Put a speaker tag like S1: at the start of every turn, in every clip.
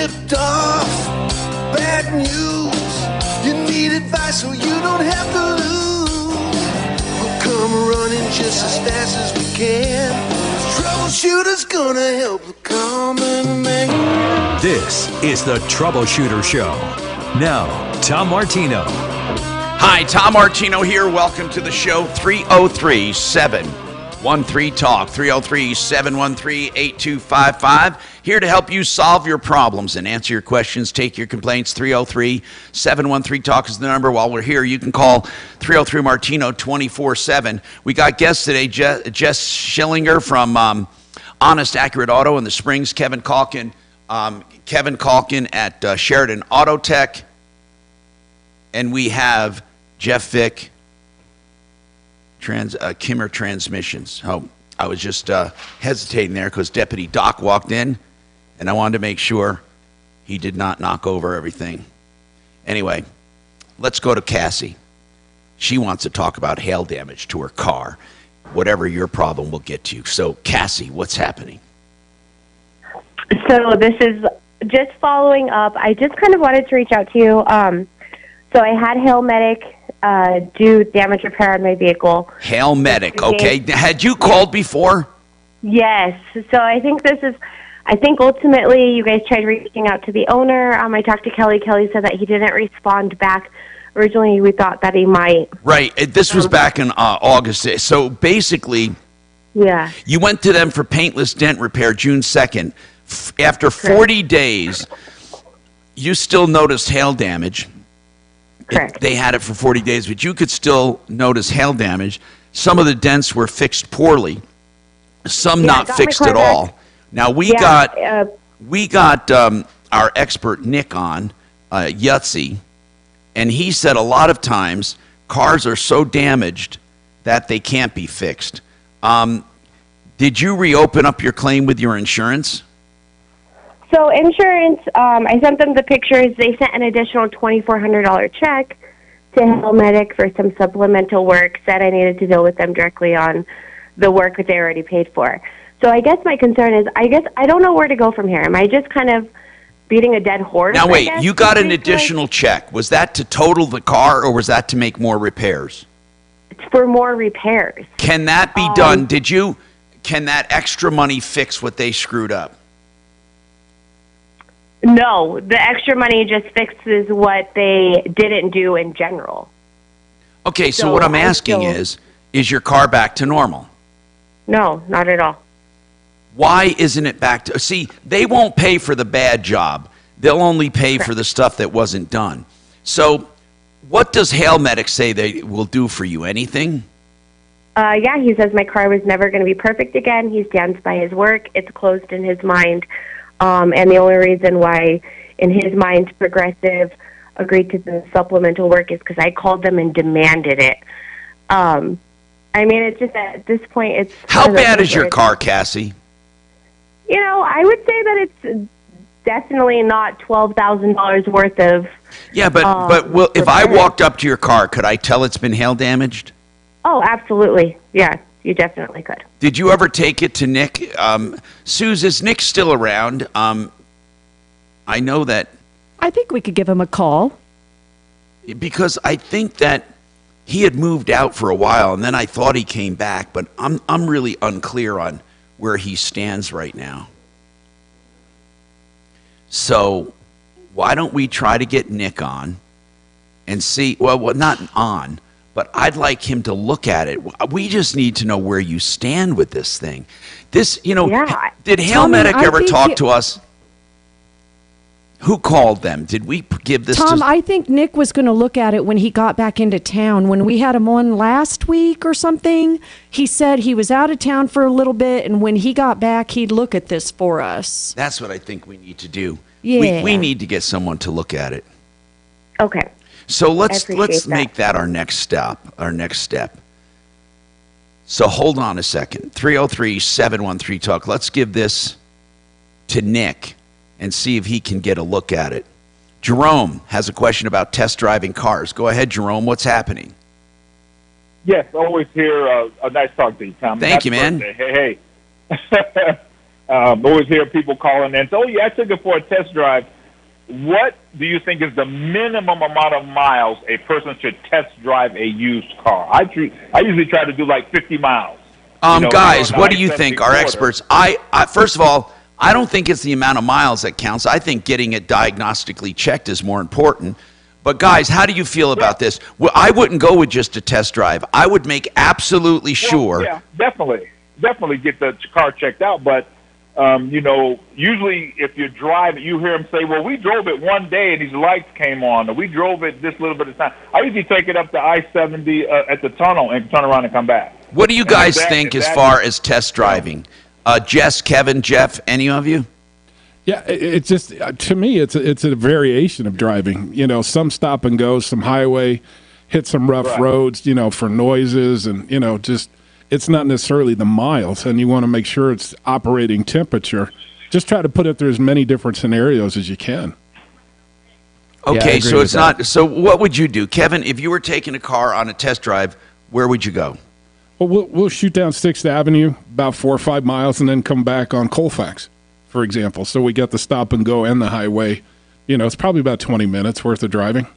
S1: tipped off. Bad news. You need advice so you don't have to lose. We'll come running just as fast as we can. Troubleshooter's gonna help the common man.
S2: This is the Troubleshooter Show. Now, Tom Martino.
S3: Hi, Tom Martino here. Welcome to the show. 303-713-TALK. 303-713-8255. Here to help you solve your problems and answer your questions. Take your complaints. 303-713-TALK is the number. While we're here, you can call 303-MARTINO 24/7. We got guests today. Jess Schillinger from Honest Accurate Auto in the Springs. Kevin Calkin at Sheridan Auto Tech. And we have Jeff Vick, Kimmer Transmissions. Oh, I was just hesitating there because Deputy Doc walked in, and I wanted to make sure he did not knock over everything. Anyway, let's go to Cassie. She wants to talk about hail damage to her car. Whatever your problem, we'll get to you. So, Cassie, what's happening?
S4: So this is just following up. I just kind of wanted to reach out to you. So I had Hail Medic do damage repair on my vehicle.
S3: Hail Medic, okay. Had you called before?
S4: Yes. So I think ultimately you guys tried reaching out to the owner. I talked to Kelly. Kelly said that he didn't respond back. Originally, we thought that he might.
S3: Right. This was back in August. So basically,
S4: yeah,
S3: you went to them for paintless dent repair June 2nd. After 40 days, you still noticed hail damage.
S4: Correct.
S3: They had it for 40 days, but you could still notice hail damage. Some of the dents were fixed poorly, some not fixed at all. Now we got our expert Nick on Yahtzee, and he said a lot of times cars are so damaged that they can't be fixed. Did you reopen up your claim with your insurance?
S4: So insurance, I sent them the pictures. They sent an additional $2,400 check to Hail Medic for some supplemental work, said I needed to deal with them directly on the work that they already paid for. So I guess my concern is, I don't know where to go from here. Am I just kind of beating a dead horse?
S3: Now wait, you got an additional check. Was that to total the car or was that to make more repairs?
S4: It's for more repairs.
S3: Can that be done? Can that extra money fix what they screwed up?
S4: No, the extra money just fixes what they didn't do in general.
S3: Okay, so what I'm asking is your car back to normal?
S4: No, not at all.
S3: Why isn't it back to... See, they won't pay for the bad job. They'll only pay for the stuff that wasn't done. So what does Hail Medic say they will do for you? Anything?
S4: Yeah, he says my car was never going to be perfect again. He stands by his work. It's closed in his mind. And the only reason why, in his mind, Progressive agreed to the supplemental work is because I called them and demanded it. I mean, it's just at this point, it's...
S3: How bad is your car, Cassie?
S4: You know, I would say that it's definitely not $12,000 worth of...
S3: Yeah, but if I walked up to your car, could I tell it's been hail damaged?
S4: Oh, absolutely. Yeah. You definitely could.
S3: Did you ever take it to Nick? Suze, is Nick still around? I know that...
S5: I think we could give him a call.
S3: Because I think that he had moved out for a while, and then I thought he came back, but I'm really unclear on where he stands right now. So why don't we try to get Nick on and see... Well, not on... But I'd like him to look at it. We just need to know where you stand with this thing. Did Hail Medic ever talk to us? Who called them? Did we give this
S5: Tom,
S3: to...
S5: I think Nick was going to look at it when he got back into town. When we had him on last week or something, he said he was out of town for a little bit, and when he got back, he'd look at this for us.
S3: That's what I think we need to do.
S5: Yeah.
S3: We need to get someone to look at it.
S4: Okay.
S3: So let's make that our next step. So hold on a second. 303-713-TALK. Let's give this to Nick and see if he can get a look at it. Jerome has a question about test driving cars. Go ahead, Jerome. What's happening?
S6: Yes, always hear nice talk to you, Tom.
S3: Thank you, man.
S6: Hey. Always hear people calling in. So, I took it for a test drive. what do you think is the minimum amount of miles a person should test drive a used car? I usually try to do like 50 miles.
S3: Guys, what do you think, our experts? I first of all, I don't think it's the amount of miles that counts. I think getting it diagnostically checked is more important. But guys, how do you feel about this? Well, I wouldn't go with just a test drive. I would make absolutely sure.
S6: Yeah, definitely get the car checked out. But usually if you drive, you hear him say, "Well, we drove it one day and these lights came on, or we drove it this little bit of time." I usually take it up to I-70 at the tunnel and turn around and come back.
S3: What do you guys think as far as test driving? Jess, Kevin, Jeff, any of you?
S7: Yeah, it's just, to me, it's a variation of driving. Some stop and go, some highway, hit some rough roads, for noises, and, just it's not necessarily the miles, and you want to make sure it's operating temperature. Just try to put it through as many different scenarios as you can.
S3: Okay, so it's not. So what would you do, Kevin, if you were taking a car on a test drive? Where would you go?
S7: Well, we'll shoot down 6th Avenue about 4 or 5 miles, and then come back on Colfax, for example. So we got the stop and go and the highway. It's probably about 20 minutes worth of driving.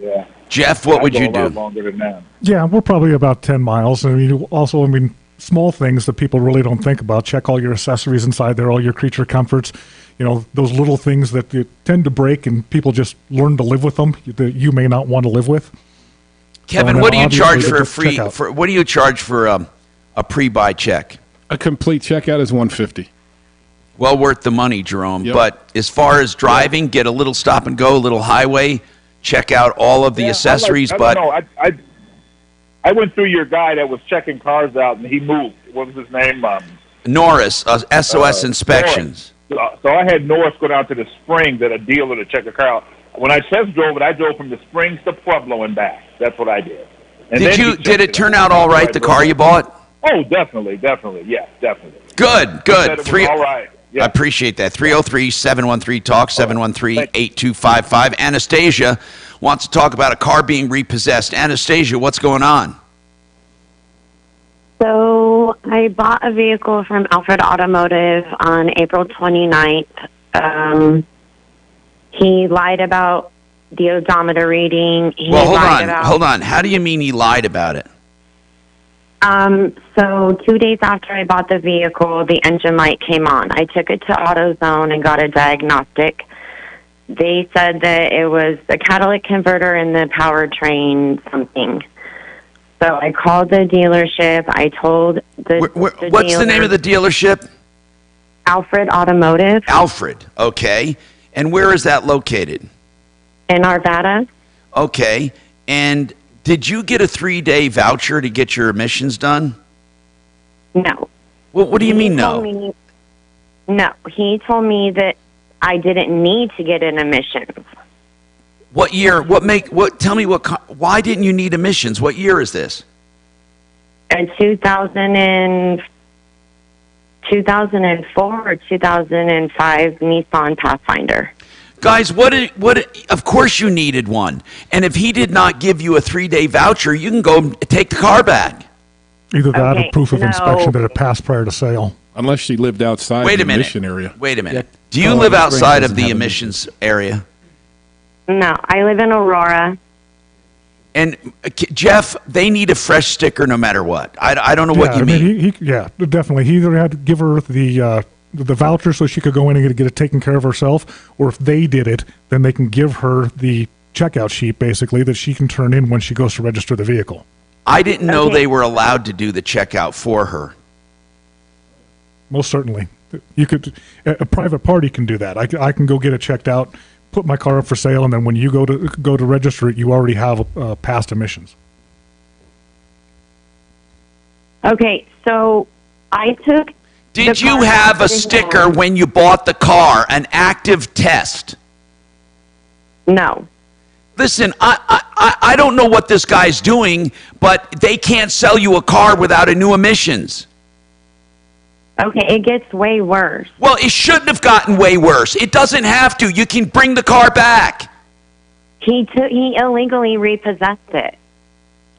S6: Yeah.
S3: Jeff, what would you
S6: do?
S3: do?
S6: Than that.
S8: Yeah, we're probably about 10 miles. Small things that people really don't think about. Check all your accessories inside there, all your creature comforts. Those little things that you tend to break and people just learn to live with them that you may not want to live with.
S3: Kevin, what do you charge for a free? What do you charge for a pre-buy check?
S7: A complete checkout is $150.
S3: Well worth the money, Jerome.
S7: Yep.
S3: But as far as driving, get a little stop and go, a little highway, check out all of the accessories.
S6: I went through your guy that was checking cars out, and he moved. What was his name?
S3: Norris, SOS Inspections.
S6: Norris. So I had Norris go down to the Springs at a dealer to check a car out. When I test drove it, I drove from the Springs to Pueblo and back. That's what I did. And
S3: did it turn out all right, the car you bought?
S6: Oh, definitely. Yeah, definitely.
S3: Good.
S6: All right. Yeah.
S3: I appreciate that. 303-713-TALK, 713-8255. Anastasia wants to talk about a car being repossessed. Anastasia, what's going on?
S4: So I bought a vehicle from Alfred Automotive on April 29th. He lied about the odometer reading.
S3: Hold on. How do you mean he lied about it?
S4: So 2 days after I bought the vehicle, the engine light came on. I took it to AutoZone and got a diagnostic. They said that it was the catalytic converter in the powertrain something. So I called the dealership. I told
S3: what's the name of the dealership?
S4: Alfred Automotive.
S3: Alfred, okay. And where is that located?
S4: In Arvada.
S3: Okay. And did you get a 3-day voucher to get your emissions done?
S4: No.
S3: Well, what do you mean no?
S4: No. He told me that I didn't need to get an emissions.
S3: What year? Tell me why didn't you need emissions? What year is this?
S4: 2004 or 2005 Nissan Pathfinder.
S3: Guys, of course you needed one. And if he did not give you a 3-day voucher, you can go take the car back.
S8: Either that or proof of inspection that it passed prior to sale.
S7: Unless she lived outside the emission area.
S3: Wait a minute. Do you live outside of the emissions area?
S4: No, I live in Aurora.
S3: And Jeff, they need a fresh sticker no matter what. I don't know what you mean.
S8: Definitely. He either had to give her the voucher so she could go in and get it taken care of herself, or if they did it, then they can give her the checkout sheet, basically, that she can turn in when she goes to register the vehicle.
S3: I didn't know they were allowed to do the checkout for her.
S8: Most certainly. A private party can do that. I can go get it checked out, put my car up for sale, and then when you go to register it, you already have past emissions.
S4: Okay, so I took...
S3: Did you have a sticker when you bought the car, an active test?
S4: No.
S3: Listen, I don't know what this guy's doing, but they can't sell you a car without a new emissions.
S4: Okay, it gets way worse.
S3: Well, it shouldn't have gotten way worse. It doesn't have to. You can bring the car back.
S4: He illegally repossessed it.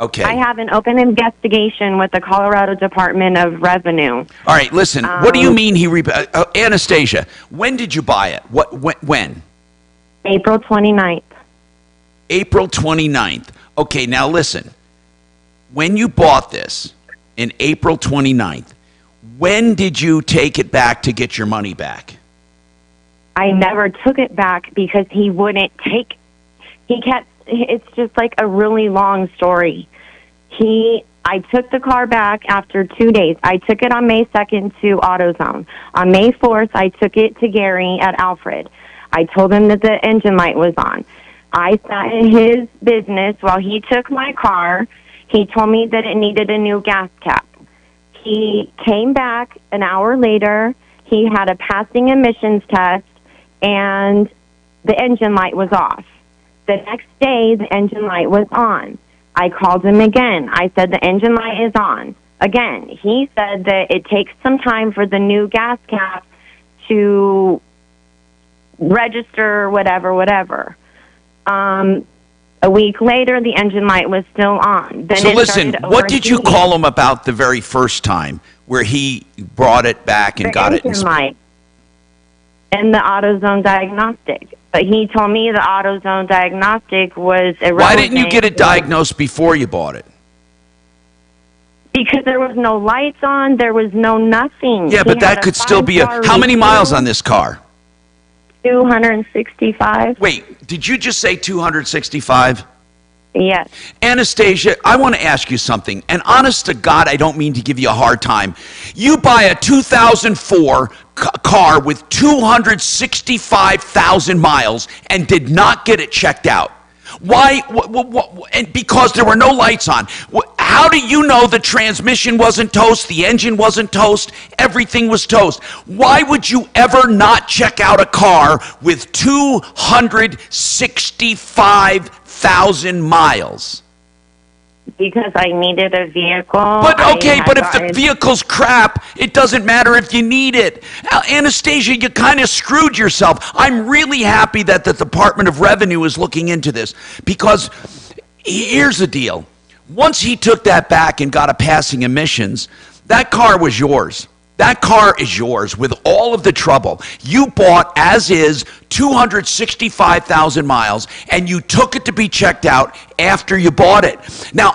S3: Okay.
S4: I have an open investigation with the Colorado Department of Revenue.
S3: All right, listen. What do you mean Anastasia, when did you buy it? When?
S4: April 29th.
S3: April 29th. Okay, now listen. When you bought this in April 29th, when did you take it back to get your money back?
S4: I never took it back because he wouldn't take. It's just like a really long story. I took the car back after 2 days. I took it on May 2nd to AutoZone. On May 4th, I took it to Gary at Alfred. I told him that the engine light was on. I sat in his business while he took my car. He told me that it needed a new gas cap. He came back an hour later. He had a passing emissions test, and the engine light was off. The next day, the engine light was on. I called him again. I said, the engine light is on. Again, he said that it takes some time for the new gas cap to register, whatever. A week later, the engine light was still on. Then
S3: so listen, what did you call him about the very first time where he brought it back and got it?
S4: The engine light and the AutoZone diagnostic. But he told me the AutoZone diagnostic was irrelevant.
S3: Why didn't you get it diagnosed before you bought it?
S4: Because there was no lights on, there was no nothing.
S3: Yeah, but that could still be how many miles on this car?
S4: 265.
S3: Wait, did you just say 265?
S4: Yes.
S3: Anastasia, I want to ask you something. And honest to God, I don't mean to give you a hard time. You buy a 2004 car with 265,000 miles and did not get it checked out. Why? And because there were no lights on. How do you know the transmission wasn't toast, the engine wasn't toast, everything was toast? Why would you ever not check out a car with 265,000 miles?
S4: Because I needed a vehicle.
S3: But if the vehicle's crap, it doesn't matter if you need it. Anastasia, you kind of screwed yourself. I'm really happy that the Department of Revenue is looking into this, because here's the deal. Once he took that back and got a passing emissions, that car was yours. That car is yours with all of the trouble. You bought, as is, 265,000 miles, and you took it to be checked out after you bought it. Now,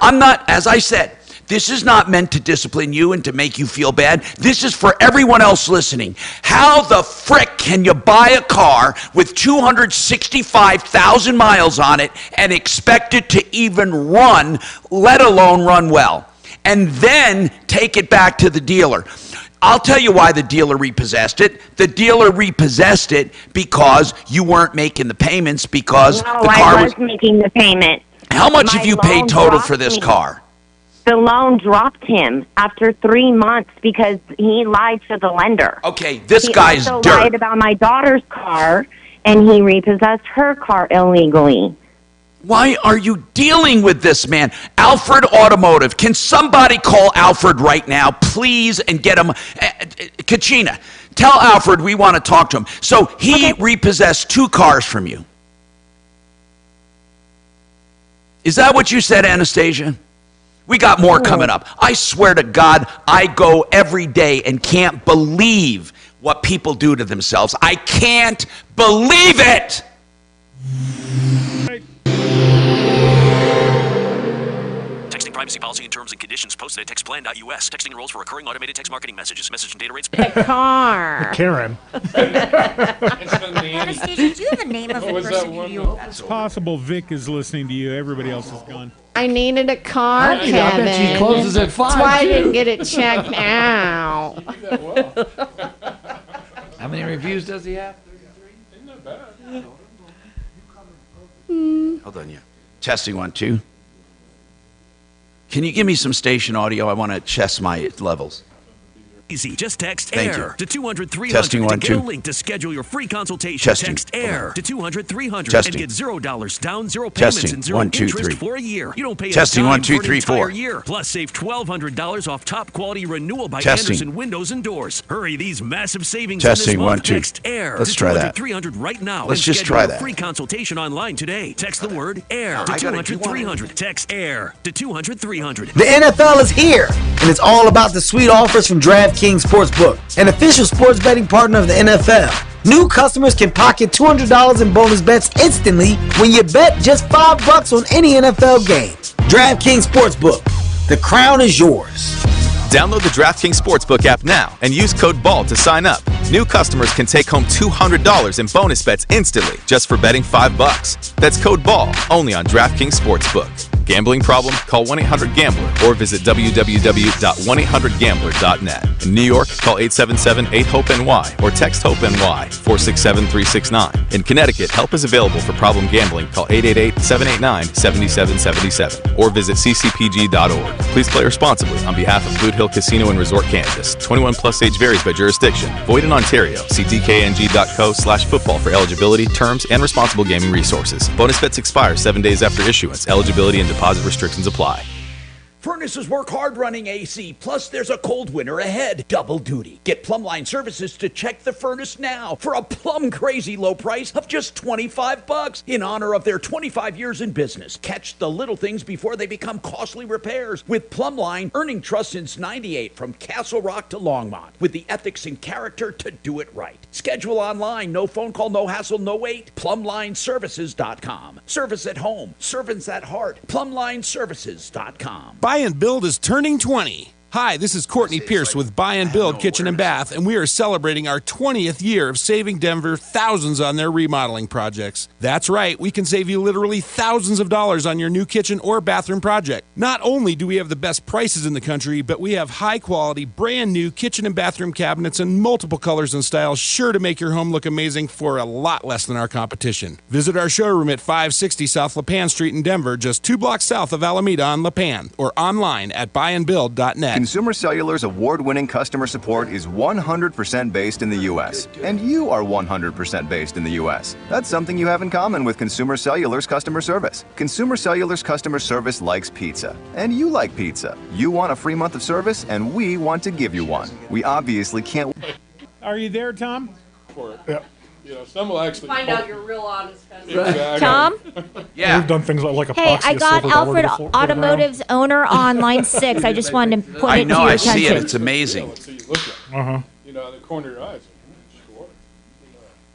S3: as I said, this is not meant to discipline you and to make you feel bad. This is for everyone else listening. How the frick can you buy a car with 265,000 miles on it and expect it to even run, let alone run well, and then take it back to the dealer? I'll tell you why the dealer repossessed it. The dealer repossessed it because you weren't making the payments, because the car was
S4: making the payment.
S3: How much have you paid total for this car?
S4: The loan dropped him after 3 months because he lied to the lender.
S3: Okay, this guy's dirt.
S4: He also lied about my daughter's car, and he repossessed her car illegally.
S3: Why are you dealing with this man? Alfred Automotive. Can somebody call Alfred right now, please, and get him? Kachina, tell Alfred we want to talk to him. So he repossessed 2 cars from you. Is that what you said, Anastasia? We got more coming up. I swear to God, I go every day and can't believe what people do to themselves. I can't believe it!
S9: Texting privacy policy and terms and conditions posted at textplan.us. Texting enrolls for recurring automated text marketing messages. Message and data rates.
S5: The car.
S8: Karen.
S10: Anastasia, do you have a name of the person who you...
S11: It's possible Vic is listening to you. Everybody else is gone.
S5: I needed a car, Kevin.
S12: I bet she closes at 5.
S5: That's why I didn't get it checked out.
S12: How many reviews does he have?
S7: 33? Isn't that bad?
S3: Hold on, yeah. Testing 1, 2. Can you give me some station audio? I want to test my levels.
S9: Easy. Just text
S3: Thank
S9: AIR
S3: you.
S9: to 200-300
S3: Testing,
S9: to
S3: one,
S9: get
S3: two.
S9: a link to schedule your free consultation.
S3: Testing.
S9: Text AIR to 200-300
S3: Testing.
S9: and get $0 down, 0 payments,
S3: Testing.
S9: and 0
S3: 1, 2,
S9: interest
S3: 3.
S9: for a year. You don't pay
S3: Testing.
S9: a dime
S3: 1, 2,
S9: for an
S3: 3,
S9: entire
S3: 4.
S9: year. Plus, save $1,200 off top quality renewal by
S3: Testing.
S9: Anderson Windows and Doors. Hurry, these massive savings
S3: Testing.
S9: in this
S3: 1,
S9: month.
S3: 2.
S9: Text AIR
S3: Let's
S9: to
S3: try that.
S9: 200-300 right now.
S3: Let's
S9: and
S3: just
S9: schedule
S3: try
S9: your
S3: that.
S9: free consultation online today. Text the word AIR to
S3: I gotta do
S9: 200-300. Text AIR to 200-300.
S13: The NFL is here, and it's all about the sweet offers from DraftKings Sportsbook, an official sports betting partner of the NFL. New customers can pocket $200 in bonus bets instantly when you bet just $5 on any NFL game. DraftKings Sportsbook, the crown is yours.
S14: Download the DraftKings Sportsbook app now and use code BALL to sign up. New customers can take home $200 in bonus bets instantly just for betting $5. That's code BALL only on DraftKings Sportsbook. Gambling problem? Call 1-800-GAMBLER or visit www.1800gambler.net. In New York, call 877-8-HOPE-NY or text HOPE-NY 467-369. In Connecticut, help is available for problem gambling. Call 888-789-7777 or visit ccpg.org. Please play responsibly on behalf of Boot Hill Casino and Resort, Kansas. 21 plus age varies by jurisdiction. Void in Ontario. See dkng.co/football for eligibility, terms, and responsible gaming resources. Bonus bets expire 7 days after issuance. Eligibility and deposit restrictions apply.
S15: Furnaces work hard running AC, plus there's a cold winter ahead. Double duty. Get Plumline Services to check the furnace now for a plum crazy low price of just $25 in honor of their 25 years in business. Catch the little things before they become costly repairs. With Plumline, earning trust since '98 from Castle Rock to Longmont, with the ethics and character to do it right. Schedule online, no phone call, no hassle, no wait. PlumlineServices.com. Service at home, servants at heart. PlumlineServices.com.
S16: Buy and Build is turning 20. Hi, this is Courtney Pierce with Buy and Build Kitchen and Bath, and we are celebrating our 20th year of saving Denver thousands on their remodeling projects. That's right, we can save you literally thousands of dollars on your new kitchen or bathroom project. Not only do we have the best prices in the country, but we have high-quality, brand-new kitchen and bathroom cabinets in multiple colors and styles, sure to make your home look amazing for a lot less than our competition. Visit our showroom at 560 South LaPan Street in Denver, just 2 blocks south of Alameda on LaPan, or online at buyandbuild.net.
S17: Consumer Cellular's award-winning customer support is 100% based in the U.S., and you are 100% based in the U.S. That's something you have in common with Consumer Cellular's customer service. Consumer Cellular's customer service likes pizza, and you like pizza. You want a free month of service, and we want to give you one. We obviously can't...
S11: Are you there, Tom?
S7: For it. Yeah. You know, some will actually
S5: Find out your real honest customer.
S7: Exactly.
S10: Tom?
S3: Yeah.
S8: We've done things like
S10: Hey,
S8: epoxy.
S10: I got
S8: silver
S10: Alfred
S8: over the
S10: Automotive's owner on line 6. I just wanted to put
S3: I
S10: it to
S3: know,
S10: your
S3: I
S10: attention.
S3: see it. It's amazing.
S7: So you look at it.
S8: Uh-huh.
S7: You know, the corner of your eyes. Sure.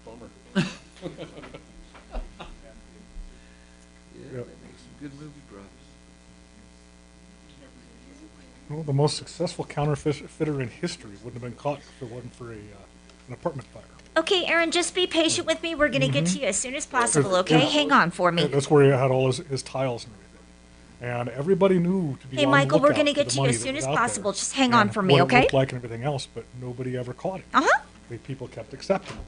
S7: Bummer.
S12: Good movie, bro.
S8: Well, the most successful counterfeiter in history wouldn't have been caught if it wasn't for an apartment fire.
S10: Okay, Aaron, just be patient with me. We're going to get to you as soon as possible,
S8: Yeah.
S10: okay? Hang on for me.
S8: That's where he had all his tiles and everything. And everybody knew to be
S10: Hey,
S8: on
S10: Michael,
S8: the
S10: we're
S8: lookout
S10: going to
S8: for
S10: get
S8: the
S10: to you
S8: money
S10: as
S8: that
S10: soon
S8: was
S10: as
S8: out
S10: possible.
S8: there.
S10: Just hang on
S8: And
S10: for me,
S8: what
S10: okay?
S8: it looked like and everything else, but nobody ever caught him.
S10: Uh-huh.
S8: People kept accepting him.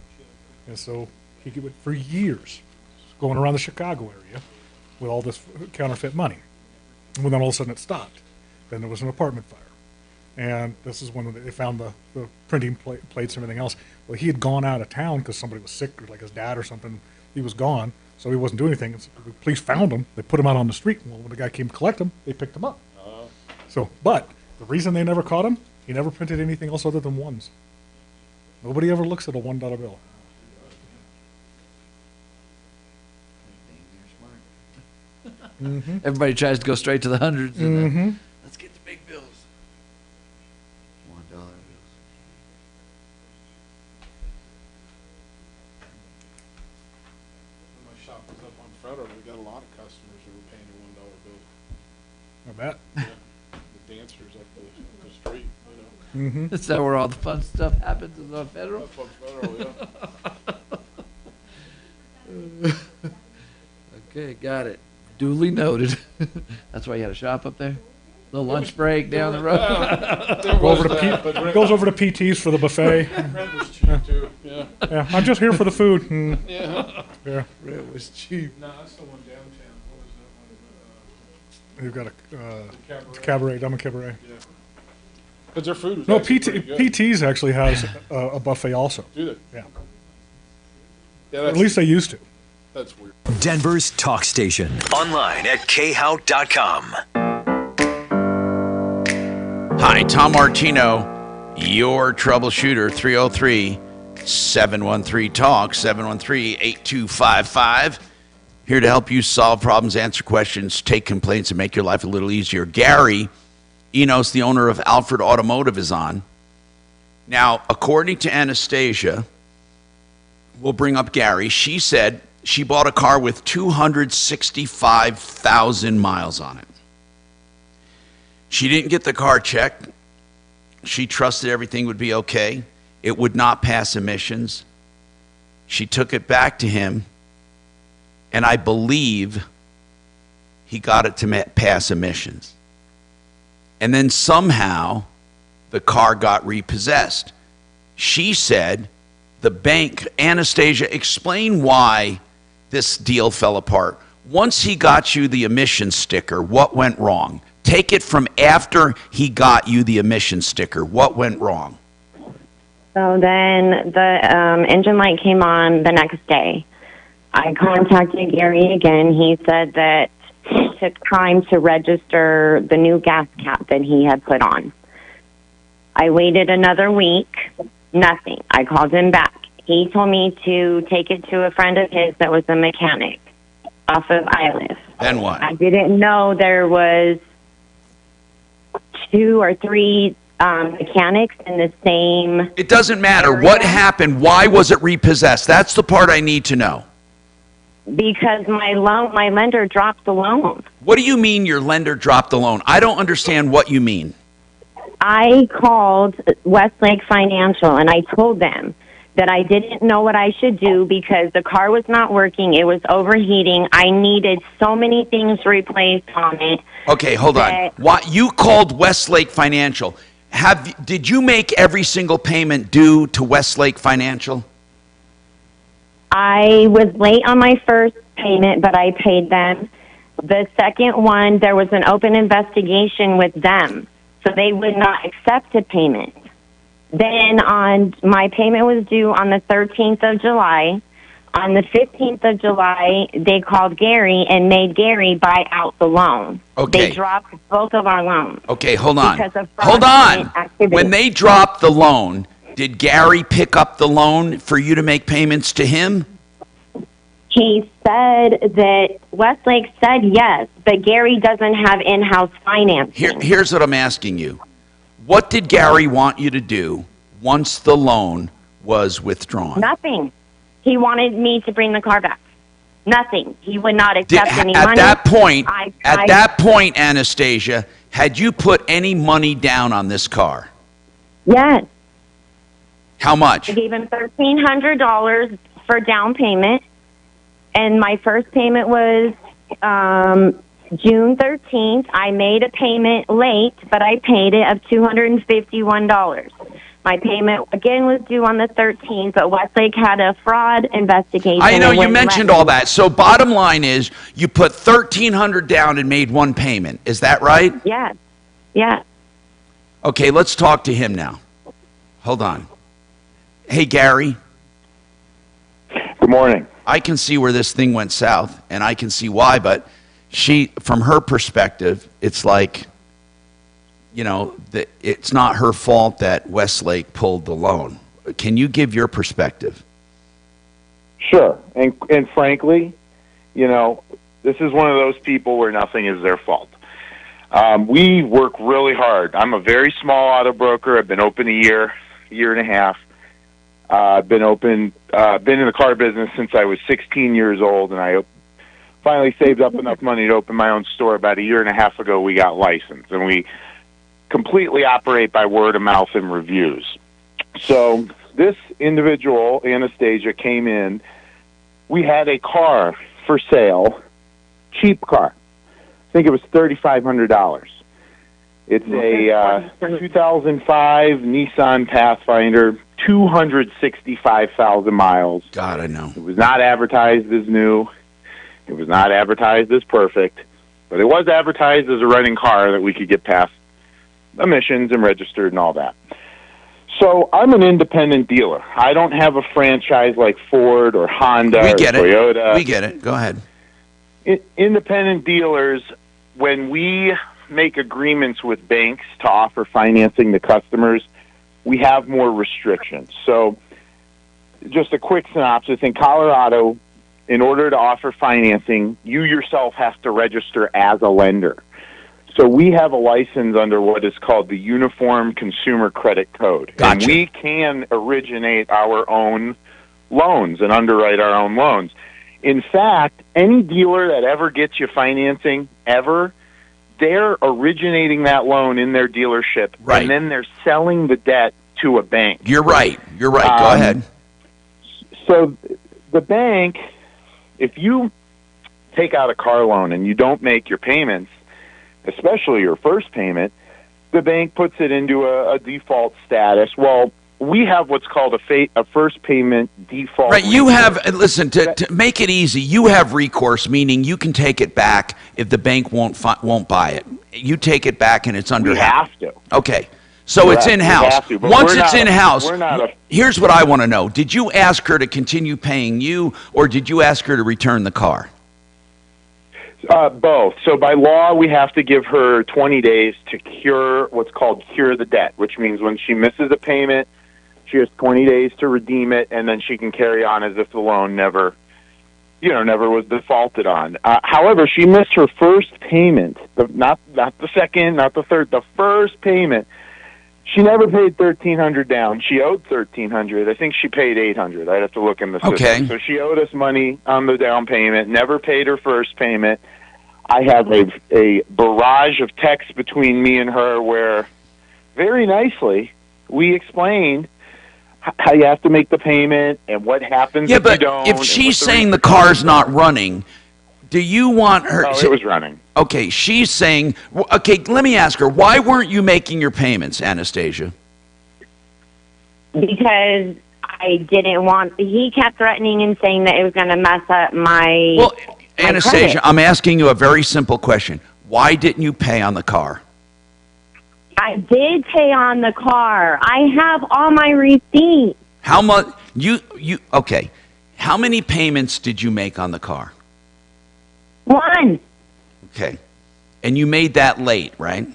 S8: And so he went for years going around the Chicago area with all this counterfeit money. And then all of a sudden it stopped. Then there was an apartment fire. And this is when they found the printing plates and everything else. Well, he had gone out of town because somebody was sick, or like his dad or something. He was gone, so he wasn't doing anything. So the police found him. They put him out on the street. Well, when the guy came to collect him, they picked him up. So, but the reason they never caught him, he never printed anything else other than ones. Nobody ever looks at a $1 bill.
S12: Everybody tries to go straight to the hundreds. And let's get the big bills. $1 bills.
S7: My shop was up on Federal. We got a lot of customers who were paying $1 bills.
S8: I bet.
S7: Yeah. The dancers up the street, you know.
S12: Is that where all the fun stuff happens? Is on Federal?
S7: Up on Federal, yeah.
S12: Okay, got it. Duly noted. That's why you had a shop up there? Little lunch break down the road.
S8: Goes over to PT's for the buffet.
S7: Rent was cheap too. Yeah.
S8: Yeah, I'm just here for the food.
S7: Yeah.
S8: Yeah.
S12: Rent was cheap.
S7: No, that's the one downtown. What was that one?
S8: You've got a cabaret, Diamond Cabaret.
S7: Yeah. Because their food is
S8: No,
S7: actually pretty good.
S8: PT's actually has a buffet also.
S7: Do they?
S8: Yeah.
S7: Yeah,
S8: At least they used to.
S7: That's weird.
S2: Denver's talk station. Online at khout.com.
S3: Hi, Tom Martino, your troubleshooter, 303-713-TALK, 713-8255. Here to help you solve problems, answer questions, take complaints, and make your life a little easier. Gary Enos, the owner of Alfred Automotive, is on. Now, according to Anastasia, we'll bring up Gary. She said she bought a car with 265,000 miles on it. She didn't get the car checked. She trusted everything would be okay. It would not pass emissions. She took it back to him, and I believe he got it to pass emissions. And then somehow the car got repossessed. She said the bank, Anastasia, explain why this deal fell apart. Once he got you the emission sticker, what went wrong? Take it from after he got you the emission sticker. What went wrong?
S18: So then the engine light came on the next day. I contacted Gary again. He said that it took time to register the new gas cap that he had put on. I waited another week. Nothing. I called him back. He told me to take it to a friend of his that was a mechanic off of Iliff.
S3: Then what?
S18: I didn't know there was 2 or 3 mechanics in the same.
S3: It doesn't matter.
S18: area.
S3: What happened? Why was it repossessed? That's the part I need to know.
S18: Because my lender dropped the loan.
S3: What do you mean your lender dropped the loan? I don't understand what you mean.
S18: I called Westlake Financial and I told them that I didn't know what I should do because the car was not working. It was overheating. I needed so many things replaced on it.
S3: Okay, hold on. Why you called Westlake Financial? Did you make every single payment due to Westlake Financial?
S18: I was late on my first payment, but I paid them. The second one, there was an open investigation with them, so they would not accept a payment. Then my payment was due on the 13th of July. On the 15th of July, they called Gary and made Gary buy out the loan.
S3: Okay.
S18: They dropped both of our loans.
S3: Okay, hold on.
S18: Because of
S3: Hold on.
S18: fraudulent activity.
S3: When they dropped the loan, did Gary pick up the loan for you to make payments to him?
S18: He said that Westlake said yes, but Gary doesn't have in-house financing.
S3: Here's what I'm asking you. What did Gary want you to do once the loan was withdrawn?
S18: Nothing. He wanted me to bring the car back. Nothing. He would not accept any money.
S3: At that point, Anastasia, had you put any money down on this car?
S18: Yes.
S3: How much?
S18: I gave him $1,300 for down payment, and my first payment was June 13th. I made a payment late, but I paid it of $251. My payment, again, was due on the 13th, but Westlake had a fraud investigation.
S3: I know you mentioned all that. So bottom line is you put $1,300 down and made one payment. Is that right?
S18: Yes. Yeah.
S3: Okay, let's talk to him now. Hold on. Hey, Gary.
S6: Good morning.
S3: I can see where this thing went south, and I can see why, but from her perspective, it's like, you know, it's not her fault that Westlake pulled the loan. Can you give your perspective?
S6: Sure. And frankly, you know, this is one of those people where nothing is their fault. We work really hard. I'm a very small auto broker. I've been open a year and a half. I've been in the car business since I was 16 years old, and I finally saved up enough money to open my own store. About a year and a half ago, we got licensed, and we completely operate by word of mouth and reviews. So this individual, Anastasia, came in. We had a car for sale, cheap car. I think it was $3,500. It's a 2005 Nissan Pathfinder, 265,000 miles.
S3: God, I know.
S6: It was not advertised as new. It was not advertised as perfect, but it was advertised as a running car that we could get past emissions and registered and all that. So I'm an independent dealer. I don't have a franchise like Ford or Honda or Toyota.
S3: We get it. Go ahead.
S6: Independent dealers, when we make agreements with banks to offer financing to customers, we have more restrictions. So just a quick synopsis. In Colorado, in order to offer financing, you yourself have to register as a lender. So we have a license under what is called the Uniform Consumer Credit Code.
S3: Gotcha.
S6: And we can originate our own loans and underwrite our own loans. In fact, any dealer that ever gets you financing, ever, they're originating that loan in their dealership,
S3: right,
S6: and then they're selling the debt to a bank.
S3: You're right. You're right. Go ahead.
S6: So the bank, if you take out a car loan and you don't make your payments, especially your first payment, the bank puts it into a default status. Well, we have what's called a first payment default.
S3: Right, you have, listen, to make it easy, you have recourse, meaning you can take it back if the bank won't buy it. You take it back and it's under.
S6: We have to.
S3: Okay, so it's in-house. Once it's in-house, here's what I want to know. Did you ask her to continue paying you, or did you ask her to return the car?
S6: Both. So by law, we have to give her 20 days to cure what's called cure the debt, which means when she misses a payment, she has 20 days to redeem it, and then she can carry on as if the loan never was defaulted on. However, she missed her first payment, not the second, not the third, the first payment. She never paid $1,300 down. She owed $1,300. I think she paid $800. I'd have to look in the system.
S3: Okay.
S6: So she owed us money on the down payment. Never paid her first payment. I have a barrage of texts between me and her where, very nicely, we explained how you have to make the payment and what happens if you don't.
S3: If she's saying the car's not running, do you want her?
S6: Oh, it was running.
S3: Okay, she's saying. Okay, let me ask her. Why weren't you making your payments, Anastasia?
S18: Because I didn't want. He kept threatening and saying that it was going to mess up my.
S3: Well, Anastasia, I'm asking you a very simple question. Why didn't you pay on the car?
S18: I did pay on the car. I have all my receipts.
S3: How much? Okay. How many payments did you make on the car?
S18: One.
S3: Okay. And you made that late, right?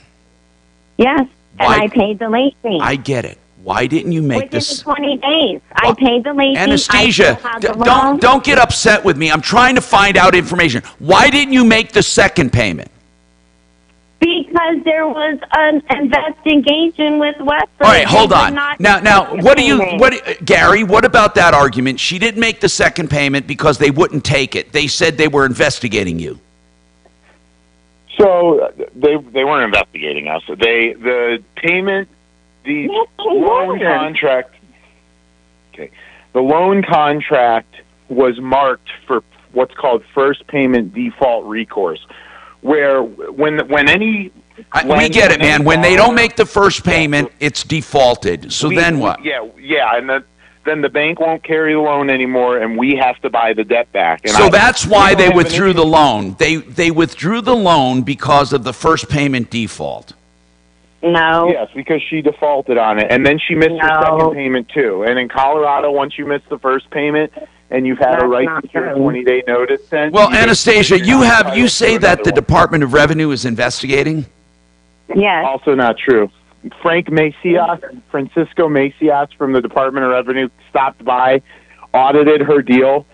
S18: Yes. And I paid the late fee.
S3: I get it. Why didn't you make this?
S18: Within 20 days. I paid the late fee.
S3: Anastasia, don't get upset with me. I'm trying to find out information. Why didn't you make the second payment?
S18: Because there was an investigation with Western.
S3: All right, hold on. Now, Gary, what about that argument? She didn't make the second payment because they wouldn't take it. They said they were investigating you.
S6: So they weren't investigating us. The payment, the loan contract. Okay, the loan contract was marked for what's called first payment default recourse, where when any
S3: we get it, man. When they don't make the first payment, it's defaulted. So then what?
S6: Yeah, and then the bank won't carry the loan anymore, and we have to buy the debt back. And
S3: so that's why they withdrew the loan. They withdrew the loan because of the first payment default.
S18: No.
S6: Yes, because she defaulted on it, and then she missed her second payment too. And in Colorado, once you miss the first payment, and you've had a right to your 20-day notice sent.
S3: Well, Anastasia, you say that the Department of Revenue is investigating?
S18: Yes.
S6: Also not true. Francisco Macias from the Department of Revenue stopped by, audited her deal,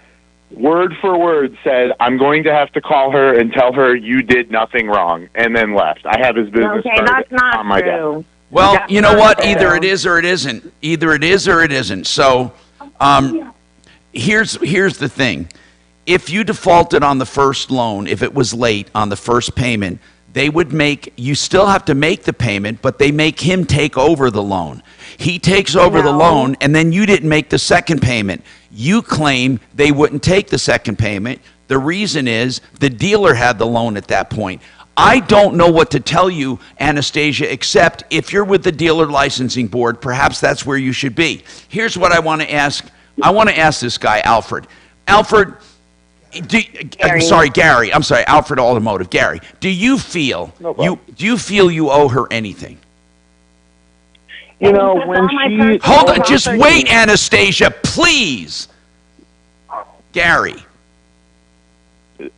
S6: word for word said, I'm going to have to call her and tell her you did nothing wrong, and then left. I have his business card on my desk.
S3: Well, you know what? Either it is or it isn't. Either it is or it isn't. So here's the thing. If you defaulted on the first loan, if it was late on the first payment, you still have to make the payment, but they make him take over the loan. He takes over the loan, and then you didn't make the second payment. You claim they wouldn't take the second payment. The reason is the dealer had the loan at that point. I don't know what to tell you, Anastasia, except if you're with the dealer licensing board, perhaps that's where you should be. Here's what I want to ask. I want to ask this guy, Alfred. Alfred, Gary. I'm sorry, Alfred Automotive. Gary, do you feel you owe her anything?
S6: You know, when she...
S3: Hold on, just wait, Anastasia, please. Gary.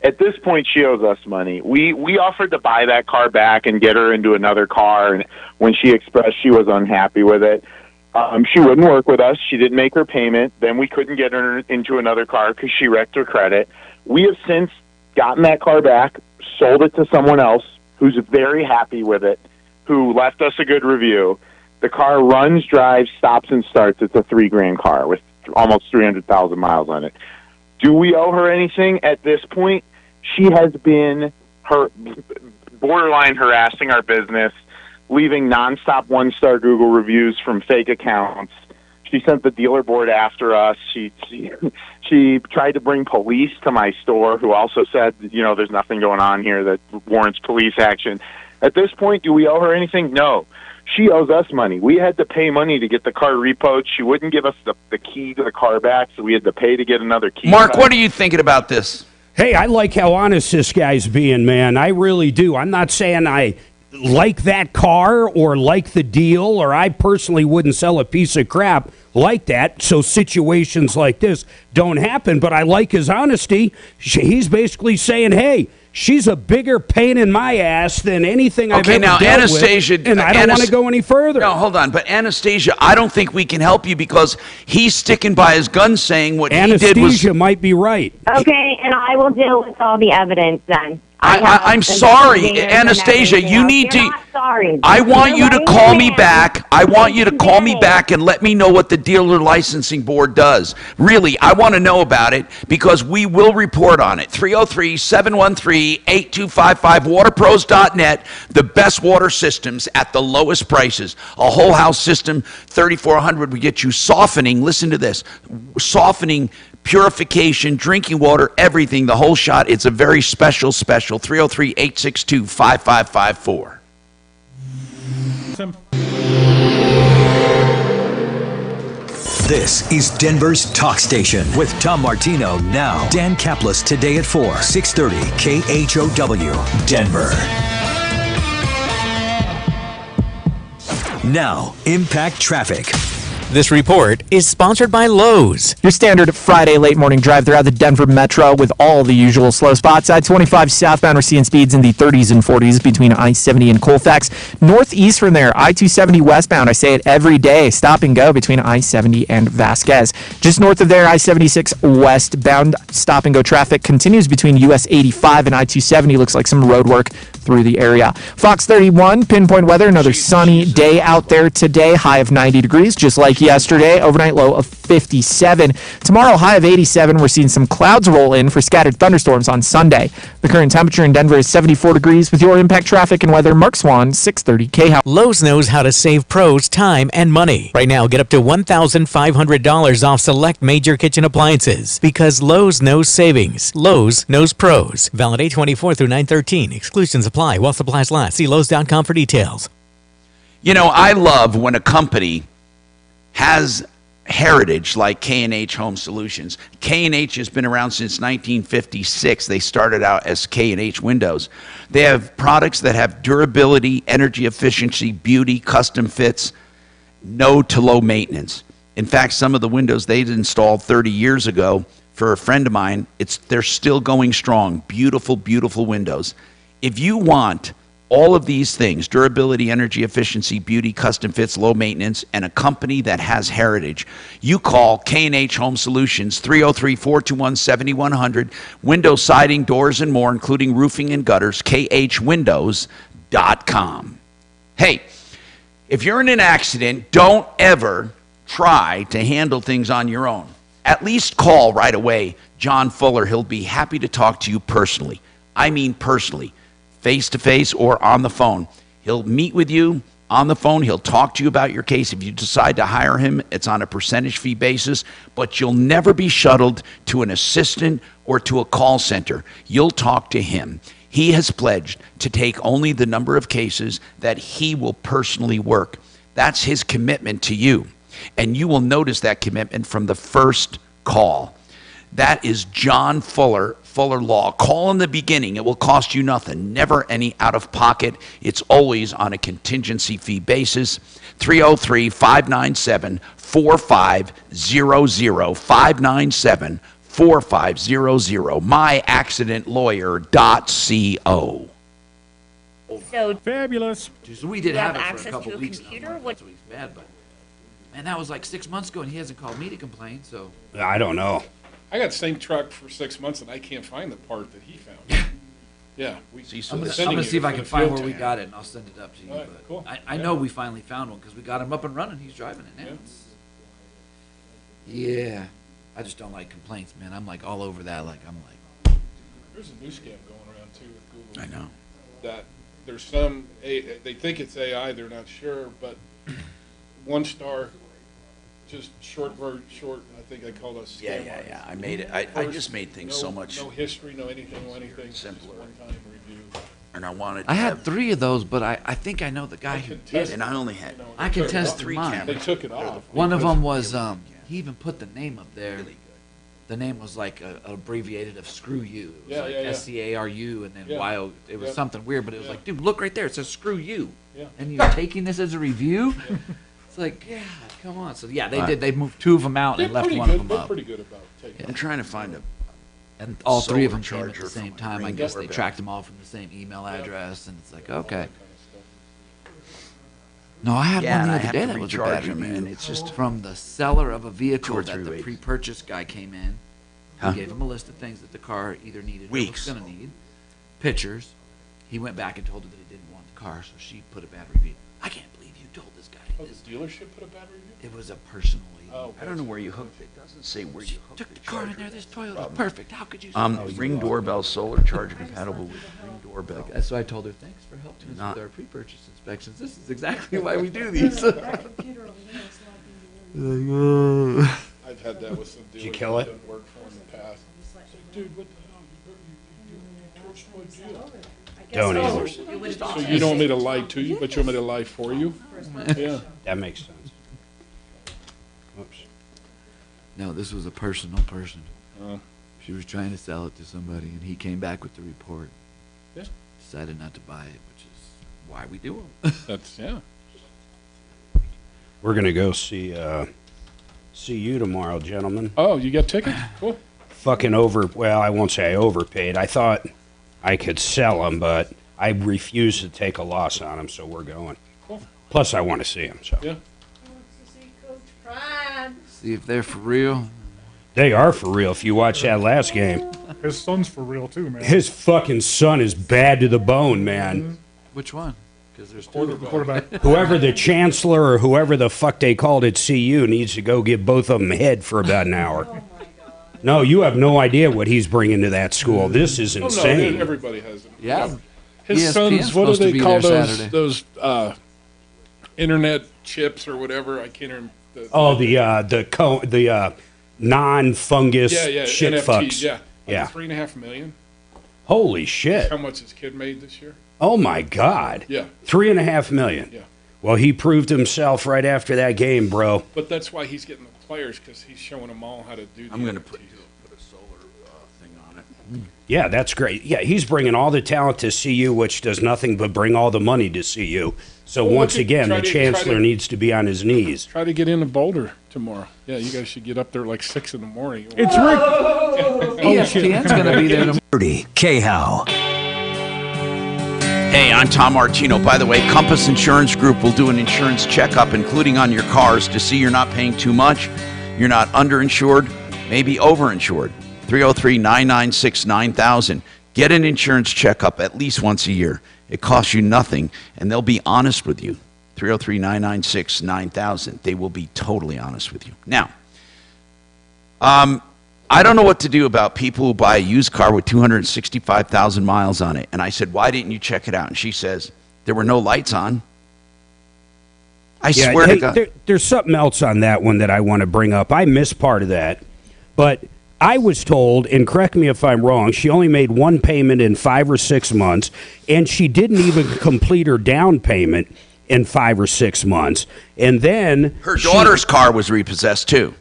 S6: At this point, she owes us money. We offered to buy that car back and get her into another car, and when she expressed she was unhappy with it, she wouldn't work with us. She didn't make her payment. Then we couldn't get her into another car because she wrecked her credit. We have since gotten that car back, sold it to someone else who's very happy with it, who left us a good review. The car runs, drives, stops, and starts. It's a $3,000 car with almost 300,000 miles on it. Do we owe her anything at this point? She has been borderline harassing our business, leaving nonstop one-star Google reviews from fake accounts. She sent the dealer board after us. She tried to bring police to my store, who also said, there's nothing going on here that warrants police action. At this point, do we owe her anything? No. She owes us money. We had to pay money to get the car repoed. She wouldn't give us the key to the car back, so we had to pay to get another key.
S3: Mark,
S6: back.
S3: what are you thinking about this?
S19: Hey, I like how honest this guy's being, man. I really do. I'm not saying I like that car or like the deal, or I personally wouldn't sell a piece of crap like that, so situations like this don't happen, but I like his honesty. He's basically saying, hey, she's a bigger pain in my ass than anything I've ever dealt
S3: Anastasia,
S19: with, and I don't want to go any further.
S3: No, hold on. But Anastasia, I don't think we can help you because he's sticking by his guns saying what he did was...
S19: Anastasia might be right.
S18: Okay, and I will deal with all the evidence then.
S3: I'm sorry, Anastasia. You need to.
S18: Sorry.
S3: I want you to call me back. I want you to call me back and let me know what the dealer licensing board does. Really, I want to know about it because we will report on it. 303-713-8255. Waterpros.net. The best water systems at the lowest prices. A whole house system, $3,400 would get you softening. Listen to this. Softening, purification, drinking water, everything, the whole shot. It's a very special. 303-862-5554.
S2: This is Denver's Talk Station with Tom Martino now. Dan Kaplis today at 4, 630 KHOW, Denver. Now, Impact Traffic.
S20: This report is sponsored by Lowe's.
S21: Your standard Friday late morning drive throughout the Denver Metro with all the usual slow spots. I-25 southbound, we're seeing speeds in the 30s and 40s between I-70 and Colfax. Northeast from there, I-270 westbound, I say it every day, stop and go between I-70 and Vasquez. Just north of there, I-76 westbound, stop and go traffic continues between US 85 and I-270. Looks like some road work through the area. Fox 31, pinpoint weather, another sunny day out there today, high of 90 degrees, just like yesterday, overnight low of 57. Tomorrow, high of 87. We're seeing some clouds roll in for scattered thunderstorms on Sunday. The current temperature in Denver is 74 degrees. With your Impact Traffic and weather, Mark Swan, 630 KHOW.
S20: Lowe's knows how to save pros time and money. Right now, get up to $1,500 off select major kitchen appliances because Lowe's knows savings. Lowe's knows pros. Valid 8/24 through 9/13. Exclusions apply while supplies last. See Lowe's.com for details.
S3: You know, I love when a company has heritage like K&H Home Solutions. K&H has been around since 1956. They started out as K&H Windows. They have products that have durability, energy efficiency, beauty, custom fits, no to low maintenance. In fact, some of the windows they'd installed 30 years ago for a friend of mine, they're still going strong. Beautiful, beautiful windows. If you want all of these things, durability, energy efficiency, beauty, custom fits, low maintenance, and a company that has heritage, you call K&H Home Solutions, 303-421-7100, window siding, doors, and more, including roofing and gutters, khwindows.com. Hey, if you're in an accident, don't ever try to handle things on your own. At least call right away John Fuller. He'll be happy to talk to you personally. I mean personally. Face-to-face or on the phone. He'll meet with you on the phone. He'll talk to you about your case. If you decide to hire him, it's on a percentage fee basis, but you'll never be shuttled to an assistant or to a call center. You'll talk to him. He has pledged to take only the number of cases that he will personally work. That's his commitment to you, and you will notice that commitment from the first call. That is John Fuller, Fuller Law. Call in the beginning. It will cost you nothing. Never any out of pocket. It's always on a contingency fee basis. 303-597-4500. 597-4500. myaccidentlawyer.co.
S10: So
S11: fabulous.
S12: So we did
S10: you
S12: have
S10: have
S12: it for a
S10: access
S12: couple
S10: to a
S12: weeks
S10: computer?
S12: now.
S10: What-
S12: That's what he's mad, but man, that was like 6 months ago, and he hasn't called me to complain. So
S19: I don't know.
S7: I got the same truck for 6 months, and I can't find the part that he found. Yeah,
S12: I'm gonna see if I can find where we got it, and I'll send it up to you.
S7: All right,
S12: but
S7: cool.
S12: I know we finally found one because we got him up and running. He's driving it now. Yeah, I just don't like complaints, man. I'm like all over that. Like I'm like.
S7: There's a new scam going around too with Google.
S3: I know.
S7: That there's some they think it's AI, they're not sure, but 1 star, just short. I think I called us.
S3: Yeah. I made it. I just made things so much.
S7: No history, no anything
S3: simpler.
S7: Just one-time review.
S3: And I wanted.
S12: I had 3 of those, but I think I know the guy who did it.
S3: And I only had.
S12: I can test
S3: 3
S12: mine.
S3: cameras.
S7: They took it off.
S12: One of them was he even put the name up there. The name was like a abbreviated of "screw you." It was like SCARU and then YO. It was something weird, but it was like, dude, look right there. It says "screw you," and you're taking this as a review. It's like, yeah, come on. So yeah, they did. They moved 2 of them out and left one of them
S7: They're
S12: up.
S7: pretty good about taking.
S3: I'm trying to find a.
S12: And all 3 of them
S3: solar
S12: came at the
S3: charger
S12: same
S3: for my
S12: time. I
S3: Ring
S12: guess they
S3: doorbell.
S12: tracked them all from the same email address, and it's like, okay. No, I had
S3: Yeah,
S12: one
S3: and
S12: the
S3: I
S12: other
S3: have
S12: day
S3: to
S12: that was a
S3: recharge
S12: bad
S3: them,
S12: review.
S3: and it's just
S12: from the seller of a
S3: 2
S12: vehicle
S3: or
S12: that
S3: 3
S12: the
S3: weeks.
S12: pre-purchase guy came in.
S3: Huh?
S12: He gave him a list of things that the car either needed
S3: Weeks.
S12: or was going to need. Pictures. He went back and told her that he didn't want the car, so she put a bad review. I can't believe you told this guy.
S7: Oh, the dealership put a bad review?
S12: It was a personal.
S3: I don't know where you hooked it. It doesn't say where you hooked
S12: Took the car in there. This Toyota's perfect. How could you?
S3: Ring doorbell solar charger compatible with Ring doorbell.
S12: That's why I told her, thanks for helping us
S3: Not-
S12: with our pre-purchase inspections. This is exactly why we do these.
S7: I've had that with some dealers.
S19: Did you kill it?
S7: That didn't work for in the past. It's like, dude, what the hell? You torched my deal.
S19: Don't either.
S7: So you don't want me to lie to you, but you want me to lie for you? Yeah.
S19: That makes sense. Oops.
S12: No, this was a personal person. She was trying to sell it to somebody, and he came back with the report.
S7: Yeah.
S12: Decided not to buy it, which is why we do them.
S7: That's, yeah.
S19: We're gonna go see you tomorrow, gentlemen.
S7: Oh, you got tickets? Cool.
S19: Fucking well, I won't say I overpaid. I thought I could sell them, but I refused to take a loss on them, so we're going.
S7: Cool.
S19: Plus, I want to see them. So.
S7: Yeah.
S12: See if they're for real.
S19: They are for real. If you watch that last game,
S8: His son's for real too, man.
S19: his fucking son is bad to the bone, man.
S12: Which one? Because there's 2 of them.
S8: Quarterback.
S19: Whoever the chancellor or whoever the fuck they called at CU needs to go give both of them head for about an hour. No, you have no idea what he's bringing to that school. This is
S7: Oh, no,
S19: insane.
S7: everybody has it.
S12: Yeah.
S7: His
S12: ESPN's
S7: son's, what do
S12: supposed to
S7: they
S12: be
S7: call
S12: there
S7: those
S12: Saturday.
S7: internet chips or whatever? I can't remember.
S19: The non-fungus shit
S7: NFTs,
S19: fucks.
S7: Yeah.
S19: Yeah.
S7: $3.5 million.
S19: Holy shit.
S7: How much his kid made this year?
S19: Oh my God.
S7: Yeah.
S19: $3.5 million.
S7: Yeah.
S19: Well, he proved himself right after that game, bro.
S7: But that's why he's getting the players, because he's showing them all how to do.
S3: I'm going to put a solar thing on it.
S19: Yeah, that's great. Yeah, he's bringing all the talent to CU, which does nothing but bring all the money to CU. So
S7: Well,
S19: once
S7: look at-
S19: again,
S7: try
S19: the
S7: to-
S19: chancellor needs to be on his knees.
S7: Try to get into Boulder tomorrow. Yeah, you guys should get up there like 6 in the morning.
S8: It's Rick.
S12: ESPN's going to be there tomorrow.
S2: 30 K-How.
S3: Hey, I'm Tom Martino. By the way, Compass Insurance Group will do an insurance checkup, including on your cars, to see you're not paying too much, you're not underinsured, maybe overinsured. 303-996-9000. Get an insurance checkup at least once a year. It costs you nothing, and they'll be honest with you. 303-996-9000. They will be totally honest with you. Now, I don't know what to do about people who buy a used car with 265,000 miles on it. And I said, why didn't you check it out? And she says, there were no lights on. I swear to God.
S19: There's something else on that one that I want to bring up. I missed part of that. But I was told, and correct me if I'm wrong, she only made one payment in 5 or 6 months, and she didn't even complete her down payment in 5 or 6 months. And then
S3: her daughter's car was repossessed too.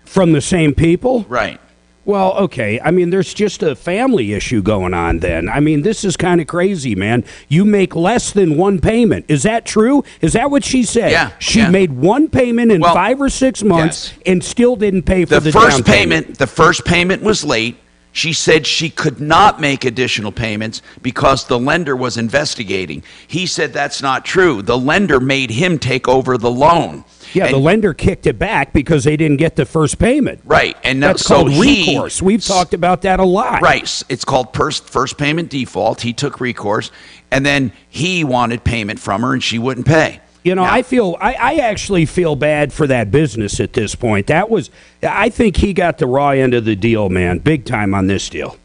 S19: From the same people?
S3: Right.
S19: Well, okay. I mean, there's just a family issue going on then. I mean, this is kind of crazy, man. You make less than one payment. Is that true? Is that what she said?
S3: Yeah.
S19: She made one payment in 5 or 6 months and still didn't pay for the
S3: first
S19: down payment.
S3: The first payment was late. She said she could not make additional payments because the lender was investigating. He said that's not true. The lender made him take over the loan.
S19: Yeah, the lender kicked it back because they didn't get the first payment.
S3: Right. And
S19: that's
S3: so
S19: called recourse. We've talked about that a lot.
S3: Right. It's called first payment default. He took recourse, and then he wanted payment from her, and she wouldn't pay.
S19: You know, I actually feel bad for that business at this point. I think he got the raw end of the deal, man, big time on this deal.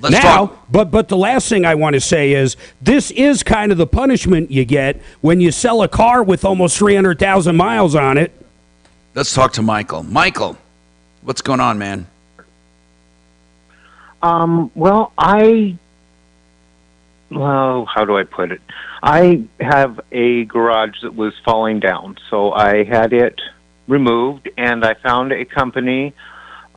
S3: Let's talk.
S19: But the last thing I want to say is this is kind of the punishment you get when you sell a car with almost 300,000 miles on it.
S3: Let's talk to Michael. Michael, what's going on, man?
S1: Well, how do I put it? I have a garage that was falling down, so I had it removed, and I found a company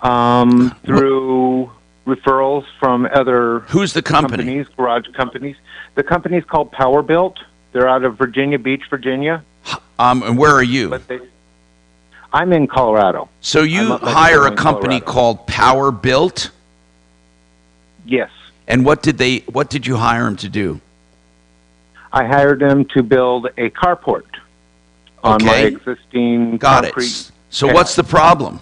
S1: through referrals from other
S3: Who's the company?
S1: Garage companies. The company's called Power Built. They're out of Virginia Beach, Virginia.
S3: And where are you?
S1: I'm in Colorado.
S3: So you hire a company called Power Built?
S1: Yes.
S3: And what did you hire them to do?
S1: I hired them to build a carport on my existing concrete.
S3: Got it. So what's the problem?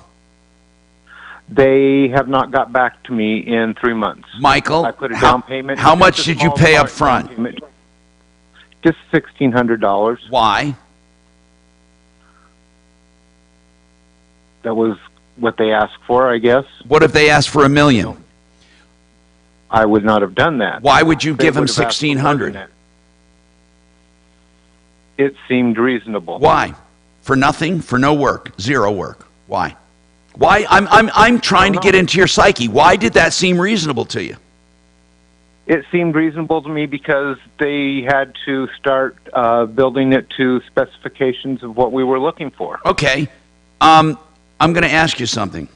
S1: They have not got back to me in 3 months.
S3: Michael,
S1: I put a down payment.
S3: How much did you pay up front?
S1: Just $1,600.
S3: Why?
S1: That was what they asked for, I guess.
S3: What if they asked for $1 million?
S1: I would not have done that.
S3: Why would you give them $1,600?
S1: It seemed reasonable.
S3: Why? For nothing? For no work? Zero work? Why? Why? I'm trying to get into your psyche. Why did that seem reasonable to you?
S1: It seemed reasonable to me because they had to start building it to specifications of what we were looking for.
S3: Okay. I'm going to ask you something.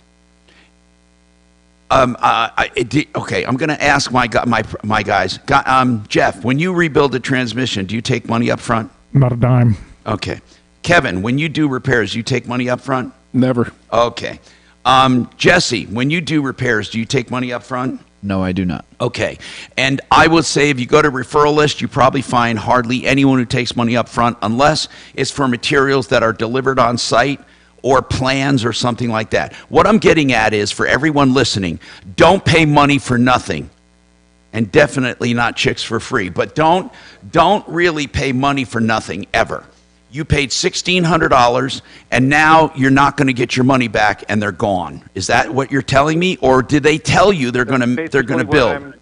S3: Okay, I'm going to ask my guys. Jeff, when you rebuild a transmission, do you take money up front?
S8: Not a dime.
S3: Okay. Kevin, when you do repairs, do you take money up front?
S7: Never.
S3: Okay. Jesse, when you do repairs, do you take money up front?
S22: No, I do not.
S3: Okay. And I would say if you go to referral list, you probably find hardly anyone who takes money up front unless it's for materials that are delivered on site or plans or something like that. What I'm getting at is, for everyone listening, don't pay money for nothing. And definitely not chicks for free. But don't really pay money for nothing ever. You paid $1,600, and now you're not going to get your money back, and they're gone. Is that what you're telling me, or did they tell you they're going to bill?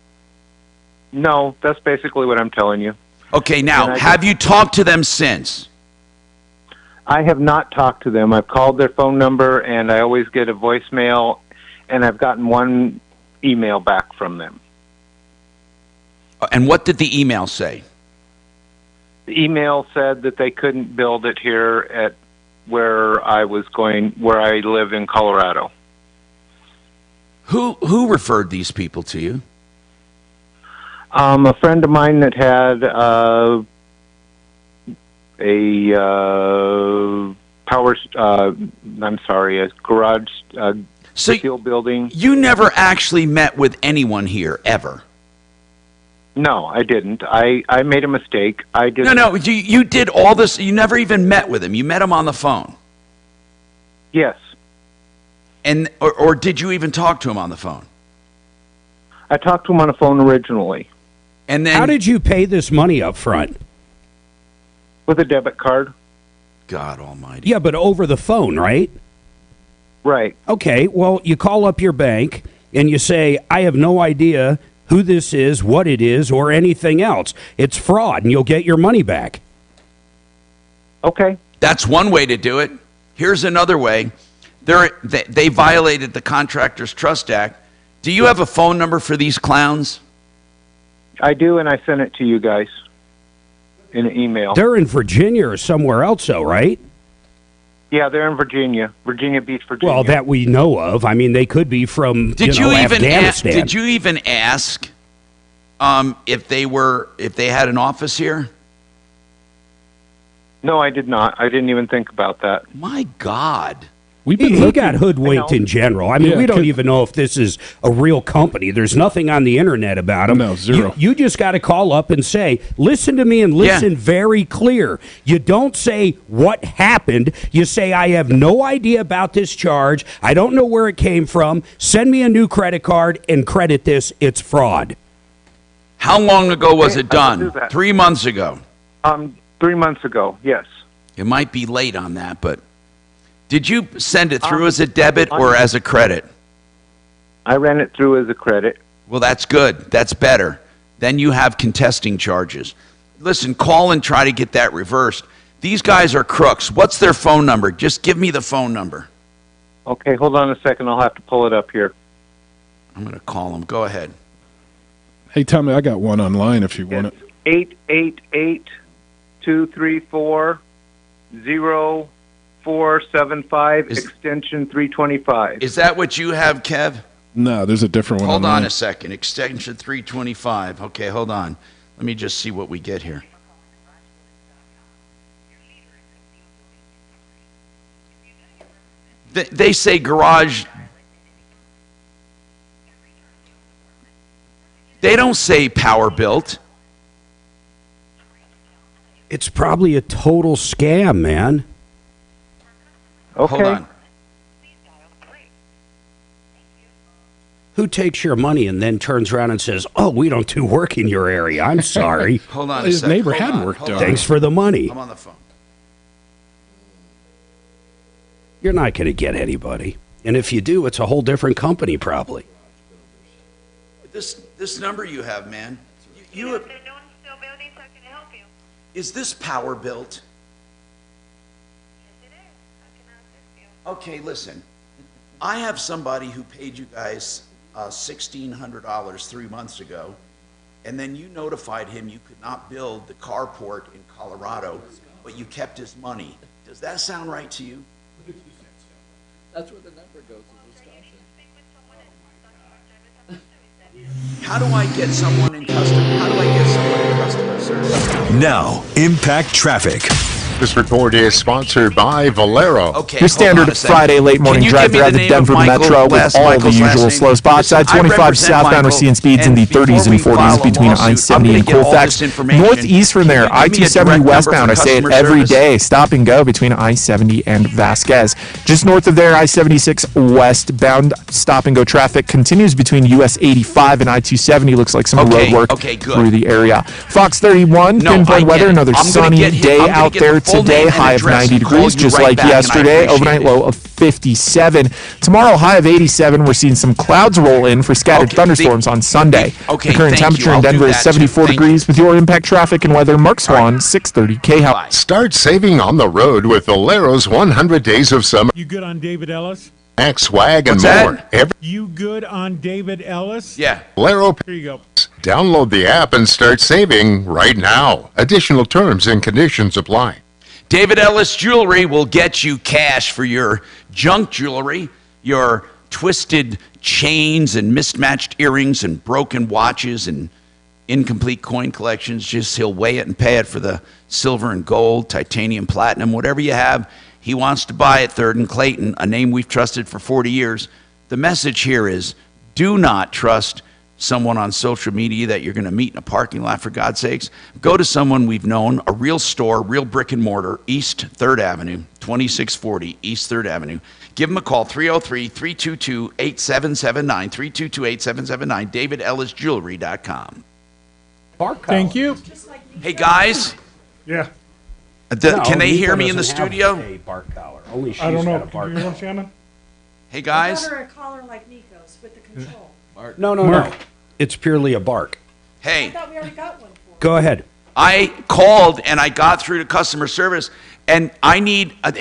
S1: No, that's basically what I'm telling you.
S3: Okay, now have you talked to them since?
S1: I have not talked to them. I've called their phone number, and I always get a voicemail, and I've gotten one email back from them.
S3: And what did the email say?
S1: The email said that they couldn't build it here at where I live in Colorado.
S3: Who referred these people to you?
S1: A friend of mine that had a garage steel building.
S3: You never actually met with anyone here, ever?
S1: No, I didn't. I made a mistake. I didn't.
S3: No, you did all this. You never even met with him. You met him on the phone.
S1: Yes.
S3: And or did you even talk to him on the phone?
S1: I talked to him on the phone originally.
S3: And then
S19: how did you pay this money up front?
S1: With a debit card.
S3: God almighty.
S19: Yeah, but over the phone, right?
S1: Right.
S19: Okay, well, you call up your bank and you say, I have no idea who this is, what it is, or anything else. It's fraud, and you'll get your money back.
S1: Okay.
S3: That's one way to do it. Here's another way. They violated the Contractors Trust Act. Do you have a phone number for these clowns?
S1: I do, and I sent it to you guys in an email.
S19: They're in Virginia or somewhere else, though, right?
S1: Yeah, they're in Virginia Beach, Virginia.
S19: Well, that we know of. I mean, they could be from
S3: Did you even
S19: Afghanistan.
S3: did you even ask if they had an office here?
S1: No, I did not. I didn't even think about that.
S3: My God.
S19: He got hoodwinked in general. I mean, we don't even know if this is a real company. There's nothing on the internet about them.
S7: No, zero.
S19: You just got to call up and say, listen to me and listen very clear. You don't say what happened. You say, I have no idea about this charge. I don't know where it came from. Send me a new credit card and credit this. It's fraud.
S3: How long ago was it done? 3 months ago.
S1: 3 months ago, yes.
S3: It might be late on that, but did you send it through as a debit or as a credit?
S1: I ran it through as a credit.
S3: Well, that's good. That's better. Then you have contesting charges. Listen, call and try to get that reversed. These guys are crooks. What's their phone number? Just give me the phone number.
S1: Okay, hold on a second. I'll have to pull it up here.
S3: I'm going to call them. Go ahead.
S7: Hey, Tommy, I got one online if you want it.
S1: 888-234-0475, extension 325.
S3: Is that what you have, Kev?
S7: No, there's a different one.
S3: Hold
S7: online.
S3: on a second. Extension 325. Okay, hold on. Let me just see what we get here. They say garage. They don't say power built.
S19: It's probably a total scam, man.
S1: Okay.
S3: Hold on.
S19: Who takes your money and then turns around and says, oh, we don't do work in your area. I'm sorry.
S3: Hold on a
S7: His
S3: second.
S7: neighbor
S3: Hold
S7: had
S3: on,
S7: work
S3: hold
S7: done.
S3: on.
S19: Thanks for the money.
S3: I'm on the phone.
S19: You're not going to get anybody. And if you do, it's a whole different company probably.
S3: This number you have, man. You have, is this power built? Okay, listen. I have somebody who paid you guys $1,600 3 months ago, and then you notified him you could not build the carport in Colorado, but you kept his money. Does that sound right to you?
S12: That's where the number goes in Wisconsin.
S3: How do I get someone in customer service?
S2: Now, Impact Traffic.
S4: This report is sponsored by Valero.
S3: Okay,
S21: Your standard Friday late morning drive throughout the Denver Metro with all the usual slow spots. I-25 southbound are seeing speeds in the 30s and 40s between I-70 and Colfax. Northeast from there, I-270 westbound, I say it every day, stop and go between I-70 and Vasquez. Just north of there, I-76 westbound stop and go traffic continues between US 85 and I-270. Looks like some road work through the area. Fox 31, pinpoint weather, another sunny day out there today, high of 90 degrees, just like yesterday. Overnight low of 57. Tomorrow, high of 87. We're seeing some clouds roll in for scattered thunderstorms on Sunday. The current temperature in Denver is 74 degrees. With your Impact Traffic and weather, Mark Swan, 630 KHOW.
S4: Start saving on the road with Valero's 100 Days of Summer.
S11: You good on David Ellis?
S4: Swag and
S3: What's
S4: more.
S11: You good on David Ellis?
S3: Yeah.
S4: Valero.
S11: Here you go.
S4: Download the app and start saving right now. Additional terms and conditions apply.
S3: David Ellis Jewelry will get you cash for your junk jewelry, your twisted chains and mismatched earrings and broken watches and incomplete coin collections. Just he'll weigh it and pay it for the silver and gold, titanium, platinum, whatever you have. He wants to buy it. 3rd and Clayton, a name we've trusted for 40 years. The message here is do not trust someone on social media that you're going to meet in a parking lot, for God's sakes. Go to someone we've known, a real store, real brick and mortar, East 3rd Avenue, 2640 East 3rd Avenue. Give them a call, 303-322-8779, 322-8779, davidellisjewelry.com.
S11: Thank you.
S3: Hey, guys.
S8: Yeah.
S3: Can they hear me in the studio?
S19: A bark collar. Only she's
S8: I don't know.
S19: got a bark
S8: Can you hear
S19: collar.
S8: Shannon?
S3: Hey, guys.
S5: a collar like Nico's with the control.
S19: No. It's purely a bark.
S3: Hey.
S5: I thought we already got one.
S19: Go ahead.
S3: I called and I got through to customer service, and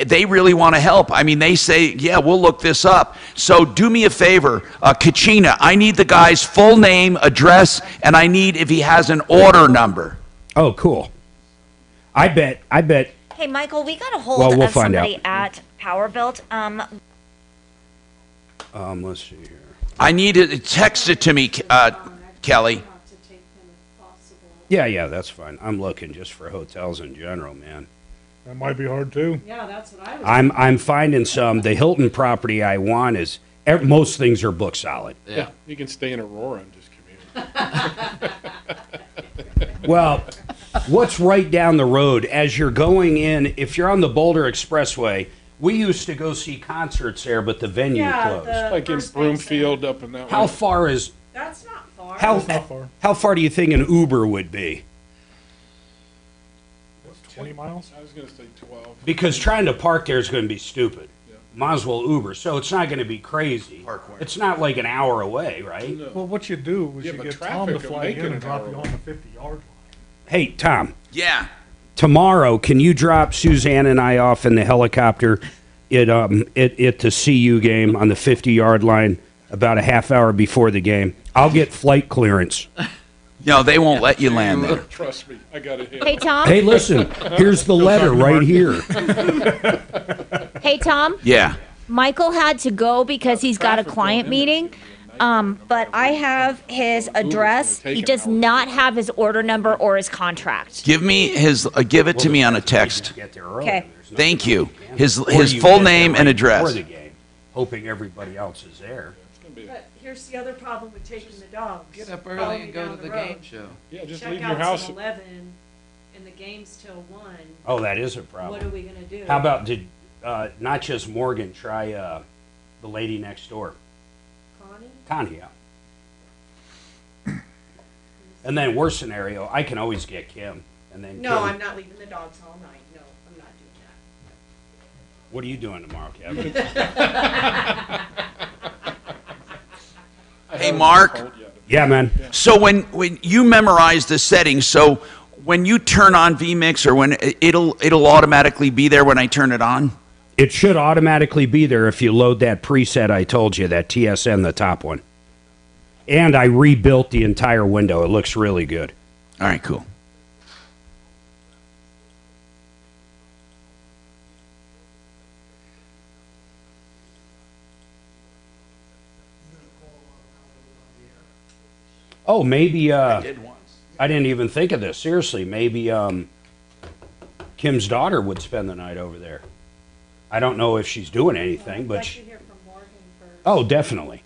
S3: they really want to help. I mean, they say, yeah, we'll look this up. So do me a favor, Kachina, I need the guy's full name, address, and I need if he has an order number.
S19: Oh, cool. I bet.
S10: Hey, Michael, we got a hold
S19: Well, we'll
S10: of
S19: find
S10: somebody
S19: out.
S10: at power built.
S19: Let's see here.
S3: I need it. Text it to me, Kelly.
S19: Yeah, that's fine. I'm looking just for hotels in general, man.
S8: That might be hard too.
S5: Yeah, that's what I was.
S19: I'm finding some. The Hilton property I want is most things are book solid.
S7: Yeah, you can stay in Aurora and just commute.
S19: Well, what's right down the road as you're going in? If you're on the Boulder Expressway, we used to go see concerts there, but the venue closed.
S7: Like in Broomfield up in that
S19: How
S7: way.
S19: far is?
S5: That's not far.
S19: How far do you think an Uber would be?
S8: 20 miles?
S7: I was going to say 12.
S19: Because trying to park there is going to be stupid. Might as well Uber. So it's not going to be crazy. It's not like an hour away, right?
S7: No.
S8: Well, what you do is
S7: Yeah,
S8: you
S7: but
S8: get Tom to
S7: traffic will
S8: fly
S7: make
S8: in
S7: it
S8: and
S7: an
S8: drop
S7: hour
S8: you on the 50-yard line.
S19: Hey, Tom.
S3: Yeah.
S19: Tomorrow, can you drop Suzanne and I off in the helicopter at the CU game on the 50-yard line about a half hour before the game? I'll get flight clearance.
S3: No, they won't let you land there.
S7: Trust me, I got it here.
S10: Hey, Tom?
S19: Hey, listen, here's the letter right here.
S10: Hey, Tom?
S3: Yeah.
S10: Michael had to go because he's got a client meeting. But I have his address. He does not have his order number or his contract.
S3: Give me his. Give it to me on a text.
S10: Okay.
S3: Thank you. His
S19: Or you
S3: full
S19: get there
S3: name
S19: right
S3: and
S19: before
S3: address.
S19: the game, hoping everybody else is there.
S5: But here's the other problem with taking the dogs.
S12: Get up early
S5: Following
S12: and go
S5: down
S12: to the
S5: road.
S12: game show.
S7: Yeah, just
S5: Check
S7: leave your
S5: out's
S7: house.
S5: at 11, and the game's till 1.
S19: Oh, that is a problem.
S5: What are we gonna do?
S19: How about not just Morgan, try the lady next door. Connie, yeah. And then worst scenario, I can always get Kim. And then
S5: No,
S19: Kim.
S5: I'm not leaving the dogs all night. No, I'm not doing that.
S19: What are you doing tomorrow, Kevin?
S3: Hey, Mark.
S19: Yeah, man.
S3: So when you memorize the settings, so when you turn on vMix or when it'll automatically be there when I turn it on?
S19: It should automatically be there if you load that preset I told you, that TSN, the top one. And I rebuilt the entire window. It looks really good.
S3: All right, cool.
S19: Oh, maybe I didn't even think of this. Seriously, maybe Kim's daughter would spend the night over there. I don't know if she's doing anything, but oh, definitely.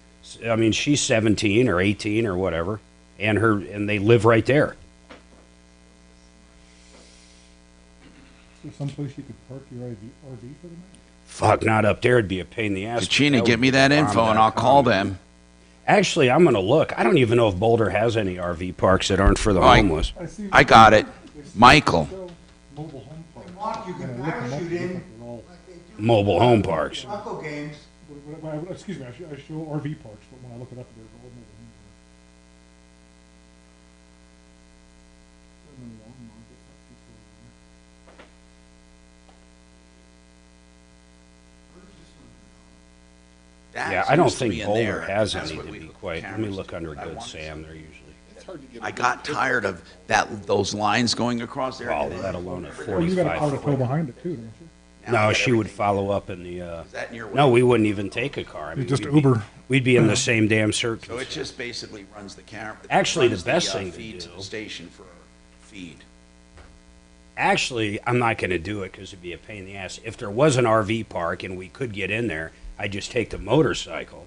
S19: I mean, she's 17 or 18 or whatever, and they live right there.
S8: Is there someplace you could park your RV for the night?
S19: Fuck, not up there. It'd be a pain in the ass.
S3: Gina, get me that info and I'll call them.
S19: Actually, I'm going to look. I don't even know if Boulder has any RV parks that aren't for the homeless.
S3: I got it. Michael.
S8: Mobile home parks. You can parachute in.
S19: Mobile home parks.
S8: Games. Excuse me, I show RV parks, but when I look it up, they're all mobile home
S19: Yeah, I don't think Boulder has any, to be quite. Let me look under Good Sam. They're usually.
S3: I got tired of those lines going across there.
S19: Oh, let alone at 45.
S8: Well, you got a car to tow behind it too, don't you?
S19: No, she would follow up in the. No, we wouldn't even take a car. I mean,
S8: just
S19: we'd
S8: Uber.
S19: We'd be in the same damn circuit.
S3: So it just basically runs the camera.
S19: Actually, the best thing to
S3: feed
S19: do.
S3: to the station for feed.
S19: Actually, I'm not going to do it because it'd be a pain in the ass. If there was an RV park and we could get in there, I'd just take the motorcycle,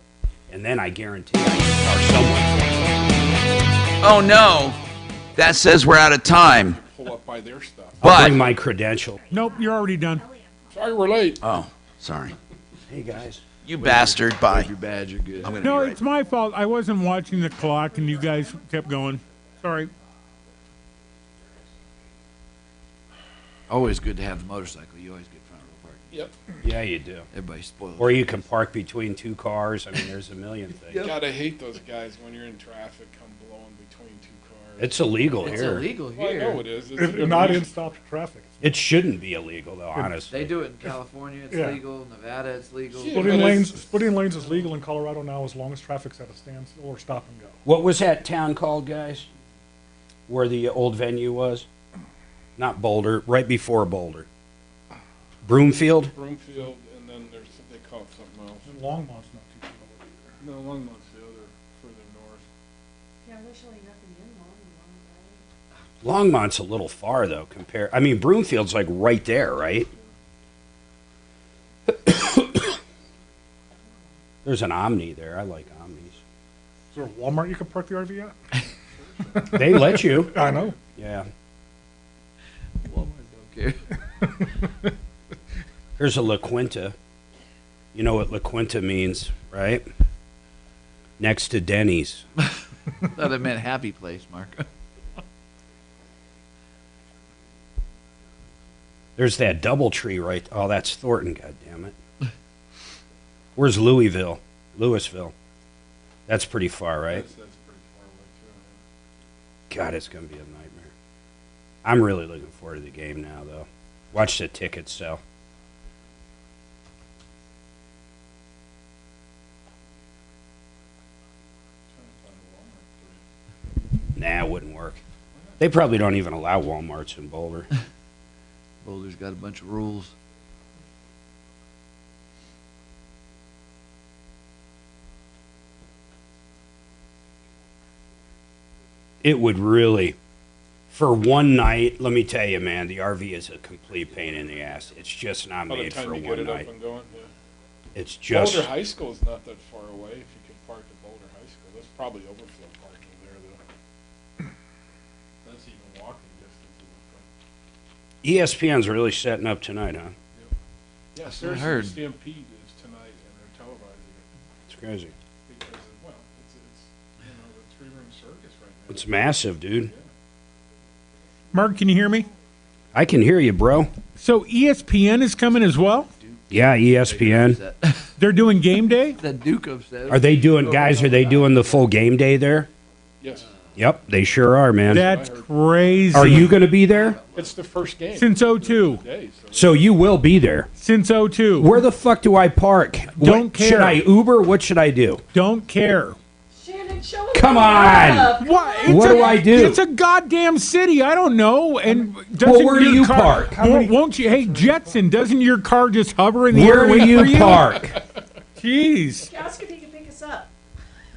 S19: and then I guarantee I could park somewhere.
S3: Oh no, that says we're out of time.
S7: Pull up by their stuff.
S19: I'll bring my credential.
S11: Nope, you're already done.
S7: Sorry, we're late.
S3: Oh, sorry.
S19: Hey guys.
S3: You bastard. Bye.
S12: Your badge, you're good.
S3: I'm gonna
S11: No,
S3: be right.
S11: it's my fault. I wasn't watching the clock, and you guys kept going. Sorry.
S12: Always good to have the motorcycle. You always get front row parking.
S7: Yep.
S19: Yeah, you do.
S12: Everybody spoils.
S19: Or you can park between two cars. I mean, there's a million things.
S7: You gotta hate those guys when you're in traffic, come blowing between two cars.
S19: It's illegal
S12: It's
S19: here.
S12: illegal
S7: Well, I
S12: here.
S7: know it is. It's
S8: If you're not in stopped traffic.
S19: It shouldn't be illegal, though, honestly.
S12: They do it in California. It's
S8: Yeah.
S12: legal. Nevada, it's legal.
S7: Yeah,
S8: Splitting
S7: but
S8: lanes,
S7: it's-
S8: splitting lanes is legal in Colorado now as long as traffic's at a standstill or stop and go.
S19: What was that town called, guys? Where the old venue was? Not Boulder, right before Boulder. Broomfield?
S7: Broomfield, and then call it something else.
S8: And Longmont's not too far away
S7: No, Longmont's the other, further north.
S5: Yeah, there's really nothing in Longmont, right?
S19: Longmont's a little far though. I mean, Broomfield's like right there, right? There's an Omni there. I like Omnis.
S8: Is there a Walmart you can park the RV at?
S19: They let you.
S8: I know.
S19: Yeah.
S12: Walmart don't care.
S19: There's a La Quinta. You know what La Quinta means, right? Next to Denny's.
S12: Thought it meant happy place, Mark.
S19: There's that Doubletree right. Oh, that's Thornton. God damn it. Where's Louisville? Louisville. That's pretty far, right?
S7: That's pretty far away, too.
S19: God, it's gonna be a nightmare. I'm really looking forward to the game now, though. Watch the tickets sell. Nah, it wouldn't work. They probably don't even allow Walmarts in Boulder.
S12: Boulder's got a bunch of rules.
S19: It would really, for one night, let me tell you, man, the RV is a complete pain in the ass. It's just not
S7: By the
S19: made
S7: time
S19: for
S7: you
S19: one
S7: get it
S19: night.
S7: up and going, yeah.
S19: It's just
S7: Boulder High School is not that far away. If you could park at Boulder High School, that's probably overflow parking there, though. That's even walking distance.
S19: ESPN's really setting up tonight, huh?
S7: Yeah,
S19: I
S7: seriously,
S19: heard.
S7: Stampede is tonight, and they're televising it.
S19: It's crazy.
S7: Because, well, it's you know, the three-ring circus right now.
S19: It's massive, dude.
S11: Mark, can you hear me?
S19: I can hear you, bro.
S11: So ESPN is coming as well?
S19: Yeah, ESPN.
S11: They're doing game day?
S12: That Duke upset.
S19: Are they doing, guys, are they doing the full game day there?
S7: Yes.
S19: Yep, they sure are, man.
S11: That's crazy.
S19: Are you going to be there?
S7: It's the first game.
S11: Since 02.
S19: So you will be there.
S11: Since 02.
S19: Where the fuck do I park?
S11: Don't
S19: What,
S11: care.
S19: Should I Uber? What should I do?
S11: Don't care.
S19: Come on.
S11: What?
S19: What do I do?
S11: It's a goddamn city. I don't know. And
S19: Well,
S11: doesn't
S19: where do
S11: your
S19: you
S11: car,
S19: park?
S11: Won't you? Hey, Jetson, doesn't your car just hover in the
S19: Where
S11: air?
S19: do
S11: waiting
S19: you
S11: for you?
S19: park?
S11: Jeez.
S5: Ask if he can pick us up.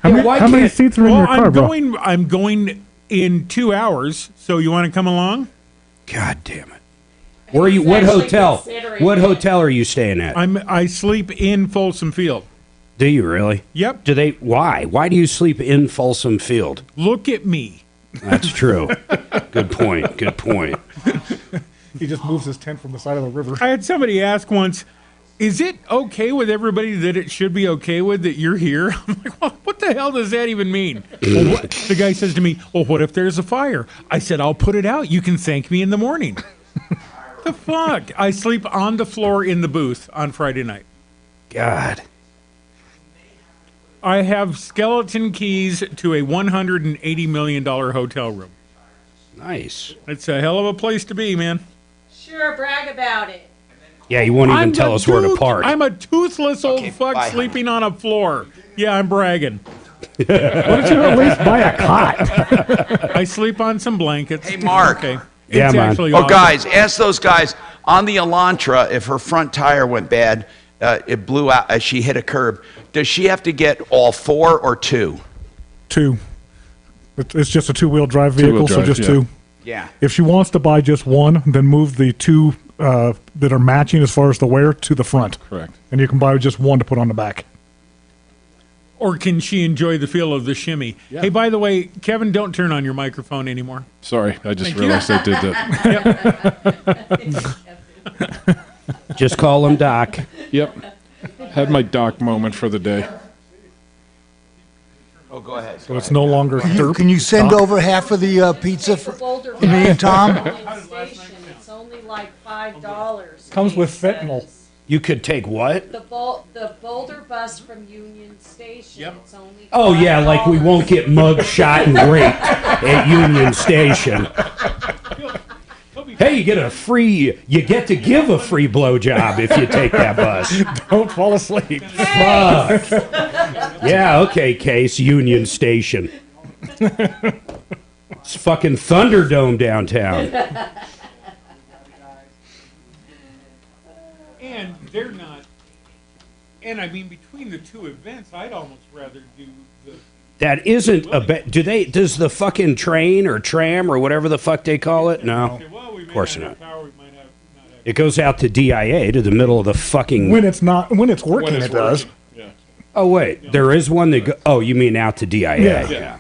S8: How many seats are in your car, bro?
S11: I'm going in 2 hours. So you want to come along?
S19: God damn it. Where are you? What hotel? What hotel are you staying at?
S11: I sleep in Folsom Field.
S19: Do you really?
S11: Yep.
S19: Do they? Why? Why do you sleep in Folsom Field?
S11: Look at me.
S19: That's true. Good point. Good point.
S8: He just moves his tent from the side of the river.
S11: I had somebody ask once, is it okay with everybody that it should be okay with that you're here? I'm like, well, what the hell does that even mean? Well, the guy says to me, well, what if there's a fire? I said, I'll put it out. You can thank me in the morning. The fuck? I sleep on the floor in the booth on Friday night.
S19: God.
S11: I have skeleton keys to a $180 million hotel room.
S19: Nice.
S11: It's a hell of a place to be, man.
S5: Sure, brag about it.
S19: Yeah, you won't even tell us where to park.
S11: I'm a toothless old fuck
S19: bye,
S11: sleeping on a floor. Yeah, I'm bragging.
S8: Why don't you at least buy a cot?
S11: I sleep on some blankets.
S3: Hey, Mark.
S11: Okay.
S19: Yeah,
S11: It's
S19: man.
S11: actually
S3: Oh,
S11: awesome.
S3: guys, ask those guys on the Elantra if her front tire went bad, it blew out as she hit a curb. Does she have to get all four or two?
S8: Two. It's just a two-wheel drive
S7: Two-wheel
S8: vehicle, so
S7: drive,
S8: just
S7: yeah.
S8: two.
S3: Yeah.
S8: If she wants to buy just one, then move the two that are matching as far as the wear to the front.
S7: Correct.
S8: And you can buy just one to put on the back.
S11: Or can she enjoy the feel of the shimmy?
S7: Yeah.
S11: Hey, by the way, Kevin, don't turn on your microphone anymore.
S7: Sorry, I just
S11: Thank you.
S7: realized I did that.
S19: Just call him Doc.
S7: Yep. Had my doc moment for the day.
S3: Oh, go ahead.
S8: So it's no longer derp.
S9: Can you send over half of the pizza for me and Tom?
S5: It's only like $5.
S8: Comes with fentanyl.
S19: You could take what?
S5: The Boulder bus from Union Station. Yep. It's only
S19: Oh, yeah, like we won't get mug shot and raped at Union Station. Hey, you get to give a free blowjob if you take that bus.
S8: Don't fall asleep.
S19: Fuck. Yeah, okay, Case, Union Station. It's fucking Thunderdome downtown.
S11: And they're not And I mean, between the two events, I'd almost rather do the.
S19: That isn't a bet. Does the fucking train or tram or whatever the fuck they call it? No, of course not. It goes out to DIA, to the middle of the fucking.
S8: When it's working, it does.
S7: Yeah.
S19: Oh wait, there is one that. Oh, you mean out to DIA?
S8: Yeah.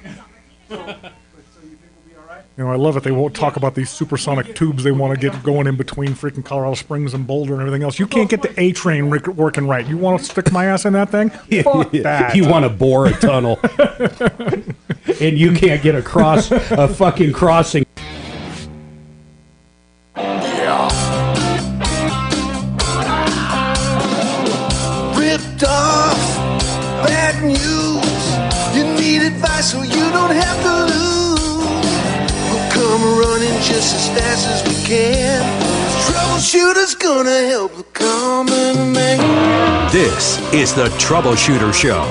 S8: I love it. They won't talk about these supersonic tubes they want to get going in between freaking Colorado Springs and Boulder and everything else. You can't get the A train working right. You want to stick my ass in that thing? Fuck that.
S19: You want to bore a tunnel, and you can't get across a fucking crossing.
S13: Ripped off, bad news. You need advice so you don't have to lose. We'll come running just as fast as we can. Troubleshooter's gonna help the common man.
S2: This is the Troubleshooter Show.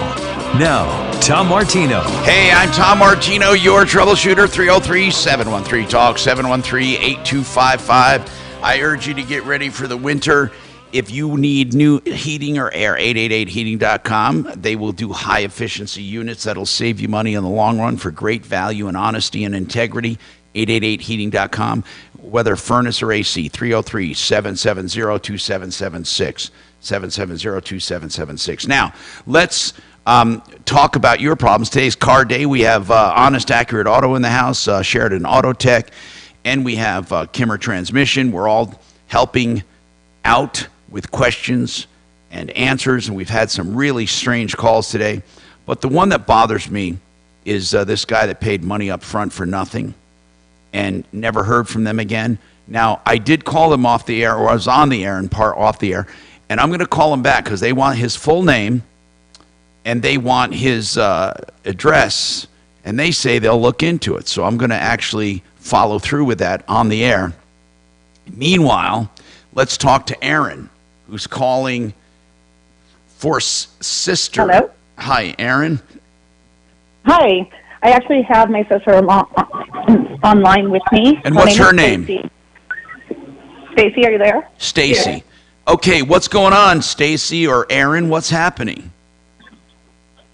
S2: Now, Tom Martino.
S3: Hey, I'm Tom Martino, your troubleshooter. 303-713-TALK, 713-8255. I urge you to get ready for the winter. If you need new heating or air, 888heating.com. They will do high-efficiency units that'll save you money in the long run for great value and honesty and integrity. 888heating.com. Whether furnace or AC, 303-770-2776. 770-2776. Now, let's talk about your problems. Today's car day. We have Honest Accurate Auto in the house, Sheridan Auto Tech, and we have Kimmer Transmission. We're all helping out with questions and answers, and we've had some really strange calls today. But the one that bothers me is this guy that paid money up front for nothing and never heard from them again. Now, I did call them off the air, or I was on the air and part off the air, and I'm going to call him back because they want his full name and they want his address, and they say they'll look into it. So I'm going to actually follow through with that on the air. Meanwhile, let's talk to Aaron, who's calling for sister.
S22: Hello?
S3: Hi, Aaron.
S22: Hi. I actually have my sister online with me.
S3: And what's her name?
S22: Stacy, are you there?
S3: Stacy.
S22: Yeah.
S3: Okay, what's going on, Stacy or Aaron? What's happening?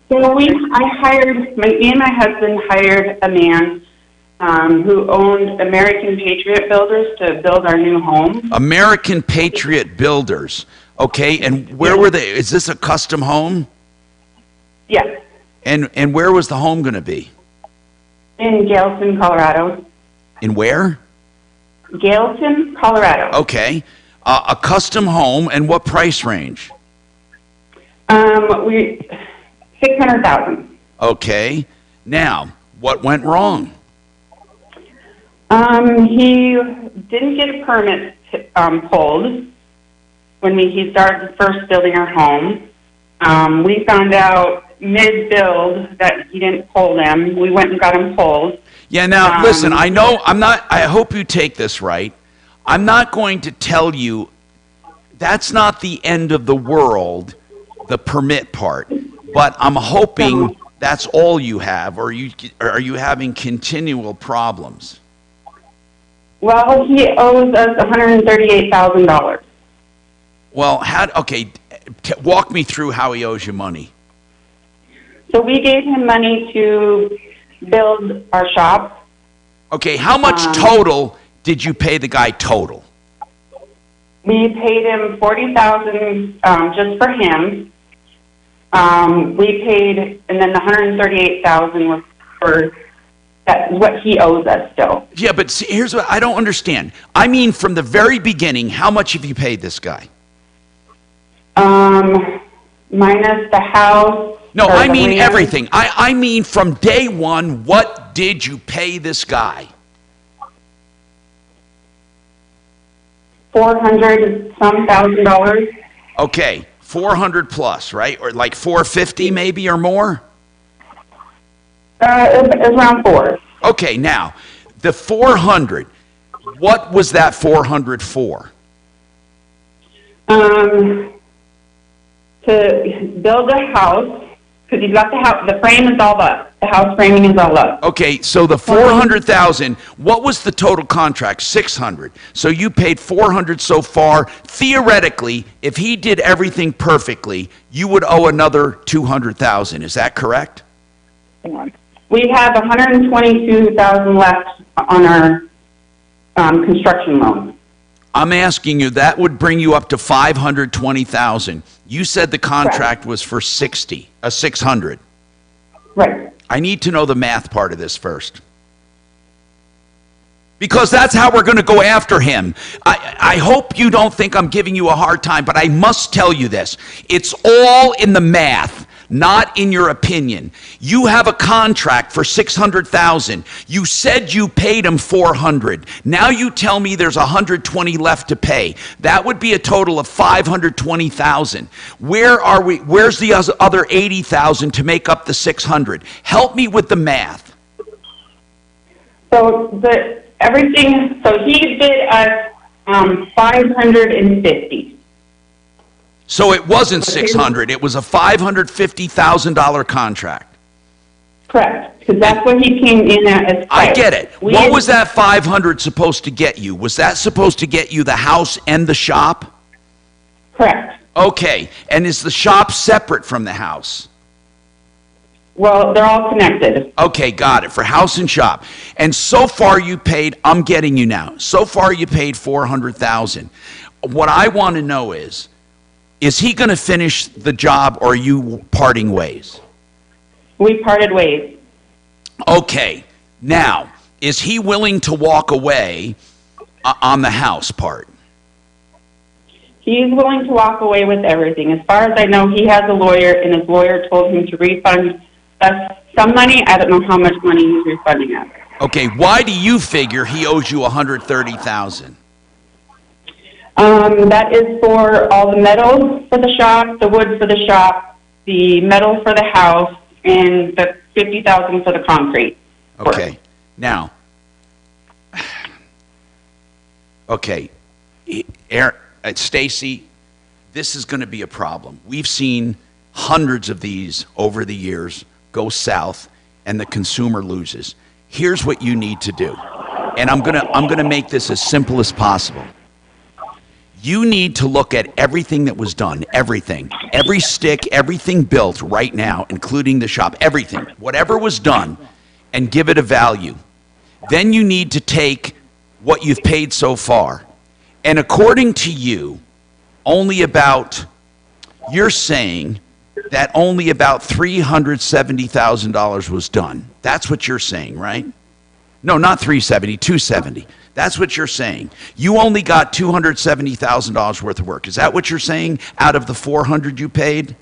S22: So me and my husband hired a man who owned American Patriot Builders to build our new home.
S3: American Patriot Builders. Okay, and where were they? Is this a custom home?
S22: Yes.
S3: And where was the home going to be?
S22: In Gailton, Colorado.
S3: In where?
S22: Gailton, Colorado.
S3: Okay. A custom home, and what price range?
S22: We $600,000.
S3: Okay. Now, what went wrong?
S22: He didn't get a permit pulled when he started first building our home. We found out mid-build that he didn't pull them. We went and got them pulled.
S3: Yeah, now, listen, I hope you take this right. I'm not going to tell you that's not the end of the world, the permit part, but I'm hoping that's all you have, or are you having continual problems?
S22: Well, he owes us $138,000.
S3: Well, walk me through how he owes you money.
S22: So we gave him money to build our shop.
S3: Okay, how much total did you pay the guy total?
S22: We paid him $40,000 just for him. We paid, and then the $138,000 was for what he owes us still.
S3: Yeah, but see, here's what I don't understand. I mean, from the very beginning, how much have you paid this guy?
S22: Minus the house.
S3: No, I mean everything. I mean from day one, what did you pay this guy?
S22: $400,000.
S3: Okay, 400 plus, right? Or like 450 maybe or more?
S22: Around 4.
S3: Okay, now, the 400, what was that 400 for?
S22: To build a house Because you've got the house, the frame is all up. The house framing is all up.
S3: Okay, so the 400,000, what was the total contract? 600. So you paid 400 so far. Theoretically, if he did everything perfectly, you would owe another 200,000. Is that correct?
S22: Hang on. We have 122,000 left on our construction loan.
S3: I'm asking you, that would bring you up to 520,000. You said the contract was for 600.
S22: Right.
S3: I need to know the math part of this first. Because that's how we're going to go after him. I hope you don't think I'm giving you a hard time, but I must tell you this. It's all in the math, not in your opinion. You have a contract for 600,000. You said you paid him 400. Now you tell me there's 120 left to pay. That would be a total of 520,000. Where are we? Where's the other 80,000 to make up the 600? Help me with the math.
S22: So he bid us 550.
S3: So it wasn't 600. It was a $550,000 contract.
S22: Correct, because that's what he came in at as price.
S3: I get it. What was that 500 supposed to get you? Was that supposed to get you the house and the shop?
S22: Correct.
S3: Okay, and is the shop separate from the house?
S22: Well, they're all connected.
S3: Okay, got it, for house and shop. And so far you paid, I'm getting you now, so far you paid 400,000. What I want to know is he going to finish the job, or are you parting ways?
S22: We parted ways.
S3: Okay. Now, is he willing to walk away on the house part?
S22: He's willing to walk away with everything. As far as I know, he has a lawyer, and his lawyer told him to refund us some money. I don't know how much money he's refunding us.
S3: Okay. Why do you figure he owes you $130,000?
S22: That is for all the metal for the shop, the wood for the shop, the metal for the house, and the $50,000 for the concrete.
S3: Okay. Now, okay, Stacy, this is going to be a problem. We've seen hundreds of these over the years go south, and the consumer loses. Here's what you need to do, and I'm gonna make this as simple as possible. You need to look at everything that was done, everything, every stick, everything built right now, including the shop, everything, whatever was done, and give it a value. Then you need to take what you've paid so far. And according to you, you're saying that only about $370,000 was done. That's what you're saying, right? No, not 370, 270. That's what you're saying. You only got $270,000 worth of work. Is that what you're saying out of the 400 you paid?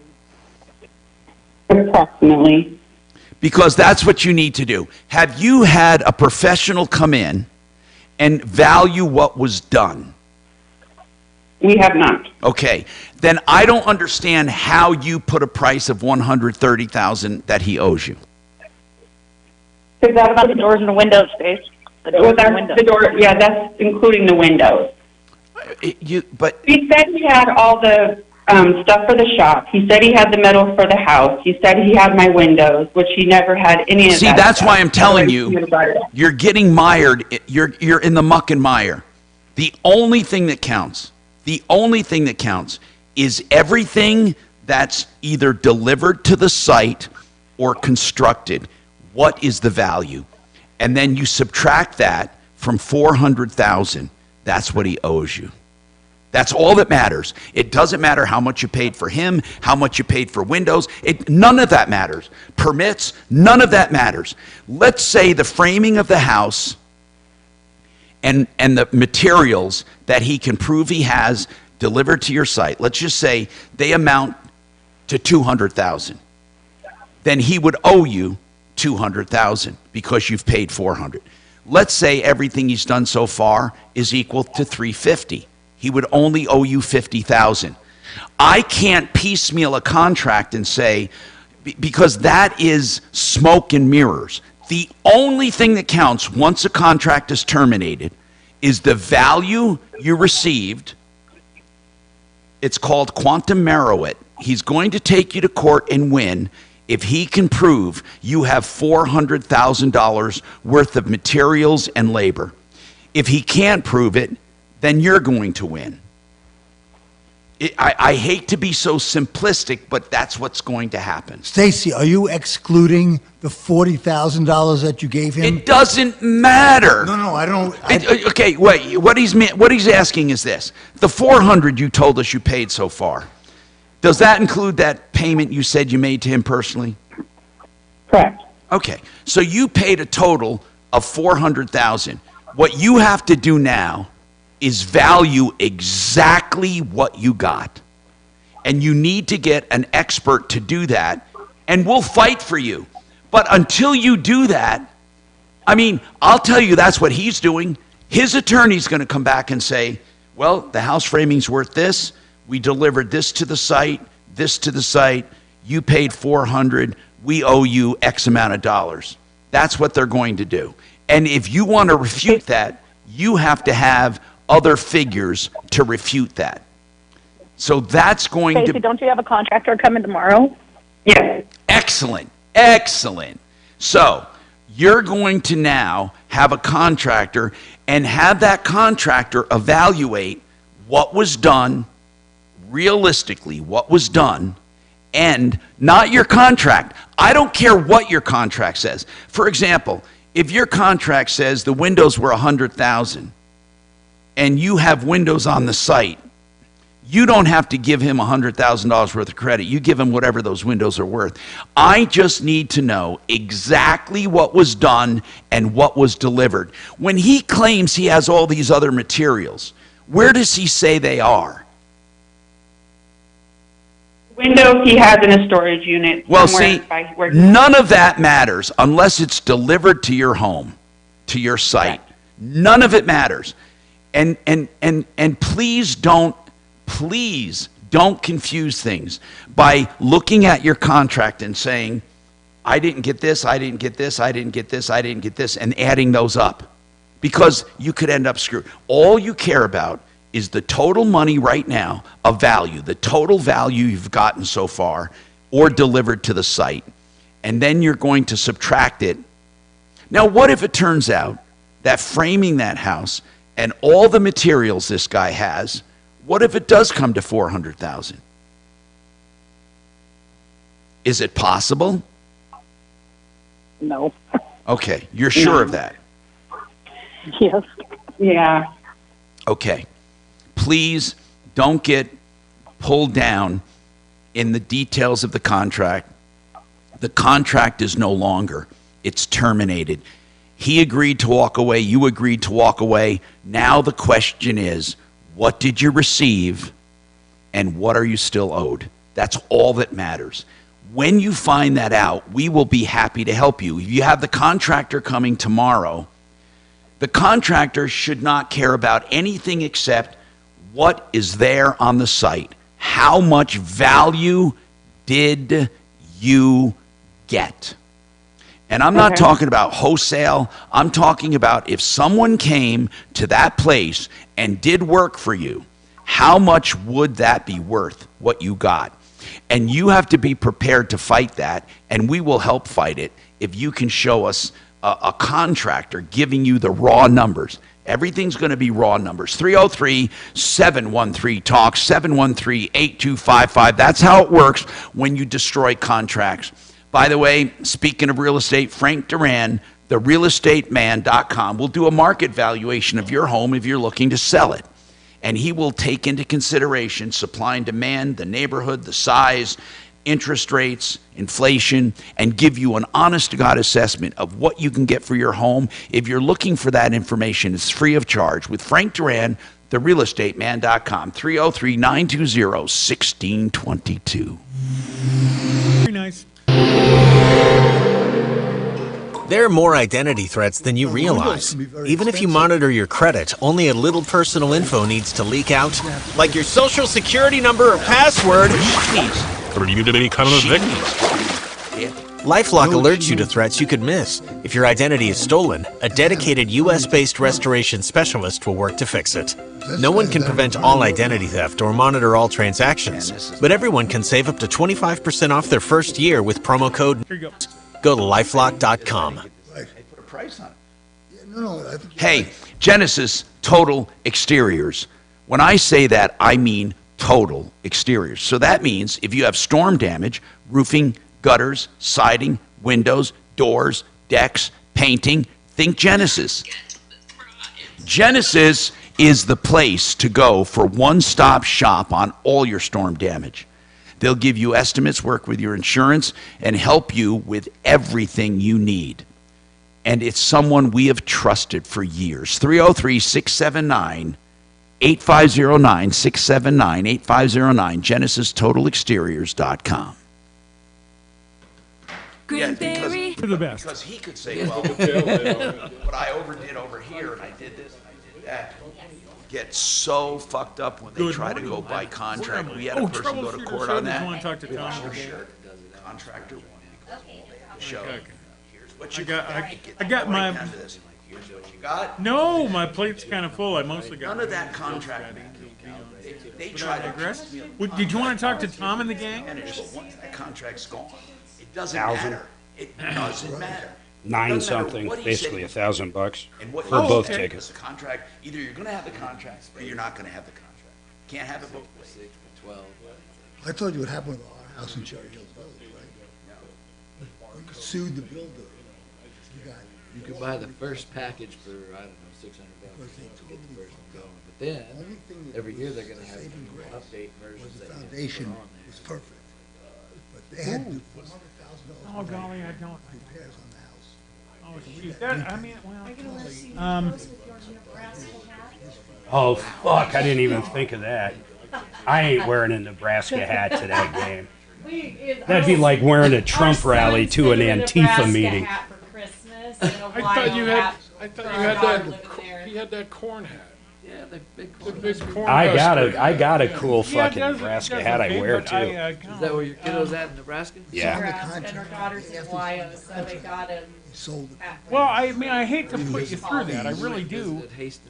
S22: Approximately.
S3: Because that's what you need to do. Have you had a professional come in and value what was done?
S22: We have not.
S3: Okay. Then I don't understand how you put a price of $130,000 that he owes you.
S22: Because that's about the doors and the windows space. The doors and windows. Yeah, that's including the windows.
S3: But
S22: he said he had all the stuff for the shop. He said he had the metal for the house. He said he had my windows, which he never had any of that.
S3: See, that's why I'm telling you, you're getting mired. You're in the muck and mire. The only thing that counts is everything that's either delivered to the site or constructed. What is the value? And then you subtract that from 400,000. That's what he owes you. That's all that matters. It doesn't matter how much you paid for him, how much you paid for windows. None of that matters. Permits, none of that matters. Let's say the framing of the house and the materials that he can prove he has delivered to your site, let's just say they amount to 200,000. Then he would owe you 200,000 because you've paid 400. Let's say everything he's done so far is equal to 350. He would only owe you 50,000. I can't piecemeal a contract and say, because that is smoke and mirrors. The only thing that counts once a contract is terminated is the value you received. It's called quantum meruit. He's going to take you to court and win if he can prove you have $400,000 worth of materials and labor. If he can't prove it, then you're going to win. I hate to be so simplistic, but that's what's going to happen.
S9: Stacy, are you excluding the $40,000 that you gave him?
S3: It doesn't matter.
S9: No, I don't.
S3: Okay, wait. What he's asking is this: the $400 you told us you paid so far, does that include that payment you said you made to him personally?
S22: Correct.
S3: Okay, so you paid a total of $400,000. What you have to do now is value exactly what you got. And you need to get an expert to do that, and we'll fight for you. But until you do that, I mean, I'll tell you that's what he's doing. His attorney's going to come back and say, well, the house framing's worth this. We delivered this to the site, you paid $400, we owe you X amount of dollars. That's what they're going to do. And if you want to refute that, you have to have other figures to refute that. So that's going
S14: Stacey,
S3: to...
S14: don't you have a contractor coming tomorrow?
S22: Yes.
S3: Excellent. So you're going to now have a contractor and have that contractor evaluate what was done, realistically what was done, and not your contract. I don't care what your contract says. For example, if your contract says the windows were $100,000 and you have windows on the site, you don't have to give him $100,000 worth of credit. You give him whatever those windows are worth. I just need to know exactly what was done and what was delivered. When he claims he has all these other materials, where does he say they are?
S22: Windows he has in a storage unit.
S3: Well, see, none of that matters unless it's delivered to your home, to your site. None of it matters. And please don't confuse things by looking at your contract and saying, I didn't get this, I didn't get this, I didn't get this, I didn't get this, and adding those up. Because you could end up screwed. All you care about is the total money right now of value, the total value you've gotten so far or delivered to the site. And then you're going to subtract it. Now, what if it turns out that framing that house and all the materials this guy has, what if it does come to $400,000? Is it possible?
S14: No.
S3: Okay, you're sure of that?
S14: Yes.
S22: Yeah.
S3: Okay. Please don't get pulled down in the details of the contract. The contract is no longer. It's terminated. He agreed to walk away. You agreed to walk away. Now the question is, what did you receive and what are you still owed? That's all that matters. When you find that out, we will be happy to help you. If you have the contractor coming tomorrow, the contractor should not care about anything except what is there on the site. How much value did you get? And I'm not talking about wholesale. I'm talking about if someone came to that place and did work for you, how much would that be worth, what you got? And you have to be prepared to fight that, and we will help fight it if you can show us a contractor giving you the raw numbers. Everything's going to be raw numbers. 303-713-TALK, 713-8255. That's how it works when you destroy contracts. By the way, speaking of real estate, Frank Duran, therealestateman.com, will do a market valuation of your home if you're looking to sell it. And he will take into consideration supply and demand, the neighborhood, the size, interest rates, inflation, and give you an honest-to-God assessment of what you can get for your home. If you're looking for that information, it's free of charge with Frank Duran, therealestateman.com, 303-920-1622.
S11: Very nice.
S15: There are more identity threats than you realize. Even if you monitor your credit, only a little personal info needs to leak out, like your social security number or password.
S23: Are you any kind of a victim?
S15: LifeLock alerts you to threats you could miss. If your identity is stolen, a dedicated U.S.-based restoration specialist will work to fix it. No one can prevent all identity theft or monitor all transactions, but everyone can save up to 25% off their first year with promo code. Go to lifelock.com.
S3: Put a price on it. Hey, Genesis Total Exteriors. When I say that, I mean total exteriors. So that means if you have storm damage, roofing, gutters, siding, windows, doors, decks, painting, think Genesis. Genesis is the place to go for one-stop shop on all your storm damage. They'll give you estimates, work with your insurance, and help you with everything you need. And it's someone we have trusted for years. 303-679-8509, 679-8509, GenesisTotalExteriors.com.
S11: Green Berry. For the best.
S3: Because he could say, well, what I overdid over here, and I did this, and I did that. Get so fucked up when they try to go by contract. We had a person go to court on that. Contractor wanted to show. Here's what you got.
S11: I got my.
S3: Here's what you got.
S11: No, my plate's kind of full. I mostly got.
S3: None of that contract. They try to
S11: digress. Did you want to talk to Tom and the gang?
S3: Once that contract's gone, it doesn't matter. It doesn't matter.
S19: 9 something, basically $1,000
S3: and what
S19: for both tickets.
S3: The contract, either you're going to have the contract or you're not going to have the contract. Can't have it both ways.
S9: 12. I told you what happened with our house in Cherry Hills Village, right? We sued the builder.
S12: You could buy the first package for, I don't know, $600 to get the first one going. But then, every year they're going to have update versions.
S9: The foundation was perfect. But they had to do $400,000.
S11: Oh, golly, I don't.
S9: Repairs on the house.
S11: Oh, geez. That, I mean, well.
S19: Oh, fuck, I didn't even think of that. I ain't wearing a Nebraska hat to that game. That'd be like wearing a Trump rally to an Antifa meeting.
S5: I thought you had
S7: He had that corn hat.
S12: Yeah, the big
S7: corn.
S19: I got a cool fucking Nebraska hat I wear too.
S12: Is that where your kiddo's at in Nebraska?
S19: Yeah.
S5: And her daughter's in Ohio, so they got him.
S11: Well, I mean, I hate to put you through that. I really do.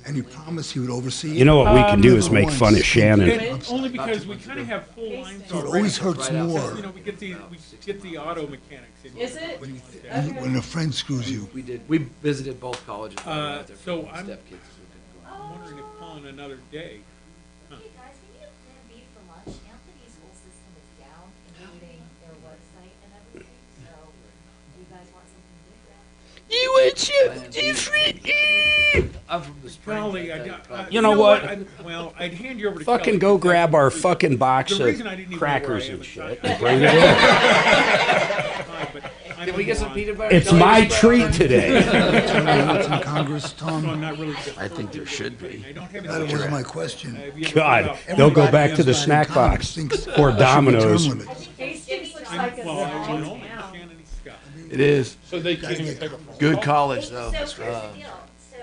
S9: And he promised he would oversee it.
S19: You know what we can do is make fun of Shannon.
S11: Only because we kind of have full lines.
S9: So it always hurts more.
S11: You know, we get the auto mechanics.
S5: Is it?
S9: When a friend screws you.
S12: We visited both colleges.
S11: So I'm wondering if on another day.
S16: Hey guys, we need a plan B for lunch. Anthony's whole system is down, including their website and everything. So, do you guys want something different?
S19: You want something different?
S12: I'm from the spring.
S19: You know what?
S11: I'd hand you over to
S19: fucking
S11: Kelly.
S19: go grab our fucking box of crackers and shit and bring it in.
S12: Did we get some peanut butter?
S19: It's my treat today.
S9: in Congress, Tom?
S3: I think there should be.
S9: That was my question.
S19: God, they'll go back to the snack box or Domino's.
S12: It is.
S7: So they can't even take a
S12: Good college, though.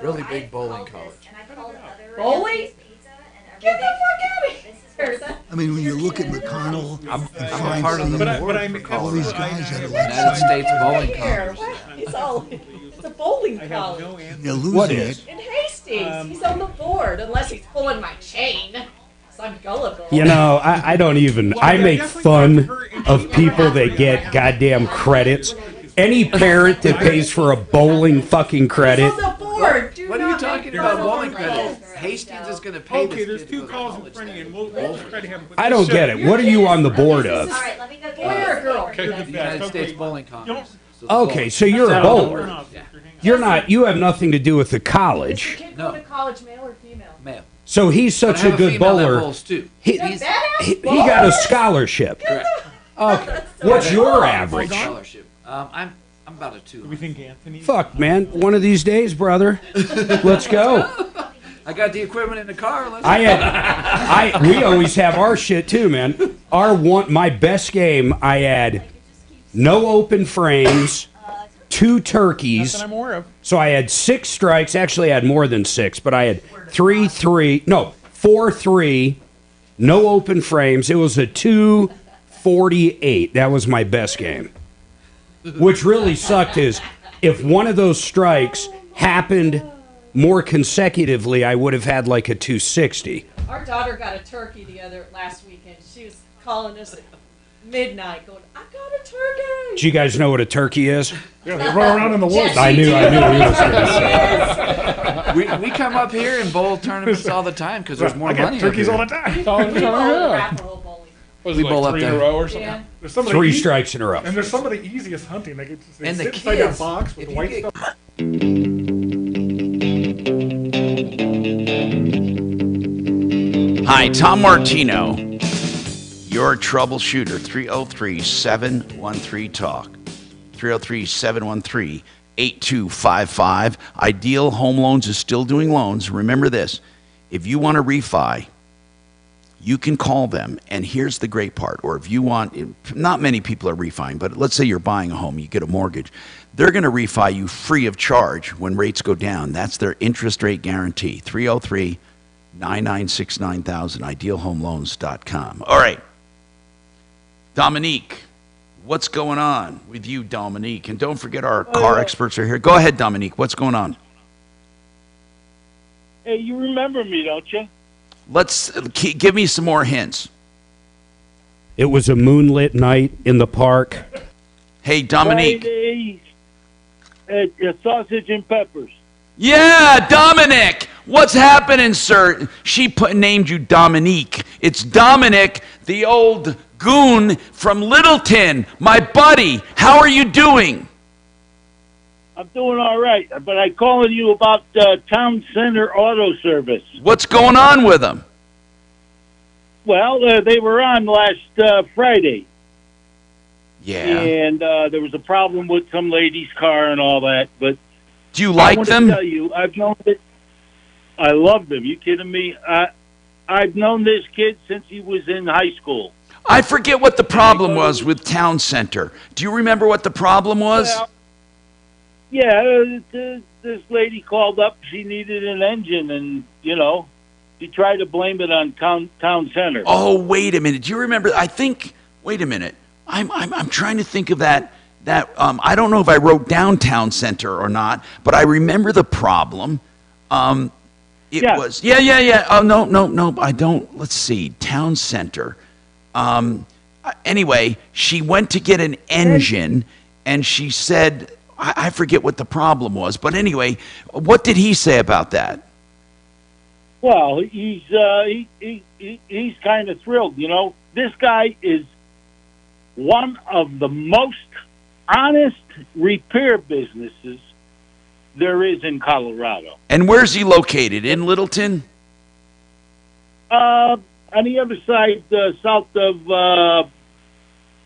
S12: Really big bowling college.
S5: Bowling? Get the fuck out of here.
S9: I mean, when you look at McConnell and
S12: I'm a part of the board for
S9: all these guys that are like
S12: United States Bowling Congress.
S5: It's a bowling college.
S9: They're losing it.
S5: In Hastings, he's on the board, unless he's pulling my chain. So I'm gullible.
S19: You know, I don't even. I make fun of people that get goddamn credits. Any parent that pays for a bowling fucking credit.
S5: He's on the board.
S12: What are you talking about bowling credits? Hastings is going to pay
S11: Okay, there's 2 calls in front of you, and we'll try to have them.
S19: I don't get it. What are you on the board of?
S16: All right, let me go get
S5: Boy or girl?
S12: The United States Bowling Congress.
S19: Okay, so you're a bowler. You're not. You have nothing to do with the college.
S5: Is your kid going to college, male or female?
S12: Male.
S19: So he's such a good bowler. He got a scholarship. Okay. What's your average?
S12: Scholarship. I'm about a 2.
S11: Do we think Anthony?
S19: Fuck, man. One of these days, brother. Let's go.
S12: I got the equipment in the car.
S19: We always have our shit too, man. My best game, I had no open frames, 2 turkeys.
S11: Nothing I'm aware of.
S19: So I had 6 strikes. Actually, I had more than 6, but I had 4-3, no open frames. It was a 248. That was my best game. which really sucked is if one of those strikes happened more consecutively, I would have had like a 260.
S5: Our daughter got a turkey last weekend. She was calling us at midnight going, I got a turkey.
S19: Do you guys know what a turkey is?
S8: Yeah, they run around in the woods.
S19: I knew he was going to say.
S12: We come up here and bowl tournaments all the time because there's more money.
S8: Turkeys all the time.
S7: Was
S12: We
S7: it
S12: bowl
S7: like
S12: up
S7: 3 in
S12: there.
S7: a row or something?
S5: Yeah.
S8: There's some of the
S19: 3
S8: easy-
S19: strikes in a row.
S8: And there's some of the easiest hunting. They
S12: And the
S8: sit inside that
S12: kids,
S8: box with
S12: if
S8: the
S12: you
S8: white
S12: get-
S8: stuff.
S3: Hi, Tom Martino, your troubleshooter. 303-713-TALK. 303-713-8255. Ideal Home Loans is still doing loans. Remember this. If you want to refi, you can call them. And here's the great part. Or if you want, not many people are refining, but let's say you're buying a home, you get a mortgage. They're going to refi you free of charge when rates go down. That's their interest rate guarantee. 303-996-9000, idealhomeloans.com. All right. Dominique, what's going on with you, Dominique? And don't forget our car experts are here. Go ahead, Dominique. What's going on?
S6: Hey, you remember me, don't you?
S3: Give me some more hints.
S19: It was a moonlit night in the park.
S3: Hey, Dominique.
S6: Friday at Sausage and Peppers.
S3: Yeah, Dominic. What's happening, sir? She named you Dominique. It's Dominic, the old goon from Littleton, my buddy. How are you doing?
S6: I'm doing all right, but I'm calling you about Town Center Auto Service.
S3: What's going on with them?
S6: Well, they were on last Friday.
S3: Yeah.
S6: And there was a problem with some lady's car and all that. But
S3: do you like them?
S6: I want to tell you, I've known it. I love them. You kidding me? I've known this kid since he was in high school.
S3: I forget what the problem was with Town Center. Do you remember what the problem was?
S6: Well, yeah, this lady called up. She needed an engine, and she tried to blame it on Town Center.
S3: Oh, wait a minute. Do you remember? Wait a minute. I'm trying to think of that. I don't know if I wrote down Town Center or not, but I remember the problem. Was yeah. Oh no. I don't. Let's see. Town Center. Anyway, she went to get an engine, and she said, I forget what the problem was, but anyway, what did he say about that?
S6: Well, he's kind of thrilled. This guy is one of the most honest repair businesses there is in Colorado.
S3: And where's he located? In Littleton?
S6: On the other side, south of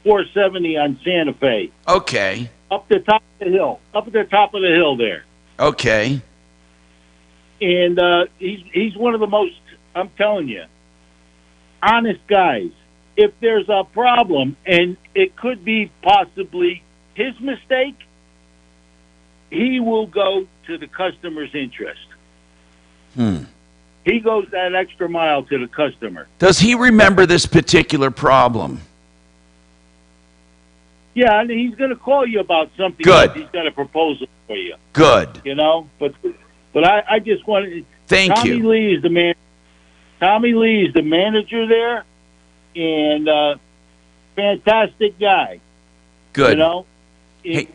S6: 470 on Santa Fe.
S3: Okay.
S6: Up the top of the hill. Up at the top of the hill there.
S3: Okay.
S6: And he's one of the most, I'm telling you, honest guys. If there's a problem, and it could be possibly his mistake, he will go to the customer's interest. He goes that extra mile to the customer.
S3: Does he remember this particular problem?
S6: Yeah, and he's going to call you about something.
S3: Good.
S6: He's got a proposal for you.
S3: Good.
S6: But I just wanted.
S3: Thank
S6: Tommy
S3: you.
S6: Lee is the man. Tommy Lee is the manager there, and fantastic guy.
S3: Good.
S6: Hey,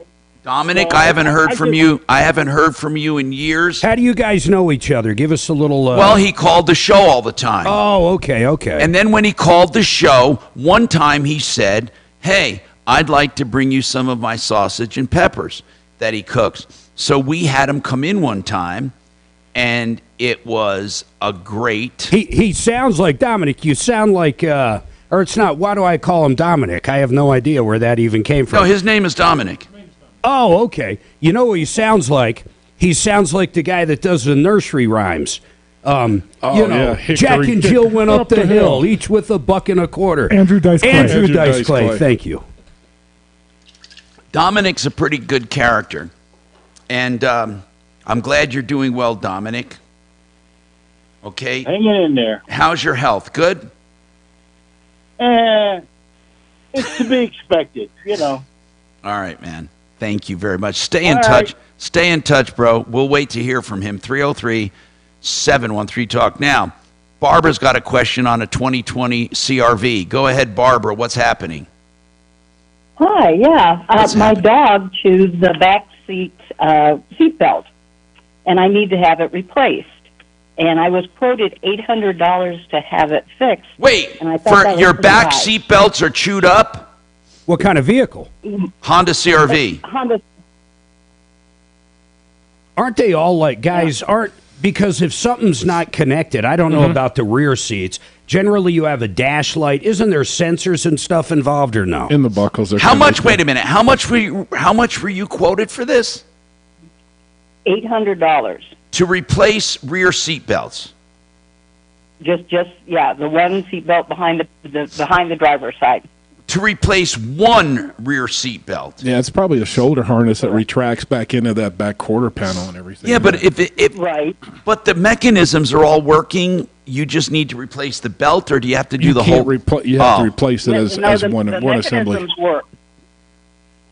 S3: Dominic, I haven't heard from you. I haven't heard from you in years.
S19: How do you guys know each other? Give us a little.
S3: Well, he called the show all the time.
S19: Oh, okay.
S3: And then when he called the show, one time he said, "Hey, I'd like to bring you some of my sausage and peppers that he cooks." So we had him come in one time, and it was a great.
S19: He sounds like Dominic. You sound like, or it's not. Why do I call him Dominic? I have no idea where that even came from.
S3: No, his name is Dominic.
S19: Oh, okay. You know what he sounds like? He sounds like the guy that does the nursery rhymes.
S7: Yeah,
S19: Jack and Jill went up the hill, each with $1.25.
S8: Andrew Dice Clay.
S19: Andrew Dice Clay. Thank you.
S3: Dominic's a pretty good character, and I'm glad you're doing well, Dominic. Okay?
S6: Hanging in there.
S3: How's your health? Good?
S6: It's to be expected,
S3: All right, man. Thank you very much. Stay in
S6: All
S3: touch.
S6: right.
S3: Stay in touch, bro. We'll wait to hear from him. 303-713-TALK. Now, Barbara's got a question on a 2020 CRV. Go ahead, Barbara. What's happening?
S14: Hi, yeah. My dog chews the back seat seatbelt, and I need to have it replaced. And I was quoted $800 to have it fixed.
S3: Wait,
S14: and I thought that
S3: for your
S14: was pretty
S3: back
S14: high.
S3: seat belts are chewed up?
S19: What kind of vehicle?
S3: Honda CRV.
S14: Honda.
S19: Aren't they all like, guys, because if something's not connected, I don't know about the rear seats. Generally, you have a dash light. Isn't there sensors and stuff involved or no?
S7: In the buckles.
S3: How much? Wait a minute. How much were you quoted for this?
S14: $800.
S3: To replace rear seat belts.
S14: The one seatbelt behind the driver's side.
S3: To replace one rear seat belt.
S7: Yeah, it's probably a shoulder harness that retracts back into that back quarter panel and everything.
S3: Yeah, but but the mechanisms are all working. You just need to replace the belt, or do you have to do
S7: you
S3: the
S7: can't
S3: whole?
S7: You have to replace it as one assembly.
S14: mechanisms work.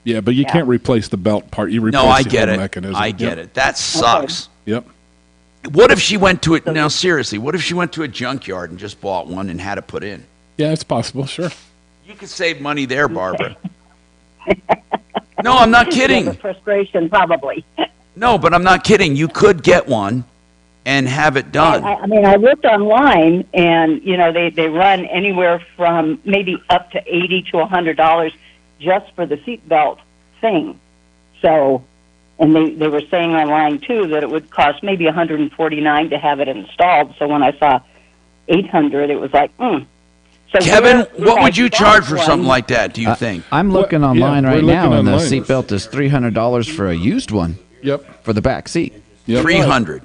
S7: Yeah, but you can't replace the belt part. You replace
S3: No, I
S7: the
S3: get
S7: whole
S3: it.
S7: mechanism.
S3: I get it. That sucks.
S7: Yep.
S3: What if she went to it now? Seriously, what if she went to a junkyard and just bought one and had it put in?
S7: Yeah, it's possible. Sure.
S3: You could save money there, Barbara. No, I'm not kidding.
S14: The frustration, probably.
S3: No, but I'm not kidding. You could get one and have it done.
S14: I mean, I looked online, and they run anywhere from maybe up to $80 to $100 just for the seatbelt thing. So, and they were saying online too that it would cost maybe $149 to have it installed. So when I saw $800, it was like, So
S3: Kevin, what would you charge for something like that, do you think?
S17: I'm looking online right
S7: looking
S17: now, and the
S7: online.
S17: seatbelt is $300 for a used one.
S7: Yep.
S17: For the back seat.
S7: Yep.
S3: $300.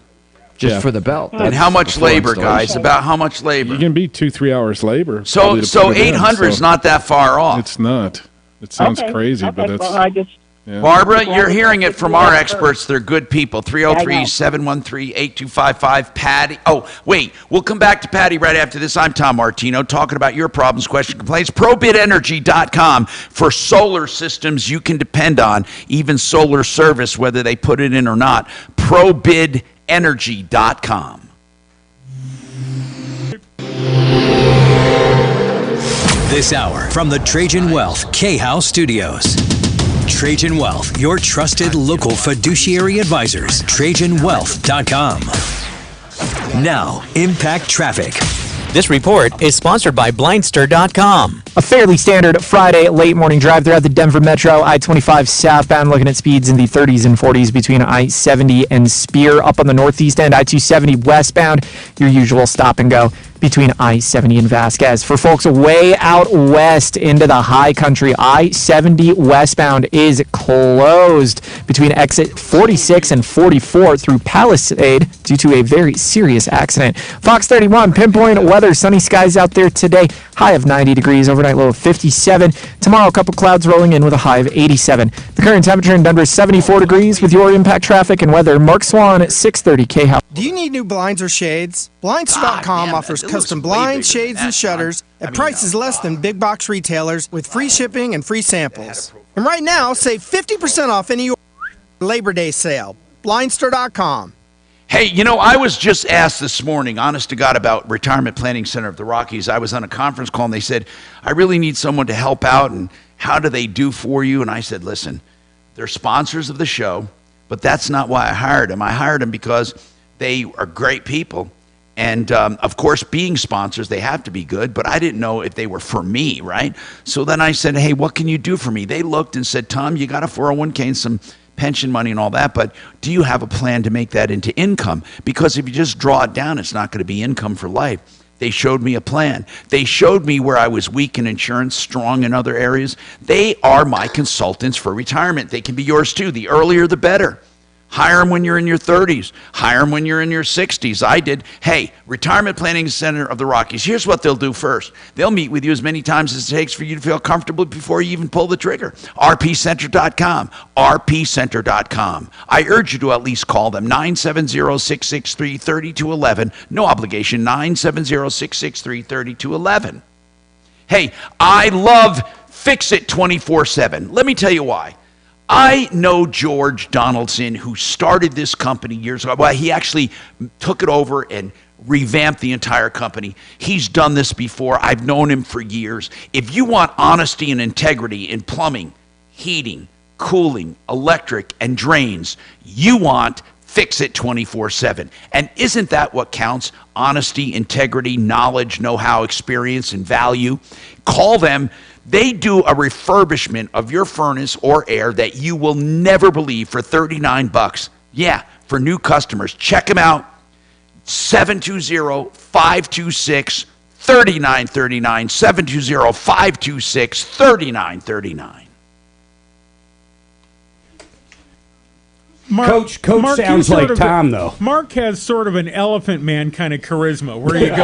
S17: Just for the belt.
S3: And how much labor, guys? About how much labor?
S7: You can be 2-3 hours labor.
S3: So
S7: probably to put it in,
S3: 800 is not that far off.
S7: It's not. It sounds crazy, but it's.
S14: Well, I just
S7: Yeah.
S3: Barbara, you're hearing it from our experts. They're good people. 303-713-8255. Patty. Oh, wait. We'll come back to Patty right after this. I'm Tom Martino, talking about your problems, questions, complaints. ProBidEnergy.com for solar systems you can depend on, even solar service, whether they put it in or not. ProBidEnergy.com.
S2: This hour from the Trajan Wealth K-House Studios. Trajan Wealth, your trusted local fiduciary advisors. TrajanWealth.com. Now, Impact Traffic.
S20: This report is sponsored by Blindster.com.
S21: A fairly standard Friday late morning drive throughout the Denver Metro. I-25 southbound, looking at speeds in the 30s and 40s between I-70 and Spear. Up on the northeast end, I-270 westbound, your usual stop and go between I-70 and Vasquez. For folks way out west into the high country, I-70 westbound is closed between exit 46 and 44 through Palisade due to a very serious accident. Fox 31, pinpoint weather, sunny skies out there today, high of 90 degrees, overnight low of 57. Tomorrow, a couple clouds rolling in with a high of 87. The current temperature in Denver is 74 degrees. With your Impact Traffic and weather, Mark Swan at 630 K-House.
S18: Do you need new blinds or shades? Blindster.com offers custom blinds, shades, and shutters at prices less than big box retailers with free shipping and free samples. And right now, save 50% off any Labor Day sale. Blindster.com.
S3: Hey, you know, I was just asked this morning, honest to God, about Retirement Planning Center of the Rockies. I was on a conference call, and they said, I really need someone to help out, and how do they do for you? And I said, listen, they're sponsors of the show, but that's not why I hired them. I hired them because they are great people. And, of course, being sponsors, they have to be good, but I didn't know if they were for me, right? So then I said, hey, what can you do for me? They looked and said, Tom, you got a 401k and some pension money and all that, but do you have a plan to make that into income? Because if you just draw it down, it's not going to be income for life. They showed me a plan. They showed me where I was weak in insurance, strong in other areas. They are my consultants for retirement. They can be yours too. The earlier, the better. Hire them when you're in your 30s. Hire them when you're in your 60s. I did. Hey, Retirement Planning Center of the Rockies, here's what they'll do first. They'll meet with you as many times as it takes for you to feel comfortable before you even pull the trigger. rpcenter.com. rpcenter.com. I urge you to at least call them. 970-663-3211. No obligation. 970-663-3211. Hey, I love Fix It 24/7. Let me tell you why. I know George Donaldson, who started this company years ago. Well, he actually took it over and revamped the entire company. He's done this before. I've known him for years. If you want honesty and integrity in plumbing, heating, cooling, electric, and drains, you want Fix It 24/7. And isn't that what counts? Honesty, integrity, knowledge, know-how, experience, and value. Call them. They do a refurbishment of your furnace or air that you will never believe for $39. Yeah, for new customers. Check them out. 720-526-3939. 720-526-3939.
S19: Coach
S11: Mark,
S19: sounds like Tom, though.
S11: Mark has sort of an elephant man kind of charisma. Where you go?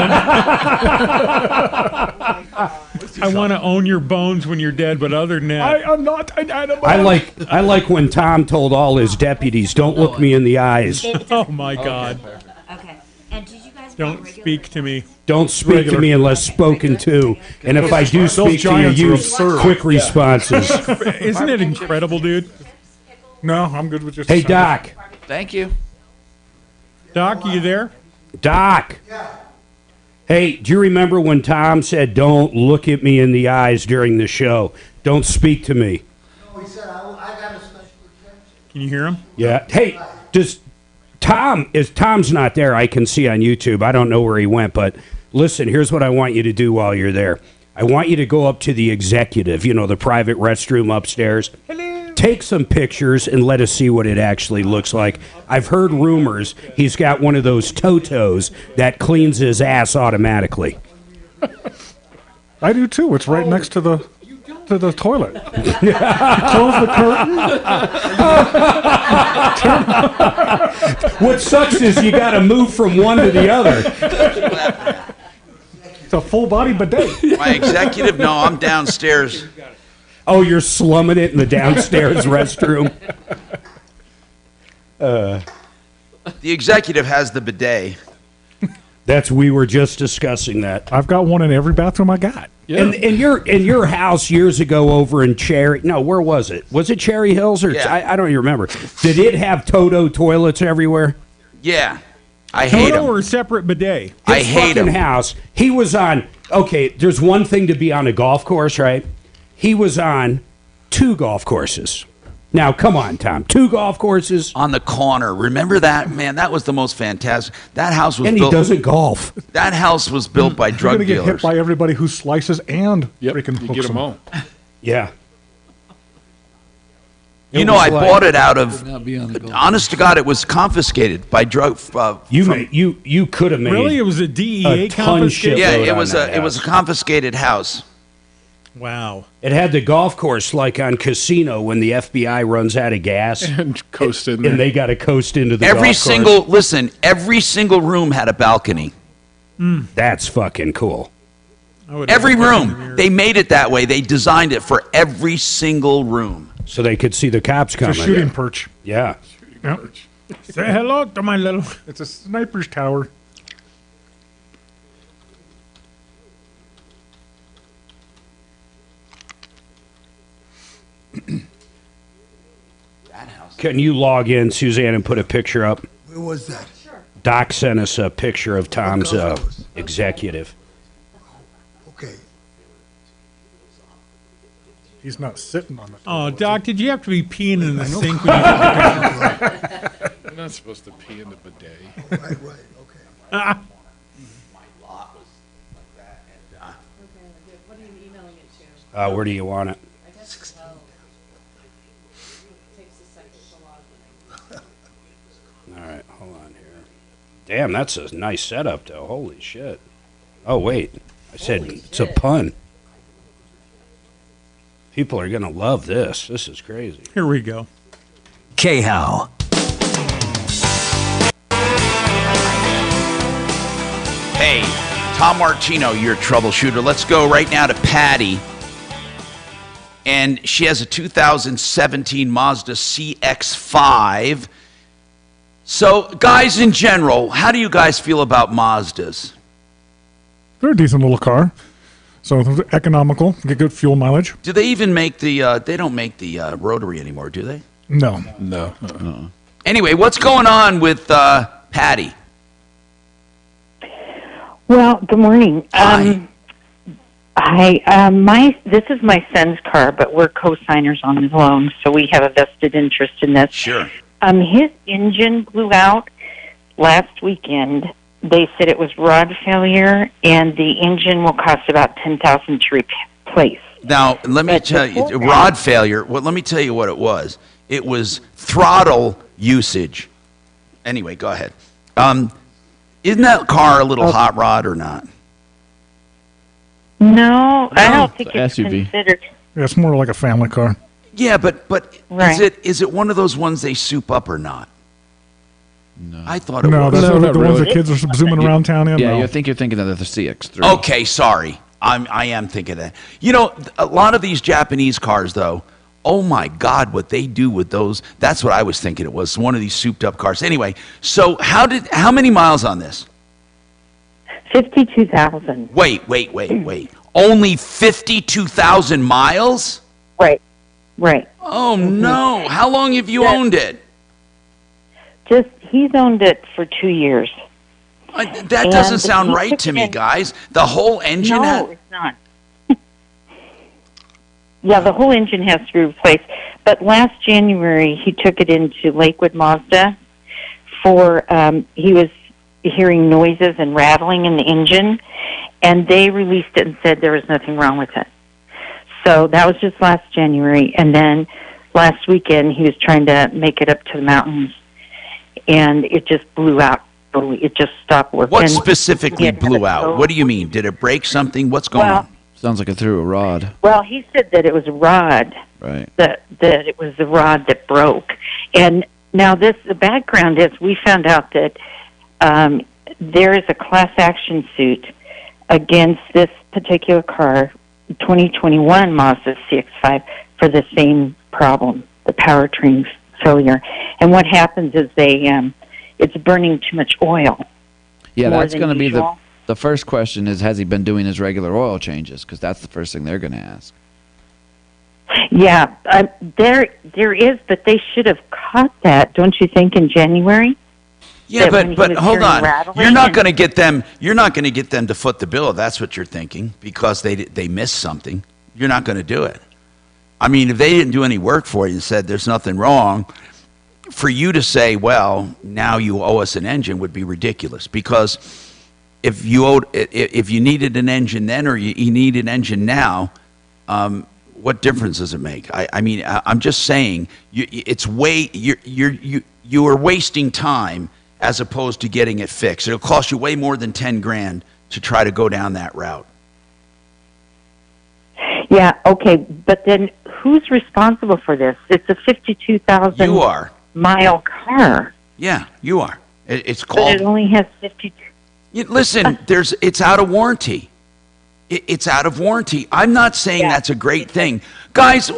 S11: I want to own your bones when you're dead, but other than that,
S7: I am not an animal.
S19: I like when Tom told all his deputies, "Don't look me in the eyes.
S11: Oh my God!
S10: Okay. And did you guys
S11: Don't speak to me.
S19: Don't speak to me unless spoken to. And if I do speak to you, use quick responses."
S11: Isn't it incredible, dude?
S8: No, I'm good with just.
S19: Hey, Doc.
S12: Thank you.
S11: Doc, you there?
S19: Doc. Hey, do you remember when Tom said, "Don't look at me in the eyes during the show. Don't speak to me"?
S9: No, he said, I got a special exemption.
S11: Can you hear him?
S19: Yeah. Hey, Tom's not there. I can see on YouTube. I don't know where he went, but listen, here's what I want you to do while you're there. I want you to go up to the executive, the private restroom upstairs. Hello. Take some pictures and let us see what it actually looks like. I've heard rumors he's got one of those Totos that cleans his ass automatically.
S8: I do too. It's right next to the toilet. Close the curtain.
S19: What sucks is you got to move from one to the other.
S8: It's a full body bidet.
S3: My executive? No, I'm downstairs.
S19: Oh, you're slumming it in the downstairs restroom.
S3: The executive has the bidet.
S19: We were just discussing that.
S8: I've got one in every bathroom I got.
S19: Yeah. And in your house years ago over in where was it? Was it Cherry Hills or I don't even remember. Did it have Toto toilets everywhere?
S3: Yeah. I hate
S11: Toto
S3: him.
S11: or a separate bidet?
S3: I hate him.
S19: House. He was on. Okay, there's one thing to be on a golf course, right? He was on 2 golf courses. Now, come on, Tom. 2 golf courses
S3: on the corner. Remember that, man? That was the most fantastic. That house was.
S19: And
S3: built,
S19: he doesn't golf.
S3: That house was built by drug
S8: dealers. You're gonna get hit by everybody who slices and freaking hooks
S7: get them all.
S19: Yeah.
S3: I bought it out of. Honest to God, it was confiscated by drug.
S19: You could have made.
S11: Really, it was a DEA confiscation.
S3: Yeah, it was a confiscated house.
S11: Wow.
S19: It had the golf course like on Casino when the FBI runs out of gas.
S7: And coast in there.
S19: And they got to coast into the
S3: every
S19: golf course.
S3: Every single room had a balcony.
S19: That's fucking cool.
S3: Every room. They made it that way. They designed it for every single room.
S19: So they could see the cops coming.
S8: It's a shooting perch.
S19: Yeah.
S8: Yep.
S11: Say hello to my little...
S8: It's a sniper's tower.
S19: Can you log in, Suzanne, and put a picture up?
S9: Where was that?
S19: Doc sent us a picture of Tom's executive.
S9: Okay.
S8: He's not sitting on the
S11: Oh, Doc, did you have to be peeing in the sink?
S7: You're not supposed to pee in the bidet.
S9: Right, okay.
S19: Where do you want it? All right, hold on here. Damn, that's a nice setup, though. Holy shit. Oh, wait. I said it's a pun. People are going to love this. This is crazy.
S11: Here we go.
S2: K-How.
S3: Hey, Tom Martino, your troubleshooter. Let's go right now to Patty. And she has a 2017 Mazda CX-5. So, guys in general, how do you guys feel about Mazdas?
S8: They're a decent little car. So economical, get good fuel mileage.
S3: Do they even make the? They don't make the rotary anymore, do they?
S8: No.
S3: Anyway, what's going on with Patty?
S1: Well, good morning. This is my son's car, but we're co-signers on the loan, so we have a vested interest in this.
S3: Sure.
S1: His engine blew out last weekend. They said it was rod failure, and the engine will cost about $10,000 to replace.
S3: Now, let me tell you, rod failure. Well, let me tell you what it was. It was throttle usage. Anyway, go ahead. Isn't that car a little hot rod or not?
S1: No, I don't think it's
S8: SUV.
S1: considered.
S8: Yeah, it's more like a family car.
S3: Yeah, but
S1: Right.
S3: is it one of those ones they soup up or not? No, I thought it
S8: No,
S3: was.
S8: that's the ones that kids are zooming around town in.
S17: Yeah,
S8: No.
S17: I think you're thinking of the CX-3.
S3: Okay, sorry. I am thinking that. You know, a lot of these Japanese cars, though, oh my God, what they do with those. That's what I was thinking it was, one of these souped up cars. Anyway, so how many miles on this?
S1: 52,000.
S3: Wait. Only 52,000 miles?
S1: Right.
S3: Oh, no. How long have you owned it?
S1: He's owned it for 2 years.
S3: That doesn't sound right to me, guys. The whole engine
S1: No, it's not. Yeah, the whole engine has to be replaced. But last January, he took it into Lakewood Mazda for, he was hearing noises and rattling in the engine, and they released it and said there was nothing wrong with it. So that was just last January. And then last weekend, he was trying to make it up to the mountains, and it just blew out. It just stopped working.
S3: What specifically blew out? What do you mean? Did it break something? What's going on?
S17: Sounds like it threw a rod.
S1: Well, he said that it was a rod.
S17: Right.
S1: That it was the rod that broke. And now the background is we found out that there is a class action suit against this particular car, 2021 Mazda CX-5, for the same problem, the powertrain failure. And what happens is it's burning too much oil.
S17: Yeah,
S1: more
S17: that's
S1: than
S17: going to be
S1: usual.
S17: the first question is, has he been doing his regular oil changes? Because that's the first thing they're going to ask.
S1: Yeah, there is, but they should have caught that, don't you think, in January?
S3: Yeah,
S1: That when he
S3: but
S1: was
S3: hold
S1: hearing
S3: on.
S1: rattling
S3: You're not
S1: and-
S3: going to get them. You're not going to get them to foot the bill if that's what you're thinking because they missed something. You're not going to do it. I mean, if they didn't do any work for you and said there's nothing wrong, for you to say, well, now you owe us an engine would be ridiculous because if you needed an engine then or you need an engine now, what difference does it make? I mean, I'm just saying you are wasting time as opposed to getting it fixed. It'll cost you way more than $10,000 to try to go down that route.
S1: Yeah, okay, but then who's responsible for this? It's a 52,000
S3: You are.
S1: mile car.
S3: Yeah, you are. It's
S1: But
S3: called.
S1: it only has 52.
S3: Listen, it's out of warranty. It's out of warranty. I'm not saying that's a great thing, guys.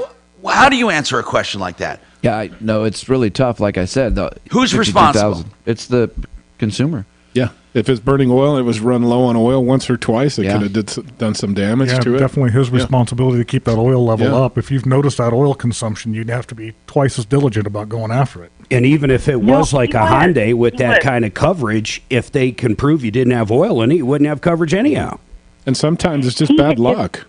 S3: How do you answer a question like that?
S17: Yeah, no, it's really tough. Like I said,
S3: Who's
S17: 52,000.
S3: responsible?
S17: It's the consumer.
S7: Yeah, if it's burning oil, it was run low on oil once or twice. It could have done some damage to it.
S8: Definitely his responsibility to keep that oil level
S7: Yeah.
S8: up. If you've noticed that oil consumption, you'd have to be twice as diligent about going after it.
S19: And even if it was like a
S8: he was.
S19: Hyundai with
S8: He
S19: that
S8: was.
S19: kind of coverage, if they can prove you didn't have oil in it, you wouldn't have coverage anyhow.
S7: And sometimes it's just bad luck.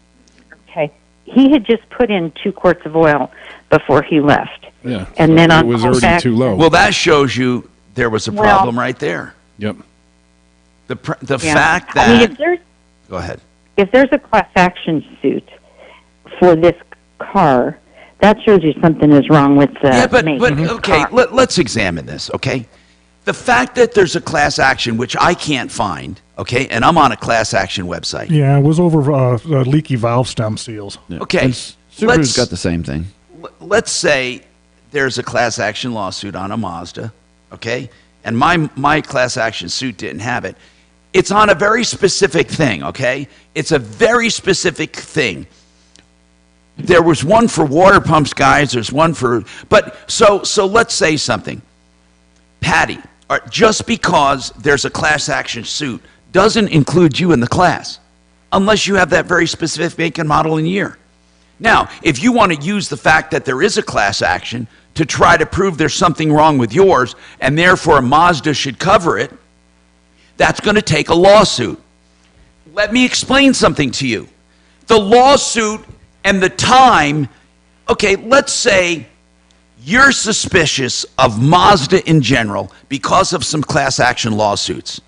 S1: Okay. He had just put in 2 quarts of oil before he left.
S7: Yeah.
S1: And then
S3: it
S1: on
S3: was
S1: call
S3: already
S1: back-
S3: too low. Well, that shows you there was a
S1: Well-
S3: problem right there.
S7: Yep.
S3: The
S1: Yeah.
S3: fact
S1: I mean,
S3: that.
S1: if there's
S3: Go ahead.
S1: if there's a class action suit for this car, that shows you something is wrong with the
S3: Yeah, but
S1: make of this
S3: okay,
S1: car.
S3: let's examine this, okay? The fact that there's a class action, which I can't find, okay, and I'm on a class action website.
S8: Yeah, it was over leaky valve stem seals.
S3: Okay,
S17: Subaru's got the same thing.
S3: Let's say there's a class action lawsuit on a Mazda, okay, and my class action suit didn't have it. It's on a very specific thing, okay? It's a very specific thing. There was one for water pumps, guys. There's one for, but so let's say something. Patty, just because there's a class action suit doesn't include you in the class. unless you have that very specific make and model and year. Now, if you want to use the fact that there is a class action to try to prove there's something wrong with yours and therefore Mazda should cover it, that's going to take a lawsuit. Let me explain something to you. The lawsuit and the time, okay, let's say you're suspicious of Mazda in general because of some class action lawsuits.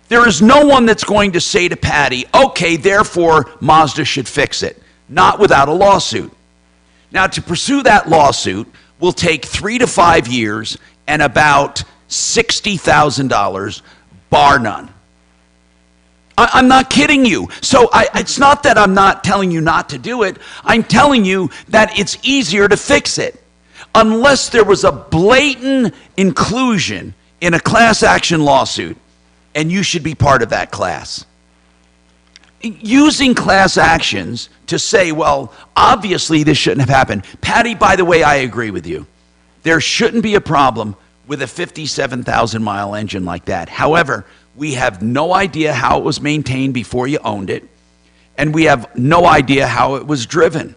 S3: There is no one that's going to say to Patty, okay, therefore Mazda should fix it. Not without a lawsuit. Now, to pursue that lawsuit will take 3 to 5 years and about $60,000, bar none. I'm not kidding you. So it's not that I'm not telling you not to do it. I'm telling you that it's easier to fix it. Unless there was a blatant inclusion in a class action lawsuit, and you should be part of that class. Using class actions to say, well, obviously this shouldn't have happened. Patty, by the way, I agree with you. There shouldn't be a problem with a 57,000-mile engine like that. However, we have no idea how it was maintained before you owned it, and we have no idea how it was driven.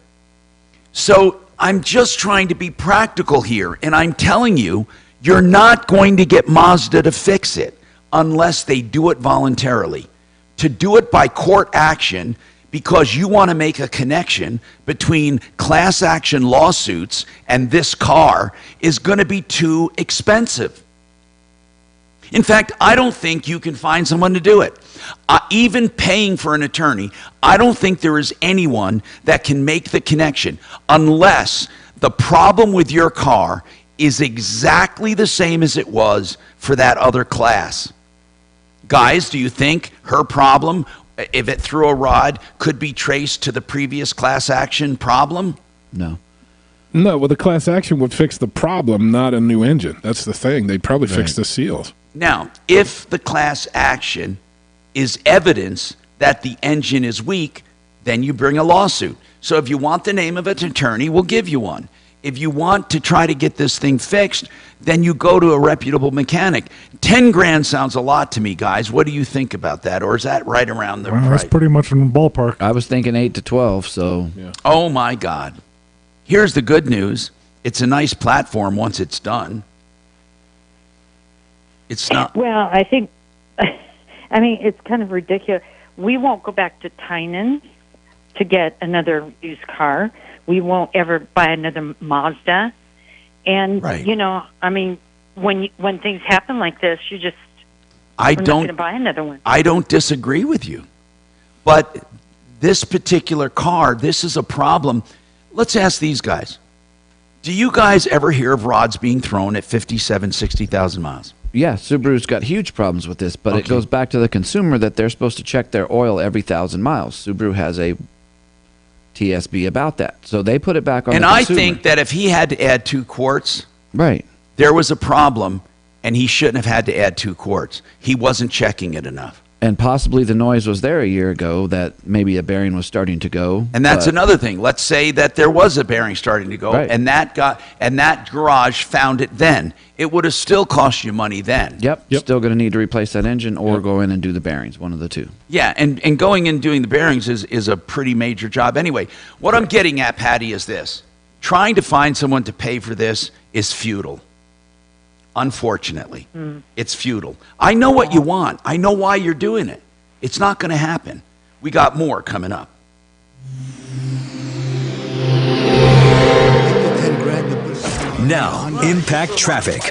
S3: So I'm just trying to be practical here, and I'm telling you, you're not going to get Mazda to fix it unless they do it voluntarily. To do it by court action because you want to make a connection between class action lawsuits and this car is going to be too expensive. In fact, I don't think you can find someone to do it. Even paying for an attorney, I don't think there is anyone that can make the connection unless the problem with your car is exactly the same as it was for that other class. Guys, do you think her problem, if it threw a rod, could be traced to the previous class action problem?
S17: No.
S7: No, well, the class action would fix the problem, not a new engine. That's the thing. They'd probably fix the seals.
S3: Now, if the class action is evidence that the engine is weak, then you bring a lawsuit. So if you want the name of an attorney, we'll give you one. If you want to try to get this thing fixed, then you go to a reputable mechanic. 10 grand sounds a lot to me, guys. What do you think about that? Or is that right around the price?
S8: That's pretty much in the ballpark.
S17: I was thinking 8 to 12, so.
S7: Yeah.
S3: Oh, my God. Here's the good news. It's a nice platform once it's done. It's not.
S1: Well, I think, I mean, it's kind of ridiculous. We won't go back to Tynan's to get another used car. We won't ever buy another Mazda. And,
S3: Right.
S1: you know, I mean, when things happen like this, you just,
S3: I
S1: we're not
S3: don't
S1: going to buy another one.
S3: I don't disagree with you. But this particular car, this is a problem. Let's ask these guys. Do you guys ever hear of rods being thrown at 57, 60,000 miles?
S17: Yeah, Subaru's got huge problems with this, but it goes back to the consumer that they're supposed to check their oil every 1,000 miles. Subaru has a TSB about that. So they put it back on
S3: And
S17: the
S3: I
S17: consumer.
S3: think that if he had to add 2 quarts,
S17: right,
S3: there was a problem, and he shouldn't have had to add 2 quarts. He wasn't checking it enough.
S17: And possibly the noise was there a year ago that maybe a bearing was starting to go.
S3: And that's
S17: but-
S3: another thing. Let's say that there was a bearing starting to go,
S17: Right.
S3: and that garage found it then. It would have still cost you money then.
S17: Yep. Still going to need to replace that engine or go in and do the bearings, one of the two.
S3: Yeah, and going in and doing the bearings is a pretty major job. Anyway, what I'm getting at, Patty, is this. Trying to find someone to pay for this is futile. Unfortunately, it's futile. I know what you want. I know why you're doing it. It's not going to happen. We got more coming up.
S2: Now, Impact Traffic.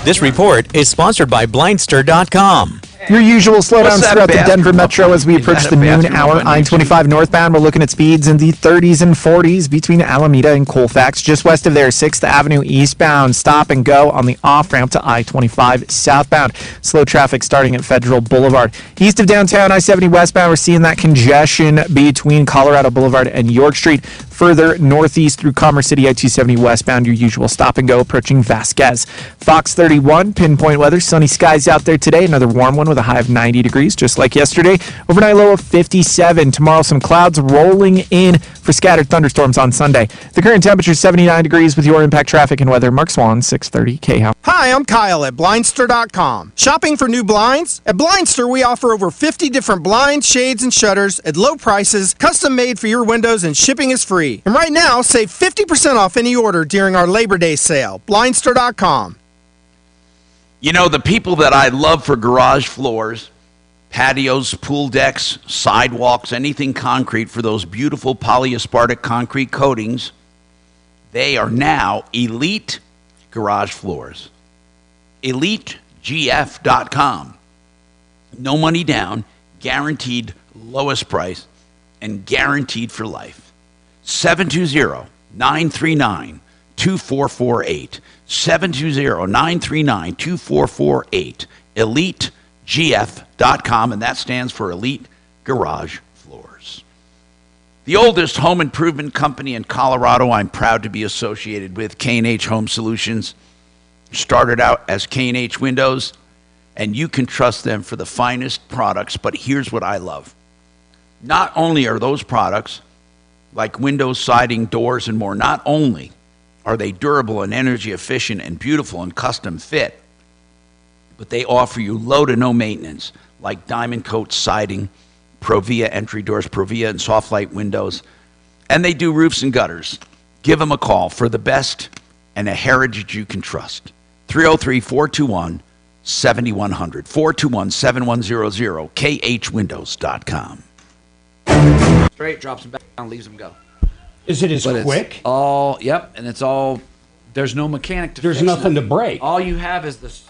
S2: This report is sponsored by Blindster.com.
S21: Your usual slowdowns
S3: What's that
S21: throughout the
S3: bathroom?
S21: Denver metro as we
S3: Is
S21: approach
S3: that
S21: the
S3: a
S21: noon
S3: bathroom
S21: hour.
S3: up on Main
S21: I-25 northbound, we're looking at speeds in the 30s and 40s between Alameda and Colfax. Just west of there, 6th Avenue eastbound. Stop and go on the off-ramp to I-25 southbound. Slow traffic starting at Federal Boulevard. East of downtown, I-70 westbound, we're seeing that congestion between Colorado Boulevard and York Street. Further northeast through Commerce City, I-270 westbound, your usual stop and go approaching Vasquez. Fox 31, pinpoint weather, sunny skies out there today. Another warm one with a high of 90 degrees, just like yesterday. Overnight low of 57. Tomorrow, some clouds rolling in for scattered thunderstorms on Sunday. The current temperature is 79 degrees with your impact traffic and weather. Mark Swan, 630 K-House.
S18: Hi, I'm Kyle at Blindster.com. Shopping for new blinds? At Blindster, we offer over 50 different blinds, shades, and shutters at low prices, custom made for your windows, and shipping is free. And right now, save 50% off any order during our Labor Day sale. Blindster.com.
S3: You know, the people that I love for garage floors, patios, pool decks, sidewalks, anything concrete for those beautiful polyaspartic concrete coatings, they are now Elite Garage Floors. EliteGF.com. No money down, guaranteed lowest price, and guaranteed for life. 720-939-2448. 720-939-2448. EliteGF.com, and that stands for Elite Garage Floors. The oldest home improvement company in Colorado I'm proud to be associated with, K&H Home Solutions. Started out as K&H Windows, and you can trust them for the finest products, but here's what I love. Not only are those products, like windows, siding, doors, and more, not only are they durable and energy efficient and beautiful and custom fit, but they offer you low to no maintenance, like diamond coat siding, Provia entry doors, Provia and soft light windows, and they do roofs and gutters. Give them a call for the best and a heritage you can trust. 303-421-7100, 421-7100, khwindows.com.
S12: Straight, drops them back down, leaves them go.
S19: Is it as
S12: But
S19: quick?
S12: It's all, yep, and it's all, there's no mechanic to
S19: There's
S12: fix
S19: nothing
S12: it.
S19: to break.
S12: All you have is this.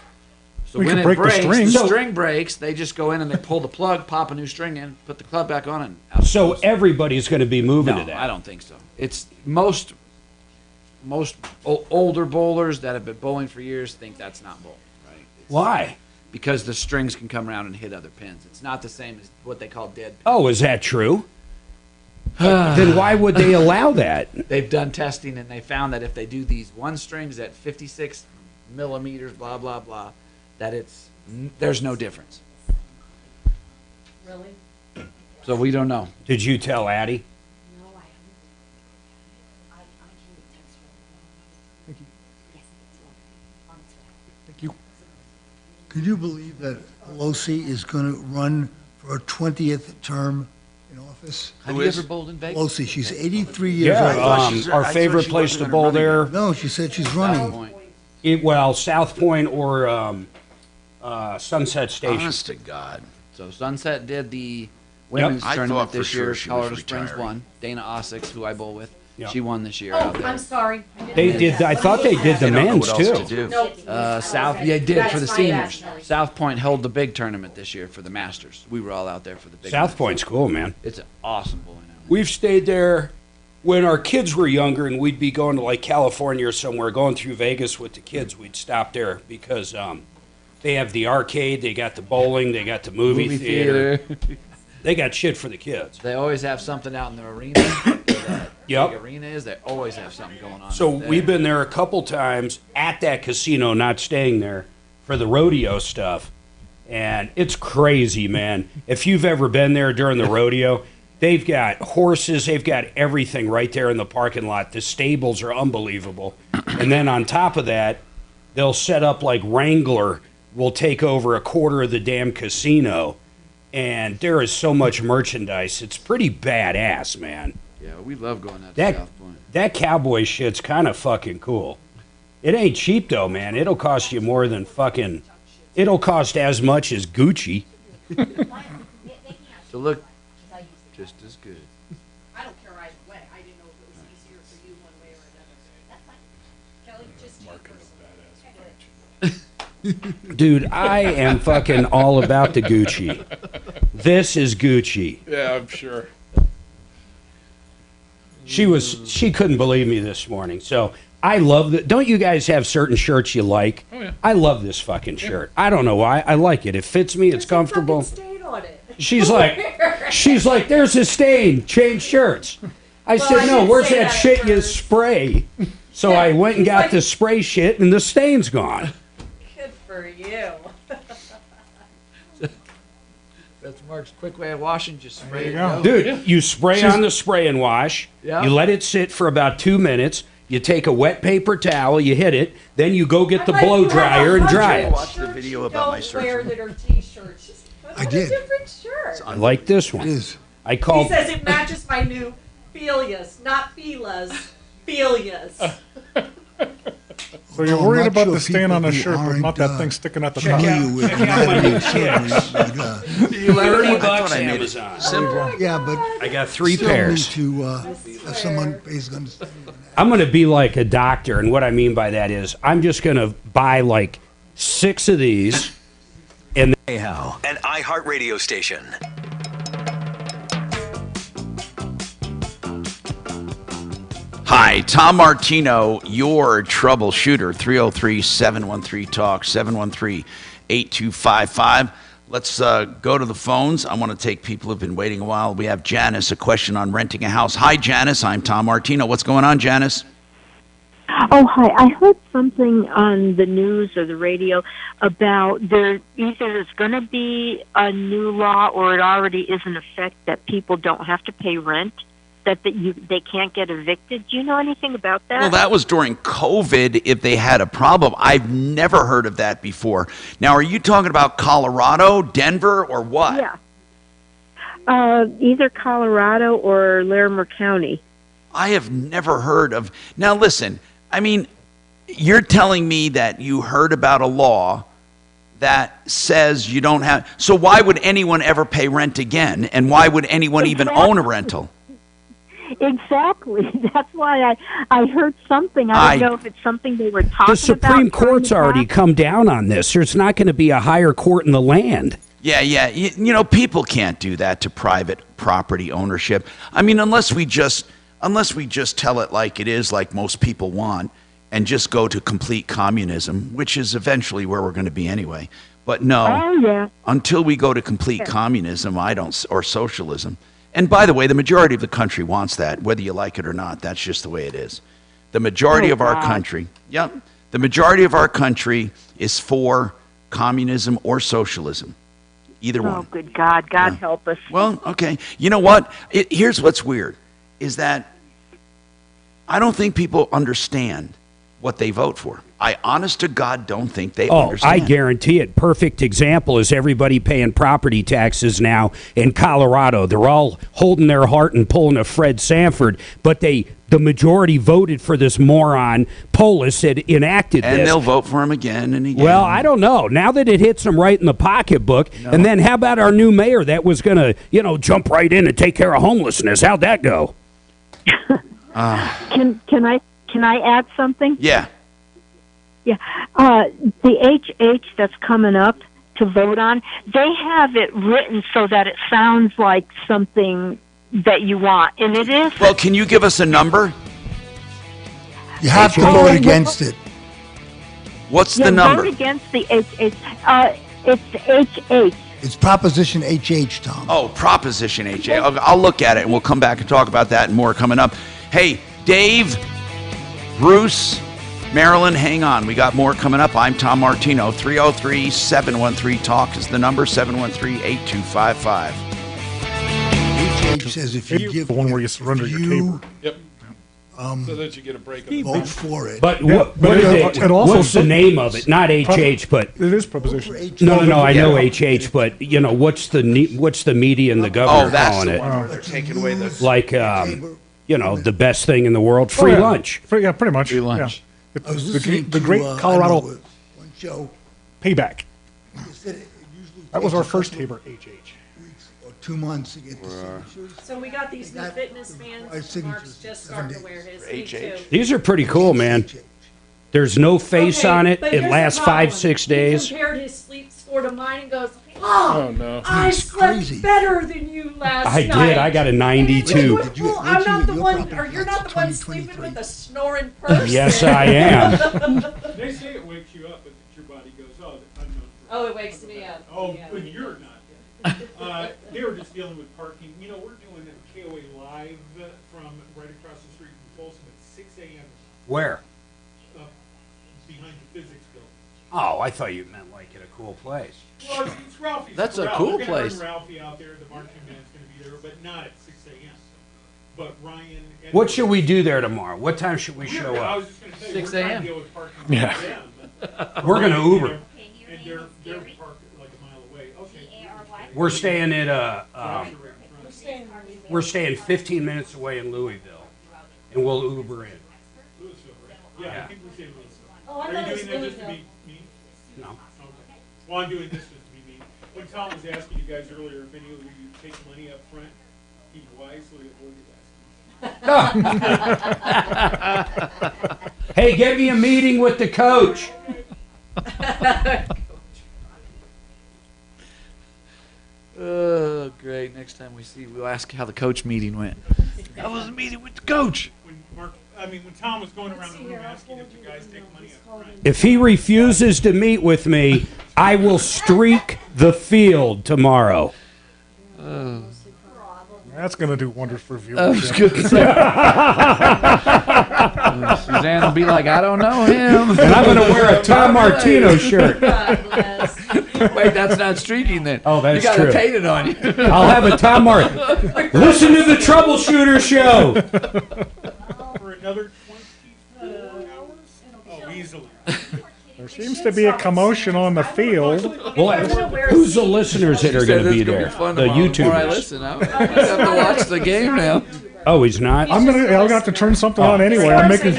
S12: So
S8: We
S12: when
S8: can
S12: it
S8: break the
S12: breaks,
S8: string.
S12: the string breaks, they just go in and they pull the plug, pop a new string in, put the club back on, and out.
S19: So everybody's going to be moving
S12: No,
S19: to that.
S12: I don't think so. It's most older bowlers that have been bowling for years think that's not bowling, right?
S19: Why?
S12: Because the strings can come around and hit other pins. It's not the same as what they call dead pins.
S19: Oh, is that true? Then why would they allow that?
S12: They've done testing and they found that if they do these one strings at 56 millimeters, blah blah blah, that there's no difference.
S16: Really?
S12: So we don't know.
S19: Did you tell Addie?
S16: No, I haven't. I can text her.
S9: Thank you.
S16: Yes, it's on its way.
S9: Thank you. Can you believe that Pelosi is going to run for a 20th term in office?
S12: Have you ever bowled in Vegas?
S9: Pelosi, she's 83 years old.
S19: Our favorite place to bowl there.
S9: No, she said she's running.
S19: South Point or Sunset Station.
S3: Honest to God.
S12: So Sunset did the women's
S3: I
S12: tournament
S3: thought for
S12: this
S3: sure
S12: year.
S3: she was
S12: Colorado Springs
S3: retiring.
S12: won. Dana Ossix, who I bowl with,
S19: Yep.
S12: she won this year
S16: Oh,
S12: out there.
S16: I'm sorry.
S19: They did. I thought they did the
S3: They don't know
S19: men's
S3: what else to
S19: too.
S3: do.
S16: Nope.
S12: South,
S16: Okay.
S12: yeah, did
S16: That's
S12: for the
S16: my
S12: seniors.
S16: bad.
S12: South Point held the big tournament this year for the Masters. We were all out there for the big.
S19: South
S12: one.
S19: Point's cool, man.
S12: It's an awesome bowling alley.
S19: We've stayed there when our kids were younger, and we'd be going to like California or somewhere, going through Vegas with the kids. We'd stop there because they have the arcade, they got the bowling, they got the movie theater. They got shit for the kids.
S12: They always have something out in the arena.
S19: Yep.
S12: The arena is. They always have something going on.
S19: So
S12: out there.
S19: we've been there a couple times at that casino, not staying there, for the rodeo stuff. And it's crazy, man. If you've ever been there during the rodeo, they've got horses, they've got everything right there in the parking lot. The stables are unbelievable. And then on top of that, they'll set up like Wrangler will take over a quarter of the damn casino. And there is so much merchandise. It's pretty badass, man.
S12: Yeah, we love going out to
S19: That,
S12: South Point.
S19: that cowboy shit's kind of fucking cool. It ain't cheap, though, man. It'll cost you more than fucking... It'll cost as much as Gucci.
S12: So look, just as good.
S16: I don't care either way. I didn't know if it was easier for you one way or another. That's fine. Kelly, just
S19: Dude, I am fucking all about the Gucci. This is Gucci.
S7: Yeah, I'm sure.
S19: She couldn't believe me this morning. So I love that. Don't you guys have certain shirts you like?
S7: Oh, yeah.
S19: I love this fucking shirt. I don't know why. I like it. It fits me. It's comfortable.
S16: stain on it.
S19: She's like, there's a stain. Change shirts. I
S4: Well,
S19: said,
S4: I
S19: no,
S4: did
S19: where's
S4: say
S19: that
S4: that
S19: shit you spray? So I went and got the spray shit, and the stain's gone.
S4: Good for you.
S12: That's Mark's quick way of washing. Just spray it.
S19: Go. Dude, you spray on the spray and wash.
S12: Yeah.
S19: You let it sit for about 2 minutes. You take a wet paper towel, you hit it, then you go get the blow dryer and dry it.
S3: Watch the video about my
S4: Wear
S3: surgery.
S4: that are t-shirts. Just put
S9: I
S4: on
S9: did.
S4: a different shirt.
S19: I like this one.
S9: It is.
S19: I
S4: He
S19: called.
S4: says it matches my new Phelias, not Filas, Phelias.
S8: So you're
S9: I'm
S8: worried
S9: not
S8: about
S9: sure
S8: the stain on the
S9: people
S8: shirt, but
S9: aren't,
S8: not that thing sticking at the
S9: check
S8: top.
S9: out- with anatomy of surgery, but,
S19: $30
S3: thought I made it
S19: Amazon.
S3: simple.
S9: yeah, but
S19: I got 3
S9: still
S19: pairs.
S9: need to have someone basically understand.
S19: I'm going to be like a doctor, and what I mean by that is I'm just going to buy like 6 of these, and
S2: Anyhow, an iHeartRadio station.
S3: Hi, Tom Martino, your troubleshooter. 303-713-TALK, 713-8255. Let's go to the phones. I want to take people who've been waiting a while. We have Janice, a question on renting a house. Hi, Janice. I'm Tom Martino. What's going on, Janice?
S1: Oh, hi. I heard something on the news or the radio about either there's going to be a new law or it already is in effect that people don't have to pay rent, that they can't get evicted. Do you know anything about that?
S3: Well, that was during COVID if they had a problem. I've never heard of that before. Now, are you talking about Colorado, Denver, or what?
S1: Yeah. Either Colorado or Larimer County.
S3: I have never heard of. Now, listen, I mean, you're telling me that you heard about a law that says you don't have. So why would anyone ever pay rent again? And why would anyone even own a rental?
S1: Exactly. That's why I heard something. I don't know if it's something they were talking about.
S19: the Supreme Court's already come down on this. There's not going to be a higher court in the land.
S3: Yeah. You know, people can't do that to private property ownership. I mean, unless we just tell it like it is, like most people want, and just go to complete communism, which is eventually where we're going to be anyway. But no, until we go to complete communism, or socialism. And by the way, the majority of the country wants that, whether you like it or not. That's just the way it is. The majority of our country, the majority of our country is for communism or socialism. Either one.
S1: Oh, good God. God help us.
S3: Well, okay. You know what? Here's what's weird, is that I don't think people understand what they vote for. I, honest to God, don't think they understand.
S19: I guarantee it. Perfect example is everybody paying property taxes now in Colorado. They're all holding their heart and pulling a Fred Sanford, but the majority voted for this moron Polis that enacted this.
S3: And they'll vote for him again and again.
S19: Well, I don't know. Now that it hits them right in the pocketbook, and then how about our new mayor that was going to, jump right in and take care of homelessness? How'd that go?
S1: Can I add something?
S3: Yeah.
S1: Yeah. The HH that's coming up to vote on, they have it written so that it sounds like something that you want, and it is.
S3: Well, can you give us a number?
S9: You have to vote against it.
S3: What's the number?
S1: Vote against the HH. It's HH.
S9: It's Proposition HH, Tom.
S3: Oh, Proposition HH. I'll look at it, and we'll come back and talk about that and more coming up. Hey, Dave, Bruce, Marilyn, hang on. We got more coming up. I'm Tom Martino. 303-713-TALK is the number, 713-8255.
S9: HH says if you give
S8: the one where you surrender your table.
S7: Yep. So that you get a break.
S9: Vote for it.
S19: But what's the name of it? Not HH, but
S8: it is Proposition.
S19: No. I know HH, but what's the media and the government calling it?
S3: Where they're taking away the
S19: the best thing in that free lunch.
S8: Yeah, pretty much.
S3: Free lunch.
S8: Yeah. The Great Colorado Payback. That was our first taper, HH.
S9: 2 months to get the signatures.
S4: So we got these new fitness bands. Mark's just starting to wear his. Me too.
S19: These are pretty cool, man. There's no face on it.
S4: but
S19: It
S4: here's
S19: lasts
S4: the problem.
S19: 5-6
S4: He
S19: days.
S4: compared his sleep score to mine and goes, "Oh,
S7: no.
S4: I slept better than you last
S19: I
S4: night."
S19: did. I got a 92.
S4: Well, I'm not the one, or you're not the one sleeping with a snoring person.
S19: Yes, I am.
S11: They say it wakes you up, but your body goes, oh, I'm not.
S4: Oh, it wakes me up.
S11: Oh,
S4: Yeah.
S11: but you're not. They were just dealing with parking. You know, we're doing a KOA live from right across the street from Folsom at 6 a.m.
S19: Where?
S11: Behind the physics building.
S19: Oh, I thought you meant like in a cool place.
S11: Well, it's Ralphie's.
S12: That's a
S11: Corral.
S12: cool
S11: They're gonna
S12: place.
S11: bring Ralphie out there. The marching band's going to be there, but not at 6 a.m. But Ryan.
S19: What should we do there tomorrow? What time should we show
S11: I
S19: up?
S11: was just going to say
S12: 6
S11: we're trying
S12: a.m.
S11: to deal with parking.
S19: Yeah.
S11: for them.
S19: We're gonna Uber.
S11: And they're parked like a mile away. Okay.
S19: We're staying at we're staying 15 minutes away in Louisville, and we'll Uber in.
S11: Louisville, right? Yeah, I think we say Louisville.
S4: Oh, I
S11: Are
S4: thought
S11: you
S4: it was
S11: doing that just to
S4: Louisville.
S11: be mean?
S19: No.
S11: Okay. Well, I'm doing this just to be mean. When Tom was asking you guys earlier if any of you take money up front, he's wisely avoided asking.
S19: Hey, get me a meeting with the coach.
S12: Oh, great. Next time we see, we'll ask how the coach meeting went. I was a meeting with the coach.
S11: When Tom was going around the room asking if you guys take money up front.
S19: If he refuses to meet with me, I will streak the field tomorrow.
S8: That's going to do wonders for viewership.
S12: I was going to say. Suzanne will be like, I don't know him.
S19: And I'm going to wear a Tom Martino shirt.
S12: Wait, that's not streaking then.
S19: Oh, that's
S12: you got
S19: true.
S12: to paint it on you.
S19: I'll have a Tom Martino. Listen to the Troubleshooter show.
S11: For another 24 hours? Oh, easily.
S8: There seems to be a commotion on the field.
S19: Well, who's the listeners that are going to be there? The YouTubers.
S12: Before I listen, I have to watch the game now.
S19: Oh, he's not.
S8: I'm gonna have to turn something on anyway. I'm making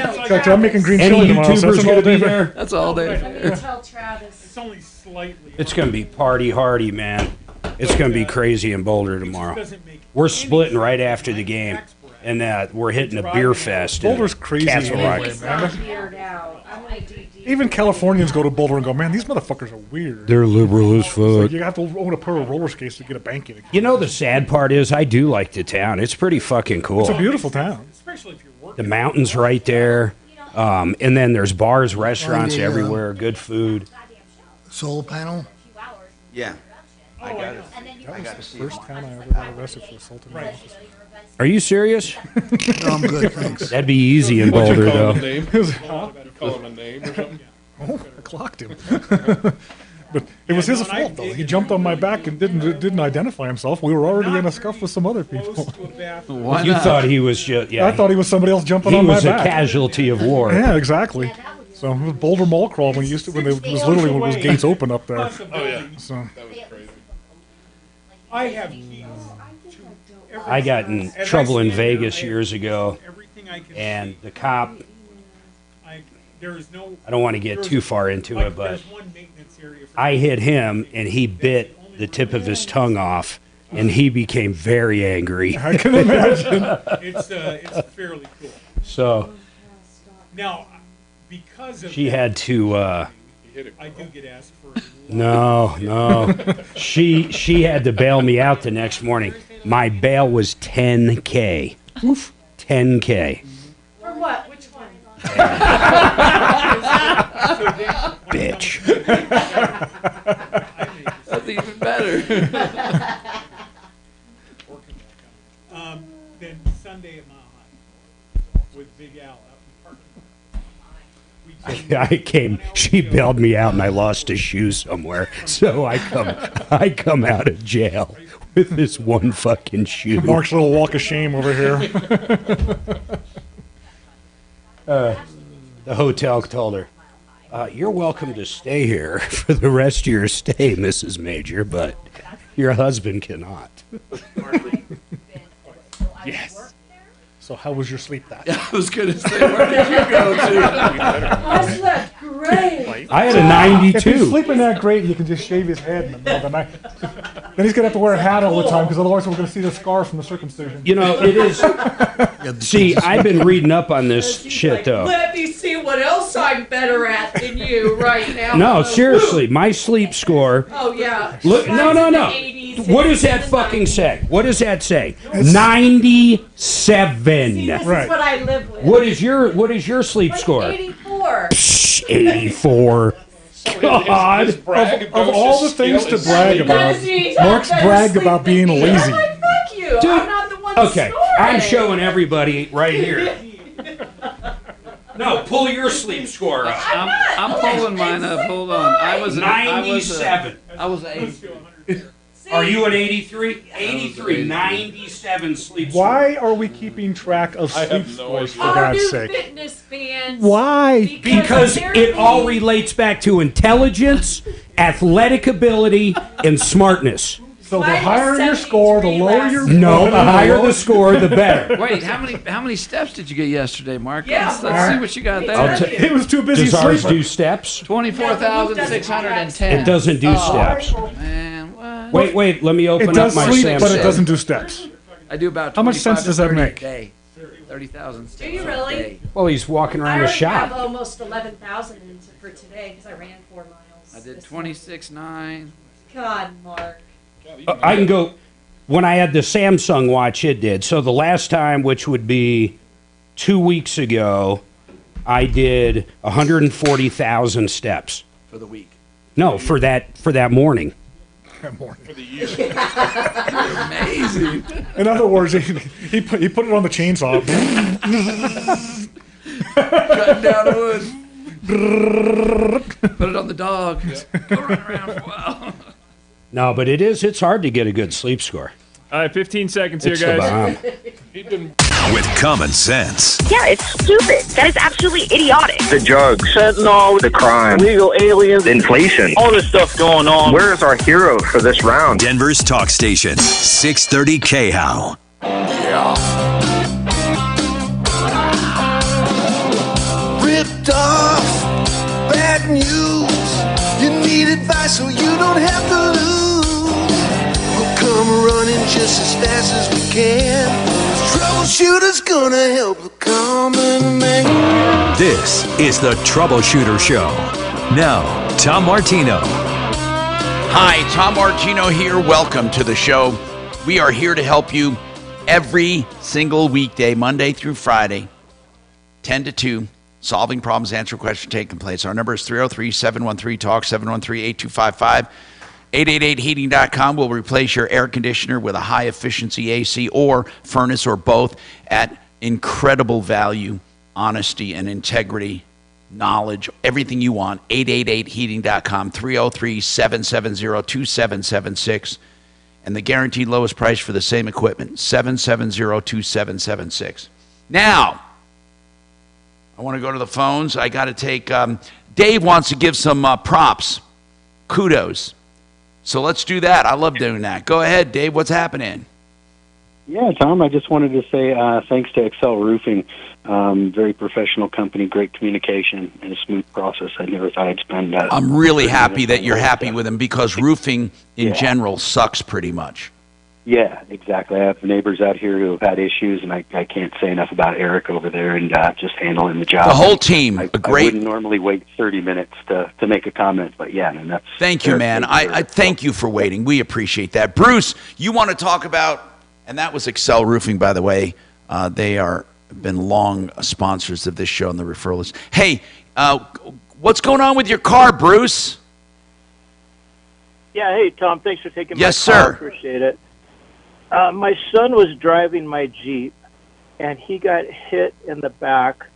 S8: green
S19: Any
S8: chili tomorrow. So
S19: YouTubers
S8: that's
S19: going to
S8: all
S19: be
S8: day.
S19: there?
S12: That's all day.
S4: Tell Travis.
S11: It's only slightly.
S19: It's going to be party hardy, man. It's going to be crazy in Boulder tomorrow. We're splitting right after the game, and we're hitting a beer fest.
S8: Boulder's crazy.
S19: Castle Rock.
S4: Weird out. I'm gonna
S8: Even Californians go to Boulder and go, man, these motherfuckers are weird.
S19: They're liberal as
S8: It's like
S19: fuck.
S8: you have to own a pair of roller skates to get a banking.
S19: You know, the sad part is I do like the town. It's pretty fucking cool.
S8: It's a beautiful town.
S11: Especially if you're working.
S19: The mountain's right there. And then there's bars, restaurants everywhere, good food.
S9: Solar panel?
S3: Yeah. I got it.
S8: That was the first town I ever got arrested for assaulting an officer.
S19: Are you serious?
S9: No, I'm good, thanks.
S19: That'd be easy in
S7: What'd you
S19: Boulder,
S7: call
S19: though.
S7: him, Dave? You call him a name or something?
S8: Oh, I clocked him. But it was his fault, though. He jumped on my back and didn't identify himself. We were already in a scuff with some other people.
S19: You thought he was just,
S8: I thought he was somebody else jumping on my back.
S19: He was a casualty of war.
S8: Yeah, exactly. So it was Boulder Mall Crawl when it was gates open up there.
S11: Oh, yeah.
S8: So
S11: That was crazy. I have keys to every
S19: I got in
S11: As I
S19: trouble in
S11: stand here,
S19: Vegas
S11: I have
S19: years ago,
S11: everything I can
S19: and
S11: see.
S19: the cop,
S11: There is no.
S19: I don't want to get too far into it, but
S11: There's one maintenance area for
S19: I hit him, and he bit the tip of his tongue off, and he became very angry.
S8: I can imagine.
S11: It's fairly cool.
S19: So
S11: Now, because of
S19: she
S11: that,
S19: had to.
S11: I do get asked for.
S19: No. She had to bail me out the next morning. My bail was $10K. Oof. $10K.
S4: For what? Which one?
S19: Bitch.
S12: That's even better.
S11: Then Sunday at Mile High with Big Al out in the parking.
S19: I came. She bailed me out, and I lost a shoe somewhere. So I come out of jail with this one fucking shoe.
S8: Mark's little walk of shame over here.
S19: The hotel told her, "You're welcome to stay here for the rest of your stay, Mrs. Major, but your husband cannot."
S8: Yes. So how was your sleep that?
S12: I was going to say, where did you go to?
S4: I slept great.
S19: I had a 92.
S8: If he's sleeping that great, you can just shave his head in the middle of the night. Then he's going to have to wear a hat all the time, because otherwise we're going to see the scar from the circumcision.
S19: You know, it is. See, I've been reading up on this shit, though.
S4: Let me see what else I'm better at than you right now.
S19: No, seriously, my sleep score.
S4: Oh, yeah.
S19: Look, no. What does that fucking say? What does that say? 97.
S4: This is what I live with.
S19: What is your sleep score?
S4: 84.
S19: 84. God.
S7: His
S8: Of all the things to brag about, Mark's bragged about being lazy.
S4: Fuck you.
S19: Dude,
S4: I'm not the one
S19: okay,
S4: snoring.
S19: I'm showing everybody right here. No, pull your sleep score up.
S17: I'm pulling mine up. Hold on. I was
S19: 97.
S17: I was 83.
S19: Are you an 83? 83, 97 sleep score.
S8: Why are we keeping track of sleep scores, for God's sake?
S4: Fitness fans.
S8: Why?
S19: Because it all relates back to intelligence, athletic ability, and smartness.
S8: So the higher your score, the lower your...
S19: No, the higher the score, the better.
S17: Wait, how many steps did you get yesterday, Mark?
S4: Yeah,
S17: let's see what you got there.
S8: He was too busy
S19: Does ours
S8: sleeping.
S19: do steps?
S17: 24,610.
S19: It doesn't do steps.
S17: Man, what?
S19: Wait, let me open
S8: It does
S19: up my
S8: sleep,
S19: Samsung.
S8: but it doesn't do steps.
S17: I do about
S8: How much sense does that
S17: 30
S8: make?
S17: a day. 30,000 steps.
S4: Do you
S17: a
S4: really?
S17: day.
S19: Well, he's walking
S4: I
S19: around the
S4: already have
S19: shop.
S4: almost 11,000 for today because I ran 4 miles.
S17: I did 26.9.
S4: God, Mark.
S19: I can go. When I had the Samsung watch, it did. So the last time, which would be 2 weeks ago, I did 140,000 steps.
S17: For the week.
S19: No, for that morning.
S8: For
S17: the year. You're amazing.
S8: In other words, he put it on the chainsaw.
S17: Cutting down wood. Put it on the dog. Go run around for a while.
S19: No, but it's hard to get a good sleep score.
S13: All right, 15 seconds
S19: It's
S13: here,
S19: the
S13: guys.
S2: With common sense.
S22: Yeah, it's stupid. That is absolutely idiotic.
S23: The drugs, fentanyl, the crime, illegal aliens, inflation, all this stuff going on. Where is our hero for this round?
S2: Denver's talk station, 630 KHOW.
S23: Yeah.
S24: Ripped off, bad news. You need advice so you don't have to lose. We'll come running just as fast as we can. Troubleshooter's gonna help the common man.
S2: This is the Troubleshooter Show. Now, Tom Martino.
S3: Hi, Tom Martino here. Welcome to the show. We are here to help you every single weekday, Monday through Friday, 10 to 2. Solving problems, answering questions, taking complaints. Our number is 303-713-TALK, 713-8255. 888heating.com will replace your air conditioner with a high-efficiency AC or furnace or both at incredible value, honesty, and integrity, knowledge, everything you want. 888heating.com, 303-770-2776. And the guaranteed lowest price for the same equipment, 770-2776. Now, I want to go to the phones. I got to take, Dave wants to give some props, kudos. So let's do that. I love doing that. Go ahead, Dave. What's happening?
S25: Yeah, Tom, I just wanted to say thanks to Excel Roofing. Very professional company, great communication, and a smooth process. I never thought I'd spend
S3: I'm really happy that you're happy with them because roofing in general sucks pretty much.
S25: Yeah, exactly. I have neighbors out here who have had issues, and I can't say enough about Eric over there and just handling the job.
S3: The whole team,
S25: I
S3: great.
S25: wouldn't normally wait 30 minutes to make a comment, but yeah, and that's...
S3: Thank you, man. I thank you for waiting. We appreciate that. Bruce, you want to talk about, and that was Excel Roofing, by the way. They are been long sponsors of this show and the referral list. Hey, what's going on with your car, Bruce?
S26: Yeah, hey, Tom, thanks for taking my
S3: Yes,
S26: call.
S3: sir.
S26: Appreciate it. My son was driving my Jeep, and he got hit in the back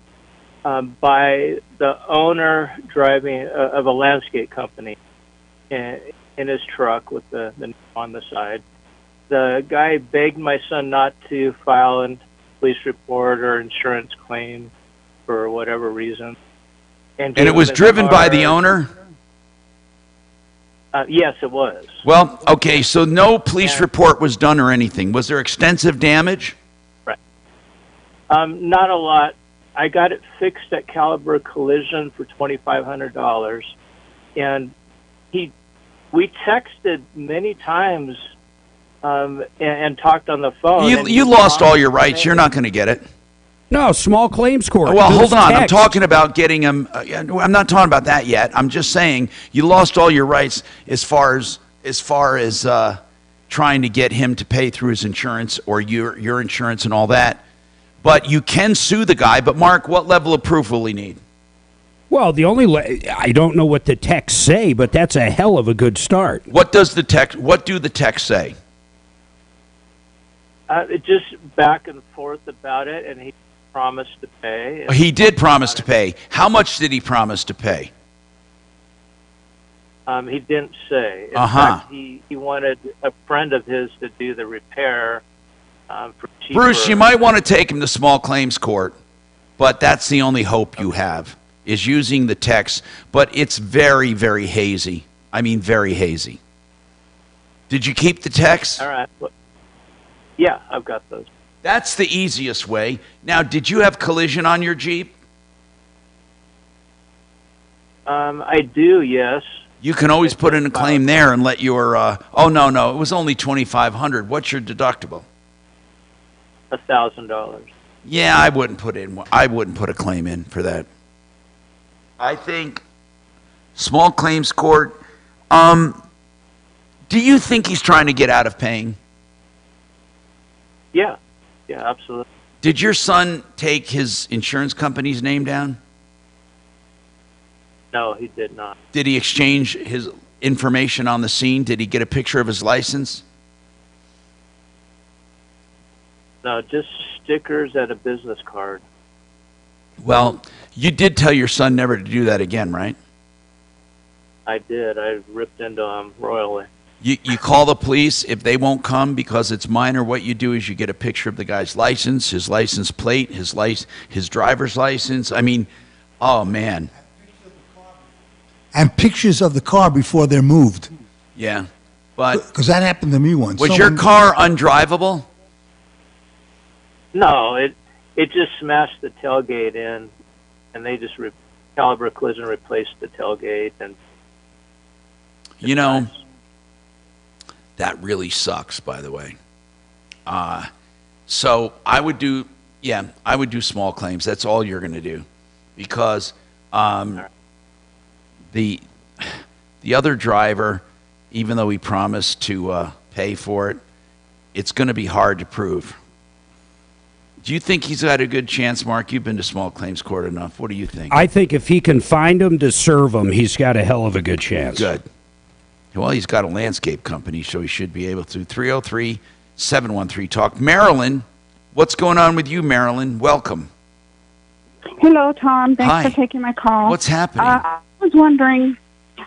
S26: by the owner driving of a landscape company in his truck with the on the side. The guy begged my son not to file a police report or insurance claim for whatever reason.
S3: And it was driven by the owner?
S26: Yes, it was.
S3: Well, okay, so no police report was done or anything. Was there extensive damage?
S26: Right. Not a lot. I got it fixed at Caliber Collision for $2,500, and we texted many times and talked on the phone.
S3: You lost all your rights. You're not going to get it.
S19: No, small claims court.
S3: Well, hold on. I'm
S19: Text.
S3: talking about getting them. I'm not talking about that yet. I'm just saying you lost all your rights as far as trying to get him to pay through his insurance or your insurance and all that. But you can sue the guy. But Mark, what level of proof will he need?
S19: Well, I don't know what the texts say, but that's a hell of a good start.
S3: What do the texts say?
S26: It just back and forth about it, and he promised to pay.
S3: He did promise to pay. How much did he promise to pay?
S26: He didn't say. In fact, he wanted a friend of his to do the repair for cheaper.
S3: Bruce, you might want to take him to small claims court, but that's the only hope you have, is using the text. But it's very, very hazy. I mean, very hazy. Did you keep the text?
S26: All right. Yeah, I've got those.
S3: That's the easiest way. Now, did you have collision on your Jeep?
S26: I do, yes.
S3: You can always put in a claim there and let your. Oh no, it was only $2,500. What's your deductible?
S26: $1,000.
S3: Yeah, I wouldn't put a claim in for that. I think small claims court. Do you think he's trying to get out of paying?
S26: Yeah, absolutely.
S3: Did your son take his insurance company's name down?
S26: No, he did not.
S3: Did he exchange his information on the scene? Did he get a picture of his license?
S26: No, just stickers and a business card.
S3: Well, you did tell your son never to do that again, right?
S26: I did. I ripped into him royally.
S3: You call the police. If they won't come because it's minor, what you do is you get a picture of the guy's license, his license plate, his driver's license. I mean, oh, man.
S9: And pictures of the car before they're moved.
S3: Yeah. But
S9: because that happened to me once.
S3: Was your car undrivable?
S26: No, it just smashed the tailgate in, and they just Caliber Collision replaced the tailgate. And
S3: you know, that really sucks, by the way. So I would do small claims. That's all you're going to do, because the other driver, even though he promised to pay for it, it's going to be hard to prove. Do you think he's got a good chance, Mark? You've been to small claims court enough. What do you think?
S19: I think if he can find him to serve him, he's got a hell of a good chance.
S3: Good. Well, he's got a landscape company, so he should be able to. 303-713-TALK. Marilyn, what's going on with you, Marilyn? Welcome.
S5: Hello, Tom. Thanks
S3: Hi.
S5: for taking my call.
S3: What's happening?
S5: I was wondering,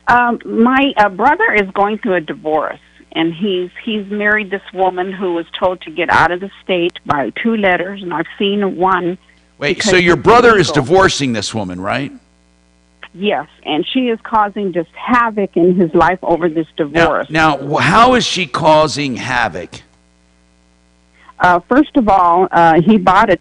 S5: my brother is going through a divorce, and he's married this woman who was told to get out of the state by 2 letters, and I've seen one.
S3: Wait, so your brother is divorcing this woman, right?
S5: Yes, and she is causing just havoc in his life over this divorce.
S3: Now, how is she causing havoc?
S5: First of all, he bought a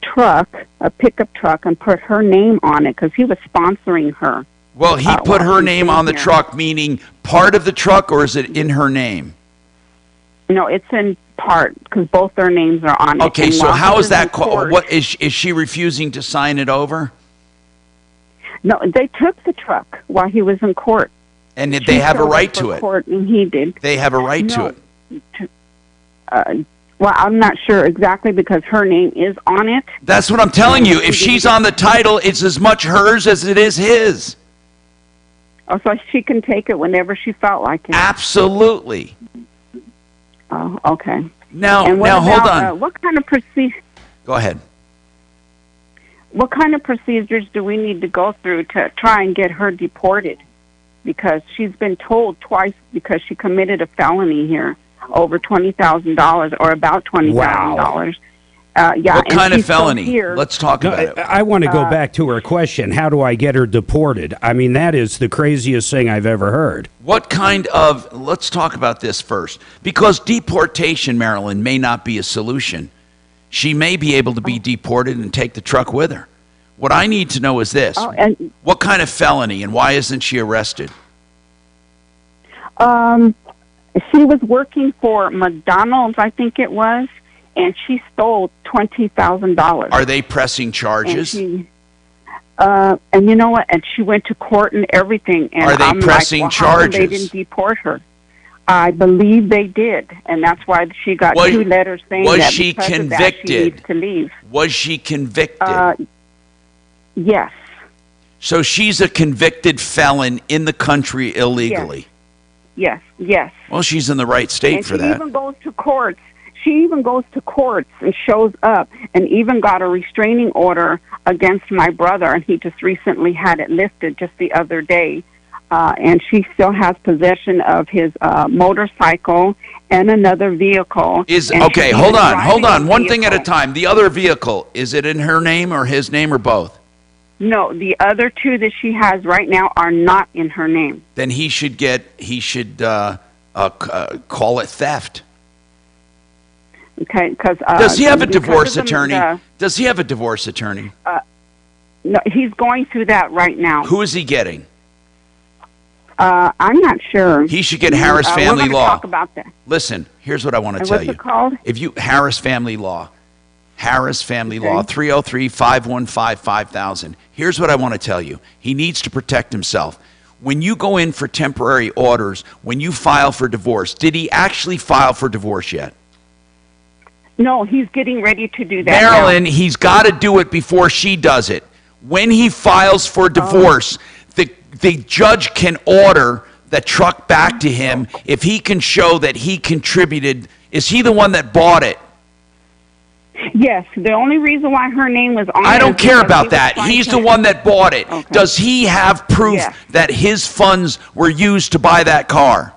S5: pickup truck, and put her name on it because he was sponsoring her.
S3: Well, he put her name on the truck, meaning part of the truck, or is it in her name?
S5: No, it's in part because both their names are on it.
S3: Okay, so how is that? What is she refusing to sign it over?
S5: No, they took the truck while he was in court.
S3: And did they have a right to it?
S5: Court, and he did.
S3: They have a right to it.
S5: Well, I'm not sure exactly because her name is on it.
S3: That's what I'm telling you. If she's on the title, it's as much hers as it is his.
S5: Oh, so she can take it whenever she felt like it.
S3: Absolutely.
S5: Oh, okay.
S3: Now, hold on.
S5: What kind of
S3: Go ahead.
S5: What kind of procedures do we need to go through to try and get her deported? Because she's been told twice because she committed a felony here, over $20,000 or about $20,000. Yeah.
S19: What kind of
S3: felony? Let's talk about it.
S19: I want to go back to her question. How do I get her deported? I mean, that is the craziest thing I've ever heard.
S3: What kind of, let's talk about this first. Because deportation, Marilyn, may not be a solution. She may be able to be deported and take the truck with her. What I need to know is this. What kind of felony, and why isn't she arrested?
S5: She was working for McDonald's, I think it was, and she stole $20,000.
S3: Are they pressing charges?
S5: And you know what? And she went to court and everything. And
S3: are they pressing charges?
S5: They didn't deport her. I believe they did, and that's why she got 2 letters saying that
S3: she
S5: because
S3: convicted?
S5: Of that, she needs to leave.
S3: Was she convicted?
S5: Yes.
S3: So she's a convicted felon in the country illegally.
S5: Yes.
S3: Well, she's in the right state
S5: And
S3: for
S5: she
S3: that.
S5: even goes to courts. She even goes to courts and shows up and even got a restraining order against my brother, and he just recently had it lifted just the other day. And she still has possession of his motorcycle and another vehicle.
S3: Okay, hold on. One thing at a time. The other vehicle, is it in her name or his name or both?
S5: No, the other two that she has right now are not in her name.
S3: Then he should call it theft.
S5: Okay, because
S3: does he have a divorce attorney? Does he have a divorce attorney?
S5: No, he's going through that right now.
S3: Who is he getting?
S5: I'm not sure.
S3: He should get Harris Family
S5: we're
S3: Law.
S5: Talk about that.
S3: Listen, here's what I want to tell you.
S5: What's it called?
S3: If you Harris Family Law, 303-515-5000. Here's what I want to tell you. He needs to protect himself. When you go in for temporary orders, when you file for divorce, did he actually file for divorce yet?
S5: No, he's getting ready to do that.
S3: Marilyn,
S5: now.
S3: He's got to do it before she does it. When he files for divorce, the judge can order the truck back to him if he can show that he contributed. Is he the one that bought it?
S5: Yes, the only reason why her name was on
S3: I don't care about that. He's the one that bought it. Okay. Does he have proof that his funds were used to buy that car?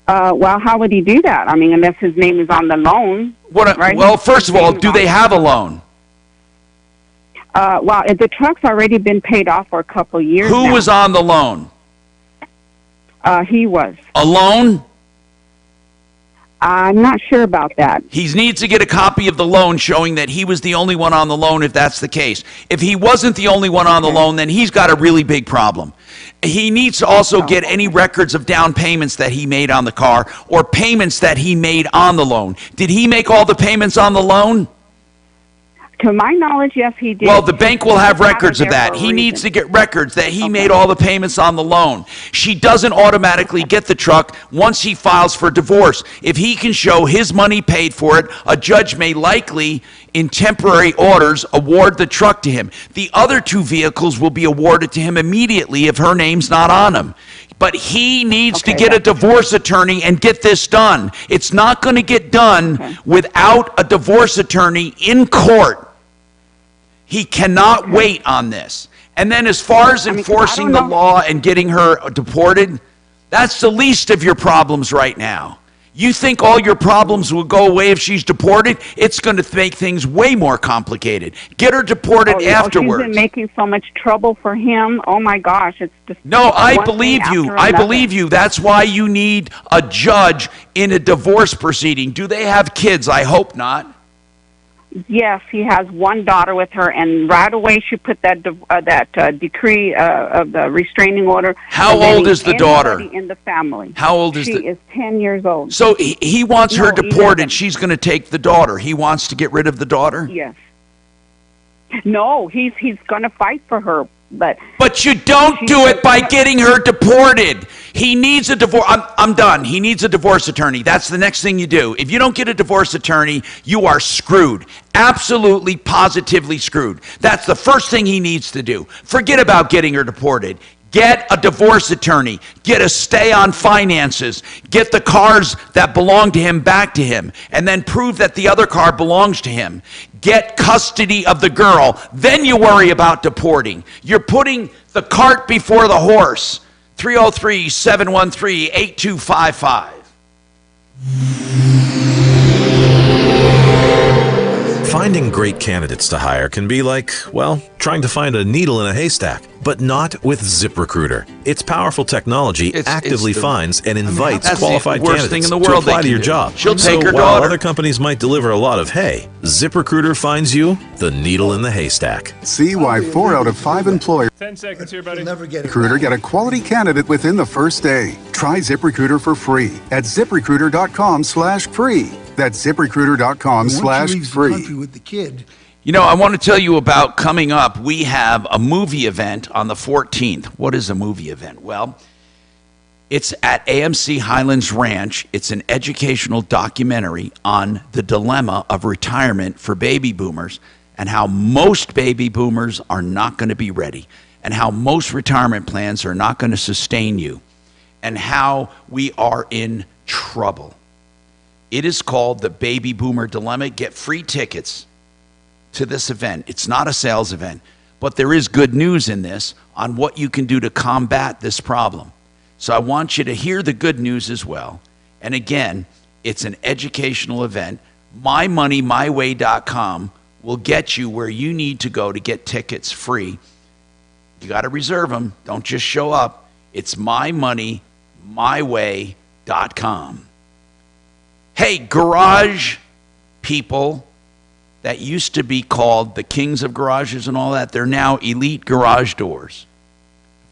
S5: Well, how would he do that? I mean, unless his name is on the loan. Right?
S3: Well, first of all, do they have a loan?
S5: Well, the truck's already been paid off for a couple of years
S3: Who
S5: now.
S3: was on the loan?
S5: He was.
S3: Alone?
S5: I'm not sure about that.
S3: He needs to get a copy of the loan showing that he was the only one on the loan if that's the case. If he wasn't the only one on the loan, then he's got a really big problem. He needs to also get any records of down payments that he made on the car or payments that he made on the loan. Did he make all the payments on the loan?
S5: To my knowledge, yes, he did.
S3: Well, the bank will have records of that. He needs to get records that he made all the payments on the loan. She doesn't automatically get the truck once he files for divorce. If he can show his money paid for it, a judge may likely, in temporary orders, award the truck to him. The other two vehicles will be awarded to him immediately if her name's not on them. But he needs to get a divorce attorney and get this done. It's not going to get done without a divorce attorney in court. He cannot wait on this. And then as far as enforcing the law and getting her deported, that's the least of your problems right now. You think all your problems will go away if she's deported? It's going to make things way more complicated. Get her deported afterwards.
S5: She's been making so much trouble for him. Oh, my gosh. It's just
S3: No, I believe you. I believe you. That's why you need a judge in a divorce proceeding. Do they have kids? I hope not.
S5: Yes, he has one daughter with her, and right away she put that decree of the restraining order.
S3: How old is the daughter?
S5: In the family.
S3: How old is
S5: she? She is 10 years old.
S3: So he wants her deported. She's going to take the daughter. He wants to get rid of the daughter?
S5: Yes. No, he's going to fight for her.
S3: But you don't do it by getting her deported. He needs a divorce. I'm done. He needs a divorce attorney. That's the next thing you do. If you don't get a divorce attorney, you are screwed. Absolutely, positively screwed. That's the first thing he needs to do. Forget about getting her deported. Get a divorce attorney. Get a stay on finances. Get the cars that belong to him back to him. And then prove that the other car belongs to him. Get custody of the girl. Then you worry about deporting. You're putting the cart before the horse. 303-713-8255.
S6: Finding great candidates to hire can be like, well, trying to find a needle in a haystack, but not with ZipRecruiter. Its powerful technology actively finds and invites qualified candidates to apply to your job.
S3: She'll take her
S6: while
S3: daughter.
S6: Other companies might deliver a lot of hay, ZipRecruiter finds you the needle in the haystack.
S10: See why 4 out of 5 employers
S13: 10 seconds here, buddy.
S10: ZipRecruiter get a quality candidate within the first day. Try ZipRecruiter for free at ZipRecruiter.com/free. That's ZipRecruiter.com/free.
S9: With the kid.
S3: You know, I want to tell you about coming up. We have a movie event on the 14th. What is a movie event? Well, it's at AMC Highlands Ranch. It's an educational documentary on the dilemma of retirement for baby boomers and how most baby boomers are not going to be ready, and how most retirement plans are not going to sustain you, and how we are in trouble. It is called the Baby Boomer Dilemma. Get free tickets to this event. It's not a sales event, but there is good news in this on what you can do to combat this problem. So I want you to hear the good news as well. And again, it's an educational event. MyMoneyMyWay.com will get you where you need to go to get tickets free. You got to reserve them. Don't just show up. It's MyMoneyMyWay.com. Hey, garage people that used to be called the kings of garages and all that, they're now Elite Garage Doors,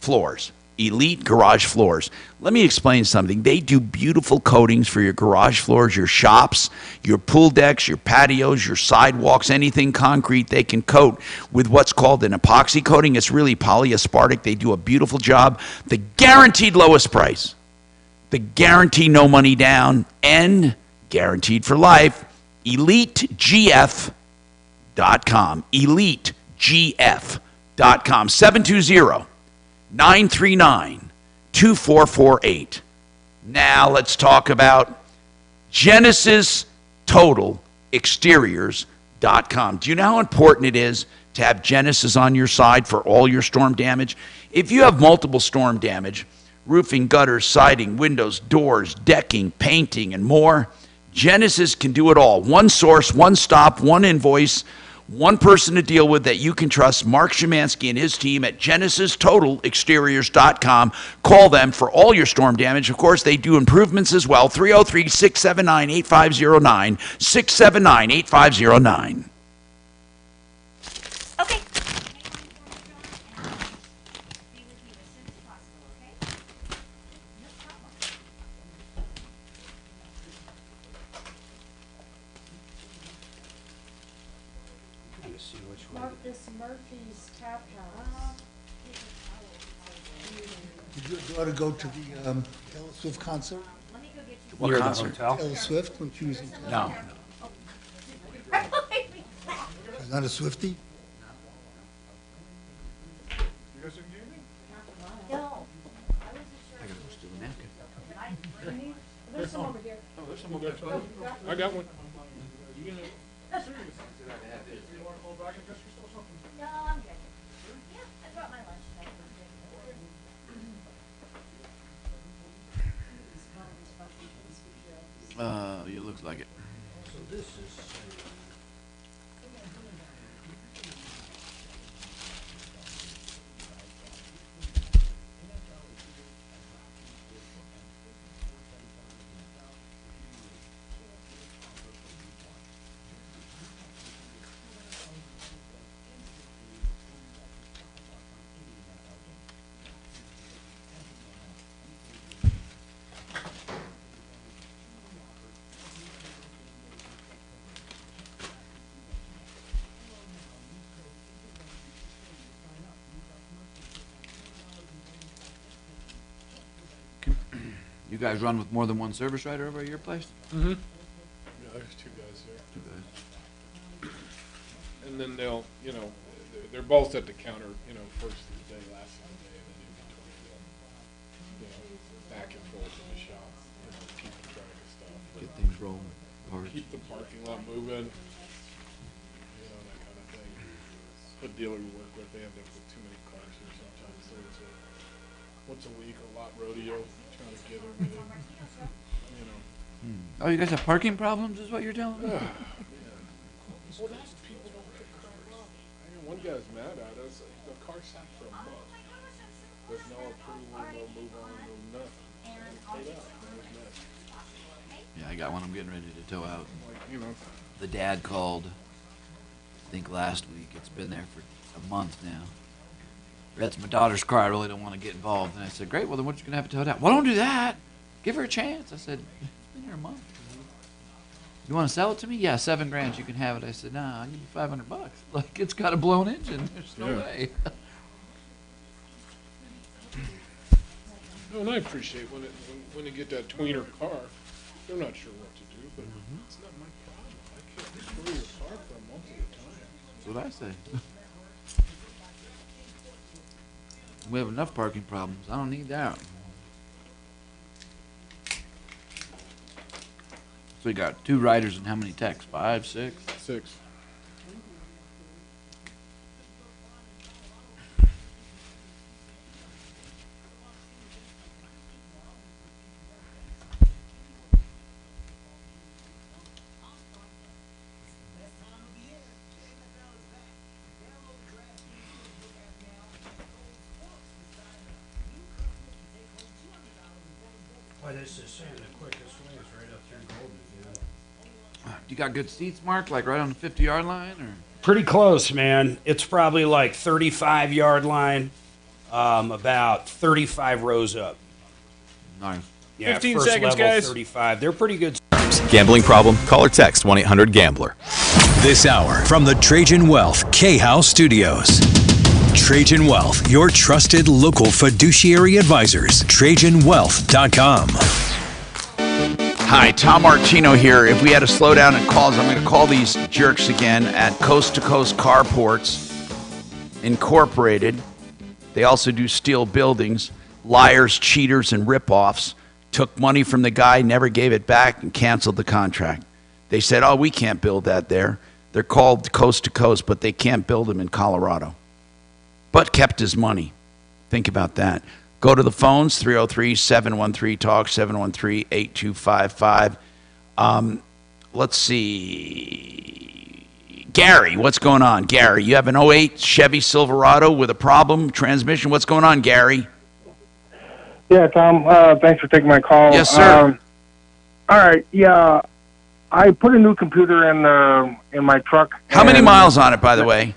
S3: floors, Elite Garage Floors. Let me explain something. They do beautiful coatings for your garage floors, your shops, your pool decks, your patios, your sidewalks, anything concrete they can coat with what's called an epoxy coating. It's really polyaspartic. They do a beautiful job. The guaranteed lowest price, the guarantee no money down, and guaranteed for life, EliteGF.com. EliteGF.com. 720-939-2448. Now let's talk about Genesis Total Exteriors.com. Do you know how important it is to have Genesis on your side for all your storm damage? If you have multiple storm damage, roofing, gutters, siding, windows, doors, decking, painting, and more, Genesis can do it all. One source, one stop, one invoice, one person to deal with that you can trust. Mark Szymanski and his team at GenesisTotalExteriors.com. Call them for all your storm damage. Of course, they do improvements as well. 303-679-8509, 679-8509.
S16: Okay.
S4: This Murphy's Tap House.
S9: Did your daughter go to the Taylor Swift concert?
S3: What
S9: Near the
S3: concert?
S9: hotel? Taylor Swift when she was in town?
S3: No.
S9: She's not a Swiftie?
S16: No.
S4: There's some over here.
S7: Oh, there's some over there. I got one.
S16: No, I'm good. Yeah, I brought my lunch.
S12: It looks like it.
S9: So this is...
S12: You guys run with more than one service writer over at your place?
S7: Mm-hmm. Yeah, there's two guys there.
S12: Two guys.
S7: And then they'll, they're both at the counter, first of the day, last of the day, and then in between they'll, back and forth in the shop, keeping track of stuff.
S12: Get things rolling. Parts.
S7: Keep the parking lot moving, that kind of thing. The dealer we work with, they end up with too many cars here sometimes, so it's once a week, a lot rodeo, trying to get everything,
S12: Oh, you guys have parking problems, is what you're telling me?
S7: Well, those people don't pick cars up. One guy's mad at us. The car sat for a month. There's no approval, no move on, no nothing. Paid out. That was mad.
S12: Yeah, I got one I'm getting ready to tow out.
S7: Like,
S12: The dad called, I think last week. It's been there for a month now. That's my daughter's car. I really don't want to get involved. And I said, great, well, then what you going to have to tow it out? Well, don't do that. Give her a chance. I said, it's been here a month. You want to sell it to me? Yeah, $7,000. You can have it. I said, nah, I need $500. Like, it's got a blown engine. There's no way.
S7: No, and I appreciate when they get that tweener car, they're not sure what to do, but it's not my problem. I can't destroy your car for a month at a time.
S12: what I say. We have enough parking problems. I don't need that. So we got 2 riders and how many techs? 5, 6?
S7: 6.
S19: This is saying the quickest way is right up through Golden.
S12: You got good seats, Mark? Like right on the 50-yard line, or?
S19: Pretty close, man. It's probably like 35-yard line, about 35 rows up.
S12: Nice.
S19: Yeah,
S13: 15
S19: first
S13: seconds,
S19: level,
S13: guys.
S19: 35. They're pretty good.
S2: Gambling problem? Call or text 1-800-GAMBLER. This hour from the Trajan Wealth K-House Studios. Trajan Wealth, your trusted local fiduciary advisors. TrajanWealth.com.
S3: Hi, Tom Martino here. If we had to slow down in calls, I'm going to call these jerks again at Coast to Coast Carports Incorporated. They also do steel buildings. Liars, cheaters, and ripoffs. Took money from the guy, never gave it back, and canceled the contract. They said, oh, we can't build that there. They're called Coast to Coast, but they can't build them in Colorado. But kept his money. Think about that. Go to the phones, 303-713-TALK, 713-8255. Let's see. Gary, what's going on? Gary, you have an 08 Chevy Silverado with a problem, transmission. What's going on, Gary?
S14: Yeah, Tom, thanks for taking my call.
S3: Yes, sir.
S14: All right, yeah, I put a new computer in my truck.
S3: How many miles on it, by the way?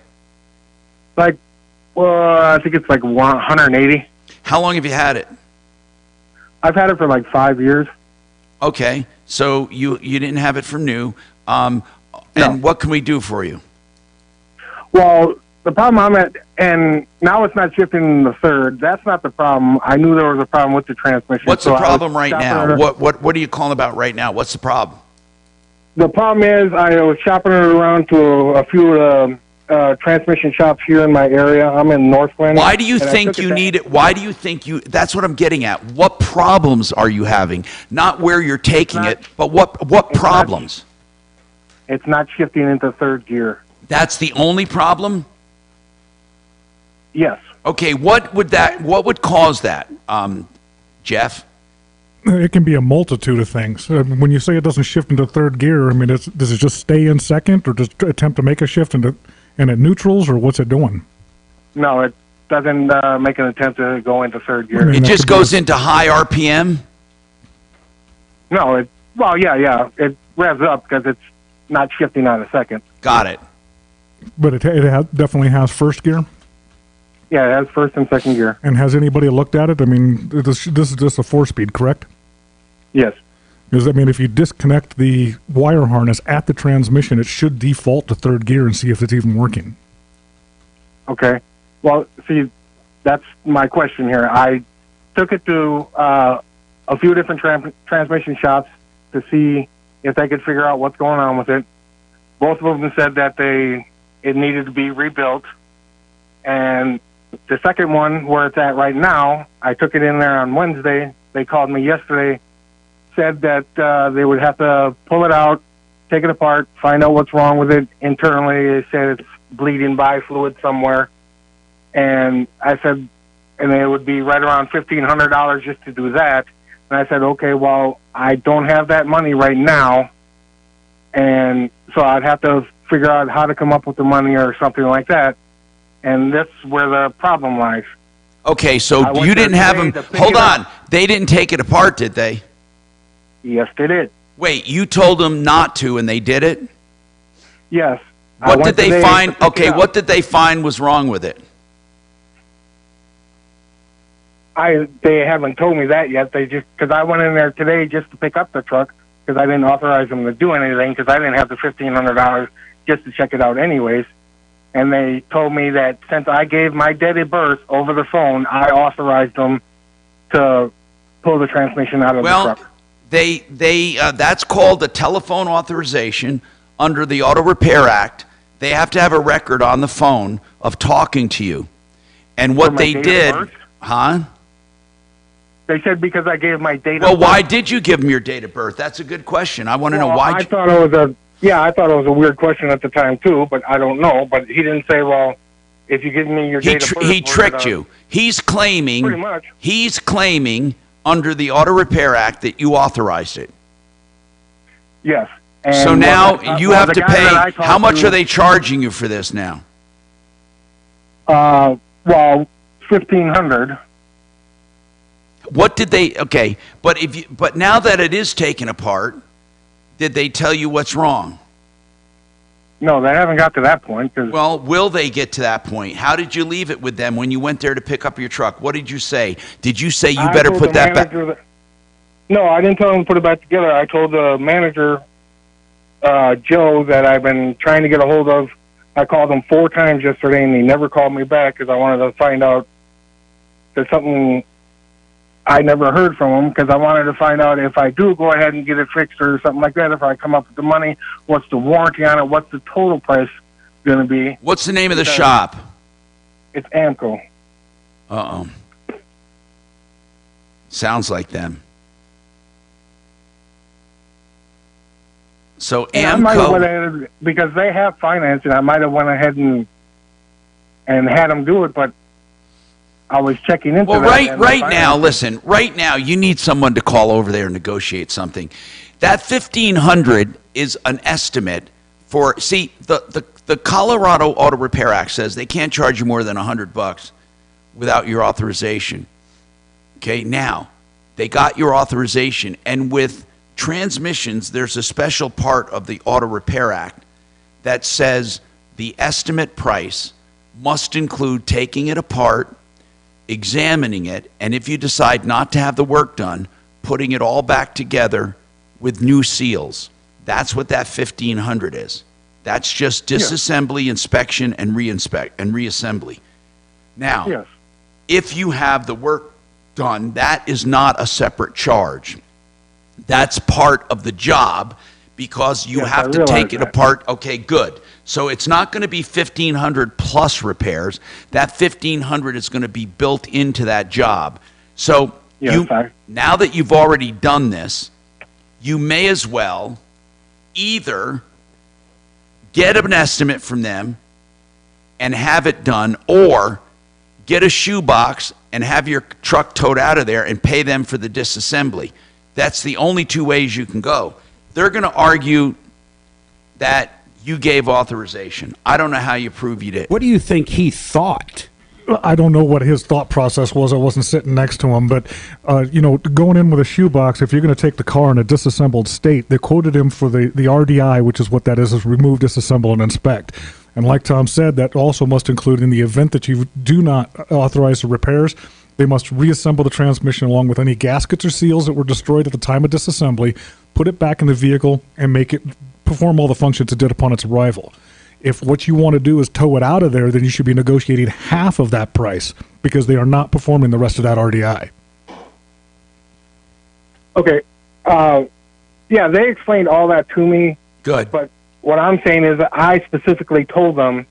S14: Like, well, I think it's like 180.
S3: How long have you had it?
S14: I've had it for like 5 years.
S3: Okay, so you didn't have it for new. And what can we do for you?
S14: Well, the problem I'm at, and now it's not shifting the third. That's not the problem. I knew there was a problem with the transmission.
S3: What's the problem right
S14: shopping
S3: now? What are you calling about right now? What's the problem?
S14: The problem is I was shopping it around to a few of the transmission shops here in my area. I'm in Northland.
S3: Why do you think you need it? Why do you think you? That's what I'm getting at. What problems are you having? Not where you're taking it, but what problems?
S14: It's not shifting into third gear.
S3: That's the only problem?
S14: Yes.
S3: Okay, what would cause that, Jeff?
S8: It can be a multitude of things. When you say it doesn't shift into third gear, I mean, does it just stay in second, or just attempt to make a shift and at neutrals, or what's it doing?
S14: No, it doesn't make an attempt to go into third gear.
S3: It just goes into high RPM?
S14: No, it revs up because it's not shifting on a second.
S3: Got it.
S8: But it definitely has first gear?
S14: Yeah, it has first and second gear.
S8: And has anybody looked at it? I mean, this is just a 4-speed, correct?
S14: Yes.
S8: Because, I mean, if you disconnect the wire harness at the transmission, it should default to third gear and see if it's even working.
S14: Okay. Well, see, that's my question here. I took it to a few different transmission shops to see if they could figure out what's going on with it. Both of them said that it needed to be rebuilt. And the second one, where it's at right now, I took it in there on Wednesday. They called me yesterday, said that they would have to pull it out, take it apart, find out what's wrong with it internally. They said it's bleeding by fluid somewhere. And I said, and it would be right around $1,500 just to do that. And I said, okay, well, I don't have that money right now. And so I'd have to figure out how to come up with the money or something like that. And that's where the problem lies.
S3: Okay, so you didn't have them. Hold on. They didn't take it apart, did they?
S14: Yes, they did.
S3: Wait, you told them not to, and they did it?
S14: Yes.
S3: What did they find? Okay, what did they find was wrong with it?
S14: They haven't told me that yet. They just, because I went in there today just to pick up the truck because I didn't authorize them to do anything because I didn't have the $1,500 just to check it out anyways. And they told me that since I gave my date of birth over the phone, I authorized them to pull the transmission out of the truck. Well,
S3: that's called a telephone authorization under the Auto Repair Act They have to have a record on the phone of talking to you. And what they did, huh?
S14: They said because I gave my date of birth.
S3: Well, why did you give them your date of birth? That's a good question. I want to know why.
S14: I thought it was a weird question at the time too, but I don't know. But he didn't say, well, if you give me your date of birth.
S3: He tricked you. He's claiming.
S14: Pretty much.
S3: He's claiming under the Auto Repair Act that you authorized it.
S14: Yes.
S3: And so now you have to pay. How much are they charging you for this now?
S14: Well, $1,500.
S3: What did they? Okay, but now that it is taken apart, did they tell you what's wrong?
S14: No, they haven't got to that point.
S3: Well, will they get to that point? How did you leave it with them when you went there to pick up your truck? What did you say? Did you say you better put that back?
S14: No, I didn't tell them to put it back together. I told the manager, Joe, that I've been trying to get a hold of. I called him 4 times yesterday, and he never called me back because I wanted to find out there's something I never heard from him, because I wanted to find out if I do go ahead and get it fixed or something like that, if I come up with the money, what's the warranty on it, what's the total price going to be.
S3: What's the name of the shop?
S14: It's Amco.
S3: Uh-oh. Sounds like them. So
S14: Amco, I might have went ahead, because they have financing, I might have went ahead and had them do it, but I was checking into that.
S3: Well, right now, listen, right now you need someone to call over there and negotiate something. That $1,500 is an estimate for, see, the Colorado Auto Repair Act says they can't charge you more than $100 without your authorization. Okay, now, they got your authorization, and with transmissions, there's a special part of the Auto Repair Act that says the estimate price must include taking it apart, examining it, and if you decide not to have the work done, putting it all back together with new seals. That's what that $1,500 is. That's just disassembly, inspection, and reassembly. Now, if you have the work done, that is not a separate charge. That's part of the job, because you have to take it apart. Okay, good. So it's not going to be $1,500 plus repairs. That $1,500 is going to be built into that job. So now that you've already done this, you may as well either get an estimate from them and have it done, or get a shoebox and have your truck towed out of there and pay them for the disassembly. That's the only 2 ways you can go. They're going to argue that you gave authorization. I don't know how you prove you did.
S19: What do you think he thought?
S8: I don't know what his thought process was. I wasn't sitting next to him, but going in with a shoebox, if you're going to take the car in a disassembled state, they quoted him for the RDI, which is what that is remove, disassemble, and inspect. And like Tom said, that also must include, in the event that you do not authorize the repairs, they must reassemble the transmission along with any gaskets or seals that were destroyed at the time of disassembly, put it back in the vehicle, and make it perform all the functions it did upon its arrival. If what you want to do is tow it out of there, then you should be negotiating half of that price, because they are not performing the rest of that RDI.
S14: Okay. They explained all that to me.
S3: Good.
S14: But what I'm saying is that I specifically told them,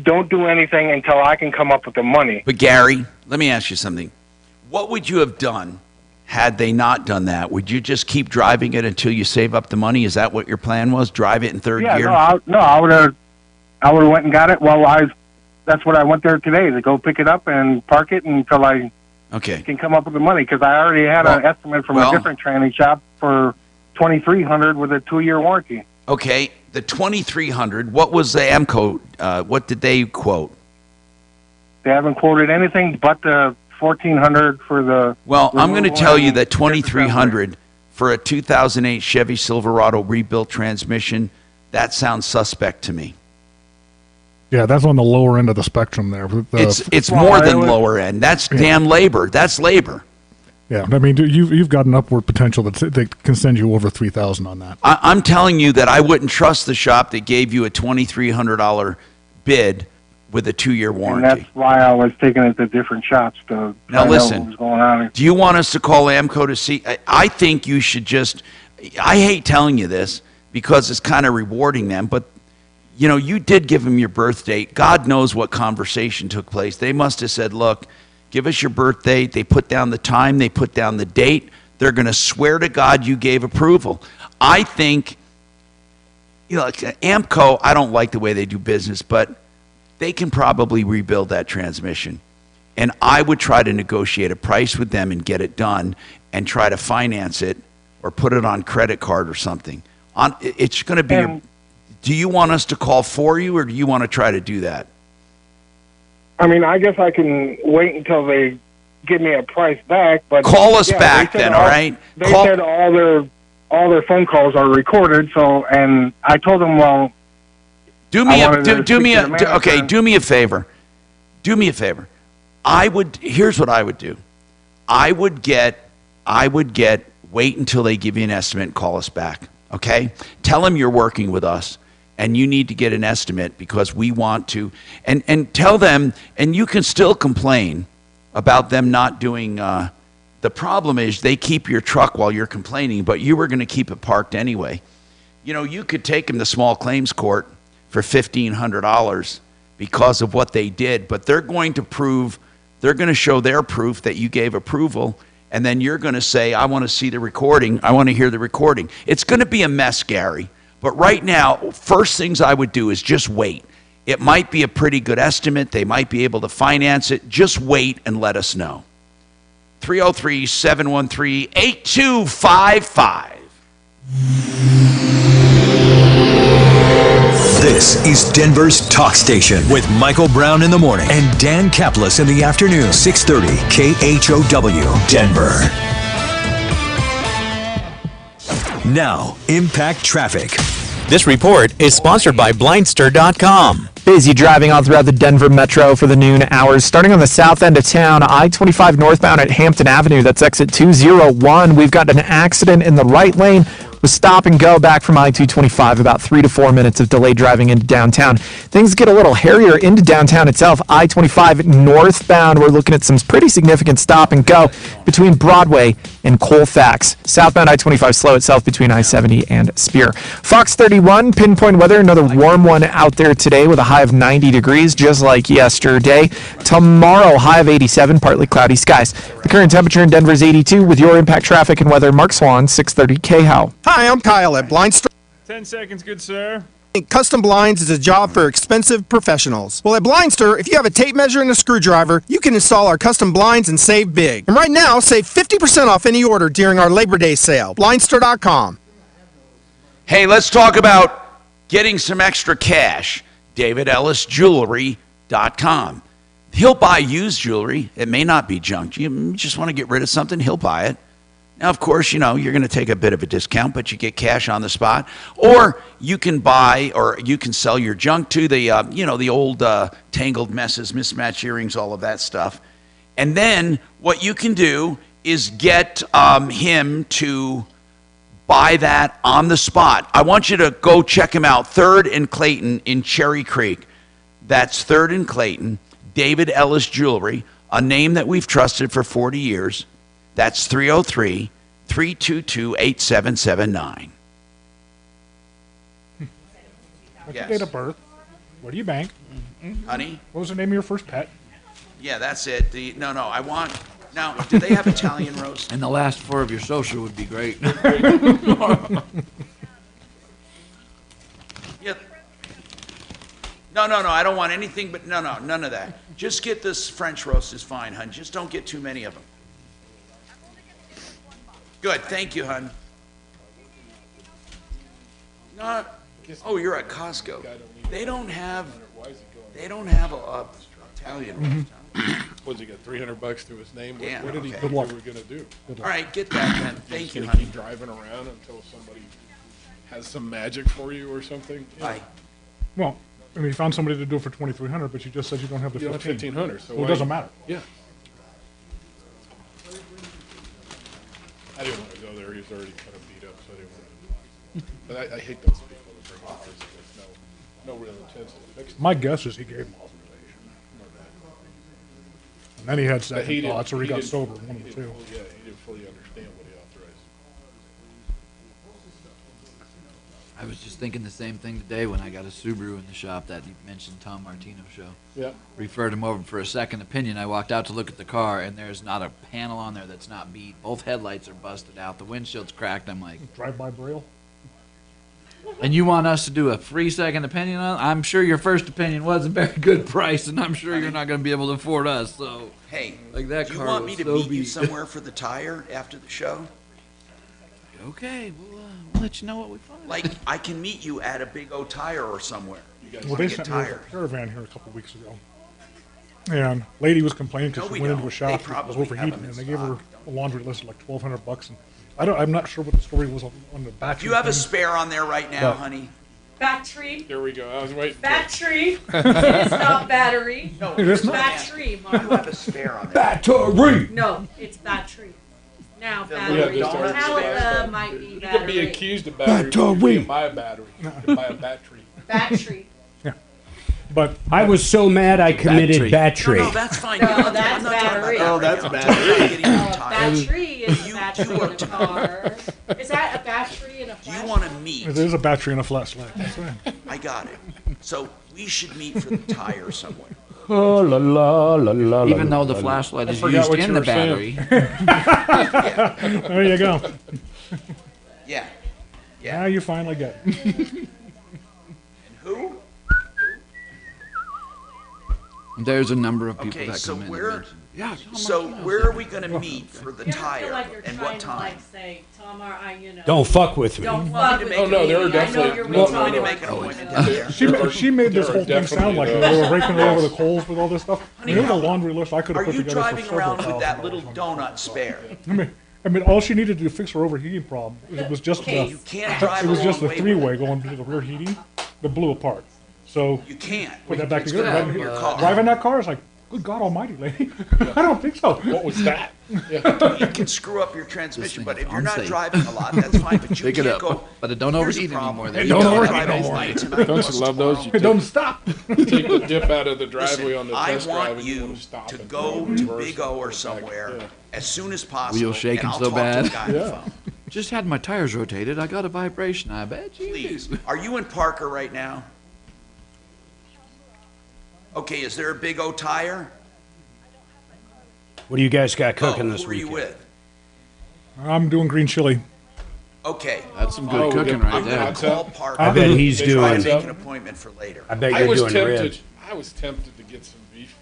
S14: don't do anything until I can come up with the money.
S3: But Gary, let me ask you something. What would you have done had they not done that? Would you just keep driving it until you save up the money? Is that what your plan was? Drive it in third gear?
S14: I would have went and got it. That's what I went there today, to go pick it up and park it until I can come up with the money, because I already had an estimate from a different tranny shop for $2,300 with a 2-year warranty.
S3: Okay, the $2,300. What was the Amco? What did they quote?
S14: They haven't quoted anything but the $1,400 for the.
S3: Well, I'm going to tell you that $2,300 for a 2008 Chevy Silverado rebuilt transmission. That sounds suspect to me.
S8: Yeah, that's on the lower end of the spectrum there.
S3: It's more than lower end. That's damn labor. That's labor.
S8: Yeah, I mean, you've got an upward potential that can send you over $3,000 on that.
S3: I'm telling you that I wouldn't trust the shop that gave you a $2,300 bid with a 2-year warranty.
S14: And that's why I was taking it to different shops to find out what was going on.
S3: Do you want us to call Amco to see? I think you should just. I hate telling you this because it's kind of rewarding them, but you know, you did give them your birth date. God knows what conversation took place. They must have said, look, give us your birth date. They put down the time. They put down the date. They're going to swear to God you gave approval. I think, you know, like Amco, I don't like the way they do business, but they can probably rebuild that transmission. And I would try to negotiate a price with them and get it done and try to finance it or put it on credit card or something. It's going to be do you want us to call for you, or do you want to try to do that?
S14: I mean, I guess I can wait until they give me a price back. But
S3: call us back then, all right?
S14: They said all their phone calls are recorded. So, and I told them, well,
S3: do me a favor. Do me a favor. Here's what I would do. I would get wait until they give you an estimate and call us back. Okay? Tell them you're working with us and you need to get an estimate because we want to, and tell them, and you can still complain about them not doing, the problem is they keep your truck while you're complaining, but you were going to keep it parked anyway. You know, you could take them to small claims court for $1,500 because of what they did, but they're going to show their proof that you gave approval, and then you're going to say, I want to see the recording. I want to hear the recording. It's going to be a mess, Gary. But right now, first things I would do is just wait. It might be a pretty good estimate. They might be able to finance it. Just wait and let us know. 303-713-8255.
S2: This is Denver's Talk Station with Michael Brown in the morning and Dan Kaplis in the afternoon. 630 KHOW, Denver. Now, Impact Traffic.
S1: This report is sponsored by Blindster.com.
S13: Busy driving all throughout the Denver metro for the noon hours. Starting on the south end of town, I-25 northbound at Hampton Avenue. That's exit 201. We've got an accident in the right lane with stop and go back from I-225. About 3 to 4 minutes of delayed driving into downtown. Things get a little hairier into downtown itself. I-25 northbound, we're looking at some pretty significant stop and go between Broadway and Colfax. Southbound I-25 slow itself between I-70 and Spear. Fox 31, pinpoint weather, another warm one out there today with a high of 90 degrees, just like yesterday. Tomorrow, high of 87, partly cloudy skies. The current temperature in Denver is 82. With your Impact Traffic and weather, Mark Swan, 630 KHOW.
S15: Hi, I'm Kyle at Blindster.
S18: 10 seconds, good sir.
S15: Custom blinds is a job for expensive professionals. Well, at Blindster, if you have a tape measure and a screwdriver, you can install our custom blinds and save big. And right now, save 50% off any order during our Labor Day sale. Blindster.com.
S3: Hey, let's talk about getting some extra cash. DavidEllisJewelry.com. He'll buy used jewelry. It may not be junk. You just want to get rid of something, he'll buy it. Now, of course, you know, you're going to take a bit of a discount, but you get cash on the spot. Or you can buy or you can sell your junk to the old tangled messes, mismatched earrings, all of that stuff. And then what you can do is get him to buy that on the spot. I want you to go check him out. 3rd and Clayton in Cherry Creek. That's 3rd and Clayton. David Ellis Jewelry, a name that we've trusted for 40 years. That's 303-322-8779.
S8: What's your date of birth? Where do you bank?
S3: Honey?
S8: What was the name of your first pet?
S3: Yeah, that's it. Now, do they have Italian roast?
S12: And the last 4 of your social would be great.
S3: Yeah. No, I don't want anything but, none of that. Just get this French roast is fine, hon. Just don't get too many of them. Good, thank you, hon. No, you're at Costco. They don't have a Italian roast.
S7: What's he got? $300 to his name.
S3: Yeah,
S7: What did he
S3: okay.
S7: think we were going to do?
S3: All right, get that then. Thank you,
S7: Just
S3: honey.
S7: keep driving around until somebody has some magic for you or something.
S3: Bye.
S8: Well, I mean, you found somebody to do it for $2,300, but you just said you don't have the
S7: You don't have
S8: 1,500.
S7: so
S8: Well, it
S7: why-
S8: doesn't matter.
S7: Yeah. I didn't want to go there. He was already kind of beat up, so I didn't want to. But I hate those people that bring offers with no real intention to fix it.
S8: My guess is he gave him authorization. And then he had
S7: But
S8: second thoughts, or he got
S7: didn't-
S8: sober, one of the
S7: he
S8: two.
S7: didn't fully understand what he authorized.
S12: I was just thinking the same thing today when I got a Subaru in the shop that you mentioned, Tom Martino show.
S7: Yeah.
S12: Referred him over for a second opinion. I walked out to look at the car, and there's not a panel on there that's not beat. Both headlights are busted out. The windshield's cracked. I'm like,
S8: Drive-by braille.
S12: and you want us to do a free second opinion on it? I'm sure your first opinion was a very good price, and I'm sure you're not going to be able to afford us. So,
S3: Hey,
S12: like that
S3: do you
S12: car
S3: want
S12: was
S3: me to
S12: so
S3: meet you
S12: beat.
S3: somewhere for the tire after the show?
S12: Okay, we'll let you know what we find.
S3: Like, I can meet you at a Big O Tire or somewhere. You guys
S8: Well,
S3: want
S8: they
S3: to get
S8: sent me a
S3: tire?
S8: caravan here a couple weeks ago. And lady was complaining because
S3: No,
S8: she
S3: we
S8: went into
S3: don't.
S8: a shop
S3: They
S8: that was
S3: probably have
S8: overheating,
S3: them in
S8: and they gave her
S3: stock.
S8: a laundry list of like $1,200. And I'm not sure what the story was on the battery.
S3: Do you have a
S8: thing.
S3: spare on there right now,
S8: But-
S3: honey?
S4: Battery.
S7: There we go. I was waiting.
S4: Battery. It is not battery.
S3: No,
S8: It is not.
S4: Battery,
S3: Do you
S4: Mark.
S3: have a spare on there?
S19: Battery.
S4: No, it's battery. Now
S3: The
S4: battery.
S7: little donut
S4: Paletta
S3: spare.
S4: might be
S7: You
S4: battery.
S7: could be accused of battery. but you can't buy a battery. You can buy a battery.
S4: Battery.
S8: But
S19: I was so mad I committed battery.
S3: No, that's fine.
S4: No,
S3: I'm not
S4: that's
S3: talking about
S4: battery.
S3: that
S4: Oh,
S3: right
S7: that's
S3: now. I'm
S7: battery.
S3: talking about getting you a tire.
S4: Battery is a
S3: You
S4: battery
S3: work
S4: in a car. Is that a battery in a
S3: Do
S4: flash?
S3: you want to meet?
S8: there's a battery in a flashlight. That's right.
S3: I got it. So we should meet for the tire somewhere.
S19: Oh, la, la, la, la,
S12: Even
S19: la,
S12: though the
S19: la,
S12: flashlight is
S7: forgot
S12: used
S7: what
S12: in
S7: you
S12: the
S7: were saying.
S12: battery.
S8: There you go.
S3: Yeah.
S8: Now you finally get it.
S3: And who?
S12: There's a number of people
S3: Okay,
S12: that
S3: so
S12: come in.
S3: where?
S12: and mention, yeah, Tom
S3: So
S12: Martino
S3: where
S12: said
S3: are we going to meet for the
S4: You ever
S3: tire
S4: feel like you're
S3: and
S4: trying
S3: what
S4: to
S3: time?
S4: like say, Tom, you know.
S19: Don't fuck with me.
S4: Don't
S3: Want
S4: fuck
S3: me to
S4: with
S3: make
S7: Oh, no,
S4: me.
S7: there are
S4: I know
S7: definitely-
S4: you're
S7: no,
S4: with
S7: no,
S3: Want me to
S4: Tom.
S3: make an appointment down there?
S8: She made this
S7: There
S8: whole
S7: are
S8: thing sound like
S7: definitely
S8: they were raking over the coals with all this stuff.
S3: Honey,
S8: There was a laundry list I could have
S3: Are
S8: put
S3: you
S8: together for
S3: driving
S8: several
S3: around with
S8: thousand
S3: that little
S8: dollars.
S3: donut spare?
S8: I mean, all she needed to fix her overheating problem. It was just
S3: Okay,
S8: the,
S3: you can't drive
S8: it was
S3: a
S8: just
S3: long
S8: the
S3: way
S8: three-way
S3: with it.
S8: going to the rear heating that blew apart. So
S3: You can't.
S8: put that back
S3: It's
S8: together.
S3: gonna be your car.
S8: Driving that car is like, good God Almighty, lady. I don't think so.
S7: What was that?
S3: You can screw up your transmission, but if you're not
S12: unsafe.
S3: driving a lot, that's fine. But you
S12: Pick it
S3: can't
S12: up,
S3: go.
S12: but it don't
S3: Here's the
S12: overheat
S3: problem.
S12: anymore. There
S3: You
S12: you
S8: don't
S3: can't
S8: overheat
S3: drive
S8: anymore.
S3: overnight tonight.
S7: Don't you love those? You
S8: It don't stop.
S7: take the dip out of the driveway
S3: Listen,
S7: on the
S3: I
S7: test drive
S3: want
S7: and you
S3: you
S7: want to stop
S3: to
S7: and
S3: go
S7: go
S3: to
S7: reverse
S3: Big O
S7: and
S3: or
S7: go back.
S3: somewhere
S7: Yeah.
S3: as soon as possible.
S12: Wheels shaking
S3: and I'll
S12: so
S3: talk to
S12: bad.
S3: the guy on the
S8: Yeah.
S3: phone.
S12: Just had my tires rotated. I got a vibration. I bet you.
S3: Please. Are you in Parker right now? Okay, is there a Big O Tire?
S19: What do you guys got cooking
S3: Oh,
S19: this
S3: who are you
S19: weekend?
S3: with?
S8: I'm doing green chili.
S3: Okay.
S12: That's some good
S7: Oh,
S12: cooking
S7: we
S12: right
S3: I'm
S12: there.
S3: going to call Parker.
S19: I bet he's
S7: They
S3: Try
S19: doing.
S3: to make an appointment for later.
S19: I bet
S7: I
S19: you're
S7: was
S19: doing
S7: tempted.
S19: ribs.
S7: I was tempted to get some beef,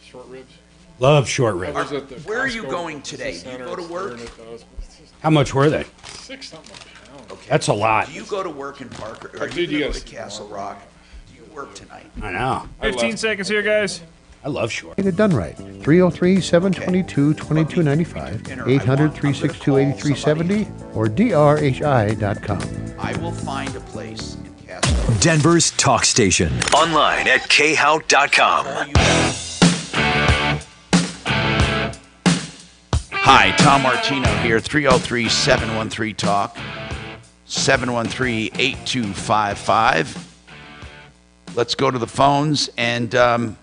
S7: short ribs.
S19: Love short ribs.
S7: I was at the
S3: Where are you
S7: Costco
S3: going today? Do you
S7: center
S3: go to work?
S7: staring at those. It's just
S19: How much were they?
S7: 6 something a pound.
S3: Okay.
S19: That's a lot.
S3: Do you go to work in Parker? Or
S7: Oh,
S3: are
S7: dude,
S3: you
S7: you
S3: going to
S7: gotta
S3: go to Castle Rock? Do you work tonight?
S19: I know.
S18: 15 seconds here, guys.
S19: I love short.
S11: Get it done right. 303-722-2295, 800-362-8370, or drhi.com.
S3: I will find a place in Castle.
S2: Denver's talk station. Online at khout.com.
S3: Hi, Tom Martino here, 303-713-TALK, 713-8255. Let's go to the phones, and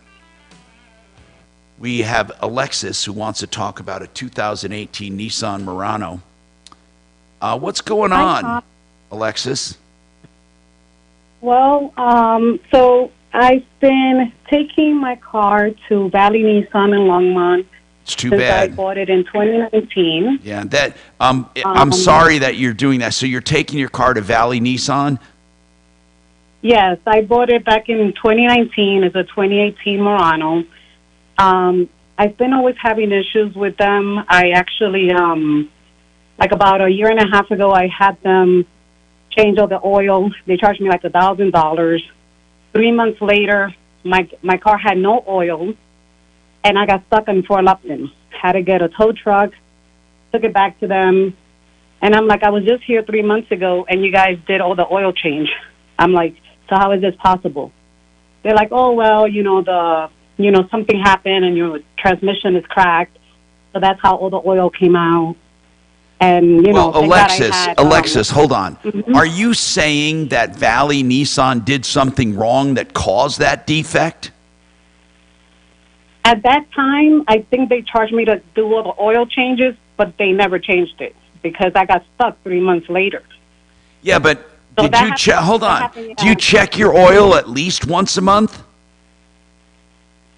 S3: we have Alexis who wants to talk about a 2018 Nissan Murano. What's going on, Alexis?
S5: Well, so I've been taking my car to Valley Nissan in Longmont.
S3: It's too
S5: since
S3: bad.
S5: I bought it in 2019.
S3: Yeah, that. I'm sorry that you're doing that. So you're taking your car to Valley Nissan?
S5: Yes, I bought it back in 2019 as a 2018 Murano. I've been always having issues with them. I actually, like about a year and a half ago, I had them change all the oil. They charged me like $1,000. 3 months later, my car had no oil, and I got stuck in Fort Lupton. Had to get a tow truck, took it back to them, and I'm like, I was just here 3 months ago, and you guys did all the oil change. I'm like, so how is this possible? They're like, oh, well, something happened, and your transmission is cracked, so that's how all the oil came out. And,
S3: Well,
S5: thank God I
S3: Alexis,
S5: had,
S3: Alexis, hold on.
S5: Mhm.
S3: Are you saying that Valley Nissan did something wrong that caused that defect?
S5: At that time, I think they charged me to do all the oil changes, but they never changed it because I got stuck 3 months later.
S3: Yeah, but
S5: So
S3: Did
S5: that
S3: you
S5: happened-
S3: check? Hold
S5: that
S3: on.
S5: happened,
S3: Do you check your oil at least once a month?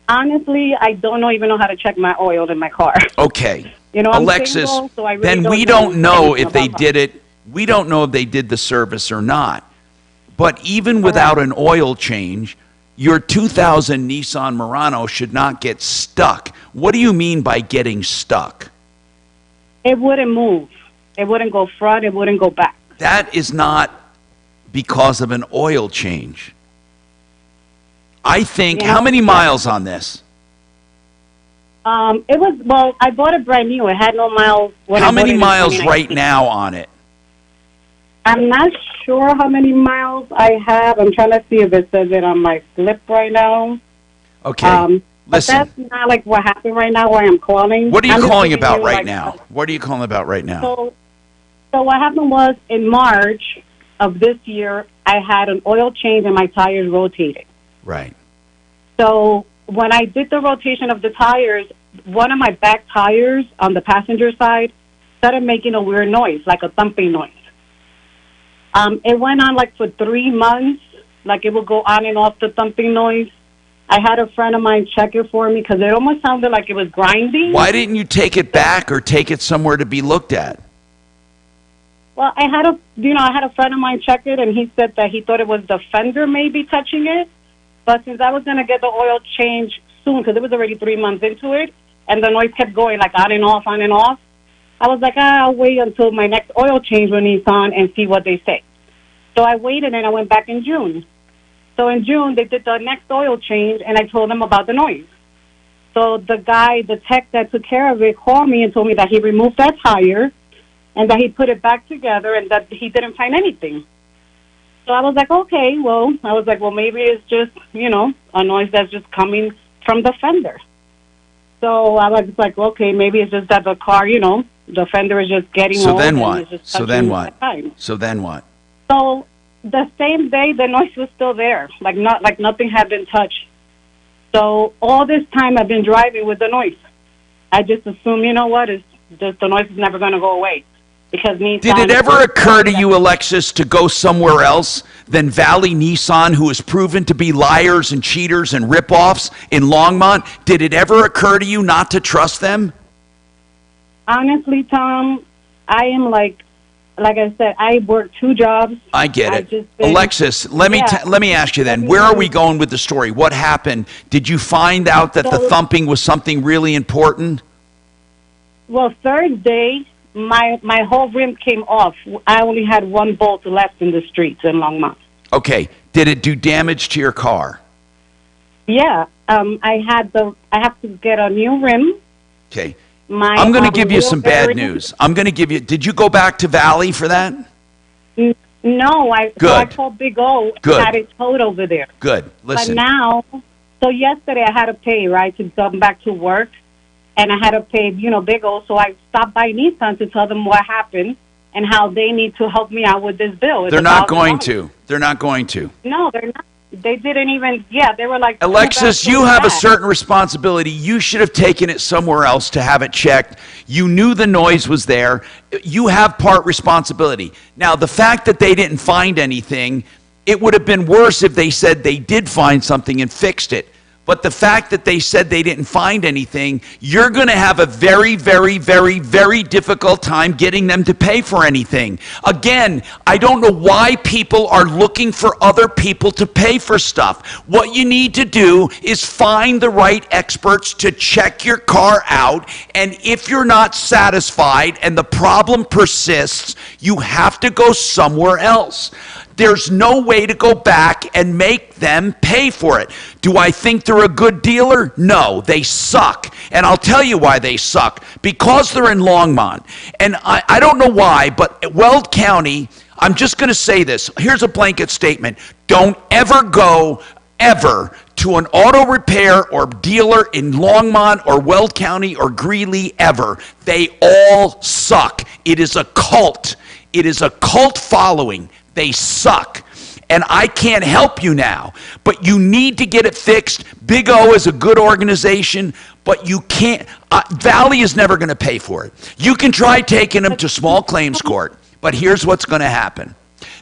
S5: Honestly, I don't even know how to check my oil in my car.
S3: Okay.
S5: You know, I'm
S3: Alexis,
S5: single, so I really
S3: then we
S5: don't
S3: don't know
S5: anything
S3: if they
S5: about
S3: did it. We don't know if they did the service or not. But even without an oil change, your 2000 Nissan Murano should not get stuck. What do you mean by getting stuck?
S5: It wouldn't move. It wouldn't go front. It wouldn't go back.
S3: That is not because of an oil change. I think, how many miles on this?
S5: It was, well, I bought it brand new. It had no miles. When
S3: How
S5: I bought
S3: many
S5: it in
S3: miles
S5: 2019.
S3: right now on it?
S5: I'm not sure how many miles I have. I'm trying to see if it says it on my slip right now.
S3: Okay.
S5: But
S3: Listen.
S5: that's not like what happened right now why I'm calling.
S3: What are you
S5: I'm just
S3: calling
S5: giving
S3: about
S5: you,
S3: right
S5: like,
S3: now? What are you calling about right now?
S5: So what happened was in March of this year, I had an oil change and my tires rotated.
S3: Right.
S5: So when I did the rotation of the tires, one of my back tires on the passenger side started making a weird noise, like a thumping noise. It went on like for 3 months, like it would go on and off the thumping noise. I had a friend of mine check it for me because it almost sounded like it was grinding.
S3: Why didn't you take it back or take it somewhere to be looked at?
S5: Well, I had a friend of mine check it, and he said that he thought it was the fender maybe touching it. But since I was going to get the oil change soon, because it was already 3 months into it, and the noise kept going like on and off, I was like, I'll wait until my next oil change with Nissan and see what they say. So I waited, and I went back in June. So in June, they did the next oil change, and I told them about the noise. So the tech that took care of it, called me and told me that he removed that tire and that he put it back together and that he didn't find anything. So I was like, okay, well, maybe it's just, a noise that's just coming from the fender. So I was like, okay, maybe it's just that the car, the fender is just getting
S3: So
S5: old
S3: then
S5: and
S3: what?
S5: it's just
S3: So then
S5: touching
S3: what?
S5: the time.
S3: So then what?
S5: So the same day, the noise was still there, like nothing had been touched. So all this time I've been driving with the noise. I just assume, it's just the noise is never going to go away. Because
S3: Did it ever occur to you, Alexis, to go somewhere else than Valley Nissan, who is proven to be liars and cheaters and ripoffs in Longmont? Did it ever occur to you not to trust them?
S5: Honestly, Tom, I am like I said, I work 2 jobs.
S3: I get it. Alexis, let me ask you then, where are we going with the story? What happened? Did you find out that the thumping was something really important?
S5: Well, Thursday, my whole rim came off. I only had 1 bolt left in the streets in Longmont.
S3: Okay. Did it do damage to your car?
S5: Yeah. I have to get a new rim.
S3: Okay. I'm going to give you some bad news. Did you go back to Valley for that?
S5: No, I called Big O.
S3: Good.
S5: Had it towed over there.
S3: Good. Listen.
S5: But now, so yesterday I had to pay, right, to come back to work. And I had to pay, Big O. So I stopped by Nissan to tell them what happened and how they need to help me out with this bill.
S3: They're not going to. They're not going to.
S5: No, they're not. They didn't even, they were like...
S3: Alexis, you have a certain responsibility. You should have taken it somewhere else to have it checked. You knew the noise was there. You have part responsibility. Now, the fact that they didn't find anything, it would have been worse if they said they did find something and fixed it. But the fact that they said they didn't find anything, you're going to have a very, very, very, very difficult time getting them to pay for anything. Again, I don't know why people are looking for other people to pay for stuff. What you need to do is find the right experts to check your car out. And if you're not satisfied and the problem persists, you have to go somewhere else. There's no way to go back and make them pay for it. Do I think they're a good dealer? No, they suck. And I'll tell you why they suck. Because they're in Longmont. And I don't know why, but Weld County, I'm just going to say this. Here's a blanket statement. Don't ever go to an auto repair or dealer in Longmont or Weld County or Greeley ever. They all suck. It is a cult. It is a cult following. They suck. And I can't help you now. But you need to get it fixed. Big O is a good organization, but you can't. Valley is never going to pay for it. You can try taking them to small claims court, but here's what's going to happen.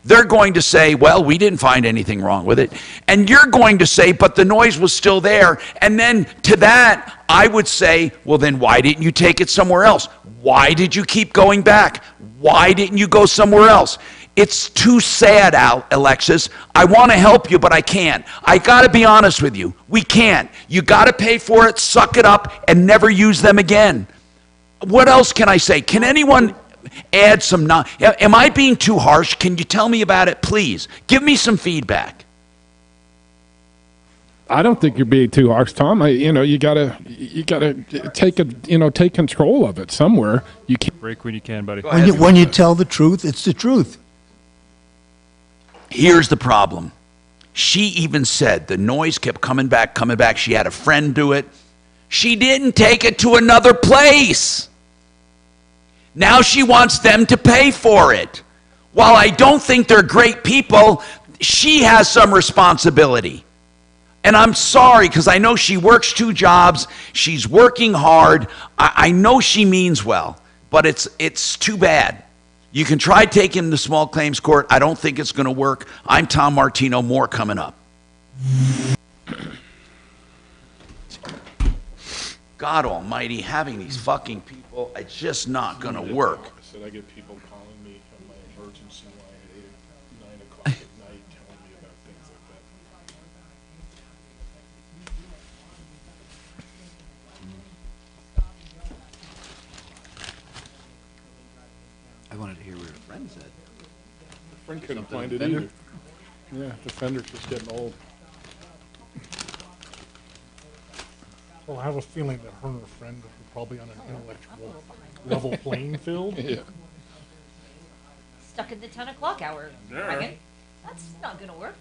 S3: They're going to say, well, we didn't find anything wrong with it. And you're going to say, but the noise was still there. And then to that, I would say, well, then why didn't you take it somewhere else? Why did you keep going back? Why didn't you go somewhere else? It's too sad, Alexis. I want to help you, but I can't. I got to be honest with you. We can't. You got to pay for it, suck it up, and never use them again. What else can I say? Can anyone add some... Am I being too harsh? Can you tell me about it, please? Give me some feedback.
S7: I don't think you're being too harsh, Tom. You gotta take control of it somewhere. You can't
S18: break when you can, buddy.
S9: When you tell the truth, it's the truth.
S3: Here's the problem. She even said the noise kept coming back. She had a friend do it. She didn't take it to another place. Now she wants them to pay for it. While I don't think they're great people, she has some responsibility. And I'm sorry, because I know she works 2 jobs. She's working hard. I know she means well, but it's too bad. You can try taking him to small claims court. I don't think it's going to work. I'm Tom Martino. More coming up. God almighty, having these fucking people, it's just not going to work.
S7: Said I get people calling me on my emergency line at 9 o'clock at night telling me about things like that.
S12: I wanted to hear what a friend said.
S7: The friend couldn't find it either. Yeah, the fender's just getting old.
S8: Well, I have a feeling that her and her friend are probably on an intellectual level playing field.
S7: Yeah.
S16: Stuck in the 10 o'clock hour.
S7: Yeah.
S16: Megan. That's not going to work.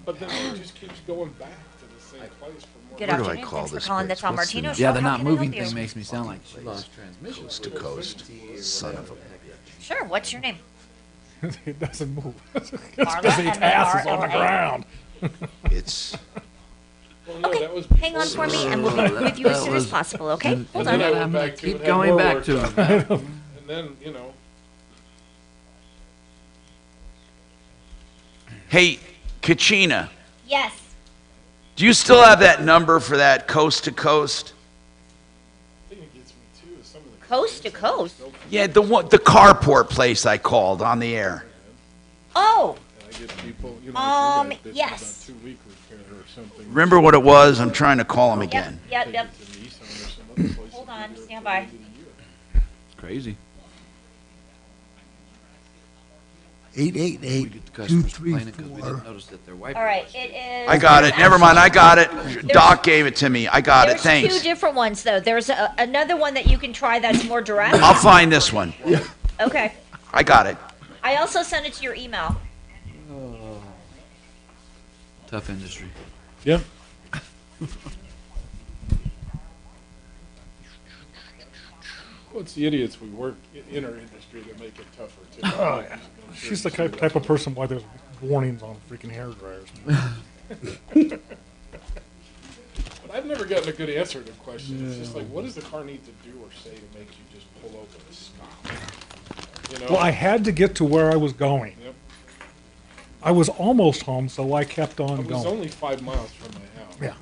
S7: But then it just keeps going back to the same place for more.
S16: Good afternoon. Thanks for calling the Tom Martino Show.
S12: Yeah, the
S16: How
S12: not
S16: can I
S12: moving
S16: help you?
S12: thing makes me sound like she lost transmission.
S3: Coast to coast. Son of a...
S16: Sure. What's your name?
S8: It doesn't move. It's
S16: Marla,
S8: because its ass is on the
S16: MARLA.
S8: ground.
S3: It's...
S16: Okay, hang on for me, and we'll be with you as soon as possible, okay? Hold on.
S12: Keep going back to him.
S7: And then,
S3: Hey, Kachina,
S16: Yes.
S3: do you still have that number for that coast to coast?
S16: Coast to coast.
S3: Yeah, the carport place I called on the air.
S16: Oh.
S7: I get
S16: Yes.
S7: 2 week repair or something.
S3: Remember what it was? I'm trying to call him again.
S16: Yep. Hold on. Stand by.
S12: Crazy.
S9: 888-234.
S16: All right. It is.
S3: I got it. Never mind. I got it. Doc gave it to me. I got it.
S16: There's
S3: Thanks.
S16: 2 different ones, though. There's another one that you can try that's more direct.
S3: I'll find this one.
S16: Okay.
S3: I got it.
S16: I also sent it to your email.
S12: Tough industry.
S7: Yep. Well, it's the idiots we work in our industry that make it tougher, too.
S8: Oh, yeah. She's the type of person why there's warnings on freaking hair dryers.
S7: But I've never gotten a good answer to the question. It's just like, what does the car need to do or say to make you just pull over and stop?
S8: Well, I had to get to where I was going.
S7: Yep.
S8: I was almost home, so I kept on
S7: It was
S8: going.
S7: only 5 miles from my house.
S8: Yeah.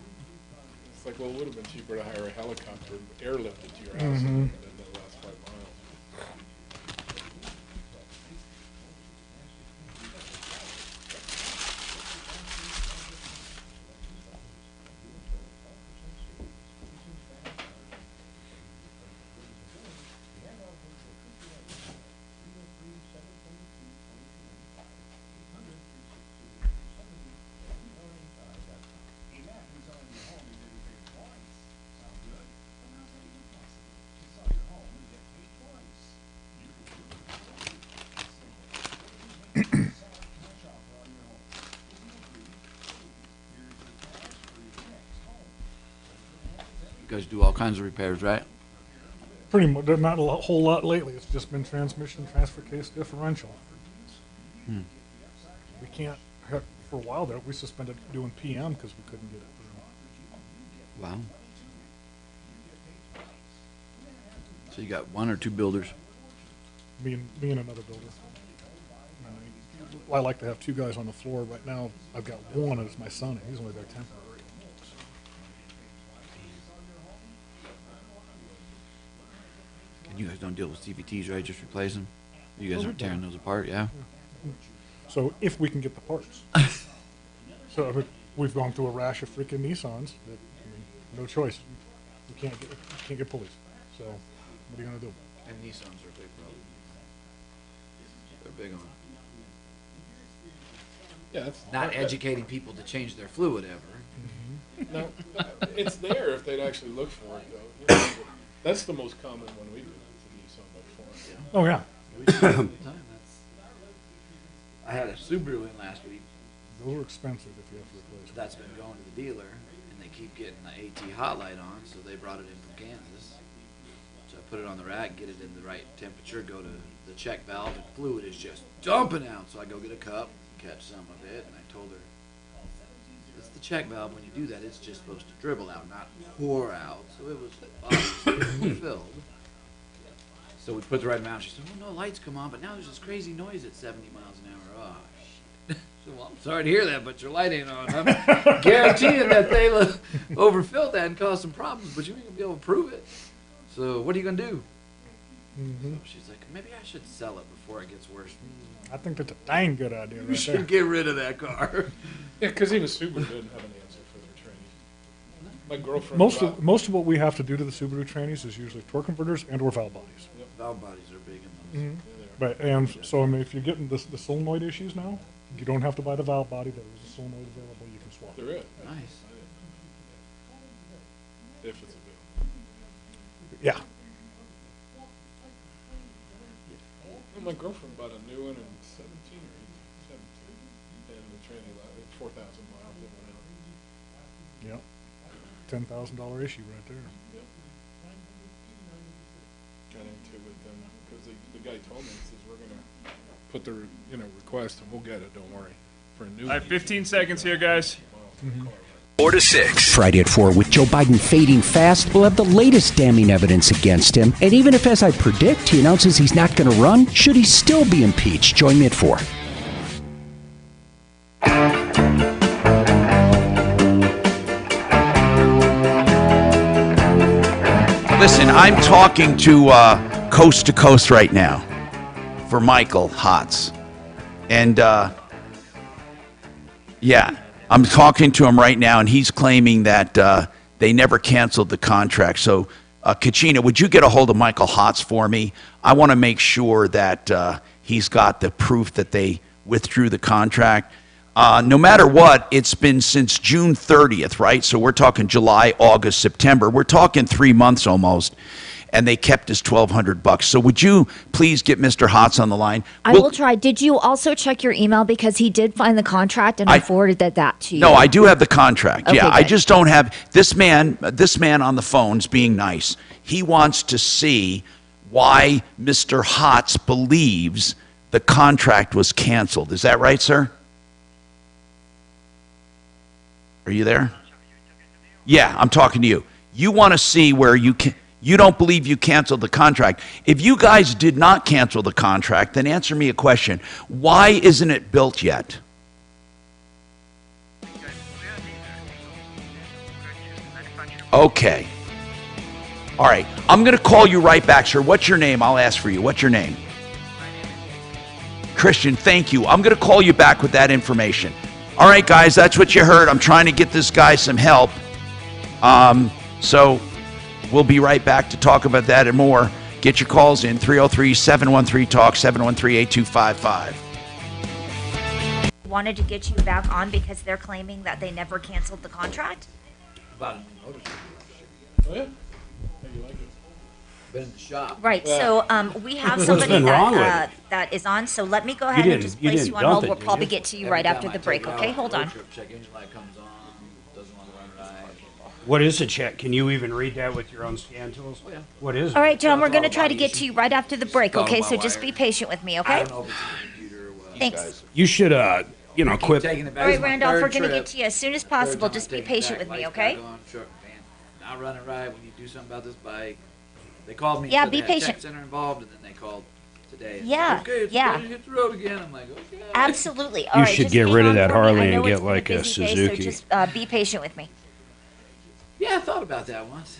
S7: It's like, well, it would have been cheaper to hire a helicopter and airlift it to your house
S8: Mhm.
S7: than the last 5 miles.
S12: You guys do all kinds of repairs, right?
S8: Pretty much, not a whole lot lately. It's just been transmission, transfer case, differential.
S12: Hmm.
S8: We can't, heck, for a while there, we suspended doing PM because we couldn't get it through.
S12: Wow. So you got 1 or 2 builders?
S8: Me and another builder. I like to have 2 guys on the floor. Right now, I've got one, and it's my son, and he's only there temporary.
S12: And you guys don't deal with CVTs, right? Just replace them? You guys aren't tearing those apart, yeah?
S8: So if we can get the parts. So we've gone through a rash of freaking Nissans that, no choice. You can't get pulleys. So what are you going to do?
S12: And Nissans are a big problem. They're big on it.
S7: Yeah, that's
S12: Not educating people to change their fluid ever.
S7: No, it's there if they'd actually look for it, though. You know, that's the most common one we do.
S8: Oh, yeah.
S12: I had a Subaru in last week.
S8: Those are expensive if you have to replace them.
S12: That's been going to the dealer, and they keep getting the AT hot light on, so they brought it in from Kansas. So I put it on the rack, get it in the right temperature, go to the check valve, and fluid is just dumping out. So I go get a cup, catch some of it, and I told her, it's the check valve. When you do that, it's just supposed to dribble out, not pour out. So it was obviously filled. So we put the right amount. She said, oh, no, lights come on, but now there's this crazy noise at 70 miles an hour. Oh, shit. So, well, I'm sorry to hear that, but your light ain't on. I'm guaranteeing that they overfilled that and caused some problems, but you ain't going to be able to prove it. So what are you going to do? So she's like, maybe I should sell it before it gets worse.
S8: I think that's a dang good idea
S12: You
S8: right
S12: should
S8: there.
S12: get rid of that car.
S7: Yeah, because even Subaru didn't have an answer for their training. My girlfriend.
S8: Most of what we have to do to the Subaru trannies is usually torque converters and or valve bodies.
S12: Yep. Valve bodies are big in those.
S8: But and so I mean, if you're getting the solenoid issues now, you don't have to buy the valve body. There is a solenoid available. You can swap.
S7: There is.
S12: Nice.
S7: If it's available.
S8: Yeah.
S7: Well, my girlfriend bought a new one in 17 or 17, and the training like 4,000 miles. It went out.
S8: Yep. $10,000 issue right there.
S7: Yep. Got into it because the guy told me, he says, we're going to put the request and we'll get it, don't worry. For a new
S18: I have 15 seconds here, guys.
S2: 4 to 6.
S17: Friday at 4, with Joe Biden fading fast, we'll have the latest damning evidence against him. And even if, as I predict, he announces he's not going to run, should he still be impeached? Join me at 4.
S3: Listen, I'm talking to Coast to Coast right now for Michael Hotz. And, yeah, I'm talking to him right now, and he's claiming that they never canceled the contract. So, Kachina, would you get a hold of Michael Hotz for me? I want to make sure that he's got the proof that they withdrew the contract. No matter what, it's been since June 30th, right? So we're talking July, August, September. We're talking 3 months almost, and they kept us $1,200. So would you please get Mr. Hotz on the line?
S20: I will try. Did you also check your email, because he did find the contract and I forwarded that to you?
S3: No, I do have the contract.
S20: Okay,
S3: yeah, I
S20: good.
S3: just don't have this man on the phone's being nice. He wants to see why Mr. Hotz believes the contract was canceled. Is that right, sir? Are you there? Yeah, I'm talking to you. You want to see where you don't believe you canceled the contract. If you guys did not cancel the contract, then answer me a question. Why isn't it built yet? Okay. All right. I'm going to call you right back, sir. What's your name? I'll ask for you. What's your name? Christian, thank you. I'm going to call you back with that information. All right, guys, that's what you heard. I'm trying to get this guy some help. So we'll be right back to talk about that and more. Get your calls in, 303-713-TALK, 713-8255.
S20: Wanted to get you back on because they're claiming that they never canceled the contract?
S12: About a motor.
S7: Oh, yeah? How you like it?
S12: Been in the shop.
S20: Right,
S7: Yeah.
S20: so we have somebody
S19: been wrong with
S20: that, that is on, so let me go ahead and
S19: didn't-
S20: just
S19: you
S20: place
S19: didn't
S20: you on
S19: dump
S20: hold.
S19: it,
S20: We'll
S19: did
S20: probably
S19: you?
S20: get to you
S12: Every
S20: right
S12: time
S20: after
S12: I
S20: the
S12: take
S20: break,
S12: it out
S20: okay?
S12: on
S20: Hold
S12: road
S20: on.
S12: trip, check engine light comes on, doesn't want to run right.
S19: What is a check? Can you even read that with your own scan tools?
S12: Oh, yeah.
S19: What is it?
S20: All right, John, we're
S12: It's
S20: going to
S12: all
S20: try to
S12: about
S20: get to you right after the break,
S12: all
S20: okay?
S12: about
S20: So just
S12: wire.
S20: be patient with me,
S12: I
S20: okay?
S12: don't know if it's a computer or what.
S20: Thanks.
S19: You should, quit.
S12: Taking it back.
S20: All
S12: This
S20: right,
S12: is my
S20: Randolph, we're
S12: third
S20: going to
S12: trip.
S20: get to you as soon as
S12: Third
S20: possible.
S12: time
S20: Just
S12: I
S20: be
S12: take it
S20: patient
S12: back,
S20: with me,
S12: lights
S20: okay?
S12: back on, truck, man, not running right. When you do something about this bike, they called me.
S20: Yeah,
S12: said
S20: be
S12: they had
S20: patient.
S12: Tech center involved, and then they called today.
S20: Yeah,
S12: Okay, it's
S20: yeah.
S12: ready to hit the road again. I'm like, okay.
S20: Absolutely.
S19: You
S20: All right,
S19: should
S20: just
S19: get
S20: hang
S19: rid of
S20: on
S19: that
S20: for me. I
S19: Harley
S20: know
S19: and
S20: it's
S19: get
S20: been
S19: like a
S20: busy day,
S19: Suzuki.
S20: So just be patient with me.
S12: Yeah, I thought about that once.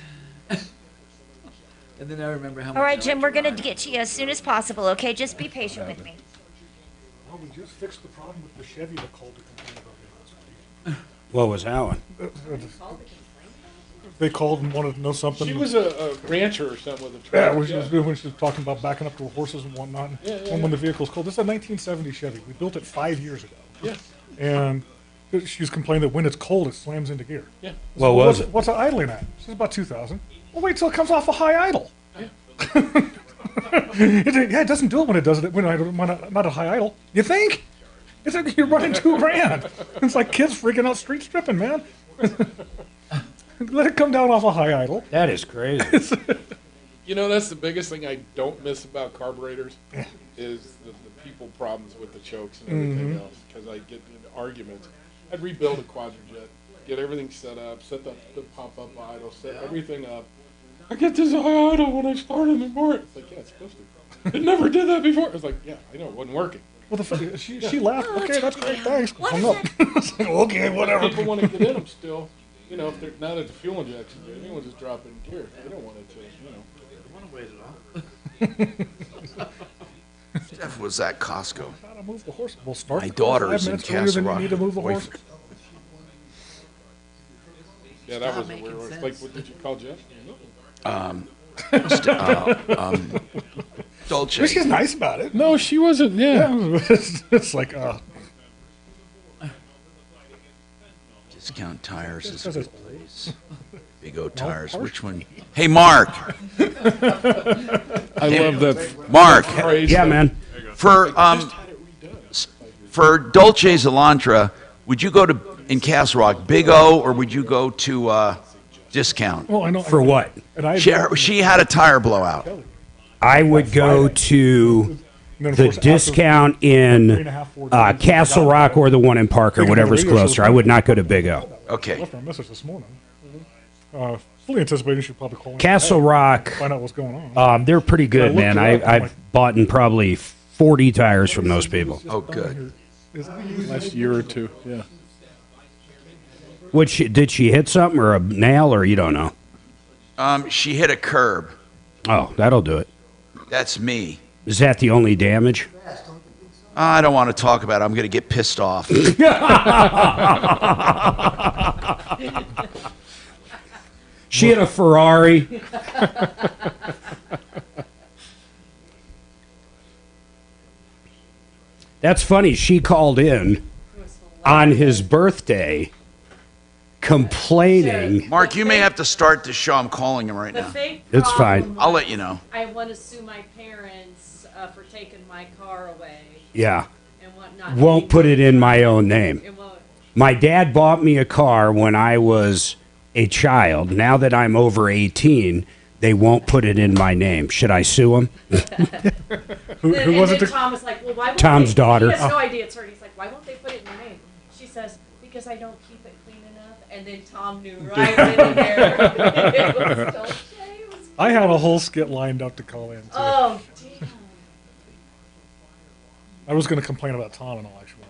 S12: And then I remember how much.
S20: All right,
S12: I
S20: Jim,
S12: liked
S20: we're
S12: to
S20: going to
S12: ride.
S20: get to you as soon as possible, okay? Just be patient with me.
S8: Well, we just fixed the problem with the Chevy that called to complain about it.
S19: What was that one?
S8: They called and wanted to know something.
S7: She was a rancher or something with a
S8: Yeah,
S7: truck.
S8: when she was talking about backing up to her horses and whatnot. And when the vehicle's cold. This is a 1970 Chevy. We built it 5 years ago.
S7: Yeah.
S8: And she was complaining that when it's cold, it slams into gear.
S7: Yeah.
S19: What was it?
S8: What's it idling at? She says about 2,000. Well, wait till it comes off a high idle. It doesn't do it when it does it when not a high idle. You think? It's like you're running $2,000. It's like kids freaking out street stripping, man. Let it come down off a high idle.
S19: That is crazy.
S7: You know, that's the biggest thing I don't miss about carburetors is the people problems with the chokes and everything else. Because I get into arguments. I'd rebuild a Quadrajet, get everything set up, set the pop-up idle, set everything up. I get this high idle when I start in the morning. It's like, yeah, it's supposed to. It never did that before. It's like, yeah, I know, it wasn't working.
S8: Well, she laughed. Okay, that's great. Thanks. Hung up. It's like, okay, whatever.
S7: People want to get in them still. You know, if they're now that the fuel injection's in, anyone just drop in gear. They don't want it to, you know.
S12: I want to wait it off.
S3: Steph was at Costco.
S8: Gotta move the horse. We'll start
S3: My
S8: the car
S3: daughter's
S8: 5
S3: in
S8: minutes earlier
S3: Castle
S8: than you
S3: Rock.
S8: need to move the
S3: Away
S8: horse.
S3: from-
S7: Yeah, that was a weird one. Like, what did you call Jeff?
S3: Dolce.
S8: She's nice about it.
S7: No, she wasn't. Yeah.
S8: It's like,
S3: Discount Tires is a
S8: Because it's
S3: good place. Big O Tires.
S8: harsh.
S3: Which one? Hey, Mark.
S7: I love that.
S3: Mark.
S7: Phrase.
S19: Yeah, man.
S3: For Dolce's Elantra, would you go to in Castle Rock Big O or would you go to Discount?
S8: well, I know.
S19: For what?
S8: And I
S3: She had a tire blowout.
S19: I would go to
S8: then, of
S19: the
S8: course, after
S19: discount in
S8: 3.5, 4 days,
S19: Castle Rock or the one in Parker,
S8: Thinking
S19: whatever's
S8: of the radio
S19: closer.
S8: show.
S19: I would not go to Big O.
S3: Okay.
S8: left her a message this morning. Fully anticipating she'd probably call in
S19: Castle
S8: today,
S19: Rock,
S8: find out what's going on.
S19: they're pretty
S8: Yeah, I
S19: good,
S8: looked
S19: man.
S8: her up. I'm like-
S19: I've bought in probably 40 tires from those people.
S3: Oh, good.
S7: Last year or two. Yeah.
S19: Did she hit something or a nail or you don't know?
S3: She hit a curb.
S19: Oh, that'll do it.
S3: That's me.
S19: Is that the only damage?
S3: I don't want to talk about it. I'm going to get pissed off.
S19: She hit a Ferrari. That's funny. She called in on his birthday complaining.
S3: Mark, you may have to start the show. I'm calling him right
S4: The
S3: now.
S4: fake
S19: It's
S4: problem
S19: fine.
S3: I'll let you know.
S4: I want to sue my parents for taking my car away
S19: Yeah.
S4: and whatnot.
S19: Won't put it in my own name.
S4: It won't.
S19: My dad bought me a car when I was a child. Now that I'm over 18, they won't put it in my name. Should I sue him?
S8: Who was it?
S4: Tom was like, well, why won't
S19: Tom's
S4: they?
S19: daughter.
S4: He has no idea it's her. He's like, why won't they put it in your name? She says, because I don't keep it clean enough. And then Tom knew right then and there. It was Dolce. It was
S8: I had a whole skit lined up to call in. Too.
S4: Oh, damn.
S8: I was going to complain about Tom in all actuality.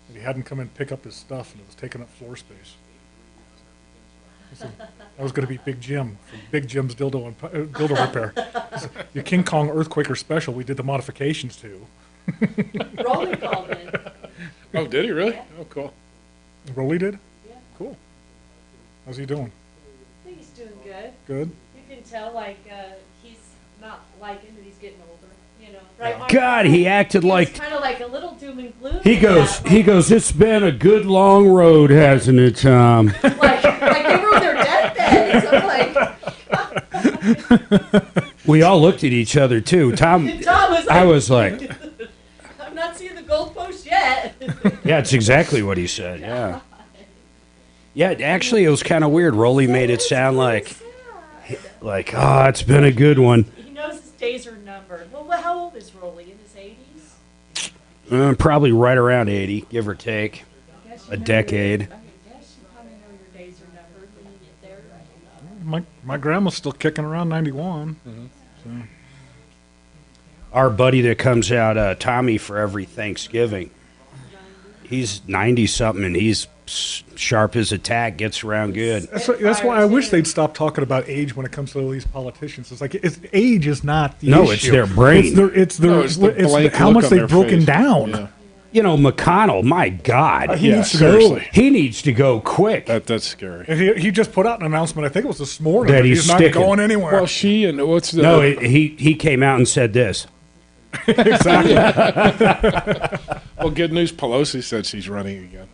S8: That he hadn't come in and pick up his stuff and it was taking up floor space. I was going to be Big Jim from Big Jim's dildo repair. Your King Kong Earthquaker special. We did the modifications to.
S4: Rolly called in.
S7: Oh, did he really? Oh, cool.
S8: Rolly did.
S4: Yeah.
S8: Cool. How's he doing?
S4: I think he's doing good.
S8: Good.
S4: You can tell, like, he's not liking that he's getting older. You know, right? Mark?
S19: God, he acted like
S4: kind of like a little doom and gloom.
S19: he goes. He goes. It's been a good long road, hasn't it, Tom?
S4: like they were on their deathbeds. I'm like,
S19: We all looked at each other too. Tom.
S4: Tom was like,
S19: I was like,
S4: I'm not seeing the goalpost yet.
S19: yeah, it's exactly what he said. Yeah. Yeah, actually, it was kind of weird. Rolly made it sound like, oh, it's been a good one.
S4: He knows his days are numbered. Well, how old is Rolly? In his 80s?
S19: Probably right around 80, give or take, a decade.
S4: I guess you probably know your days are numbered when you get there.
S8: My grandma's still kicking around 91.
S19: Mm-hmm.
S8: So.
S19: Our buddy that comes out, Tommy, for every Thanksgiving, he's 90-something, and he's sharp as a tack, gets around good.
S8: That's why I wish they'd stop talking about age when it comes to all these politicians. It's like age is not the issue.
S19: No, it's their brain.
S8: It's how much they've broken down.
S7: Yeah.
S19: You know, McConnell, my God.
S8: He needs to go.
S19: He needs to go quick.
S7: That's scary.
S8: And he just put out an announcement, I think it was this morning,
S19: That
S8: that
S19: he's
S8: he's not
S19: sticking.
S8: going anywhere.
S7: Well, what's the...
S19: No, he came out and said this.
S8: Exactly.
S7: Well, good news, Pelosi said she's running again.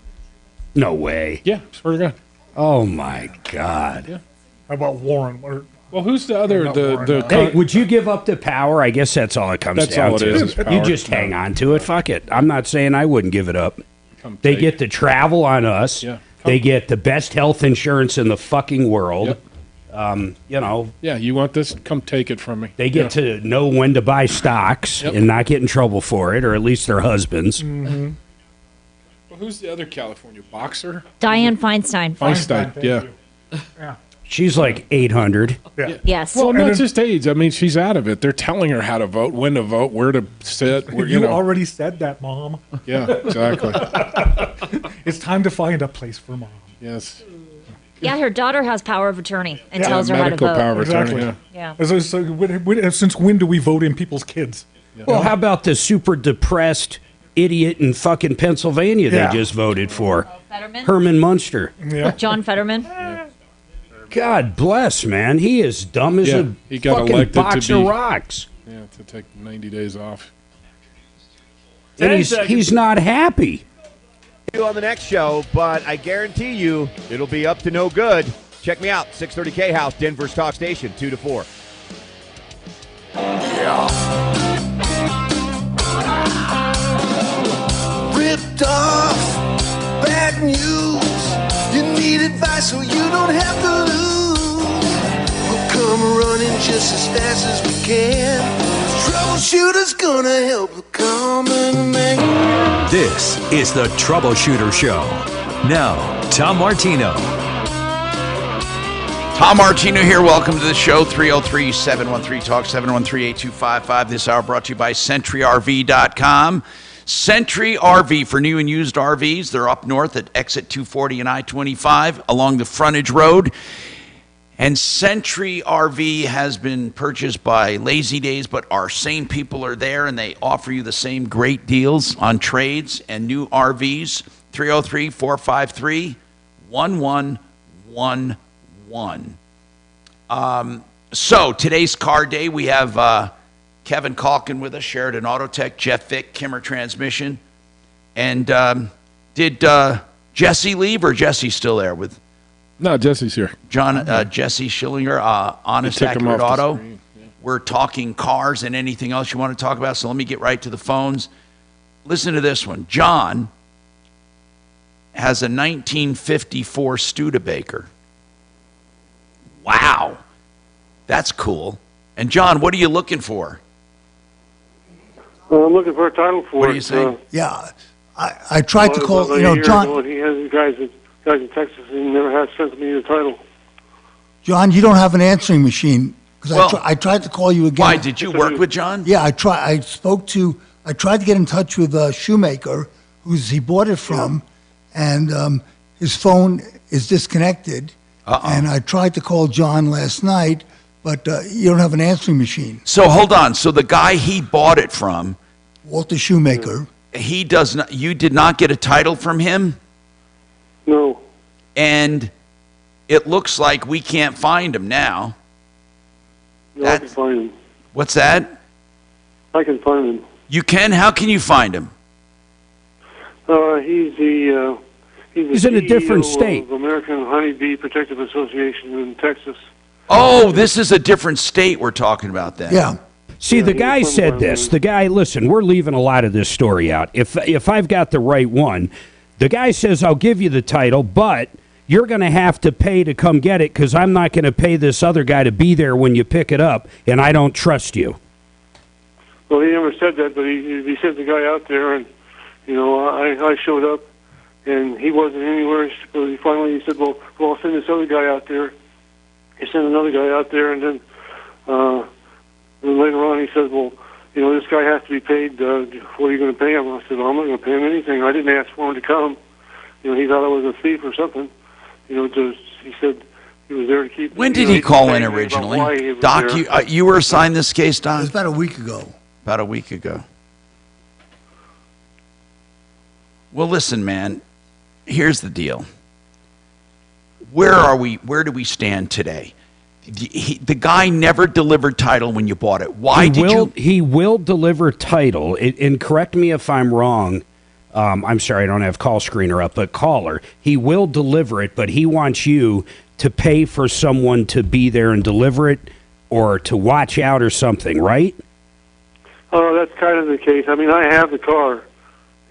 S19: No way.
S7: Yeah, swear to God.
S19: Oh, my God.
S7: Yeah.
S8: How about Warren?
S7: Well, who's the other?
S19: Hey, would you give up the power? I guess that's all it comes
S7: That's
S19: down
S7: all it
S19: to.
S7: is
S19: You
S7: power.
S19: just hang on to it. Fuck it. I'm not saying I wouldn't give it up. They get the travel on us.
S7: Yeah.
S19: They get the best health insurance in the fucking world. You know.
S7: Yeah, you want this? Come take it from me.
S19: They get to know when to buy stocks and not get in trouble for it, or at least their husbands.
S8: Mm-hmm.
S7: Well, who's the other California boxer?
S20: Dianne Feinstein.
S7: Feinstein, yeah.
S8: Yeah.
S19: She's like 800.
S8: Yeah.
S20: Yes.
S7: Well, not just age. I mean, she's out of it. They're telling her how to vote, when to vote, where to sit. Where,
S8: You
S7: know.
S8: already said that, Mom.
S7: Yeah, exactly.
S8: It's time to find a place for Mom.
S7: Yes.
S20: Yeah, her daughter has power of attorney and
S8: Yeah,
S20: tells her how to
S7: medical
S20: vote.
S7: power of attorney,
S8: Exactly.
S7: yeah.
S8: Since when do we vote in people's kids?
S19: Well, how about the super depressed idiot in fucking Pennsylvania
S8: Yeah.
S19: they just voted for?
S20: Fetterman?
S19: Herman Munster.
S8: Yeah.
S20: John Fetterman?
S19: God bless, man. He is dumb as a
S7: he got
S19: fucking
S7: elected
S19: box
S7: to
S19: of
S7: be,
S19: rocks.
S7: Yeah, to take 90 days off.
S19: And he's not happy.
S21: On the next show, but I guarantee you it'll be up to no good. Check me out, 630 K-House, Denver's talk station, 2 to 4.
S22: Ripped off, bad news. You need advice so you don't have to lose. We'll come running just as fast as we can. Troubleshooter's gonna help the common man.
S2: This is the Troubleshooter Show. Now, Tom Martino.
S3: Tom Martino here. Welcome to the show. 303-713-TALK, 713-8255. This hour brought to you by SentryRV.com. Sentry RV for new and used RVs. They're up north at exit 240 and I-25 along the frontage road. And Sentry RV has been purchased by Lazy Days, but our same people are there, and they offer you the same great deals on trades and new RVs. 303-453-1111. So today's car day, we have Kevin Calkin with us, Sheridan Auto Tech, Jeff Vick, Kimmer Transmission. And did Jesse leave, or Jesse's still there with?
S7: No, Jesse's here.
S3: Jesse Schillinger, Honest
S7: They took him
S3: Accurate
S7: off the
S3: Auto.
S7: screen,
S3: We're talking cars and anything else you want to talk about, so let me get right to the phones. Listen to this one. John has a 1954 Studebaker. Wow. That's cool. And John, what are you looking for?
S23: I'm looking for a title for it.
S3: What are you saying?
S9: Yeah, I tried to call,
S23: about
S9: you
S23: a
S9: know,
S23: year
S9: John.
S23: ago, he has guys in Texas, and he never has sent me the title.
S9: John, you don't have an answering machine because
S3: Well,
S9: I tried to call you again.
S3: Why, did you work with John?
S9: Yeah, I tried to get in touch with Shoemaker, he bought it from, and his phone is disconnected. And I tried to call John last night, but you don't have an answering machine.
S3: So hold on. So the guy he bought it from,
S9: Walter Shoemaker.
S3: he does not. You did not get a title from him.
S23: No.
S3: And it looks like we can't find him now.
S23: No, I can find him.
S3: What's that?
S23: I can find him.
S3: You can? How can you find him?
S23: He's
S19: in a different
S23: CEO
S19: state.
S23: Of American Honeybee Protective Association in Texas.
S3: Oh, this is a different state we're talking about then.
S9: Yeah.
S19: See, the guy said this. The guy, listen, we're leaving a lot of this story out. If I've got the right one, the guy says, I'll give you the title, but you're going to have to pay to come get it because I'm not going to pay this other guy to be there when you pick it up, and I don't trust you.
S23: Well, he never said that, but he sent the guy out there, and I showed up, and he wasn't anywhere. So he finally said, "Well, I'll send this other guy out there." He sent another guy out there, and then later on he said, "Well, you know, this guy has to be paid. What are you going to pay him? I said, well, I'm not going to pay him anything. I didn't ask for him to come. You know, he thought I was a thief or something. You know, he said he was there to keep.
S3: When did he call in originally? Doc, you were assigned this case, Doc?
S9: It was about a week ago.
S3: About a week ago. Well, listen, man. Here's the deal. Where are we? Where do we stand today? The guy never delivered title when you bought it. Why did you?
S19: He will deliver title. And correct me if I'm wrong. I'm sorry, I don't have call screener up, but caller, he will deliver it, but he wants you to pay for someone to be there and deliver it or to watch out or something, right?
S23: Oh, that's kind of the case. I mean, I have the car.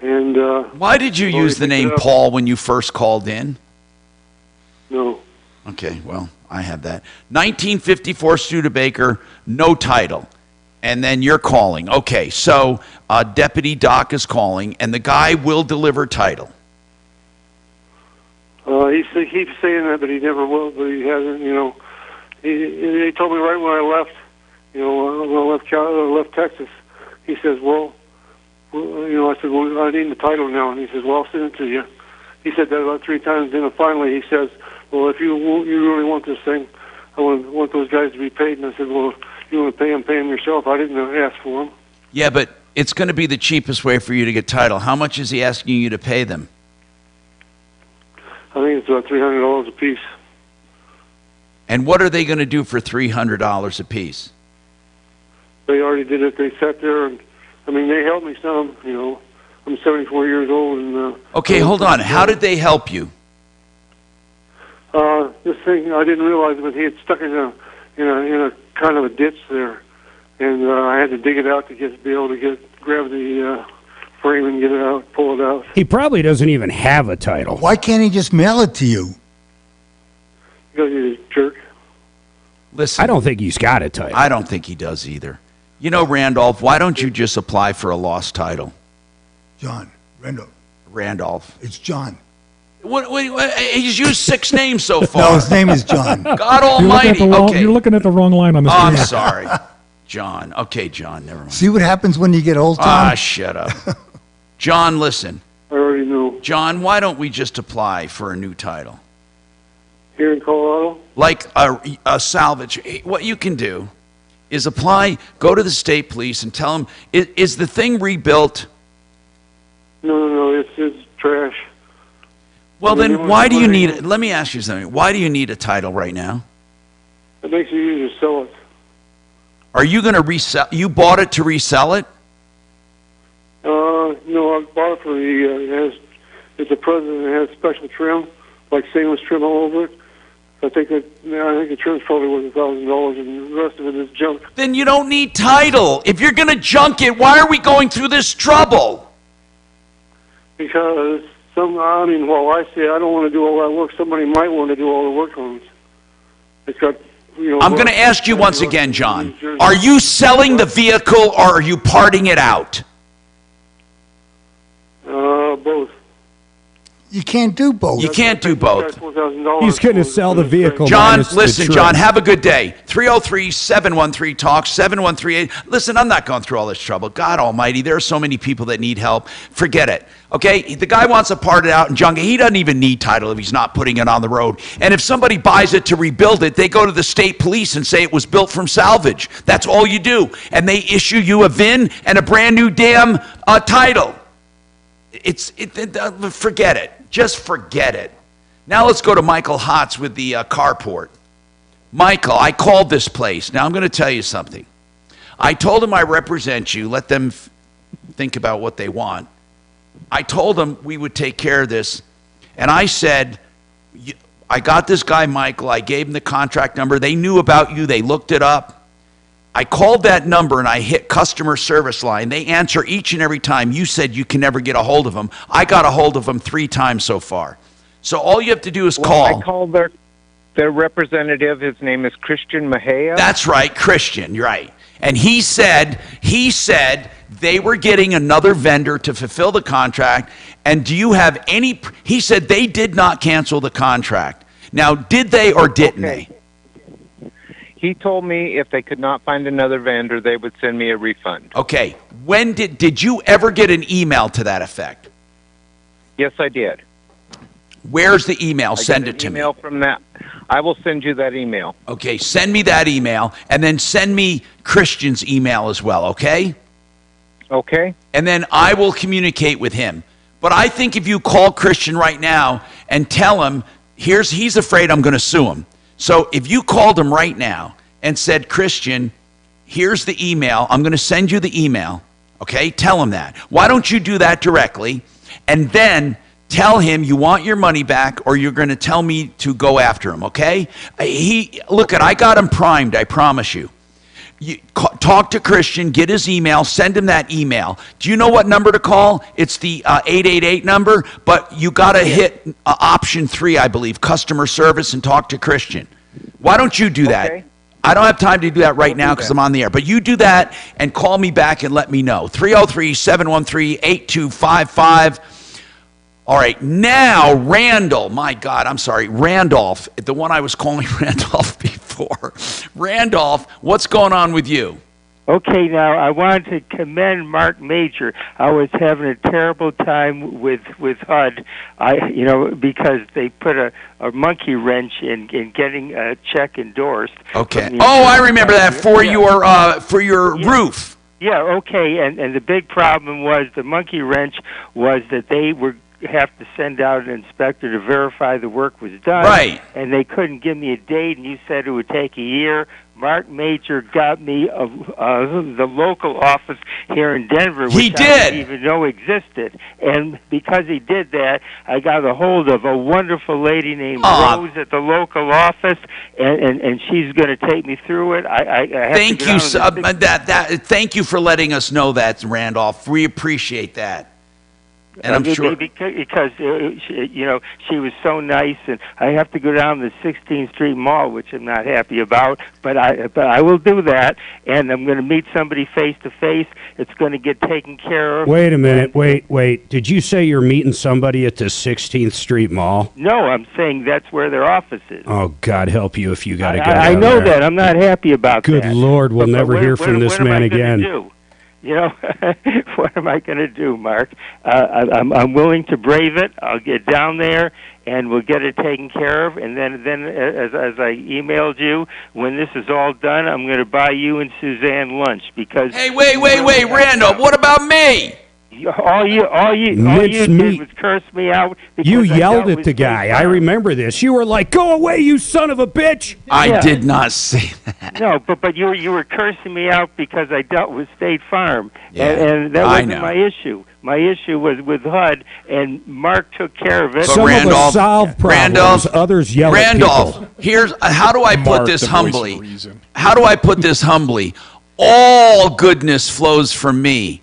S23: And
S3: why did you use the name Paul when you first called in?
S23: No.
S3: Okay, well, I have that. 1954 Studebaker, no title. And then you're calling. Okay, so Deputy Doc is calling, and the guy will deliver title.
S23: He keeps saying that, but he never will. But he hasn't. You know, he told me right when I left. You know, when I left Texas, he says, "Well, you know," I said, "Well, I need the title now," and he says, "Well, I'll send it to you." He said that about 3 times. Then finally, he says, "Well, if you really want this thing, I want those guys to be paid." And I said, "Well, you want to pay them yourself. I didn't ask for them."
S3: Yeah, but it's going to be the cheapest way for you to get title. How much is he asking you to pay them?
S23: I think it's about $300 a piece.
S3: And what are they going to do for $300 a piece?
S23: They already did it. They sat there, and I mean, they helped me some. You know, I'm 74 years old, and
S3: okay, hold on. How did they help you?
S23: This thing I didn't realize, but he had stuck it in a kind of a ditch there, and I had to dig it out to be able to grab the frame and get it out, pull it out.
S19: He probably doesn't even have a title.
S9: Why can't he just mail it to you?
S23: Because he's a jerk.
S3: Listen,
S19: I don't think he's got a title.
S3: I don't think he does either. You know, Randolph, why don't you just apply for a lost title?
S9: John.
S3: Randolph.
S9: It's John.
S3: What, he's used 6 names so far.
S9: No, his name is John.
S3: God almighty. Okay.
S8: You're looking at the wrong line on the screen.
S3: I'm sorry. John. Okay, John, never mind.
S9: See what happens when you get old, Tom?
S3: Ah, shut up. John, listen.
S23: I already know.
S3: John, why don't we just apply for a new title?
S23: Here in Colorado?
S3: Like a salvage. What you can do is apply, go to the state police and tell them, is the thing rebuilt?
S23: No, it's trash.
S3: Well, then why do you need it? Let me ask you something. Why do you need a title right now?
S23: It makes it easier to sell it.
S3: Are you going to resell? You bought it to resell it?
S23: No, I bought it for it's a President that has special trim, like stainless trim all over it. I think the trim's probably worth $1,000, and the rest of it is junk.
S3: Then you don't need title. If you're going to junk it, why are we going through this trouble?
S23: Because I say I don't want to do all that work. Somebody might want to do all the work on it. It's got, you know.
S3: I'm going to ask you once again, John. Are you selling the vehicle or are you parting it out?
S23: Both.
S9: You can't do both.
S3: You can't do both.
S19: He's going to sell the vehicle.
S3: John, listen, John, have a good day. 303-713-TALK, 7138. Listen, I'm not going through all this trouble. God almighty, there are so many people that need help. Forget it. Okay? The guy wants to part it out and junk it. He doesn't even need title if he's not putting it on the road. And if somebody buys it to rebuild it, they go to the state police and say it was built from salvage. That's all you do. And they issue you a VIN and a brand new damn title. Forget it. Just forget it. Now let's go to Michael Hotz with the carport. Michael, I called this place. Now I'm going to tell you something. I told him I represent you. Let them think about what they want. I told them we would take care of this. And I said, I got this guy, Michael. I gave him the contract number. They knew about you. They looked it up. I called that number and I hit customer service line. They answer each and every time. You said you can never get a hold of them. I got a hold of them 3 times so far. So all you have to do is call.
S6: I called their representative. His name is Christian Mejia.
S3: That's right, Christian. You're right. And he said they were getting another vendor to fulfill the contract. And do you have any? He said they did not cancel the contract. Now, did they or didn't they?
S6: He told me if they could not find another vendor, they would send me a refund.
S3: Okay. When did you ever get an email to that effect?
S6: Yes, I did.
S3: Where's the email?
S6: I
S3: Send
S6: got
S3: it to
S6: an email from that. I will send you that email.
S3: Okay, send me that email, and then send me Christian's email as well, okay?
S6: Okay.
S3: And then I will communicate with him. But I think if you call Christian right now and tell him, he's afraid I'm going to sue him. So if you called him right now and said, Christian, here's the email. I'm going to send you the email. Okay, tell him that. Why don't you do that directly? And then tell him you want your money back, or you're going to tell me to go after him, okay? I got him primed, I promise you. Talk to Christian, get his email, send him that email. Do you know what number to call? It's the 888 number, but you got to hit option 3, I believe, customer service, and talk to Christian. Why don't you do that?
S6: Okay.
S3: I don't have time to do that right now because I'm on the air. But you do that and call me back and let me know. 303-713-8255. All right, now Randolph, the one I was calling Randolph before. Randolph, what's going on with you?
S1: Okay, now I wanted to commend Marc Mager. I was having a terrible time with HUD, because they put a monkey wrench in getting a check endorsed.
S3: Okay. Oh, I remember that for your roof.
S1: Yeah. Okay. And the big problem was the monkey wrench was that they have to send out an inspector to verify the work was done.
S3: Right.
S1: And they couldn't give me a date, and you said it would take a year. Marc Mager got me the local office here in Denver, which I didn't even know existed. And because he did that, I got a hold of a wonderful lady named Rose at the local office, and she's going to take me through it.
S3: Thank you. Thank you for letting us know that, Randolph. We appreciate that. And I'm sure
S1: because she was so nice, and I have to go down to the 16th Street Mall, which I'm not happy about, but I will do that, and I'm going to meet somebody face to face. It's going to get taken care of.
S19: Wait a minute, wait. Did you say you're meeting somebody at the 16th Street Mall?
S1: No, I'm saying that's where their office is.
S19: Oh, God help you if you got to go.
S1: I know that. I'm not happy about that.
S19: Good Lord, we'll never hear from this man again.
S1: What am I going to do, Mark? I'm willing to brave it. I'll get down there, and we'll get it taken care of. And then as I emailed you, when this is all done, I'm going to buy you and Suzanne lunch because.
S3: Hey, wait, Randolph. What about me?
S1: All you did was curse me out.
S19: You yelled at the guy. I remember this. You were like, "Go away, you son of a bitch!"
S3: I did not say that.
S1: No, but you were cursing me out because I dealt with State Farm,
S3: Yeah,
S1: and that wasn't my issue. My issue was with HUD, and Mark took care of it.
S19: Some of us solve problems, others yell at people.
S3: Here's how do I put this humbly? How do I put this humbly? All goodness flows from me.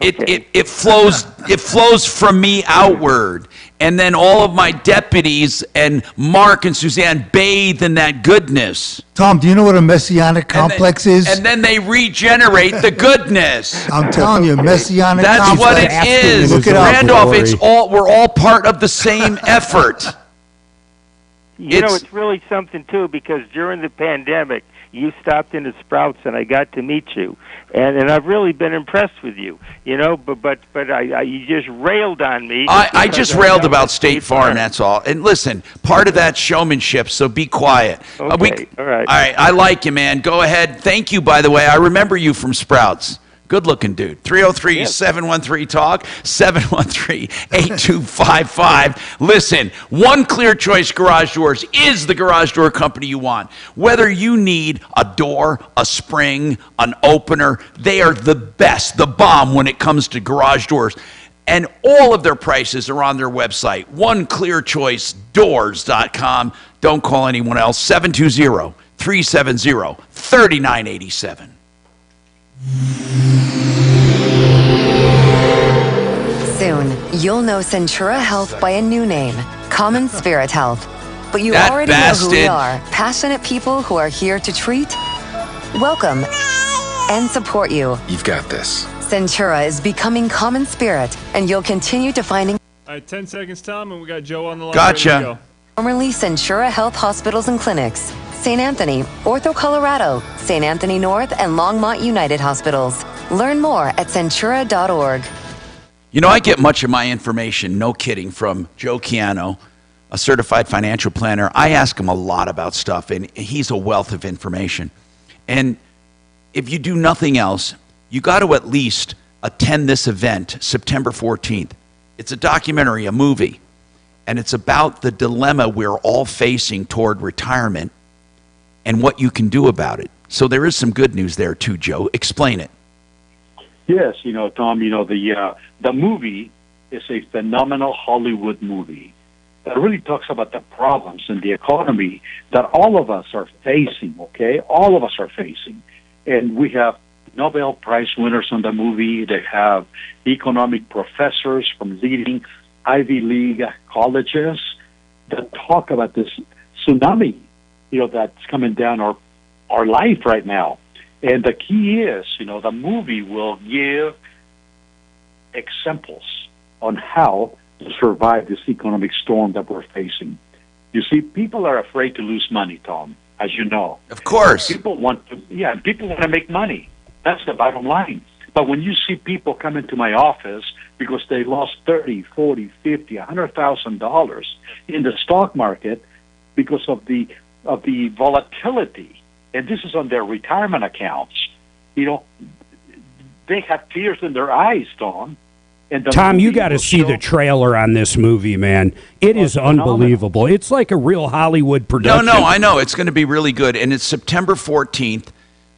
S3: It flows from me outward, and then all of my deputies and Mark and Suzanne bathe in that goodness.
S9: Tom, do you know what a messianic complex is?
S3: And then they regenerate the goodness.
S9: I'm telling you, messianic
S3: That's
S9: complex.
S3: what it is.
S9: Look it up.
S3: Randolph, we're all part of the same effort.
S1: It's really something too, because during the pandemic, you stopped into Sprouts and I got to meet you, and I've really been impressed with you. But you just railed on me.
S3: I just railed about State Farm. That's all. And listen, part of that showmanship. So be quiet.
S1: Okay, all right.
S3: All right. I like you, man. Go ahead. Thank you, by the way. I remember you from Sprouts. Good-looking dude. 303-713-TALK, 713-8255. Listen, One Clear Choice Garage Doors is the garage door company you want. Whether you need a door, a spring, an opener, they are the best, the bomb when it comes to garage doors. And all of their prices are on their website, oneclearchoicedoors.com. Don't call anyone else, 720-370-3987.
S10: Soon, you'll know Centura Health by a new name, Common Spirit Health. But you already know who we are, passionate people who are here to treat, welcome, and support you.
S14: You've got this.
S10: Centura is becoming Common Spirit, and you'll continue to finding...
S18: All right, 10 seconds, Tom, and we got Joe on the line.
S3: Gotcha.
S10: Formerly Centura Health Hospitals and Clinics. St. Anthony, Ortho Colorado, St. Anthony North, and Longmont United Hospitals. Learn more at Centura.org.
S3: You know, I get much of my information, no kidding, from Joe Chiano, a certified financial planner. I ask him a lot about stuff, and he's a wealth of information. And if you do nothing else, you got to at least attend this event, September 14th. It's a documentary, a movie, and it's about the dilemma we're all facing toward retirement and what you can do about it. So there is some good news there too, Joe. Explain it.
S13: Yes, Tom, the movie is a phenomenal Hollywood movie that really talks about the problems in the economy that all of us are facing, okay? All of us are facing. And we have Nobel Prize winners on the movie. They have economic professors from leading Ivy League colleges that talk about this tsunami, that's coming down our life right now. And the key is, the movie will give examples on how to survive this economic storm that we're facing. You see, people are afraid to lose money, Tom, as you know.
S3: Of course.
S13: People want to make money. That's the bottom line. But when you see people come into my office because they lost $30, $40, $50, $100,000 in the stock market because of the volatility, and this is on their retirement accounts, they have tears in their eyes, Tom. And
S19: Tom, you got to see the trailer on this movie, man. It is unbelievable. It's like a real Hollywood production.
S3: No, I know. It's going to be really good. And it's September 14th,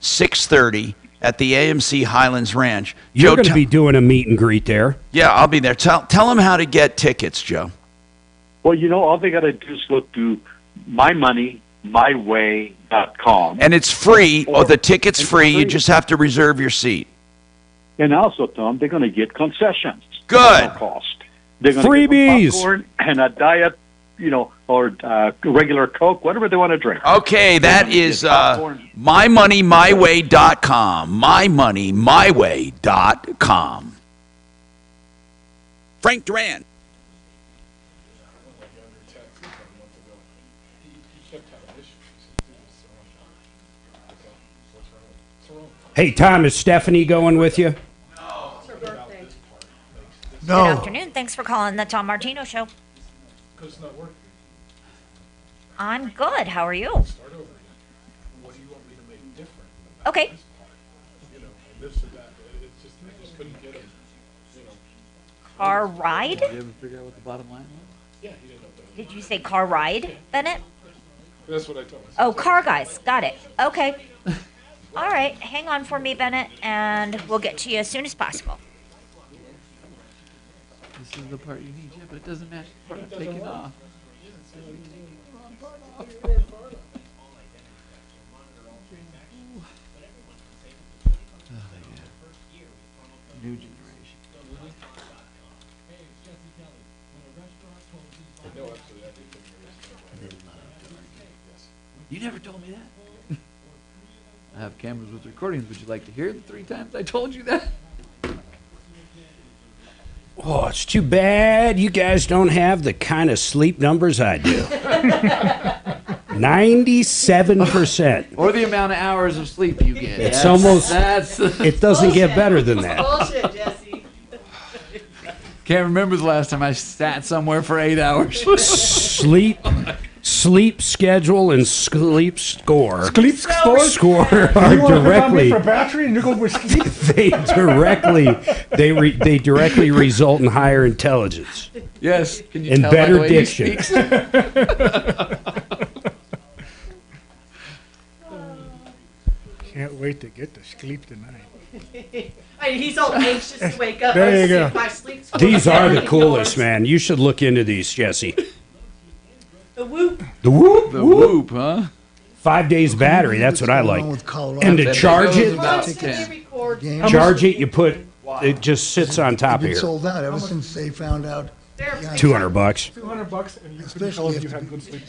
S3: 6:30 at the AMC Highlands Ranch.
S19: You're going to be doing a meet and greet there.
S3: Yeah, I'll be there. Tell them how to get tickets, Joe.
S13: Well, all they got to do is go to mymoneymyway.com.
S3: And it's free. The ticket's free. You just have to reserve your seat.
S13: And also, Tom, they're going to get concessions.
S3: Good.
S13: No cost. They're going
S19: Freebies.
S13: To get popcorn and a diet, or regular Coke, whatever they want to drink.
S3: Okay, that is mymoneymyway.com. mymoneymyway.com. Frank Duran.
S19: Hey, Tom, is Stephanie going with you?
S20: No. Good afternoon. Thanks for calling the Tom Martino Show. I'm good. How are you? Okay. Car ride?
S12: Did you ever figure out what the bottom line was?
S20: Did you say car ride, Bennett?
S7: That's what I told myself.
S20: Oh, car guys. Got it. Okay. All right. Hang on for me, Bennett, and we'll get to you as soon as possible.
S12: This is the part you need, yeah, but it doesn't match the part taking off. New generation. You never told me that. I have cameras with recordings. Would you like to hear the 3 times I told you that?
S19: Oh, it's too bad you guys don't have the kind of sleep numbers I do. 97%.
S12: Or the amount of hours of sleep you get.
S19: It's it doesn't get better than that.
S4: Bullshit, Jesse.
S12: Can't remember the last time I sat somewhere for 8 hours.
S19: Sleep schedule and sleep score.
S8: Sleep score
S19: are directly
S8: for battery, and you go with sleep.
S19: they directly result in higher intelligence.
S12: Yes, can you
S19: and
S12: tell
S19: better
S12: by the way he
S19: diction.
S12: speaks?
S8: Can't wait to get to sleep tonight.
S4: He's all anxious to wake up.
S8: There you go.
S4: My sleep score
S19: These are the
S4: is
S19: coolest, man. You should look into these, Jesse.
S4: The whoop.
S19: The whoop.
S12: The whoop, huh?
S19: 5 days battery. That's what I like. And to charge it, you put it just sits on top of
S9: It's
S19: here.
S9: sold out ever since they found out.
S19: $200.
S8: $200, and you couldn't tell if you had good sleep.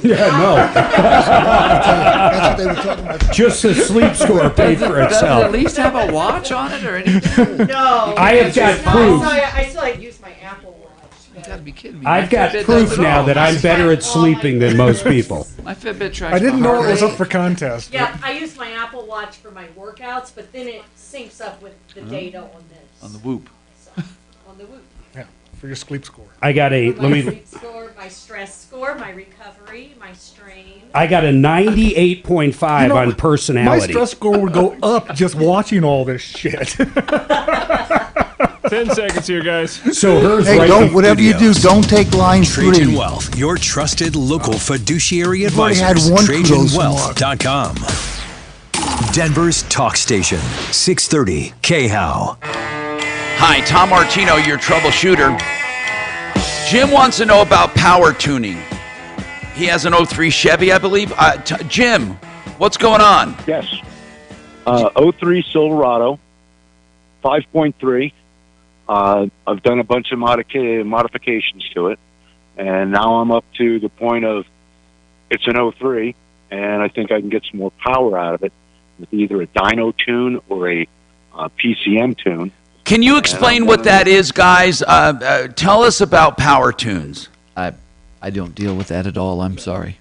S19: Yeah, no.
S9: That's what they were talking about.
S19: Just the sleep score paid for
S12: Does it
S19: itself.
S12: at least have a watch on it or anything?
S4: No.
S19: I have got proof.
S4: I still use my Apple Watch.
S12: You gotta be be kidding me.
S19: I've got proof now that I'm better at sleeping than most people.
S12: My Fitbit tracks
S8: I didn't
S12: my
S8: know
S12: heart
S8: it was
S12: rate.
S8: up for contest.
S4: Yeah, I use my Apple Watch for my workouts, but then it syncs up with the data on this.
S12: On the Whoop.
S4: On the Whoop.
S8: Yeah, for your sleep score.
S19: I got a
S4: My sleep score, my stress score, my recovery, my strain.
S19: I got a 98.5
S8: You know,
S19: on personality.
S8: My stress score would go up just watching all this shit.
S18: 10 seconds here, guys.
S19: So hers
S9: Hey,
S19: right
S9: don't, whatever you do, don't take line
S2: Trajan
S9: 3.
S2: Wealth, your trusted local fiduciary
S9: You've already
S2: advisors.
S9: had one kudos from Mark.
S2: TrajanWealth.com. Denver's talk station, 630 KHOW.
S3: Hi, Tom Martino, your troubleshooter. Jim wants to know about power tuning. He has an 03 Chevy, I believe. Jim, what's going on?
S11: Yes. 03 Silverado, 5.3. I've done a bunch of modifications to it, and now I'm up to the point of it's an 03, and I think I can get some more power out of it with either a dyno tune or a PCM tune.
S3: Can you explain what that is, guys? Tell us about power tunes.
S12: I don't deal with that at all. I'm sorry.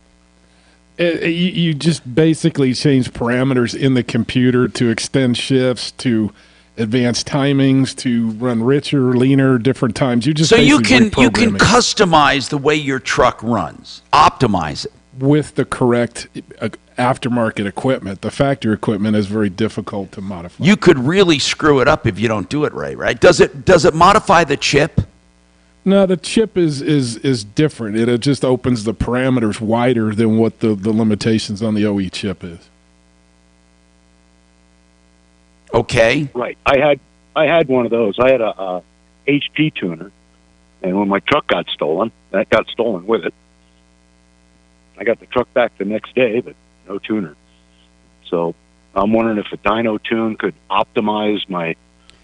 S7: You just basically change parameters in the computer to extend shifts, to advanced timings, to run richer, leaner, different times. You just
S3: So you can
S7: reprogram it
S3: customize the way your truck runs, optimize it
S7: with the correct aftermarket equipment. The factory equipment is very difficult to modify.
S3: You could really screw it up if you don't do it right, right? Does it modify the chip?
S7: No, the chip is different. It just opens the parameters wider than what the limitations on the OE chip is.
S3: Okay.
S11: Right. I had one of those. I had a HP tuner, and when my truck got stolen, that got stolen with it. I got the truck back the next day, but no tuner. So I'm wondering if a dyno tune could optimize my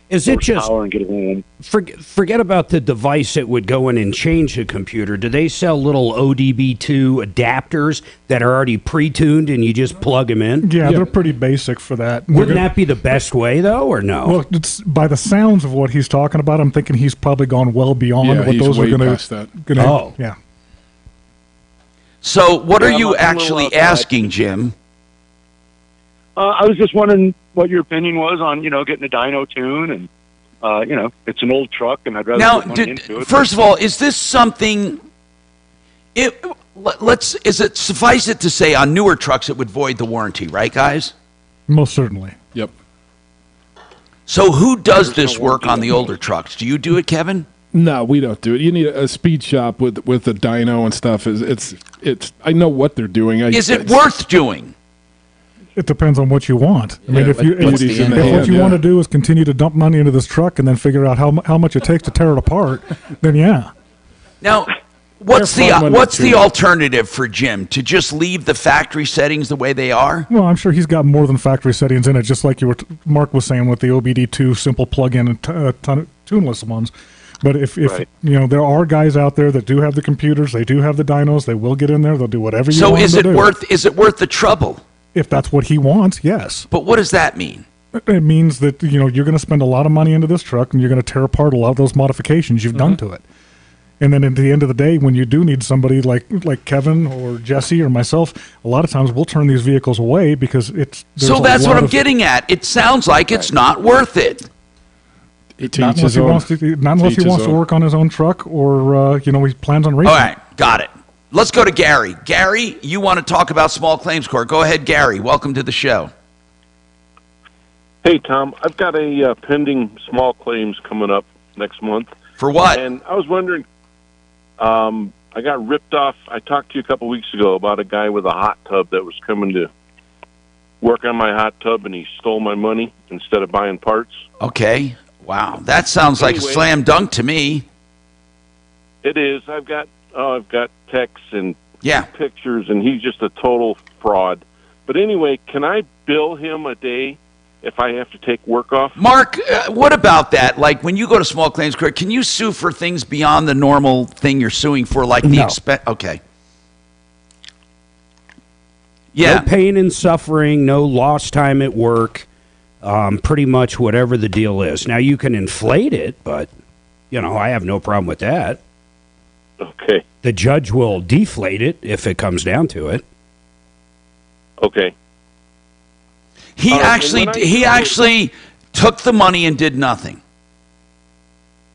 S11: power and get it in.
S19: Forget about the device that would go in and change the computer. Do they sell little ODB2 adapters that are already pre-tuned and you just plug them in?
S8: Yeah, they're pretty basic for that.
S19: Wouldn't that be the best way, though, or no?
S8: Well, it's, by the sounds of what he's talking about, I'm thinking he's probably gone well beyond what
S7: he's
S8: those are
S7: way
S8: going
S7: past that.
S8: to.
S19: Oh.
S8: Yeah.
S3: So what are
S11: Yeah,
S3: you
S11: I'm a
S3: actually
S11: little outside.
S3: asking, Jim?
S11: I was just wondering what your opinion was on, getting a dyno tune, and it's an old truck, and I'd rather
S3: Now,
S11: put money into it.
S3: first of all, is this something? Is it suffice it to say on newer trucks it would void the warranty, right, guys?
S8: Most certainly.
S7: Yep.
S3: So who does this work on the older trucks? Do you do it, Kevin?
S7: No, we don't do it. You need a speed shop with the dyno and stuff. It's. I know what they're doing.
S3: Is it worth doing?
S8: It depends on what you want. I mean, if what you want to do is continue to dump money into this truck and then figure out how much it takes to tear it apart, then yeah.
S3: Now, what's the alternative for Jim? To just leave the factory settings the way they are?
S8: Well, I'm sure he's got more than factory settings in it, just like Mark was saying with the OBD2 simple plug-in and tuneless ones. But if there are guys out there that do have the computers, they do have the dynos, they will get in there, they'll do whatever you want them to do.
S3: So is it worth the trouble?
S8: If that's what he wants, yes.
S3: But what does that mean?
S8: It means that you're going to spend a lot of money into this truck, and you're going to tear apart a lot of those modifications you've done to it. And then at the end of the day, when you do need somebody like Kevin or Jesse or myself, a lot of times we'll turn these vehicles away because it's.
S3: So that's what I'm getting at. It sounds like it's not worth it.
S8: Not unless he wants to work on his own truck, or he plans on racing.
S3: All right, got it. Let's go to Gary. Gary, you want to talk about small claims court? Go ahead, Gary. Welcome to the show.
S14: Hey, Tom. I've got a pending small claims coming up next month.
S3: For what?
S14: And I was wondering, I got ripped off. I talked to you a couple weeks ago about a guy with a hot tub that was coming to work on my hot tub, and he stole my money instead of buying parts.
S3: Okay. Wow. That sounds like a slam dunk to me.
S14: It is. I've got texts and pictures, and he's just a total fraud. But anyway, can I bill him a day if I have to take work off?
S3: Mark, what about that? Like when you go to small claims court, can you sue for things beyond the normal thing you're suing for, like the expense? Okay. Yeah.
S19: No pain and suffering, no lost time at work, pretty much whatever the deal is. Now, you can inflate it, but, I have no problem with that.
S14: Okay.
S19: The judge will deflate it if it comes down to it.
S14: Okay.
S3: He actually took the money and did nothing.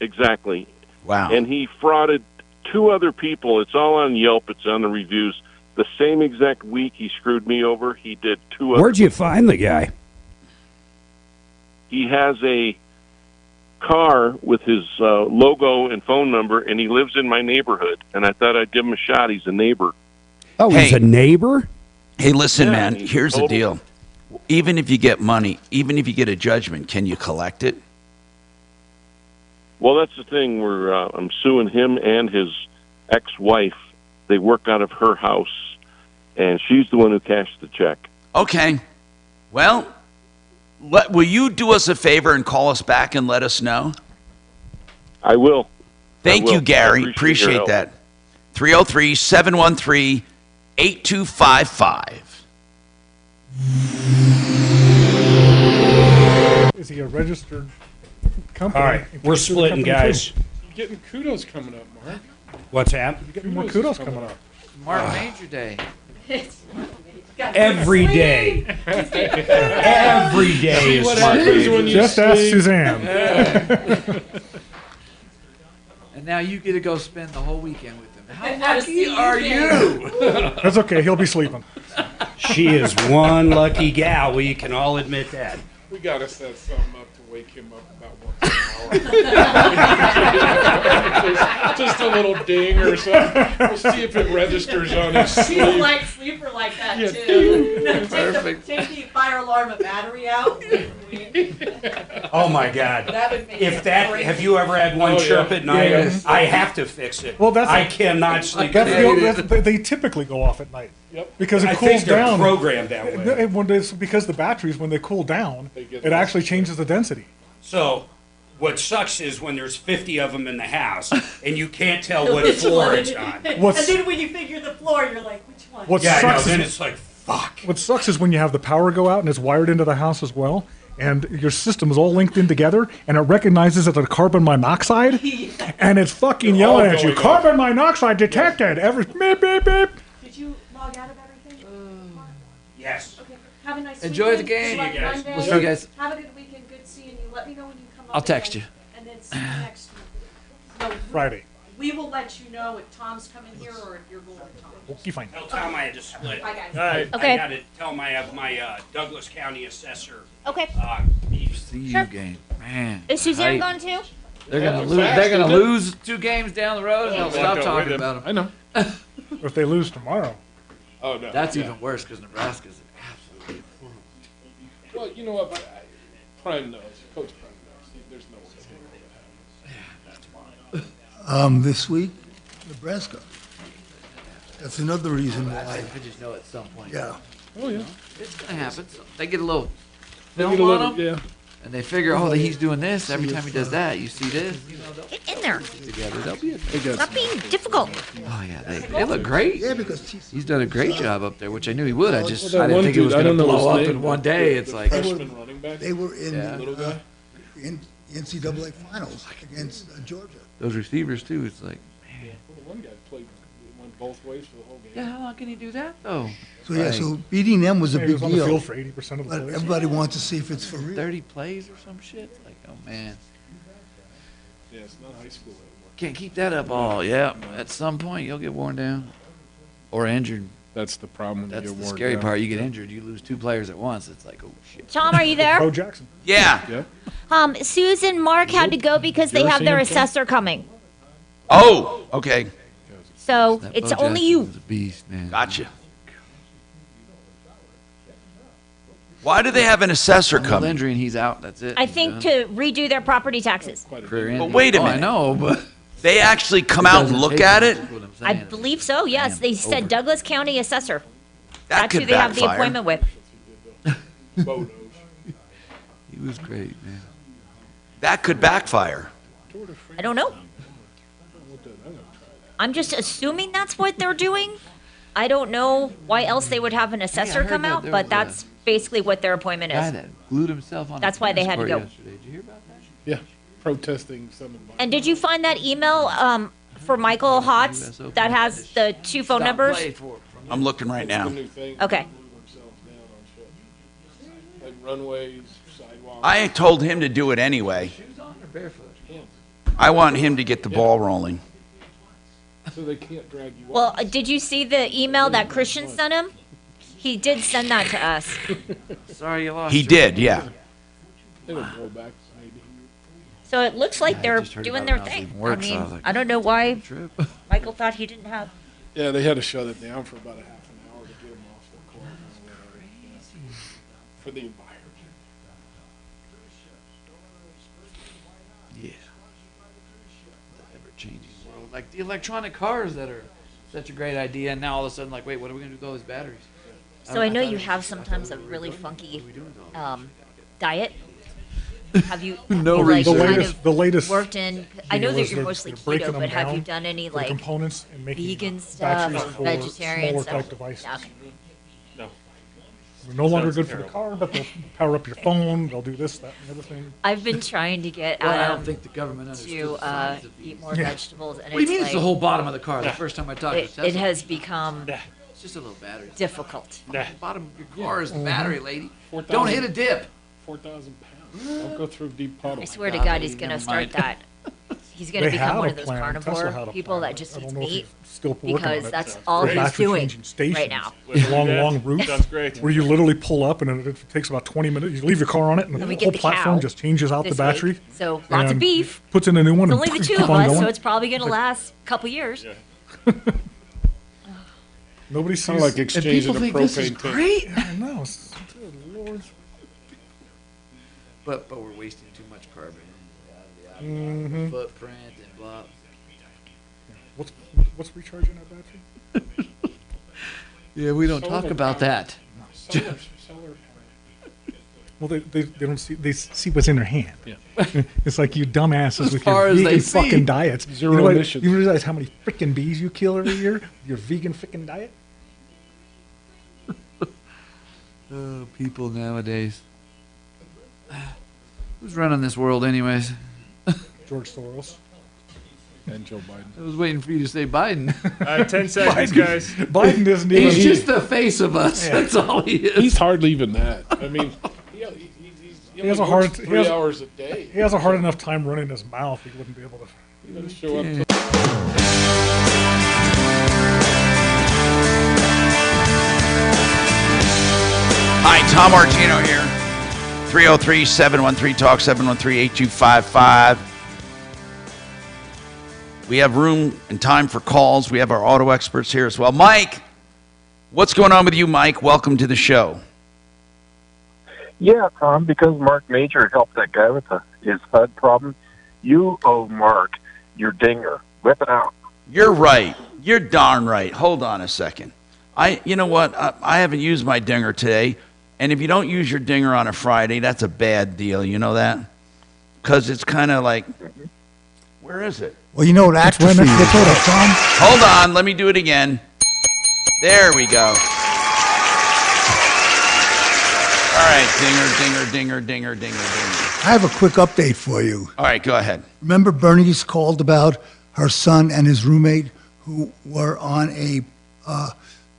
S14: Exactly.
S3: Wow.
S14: And he frauded 2 other people. It's all on Yelp. It's on the reviews. The same exact week he screwed me over, he did 2 other.
S19: Where'd you find the guy?
S14: He has a car with his logo and phone number, and he lives in my neighborhood. And I thought I'd give him a shot. He's a neighbor.
S19: Oh, he's a neighbor?
S3: Hey, listen,
S14: Yeah,
S3: man,
S14: he's
S3: here's the
S14: total-
S3: deal. Even if you get money, even if you get a judgment, can you collect it?
S14: Well, that's the thing. I'm suing him and his ex-wife. They work out of her house, and she's the one who cashed the check.
S3: Okay. Well, will you do us a favor and call us back and let us know?
S14: I will.
S3: Thank you, Gary. Appreciate that. 303-713-8255.
S8: Is he a registered company?
S19: All right, we're splitting, guys.
S7: You're getting kudos coming up, Mark.
S19: What's that?
S8: You're getting more kudos coming up.
S12: Marc Mager Day.
S19: Every day. Every day is Marc Mager.
S8: Just ask Suzanne.
S12: And now you get to go spend the whole weekend with him. How
S4: And now
S12: lucky
S4: see you
S12: are
S4: there.
S12: you?
S8: That's okay. He'll be sleeping.
S19: She is one lucky gal. We can all admit that.
S7: We got to set something up to wake him up about once an hour. just a little ding or something. We'll see if it registers on his
S4: She's a
S7: sleep.
S4: light sleeper like that,
S7: Yeah.
S4: too.
S12: Perfect.
S4: Take the fire alarm and battery out.
S19: Oh my God!
S4: That would make
S19: If
S4: it
S19: that,
S4: crazy.
S19: have you ever had one
S7: Oh,
S19: chirp
S7: yeah.
S19: at night?
S8: Yes.
S19: I have to fix it.
S8: Well, that's
S19: I cannot sleep.
S8: They typically go off at night.
S7: Yep.
S8: Because it
S19: I
S8: cools
S19: think they're
S8: down.
S19: programmed that way.
S8: Because the batteries, when they cool down,
S7: get
S8: it actually changes the density.
S19: So, what sucks is when there's 50 of them in the house and you can't tell what
S4: Which
S19: floor
S4: one?
S19: it's on.
S4: And
S8: What's-
S4: then when you figure the floor, you're like, which one?
S8: What
S19: Yeah, I know.
S8: sucks
S19: Then
S8: is
S19: it's like, fuck.
S8: what sucks is when you have the power go out and it's wired into the house as well, and your system is all linked in together, and it recognizes it's a carbon monoxide, and it's fucking
S7: They're all
S8: yelling at you.
S7: going off.
S8: Carbon monoxide detected. Every beep beep beep.
S4: Did you log out of everything?
S19: Yes.
S4: Okay. Have a nice
S12: Enjoy the
S4: weekend.
S12: game.
S4: Good luck
S19: See you guys.
S4: Monday.
S12: We'll see you guys.
S4: Have a good weekend. Good seeing you. Let me know when you come up.
S12: I'll text
S4: again, and then see you next week. No,
S8: Friday.
S4: we will let you know if Tom's coming here or if you're going to Tom.
S8: Okay, fine.
S19: Tell Tom I had to split.
S4: Bye, guys.
S7: All right.
S20: Okay.
S19: I got to tell him I have my Douglas County assessor.
S20: Okay.
S12: See you
S20: Sure.
S12: game. Man.
S20: Is Suzanne
S12: hype.
S20: gone too?
S12: They're gonna
S7: Yeah,
S12: lose.
S7: fast,
S12: They're gonna
S7: isn't it?
S12: lose 2 games down the road, and they'll stop
S7: Wait,
S12: talking
S7: wait,
S12: about them.
S7: I know.
S8: Or if they lose tomorrow.
S7: Oh, no.
S12: That's
S7: Yeah.
S12: even worse because Nebraska's absolutely.
S7: Well, you know what? Prime knows. Coach Prime knows. There's no way.
S9: This week, Nebraska. That's another reason why.
S12: I just know at some point.
S9: Yeah.
S7: Oh, yeah.
S12: It's gonna happen. So they get a little
S7: They
S12: film
S7: get a
S12: on
S7: little-
S12: him,
S7: yeah.
S12: and they figure, oh, he's doing this every time he does that. You see this? You know, they'll
S20: Get in there.
S12: together. They'll be.
S20: Stop being difficult.
S12: Oh yeah, they look great.
S9: Yeah, because
S12: He's done a great job up there, which I knew he would. I just
S7: Well, that
S12: I didn't
S7: one
S12: think it was
S7: dude, I
S12: going to
S7: don't know
S12: blow
S7: his
S12: up
S7: name,
S12: in one
S7: but
S12: day.
S7: the
S12: It's like
S7: freshman running back.
S9: they were in
S12: Yeah.
S7: Little guy.
S9: in NCAA finals against Georgia.
S12: those receivers too. It's like,
S7: Well, the one guy went both ways for the whole game.
S12: yeah, how long can he do that though?
S9: So yeah,
S12: Like,
S9: so beating them was a
S8: He
S9: big
S8: was on the
S9: deal.
S8: field for 80% of the
S9: But
S8: plays.
S9: everybody wants to see if it's for real.
S12: 30 plays or some shit. It's like, oh man,
S7: Yeah, it's not high school anymore.
S12: can't keep that up all. Yeah, at some point you'll get worn down or injured.
S7: That's the problem. When
S12: That's
S7: you
S12: the
S7: get worn
S12: scary
S7: down.
S12: part. You get injured, you lose 2 players at once. It's like, oh shit.
S20: Tom, are you there?
S8: Bo Jackson.
S3: Yeah.
S7: Yeah.
S20: Susan, Mark had to go because they
S7: You ever
S20: have
S7: seen
S20: their
S7: him, Tom?
S20: assessor coming.
S3: Oh, okay.
S20: So
S12: That
S20: it's
S12: Bo
S20: only
S12: Jackson
S20: you.
S12: was a beast, man.
S3: Gotcha. Why do they have an assessor
S12: Little
S3: coming?
S12: injury and he's out. That's it.
S20: I
S12: He's
S20: think
S12: done.
S20: to redo their property taxes.
S12: Career ending.
S3: But wait a
S12: Oh, I
S3: minute.
S12: know, but
S3: They actually come out and
S12: doesn't
S3: look
S12: take
S3: at
S12: much,
S3: it?
S12: is what I'm
S20: I
S12: saying.
S20: believe so. Yes, they said
S12: over.
S20: Douglas County assessor.
S3: That
S20: That's who
S3: could
S20: they have the
S3: backfire.
S20: appointment with.
S7: Bo knows.
S12: He was great, man.
S3: That could backfire.
S20: I don't know. I'm just assuming that's what they're doing. I don't know why else they would have an assessor
S12: heard
S20: come
S12: that
S20: out,
S12: there
S20: but
S12: was
S20: that's basically what their appointment
S12: Guy
S20: is.
S12: that glued himself on.
S20: That's
S12: a
S20: why they
S12: tennis
S20: had to
S12: court
S20: go.
S12: Yesterday. Did you hear about that?
S7: Yeah. Protesting some environment.
S20: And did you find that email for Michael Hotz that has the 2 phone numbers?
S3: I'm looking right now.
S20: Okay.
S7: Like runways, sidewalks.
S3: I told him to do it anyway. I want him to get the ball rolling.
S7: So they can't drag you.
S20: Well, did you see the email that Christian sent him? He did send that to us.
S12: Sorry you lost.
S3: He did, yeah.
S7: They don't go back, maybe.
S20: So it looks like they're doing their thing. I mean, I don't know why Michael thought he didn't have.
S7: Yeah, they had to shut it down for about a half an hour to get them off the court. For the environment.
S12: Yeah. The ever-changing world. Like the electronic cars that are such a great idea, and now all of a sudden, like, wait, what are we going to do with all these batteries?
S20: So I know you have sometimes a really funky diet. Have you like
S8: the latest
S20: worked in? I know that you're mostly keto, but have you done any like
S8: components and making
S20: vegan stuff, or vegetarian stuff?
S8: Devices.
S20: Okay.
S8: No. They're no longer good for the car, but they'll power up your phone. They'll do this, that, and the other thing.
S20: I've been trying to get
S12: I don't think the government
S20: to eat more vegetables, and
S12: What do you
S20: it's
S12: mean
S20: like,
S12: it's the whole bottom of the car? The first time I talked to Tesla.
S20: it has become
S12: It's just a little battery.
S20: difficult.
S12: The bottom of your car is the battery, lady.
S7: 4,000
S12: Don't hit a dip.
S7: 4,000 pounds. Don't go through deep puddle.
S20: I swear to God, he's going to start that. He's going to become one of those carnivore people that just eats meat because that's all he's doing right now.
S8: Long route.
S18: Sounds great.
S8: Where you literally pull up and it takes about 20 minutes. You leave your car on it and
S20: And
S8: the
S20: we
S8: whole
S20: get the
S8: platform
S20: cow
S8: just changes out the
S20: this
S8: battery.
S20: week. So lots of
S8: and
S20: beef.
S8: Puts in a new one.
S20: It's only
S8: and
S20: the 2
S8: keep
S20: of
S8: on
S20: us,
S8: going.
S20: so it's probably going to last a couple years.
S8: Nobody
S7: Kind
S8: sees
S7: of like exchanging a propane tank.
S12: Great.
S8: I know. Good Lord.
S12: But we're wasting too much carbon.
S8: Mhm.
S12: Footprint and blah.
S8: What's recharging that battery?
S12: Yeah, we don't talk about that.
S7: Solar
S8: Well, they don't see. They see what's in their hand.
S7: Yeah.
S8: It's like you dumbasses
S12: As
S8: with
S12: far
S8: your
S12: as they
S8: vegan
S12: see.
S8: fucking diets.
S7: Zero
S8: you know what?
S7: emissions.
S8: You realize how many freaking bees you kill every year? Your vegan freaking diet.
S12: Oh, people nowadays. Who's running this world, anyways?
S8: George Soros.
S7: And Joe Biden.
S12: I was waiting for you to say Biden.
S18: 10 seconds, guys.
S8: Biden isn't even.
S12: He's just the face of us.
S8: Yeah.
S12: That's all he is.
S7: He's hardly even that. I mean, he
S8: has a
S7: only
S8: hard.
S7: works 3 hours a day.
S8: He has a hard enough time running his mouth. He wouldn't be able to.
S7: He doesn't show up.
S12: Yeah.
S3: Hi, Tom Martino here. 303-713-TALK, 713-8255. We have room and time for calls. We have our auto experts here as well. Mike, what's going on with you, Mike? Welcome to the show.
S11: Yeah, Tom, because Marc Mager helped that guy with his HUD problem, you owe Mark your dinger. Whip it out.
S3: You're right. You're darn right. Hold on a second. You know what? I haven't used my dinger today. And if you don't use your dinger on a Friday, that's a bad deal. You know that? Because it's kind of like, where is it?
S9: Well, you know what atrophy is, Tom?
S3: Hold on. Let me do it again. There we go. All right. Dinger.
S9: I have a quick update for you.
S3: All right. Go ahead.
S9: Remember Bernice called about her son and his roommate who were on a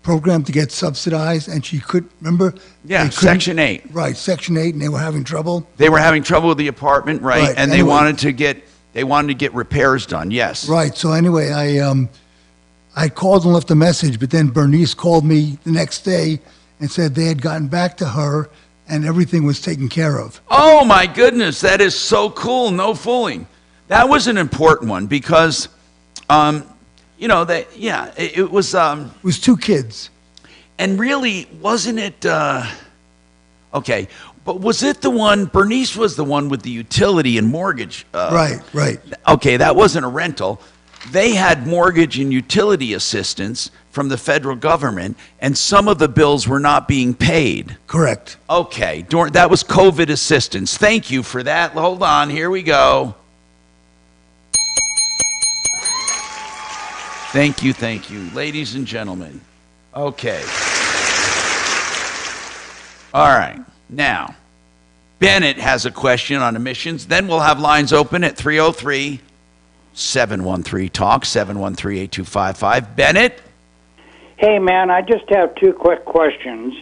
S9: program to get subsidized, and she could, remember?
S3: Yeah, Section 8.
S9: Right, Section 8, and they were having trouble.
S3: They were having trouble with the apartment, right? And
S9: anyway.
S3: they wanted to get repairs done. Yes.
S9: Right. So anyway, I called and left a message, but then Bernice called me the next day and said they had gotten back to her and everything was taken care of.
S3: Oh my goodness, that is so cool. No fooling. That was an important one because, it was.
S9: It was 2 kids.
S3: And really, wasn't it? Okay, but was it the one? Bernice was the one with the utility and mortgage.
S9: Right.
S3: Okay, that wasn't a rental. They had mortgage and utility assistance from the federal government, and some of the bills were not being paid.
S9: Correct.
S3: Okay, that was COVID assistance. Thank you for that. Hold on, here we go. Thank you, ladies and gentlemen. Okay. All right, now, Bennett has a question on emissions. Then we'll have lines open at 303-713-TALK, 713-TALK, 713-8255. Bennett?
S5: Hey, man, I just have two quick questions.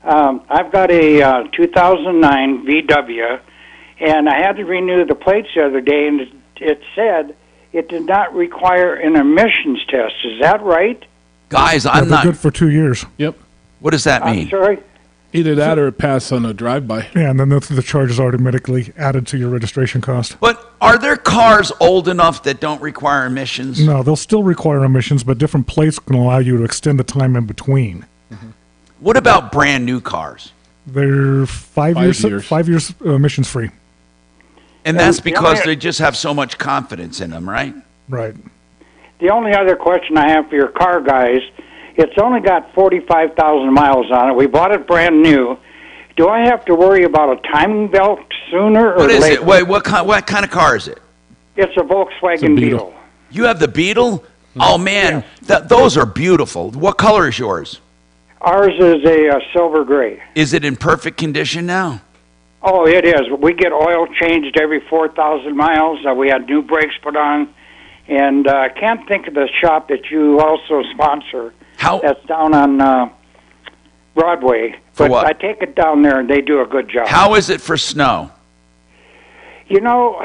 S5: I've got a 2009 VW, and I had to renew the plates the other day, and it said it did not require an emissions test. Is that right?
S3: Guys, I'm not
S8: good for 2 years.
S7: Yep.
S3: What does that mean?
S5: I'm sorry?
S7: Either that or pass on a drive-by.
S8: Yeah, and then the charge is automatically added to your registration cost.
S3: But are there cars old enough that don't require emissions?
S8: No, they'll still require emissions, but different plates can allow you to extend the time in between.
S3: What about brand new cars?
S8: They're 5 years. 5 years emissions free.
S3: And that's because they just have so much confidence in them, right?
S8: Right.
S5: The only other question I have for your car guys, it's only got 45,000 miles on it. We bought it brand new. Do I have to worry about a timing belt sooner or later?
S3: What is it? Wait, what kind of car is it?
S5: It's a Volkswagen Beetle.
S3: You have the Beetle? Oh, man, those are beautiful. What color is yours?
S5: Ours is a silver gray.
S3: Is it in perfect condition now?
S5: Oh, it is. We get oil changed every 4,000 miles. We had new brakes put on. And I can't think of the shop that you also sponsor. That's down on Broadway.
S3: For what?
S5: I take it down there, and they do a good job.
S3: How is it for snow?
S5: You know,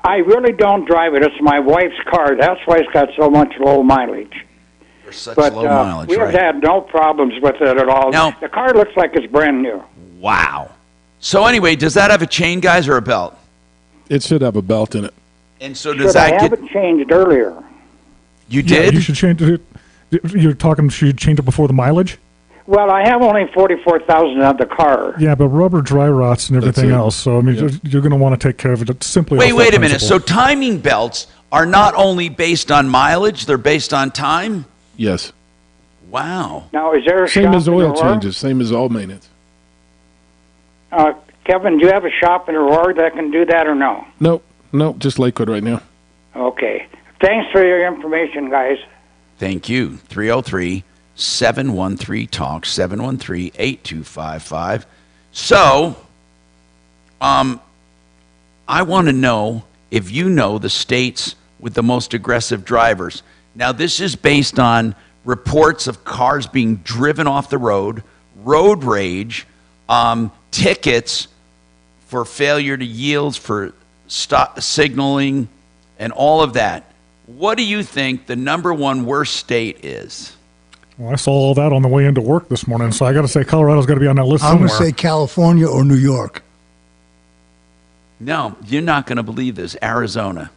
S5: I really don't drive it. It's my wife's car. That's why it's got so much low mileage.
S3: For such low mileage,
S5: we have had no problems with it at all.
S3: Now,
S5: the car looks like it's brand new.
S3: Wow. So anyway, does that have a chain, guys, or a belt?
S7: It should have a belt in it.
S3: And so does that
S5: I have it changed earlier.
S3: You did?
S8: You should change it. You're talking, should you change it before the mileage?
S5: Well, I have only 44,000 on the car.
S8: Yeah, but rubber dry rots and everything else. So, I mean, you're going to want to take care of it. It's simply
S3: wait a minute. So timing belts are not only based on mileage, they're based on time?
S7: Yes.
S3: Wow.
S5: Now, is there a
S7: Same
S5: shop
S7: as
S5: in
S7: oil
S5: Aurora?
S7: changes, same as all maintenance.
S5: Kevin, do you have a shop in Aurora that can do that or no?
S7: Nope, just Lakewood right now.
S5: Okay. Thanks for your information, guys.
S3: Thank you. 303-713-TALK, 713-8255. So, I want to know if you know the states with the most aggressive drivers. Now, this is based on reports of cars being driven off the road, road rage, tickets for failure to yield, for stop signaling, and all of that. What do you think the number one worst state is?
S8: Well, I saw all that on the way into work this morning, so I got to say Colorado's got to be on that list somewhere.
S9: I'm going to say California or New York.
S3: No, you're not going to believe this. Arizona.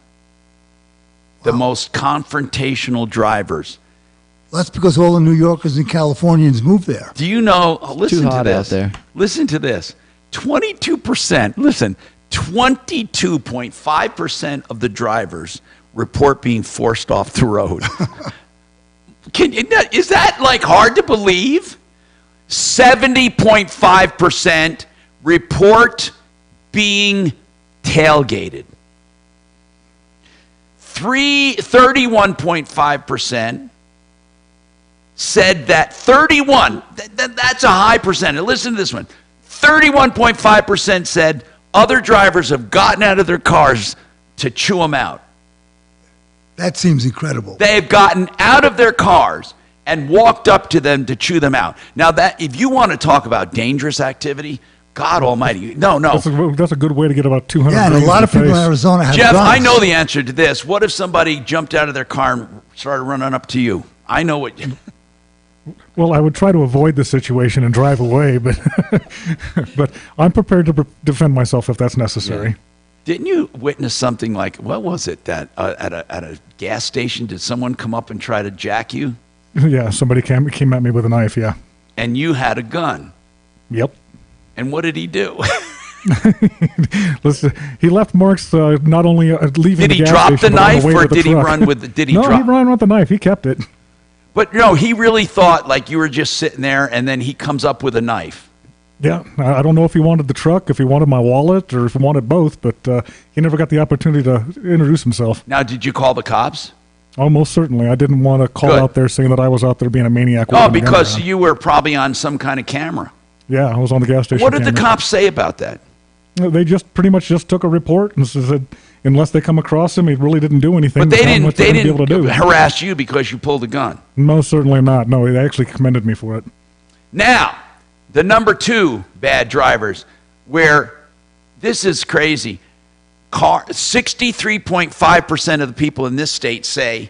S3: The most confrontational drivers.
S9: Well, that's because all the New Yorkers and Californians move there.
S3: Do you know? Listen
S12: Too hot
S3: to this.
S12: out there.
S3: Listen to this. 22%. Listen, 22.5% of the drivers report being forced off the road. Is that like hard to believe? 70.5% report being tailgated. 31.5% said that 31, that's a high percentage. Listen to this one. 31.5% said other drivers have gotten out of their cars to chew them out.
S9: That seems incredible.
S3: They've gotten out of their cars and walked up to them to chew them out. Now, that if you want to talk about dangerous activity, God Almighty, no.
S8: That's a good way to get about 200.
S9: Yeah, and a lot of people in Arizona have
S3: Jeff,
S9: guns.
S3: I know the answer to this. What if somebody jumped out of their car and started running up to you? I know what.
S8: Well, I would try to avoid the situation and drive away, but but I'm prepared to defend myself if that's necessary.
S3: Yeah. Didn't you witness something like, what was it, that at a gas station, did someone come up and try to jack you?
S8: Yeah, somebody came at me with a knife, yeah.
S3: And you had a gun?
S8: Yep.
S3: And what did he do?
S8: Listen, he left marks not only leaving the gas station,
S3: did he drop the knife, or
S8: did
S3: he run with the, did he
S8: No,
S3: drop?
S8: he ran with the knife. He kept it.
S3: But no, he really thought like you were just sitting there, and then he comes up with a knife.
S8: Yeah, I don't know if he wanted the truck, if he wanted my wallet, or if he wanted both, but he never got the opportunity to introduce himself.
S3: Now, did you call the cops?
S8: Oh, most certainly. I didn't want to call out there saying that I was out there being a maniac.
S3: Oh, because you were probably on some kind of camera.
S8: Yeah, I was on the gas station.
S3: What did the cops say about that?
S8: They just pretty much just took a report and said, unless they come across him, he really didn't do anything.
S3: But they didn't
S8: be able to do.
S3: harass you because you pulled a gun.
S8: Most certainly not. No, they actually commended me for it.
S3: Now, the number 2 bad drivers, where this is crazy. 63.5% of the people in this state say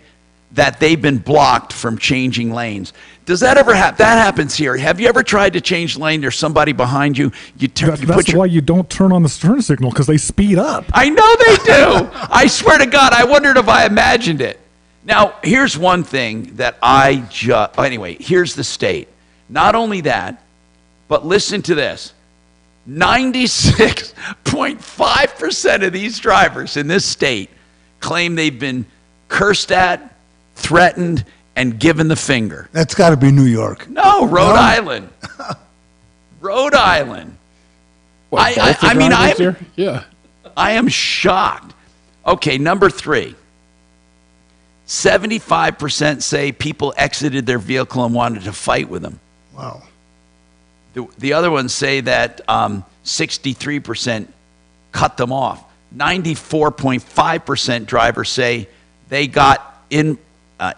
S3: that they've been blocked from changing lanes. Does that ever happen? That happens here. Have you ever tried to change lane? There's somebody behind you.
S8: That's why you don't turn on the turn signal, because they speed up.
S3: I know they do. I swear to God, I wondered if I imagined it. Now, here's one thing that anyway, here's the state. Not only that, but listen to this. 96.5% of these drivers in this state claim they've been cursed at, threatened, and given the finger.
S9: That's got to be New York.
S3: No, Rhode Island. Rhode Island.
S7: What,
S3: I am shocked. Okay, number 3. 75% say people exited their vehicle and wanted to fight with them.
S9: Wow.
S3: The other ones say that 63% cut them off. 94.5% drivers say they got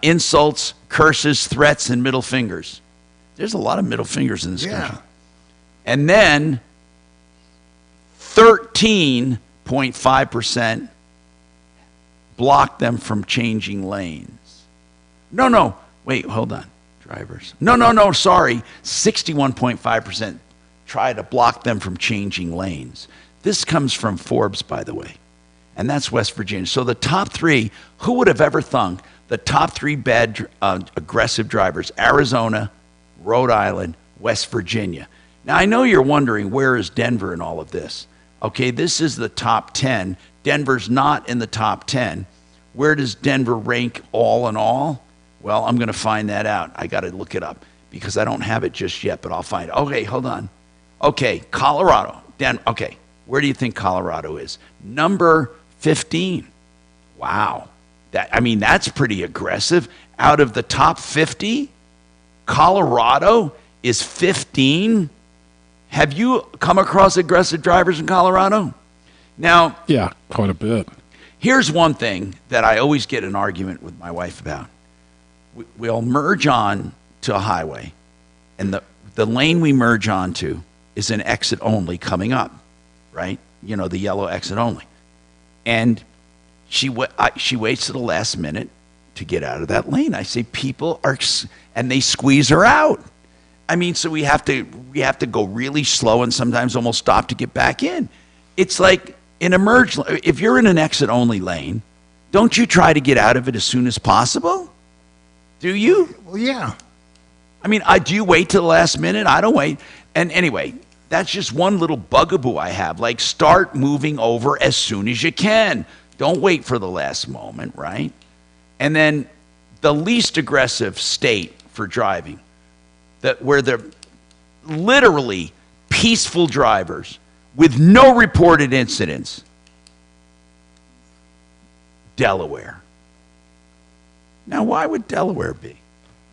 S3: insults, curses, threats, and middle fingers. There's a lot of middle fingers in this country. And then 13.5% blocked them from changing lanes. No. Wait, hold on. Drivers. No, sorry. 61.5% try to block them from changing lanes. This comes from Forbes, by the way. And that's West Virginia. So the top 3, who would have ever thunk the top 3 bad aggressive drivers? Arizona, Rhode Island, West Virginia. Now, I know you're wondering, where is Denver in all of this? Okay, this is the top 10. Denver's not in the top 10. Where does Denver rank all in all? Well, I'm going to find that out. I got to look it up because I don't have it just yet, but I'll find it. Okay, hold on. Okay, Colorado. Okay, where do you think Colorado is? Number 15. Wow. That's pretty aggressive. Out of the top 50, Colorado is 15. Have you come across aggressive drivers in Colorado? Now,
S7: yeah, quite a bit.
S3: Here's one thing that I always get an argument with my wife about. We'll merge on to a highway, and the lane we merge onto is an exit only coming up, right? You know, the yellow exit only. And she waits to the last minute to get out of that lane. I say, people are, and they squeeze her out. So we have to go really slow and sometimes almost stop to get back in. It's like in a merge. If you're in an exit only lane, don't you try to get out of it as soon as possible? Do you?
S9: Well, yeah.
S3: Do you wait till the last minute? I don't wait. And anyway, that's just one little bugaboo I have. Like, start moving over as soon as you can. Don't wait for the last moment, right? And then the least aggressive state for driving, where they're literally peaceful drivers with no reported incidents, Delaware. Now, why would Delaware be?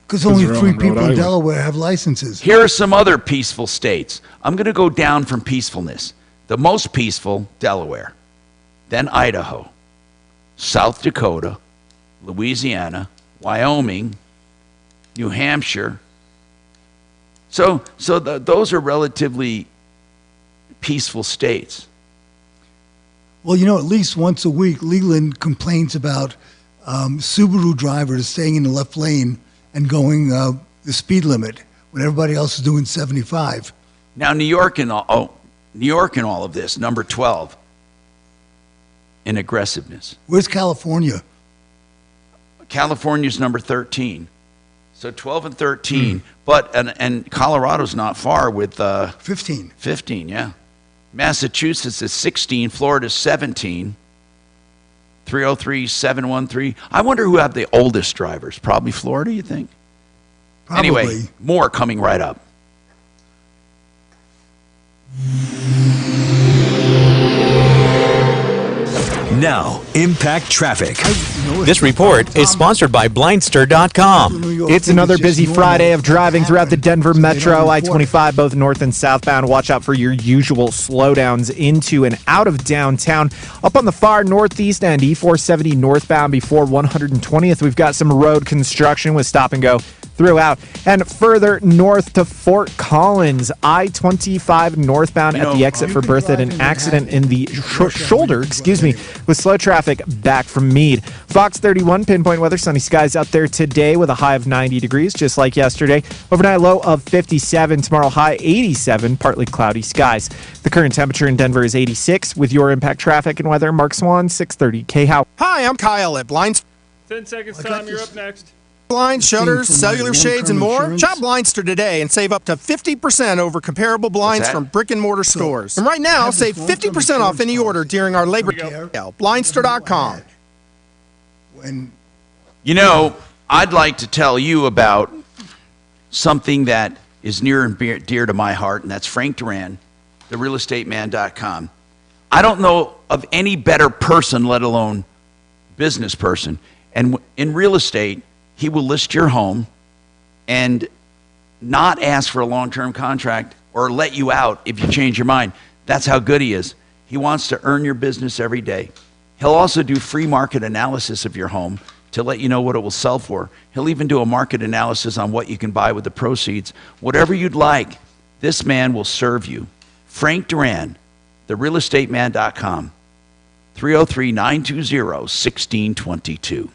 S9: Because only 3 people in Delaware have licenses.
S3: Here are some other peaceful states. I'm going to go down from peacefulness. The most peaceful, Delaware. Then Idaho, South Dakota, Louisiana, Wyoming, New Hampshire. So those are relatively peaceful states.
S9: Well, at least once a week, Leland complains about Subaru drivers staying in the left lane and going the speed limit when everybody else is doing 75.
S3: Now, New York and all of this, number 12 in aggressiveness.
S9: Where's California?
S3: California's number 13. So 12 and 13, but and Colorado's not far with
S9: 15.
S3: 15, yeah. Massachusetts is 16, Florida's 17. 303, 713. I wonder who have the oldest drivers. Probably Florida, you think?
S9: Probably.
S3: Anyway, more coming right up.
S2: Now, Impact Traffic.
S15: This report is sponsored by Blindster.com.
S16: It's another busy Friday of driving throughout the Denver Metro, I-25, both north and southbound. Watch out for your usual slowdowns into and out of downtown. Up on the far northeast end, E470 northbound before 120th, we've got some road construction with stop and go throughout. And further north to Fort Collins, I-25 northbound at the exit for Berthoud, an accident in the shoulder, with slow traffic back from Meade. Fox 31 pinpoint weather, sunny skies out there today with a high of 90 degrees, just like yesterday. Overnight low of 57, tomorrow high 87, partly cloudy skies. The current temperature in Denver is 86. With your Impact Traffic and weather, Mark Swan, 630 KHOW.
S17: Hi, I'm Kyle at Blinds.
S18: 10 seconds, Tom. You're up next.
S17: Blinds, shutters, cellular shades, and more. Shop Blindster today and save up to 50% over comparable blinds from brick-and-mortar stores. And right now, save 50% off any order during our Labor Sale. Blindster.com.
S3: You know, I'd like to tell you about something that is near and dear to my heart, and that's Frank Duran, therealestateman.com. I don't know of any better person, let alone business person. And in real estate, he will list your home and not ask for a long-term contract or let you out if you change your mind. That's how good he is. He wants to earn your business every day. He'll also do free market analysis of your home to let you know what it will sell for. He'll even do a market analysis on what you can buy with the proceeds. Whatever you'd like, this man will serve you. Frank Duran, therealestateman.com, 303-920-1622.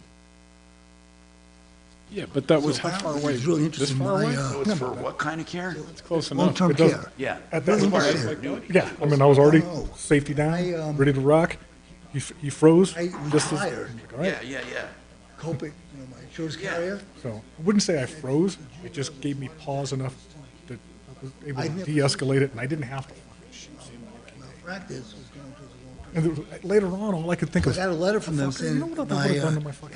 S7: Yeah, but that was how far away?
S9: Really interesting.
S3: For what kind of care?
S7: It's close enough.
S9: Long-term care.
S3: Yeah.
S8: At that yeah, I mean, I was already safety down, ready to rock. He froze.
S9: I retired.
S3: Yeah.
S9: Coping, my insurance carrier.
S8: So I wouldn't say I froze. It just gave me pause enough that I was able to de-escalate it, and I didn't have to.
S9: Practice was going to
S8: and later on, all I could think of
S9: I got a letter from them saying I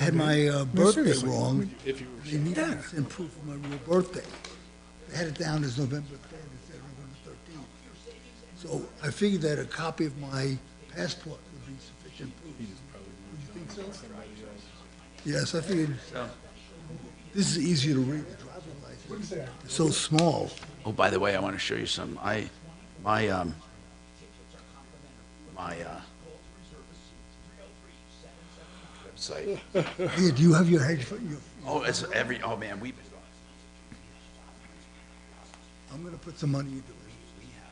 S9: had my birthday wrong. They needed to send proof of my real birthday. They had it down as November 3rd instead of November 13th. So I figured that a copy of my passport would be sufficient proof. Would you think so? Yes, I figured this is easier to read. The driver's license. It's so small.
S3: Oh, by the way, I want to show you something. My website.
S9: Hey, do you have your hedge fund?
S3: Oh, man, we've been going.
S9: I'm going to put some money into it.
S3: We have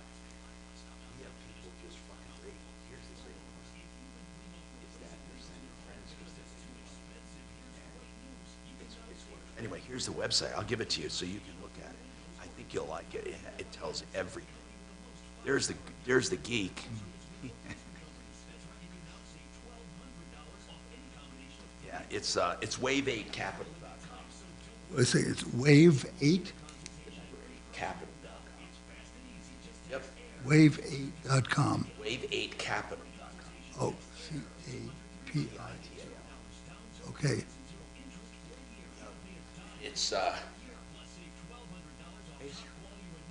S3: people just fucking great. Here's the great news. Is that you're sending your friends because anyway, here's the website. I'll give it to you so you can look at it. I think you'll like it. It tells everything. There's the geek. Yeah, it's wave8capital.com.
S9: I say it's Wave8
S3: Capital.com. Yep.
S9: Wave8.com.
S3: Wave8capital.com.
S9: Oh, C-A-P-I-T-A-L. Okay.
S3: It's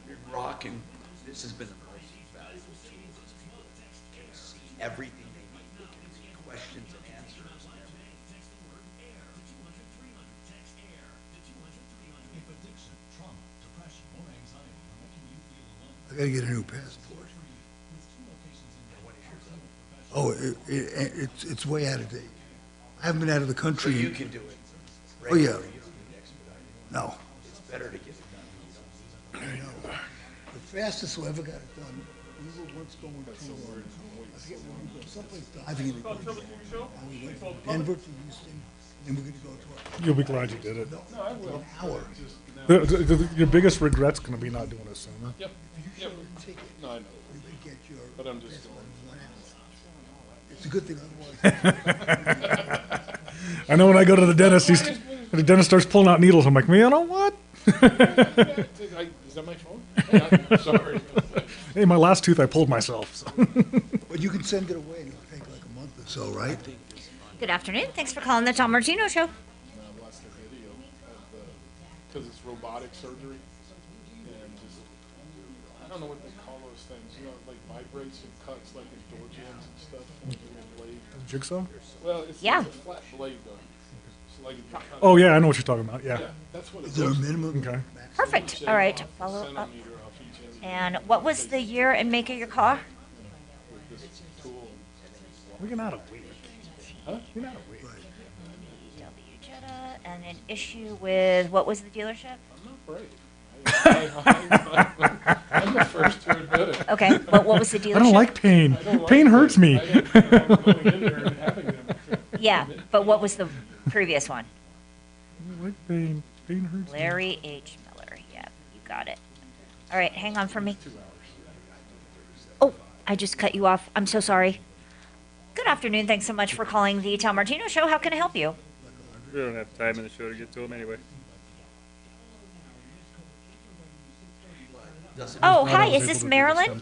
S3: you're rocking. This has been the most valuable tool. Can see everything they need. They can see questions and answers.
S9: I got to get a new passport. Oh, it's way out of date. I haven't been out of the country.
S3: So you can do it.
S9: Oh, yeah.
S3: You don't need expedited.
S9: No.
S3: It's better to get it done.
S9: I know. The fastest we ever got it done, we were once going to, I forget where we go, someplace diving in the Caribbean. And we went from Denver to Houston, and we're going to go to
S8: You'll be glad you did it.
S9: No, I will. An hour.
S8: Your biggest regret's going to be not doing it sooner.
S7: Yep. No, I know.
S9: You may get your
S7: But I'm just
S9: passport in 1 hour. It's a good thing otherwise.
S8: I know when I go to the dentist, the dentist starts pulling out needles. I'm like, man, you know what?
S7: Is that my phone? Hey, I'm sorry.
S8: Hey, my last tooth I pulled myself. So.
S9: But you can send it away and it'll take like a month or so, right?
S20: Good afternoon. Thanks for calling the Tom Martino Show.
S7: Watched the video because it's robotic surgery and just I don't know what they call it. those things. You know, like vibrates and cuts like in door jams and stuff. Blade.
S8: Jigsaw?
S7: Well, it's
S20: Yeah.
S7: a flat blade though. So like if you cut
S8: Oh yeah, I know what you're talking about. Yeah.
S7: that's what
S9: Is there a minimum?
S8: Okay.
S20: Perfect. All right. Follow up. And what was the year and make of your car?
S8: We're not a week.
S7: Huh?
S8: You're not a week.
S20: VW Jetta, and an issue with what was the dealership?
S7: I'm not brave. I'm the first to admit it.
S20: Okay. What was the dealership?
S8: I don't like pain. Pain hurts me.
S20: Yeah, but what was the previous one?
S8: I don't like pain. Pain hurts me.
S20: Larry H. Miller. Yeah, you got it. All right, hang on for me. Oh, I just cut you off. I'm so sorry. Good afternoon. Thanks so much for calling the Tom Martino Show. How can I help you?
S18: We don't have time in the show to get to them anyway.
S20: Oh, hi. Is this Marilyn?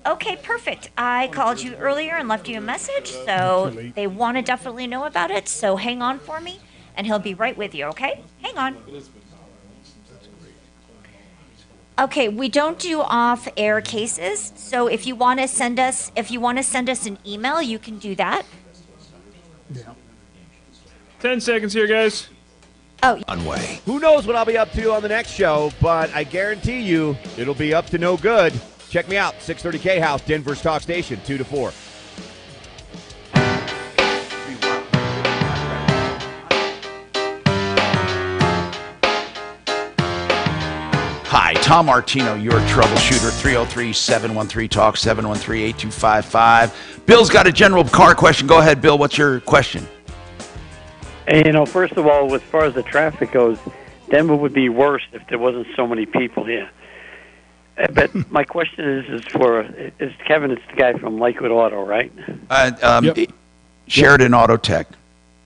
S20: Okay, perfect. I called you earlier and left you a message, so they want to definitely know about it. So hang on for me, and he'll be right with you, okay? Hang on. Okay, we don't do off-air cases, so if you want to send us an email, you can do that.
S8: Yeah.
S18: 10 seconds here, guys.
S20: Oh.
S3: Runway.
S21: Who knows what I'll be up to on the next show, but I guarantee you it'll be up to no good. Check me out, 630 K-House, Denver's talk station, 2 to 4.
S3: Hi, Tom Martino, your troubleshooter, 303-713-TALK, 713-8255. Bill's got a general car question. Go ahead, Bill. What's your question?
S22: You know, first of all, as far as the traffic goes, Denver would be worse if there wasn't so many people here. But my question is Kevin, it's the guy from Lakewood Auto, right?
S3: Yep. Sheridan Auto Tech.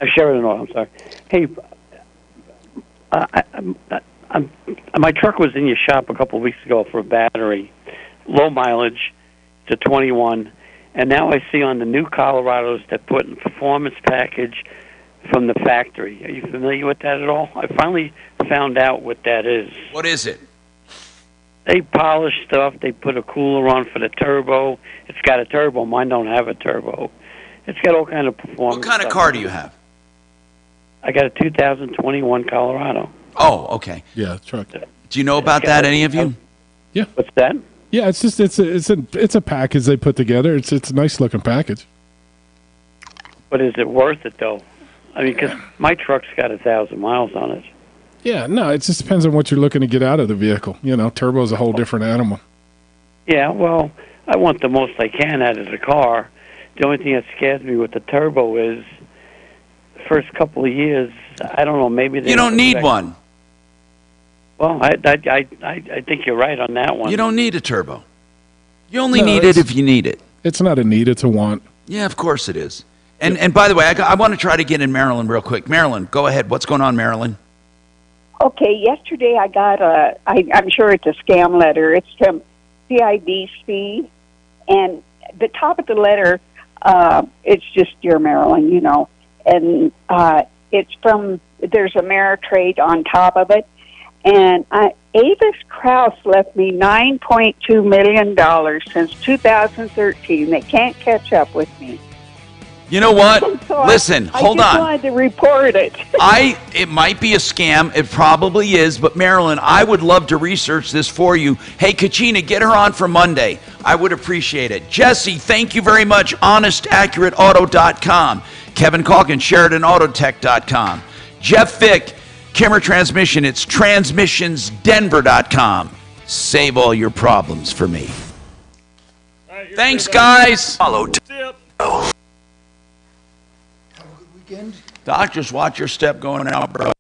S22: Sheridan Auto, I'm sorry. Hey, my truck was in your shop a couple of weeks ago for a battery, low mileage to 21, and now I see on the new Colorados that put in performance package from the factory. Are you familiar with that at all? I finally found out what that is.
S3: What is it?
S22: They polish stuff. They put a cooler on for the turbo. It's got a turbo. Mine don't have a turbo. It's got all kind of performance.
S3: What kind of car do you have?
S22: I got a 2021 Colorado.
S3: Oh, okay.
S7: Yeah, truck.
S3: Do you know about that, any of you?
S7: Yeah.
S22: What's that?
S7: Yeah, it's just it's a package they put together. It's a nice looking package.
S22: But is it worth it though? I mean, because my truck's got 1,000 miles on it.
S7: Yeah, no, it just depends on what you're looking to get out of the vehicle. You know, turbo's a whole different animal.
S22: Yeah, well, I want the most I can out of the car. The only thing that scares me with the turbo is the first couple of years, I don't know, maybe they...
S3: You don't need one.
S22: Well, I think you're right on that one.
S3: You don't need a turbo. You only need it if you need it.
S7: It's not a need, it's a want.
S3: Yeah, of course it is. And by the way, I want to try to get in Maryland real quick. Maryland, go ahead. What's going on, Maryland?
S23: Okay, yesterday I got I'm sure it's a scam letter. It's from CIBC, and the top of the letter, it's just Dear Maryland, you know, and it's from, there's Ameritrade on top of it, and Avis Kraus left me $9.2 million since 2013. They can't catch up with me.
S3: You know what?
S23: So
S3: Listen, hold
S23: I just
S3: on.
S23: wanted to report it.
S3: It might be a scam. It probably is. But Marilyn, I would love to research this for you. Hey, Kachina, get her on for Monday. I would appreciate it. Jesse, thank you very much. HonestAccurateAuto.com. Kevin Calkin, SheridanAutotech.com. Jeff Vick, Kimmer Transmission. It's TransmissionsDenver.com. Save all your problems for me. Thanks, guys. Followed. Doc, just watch your step going out, bro.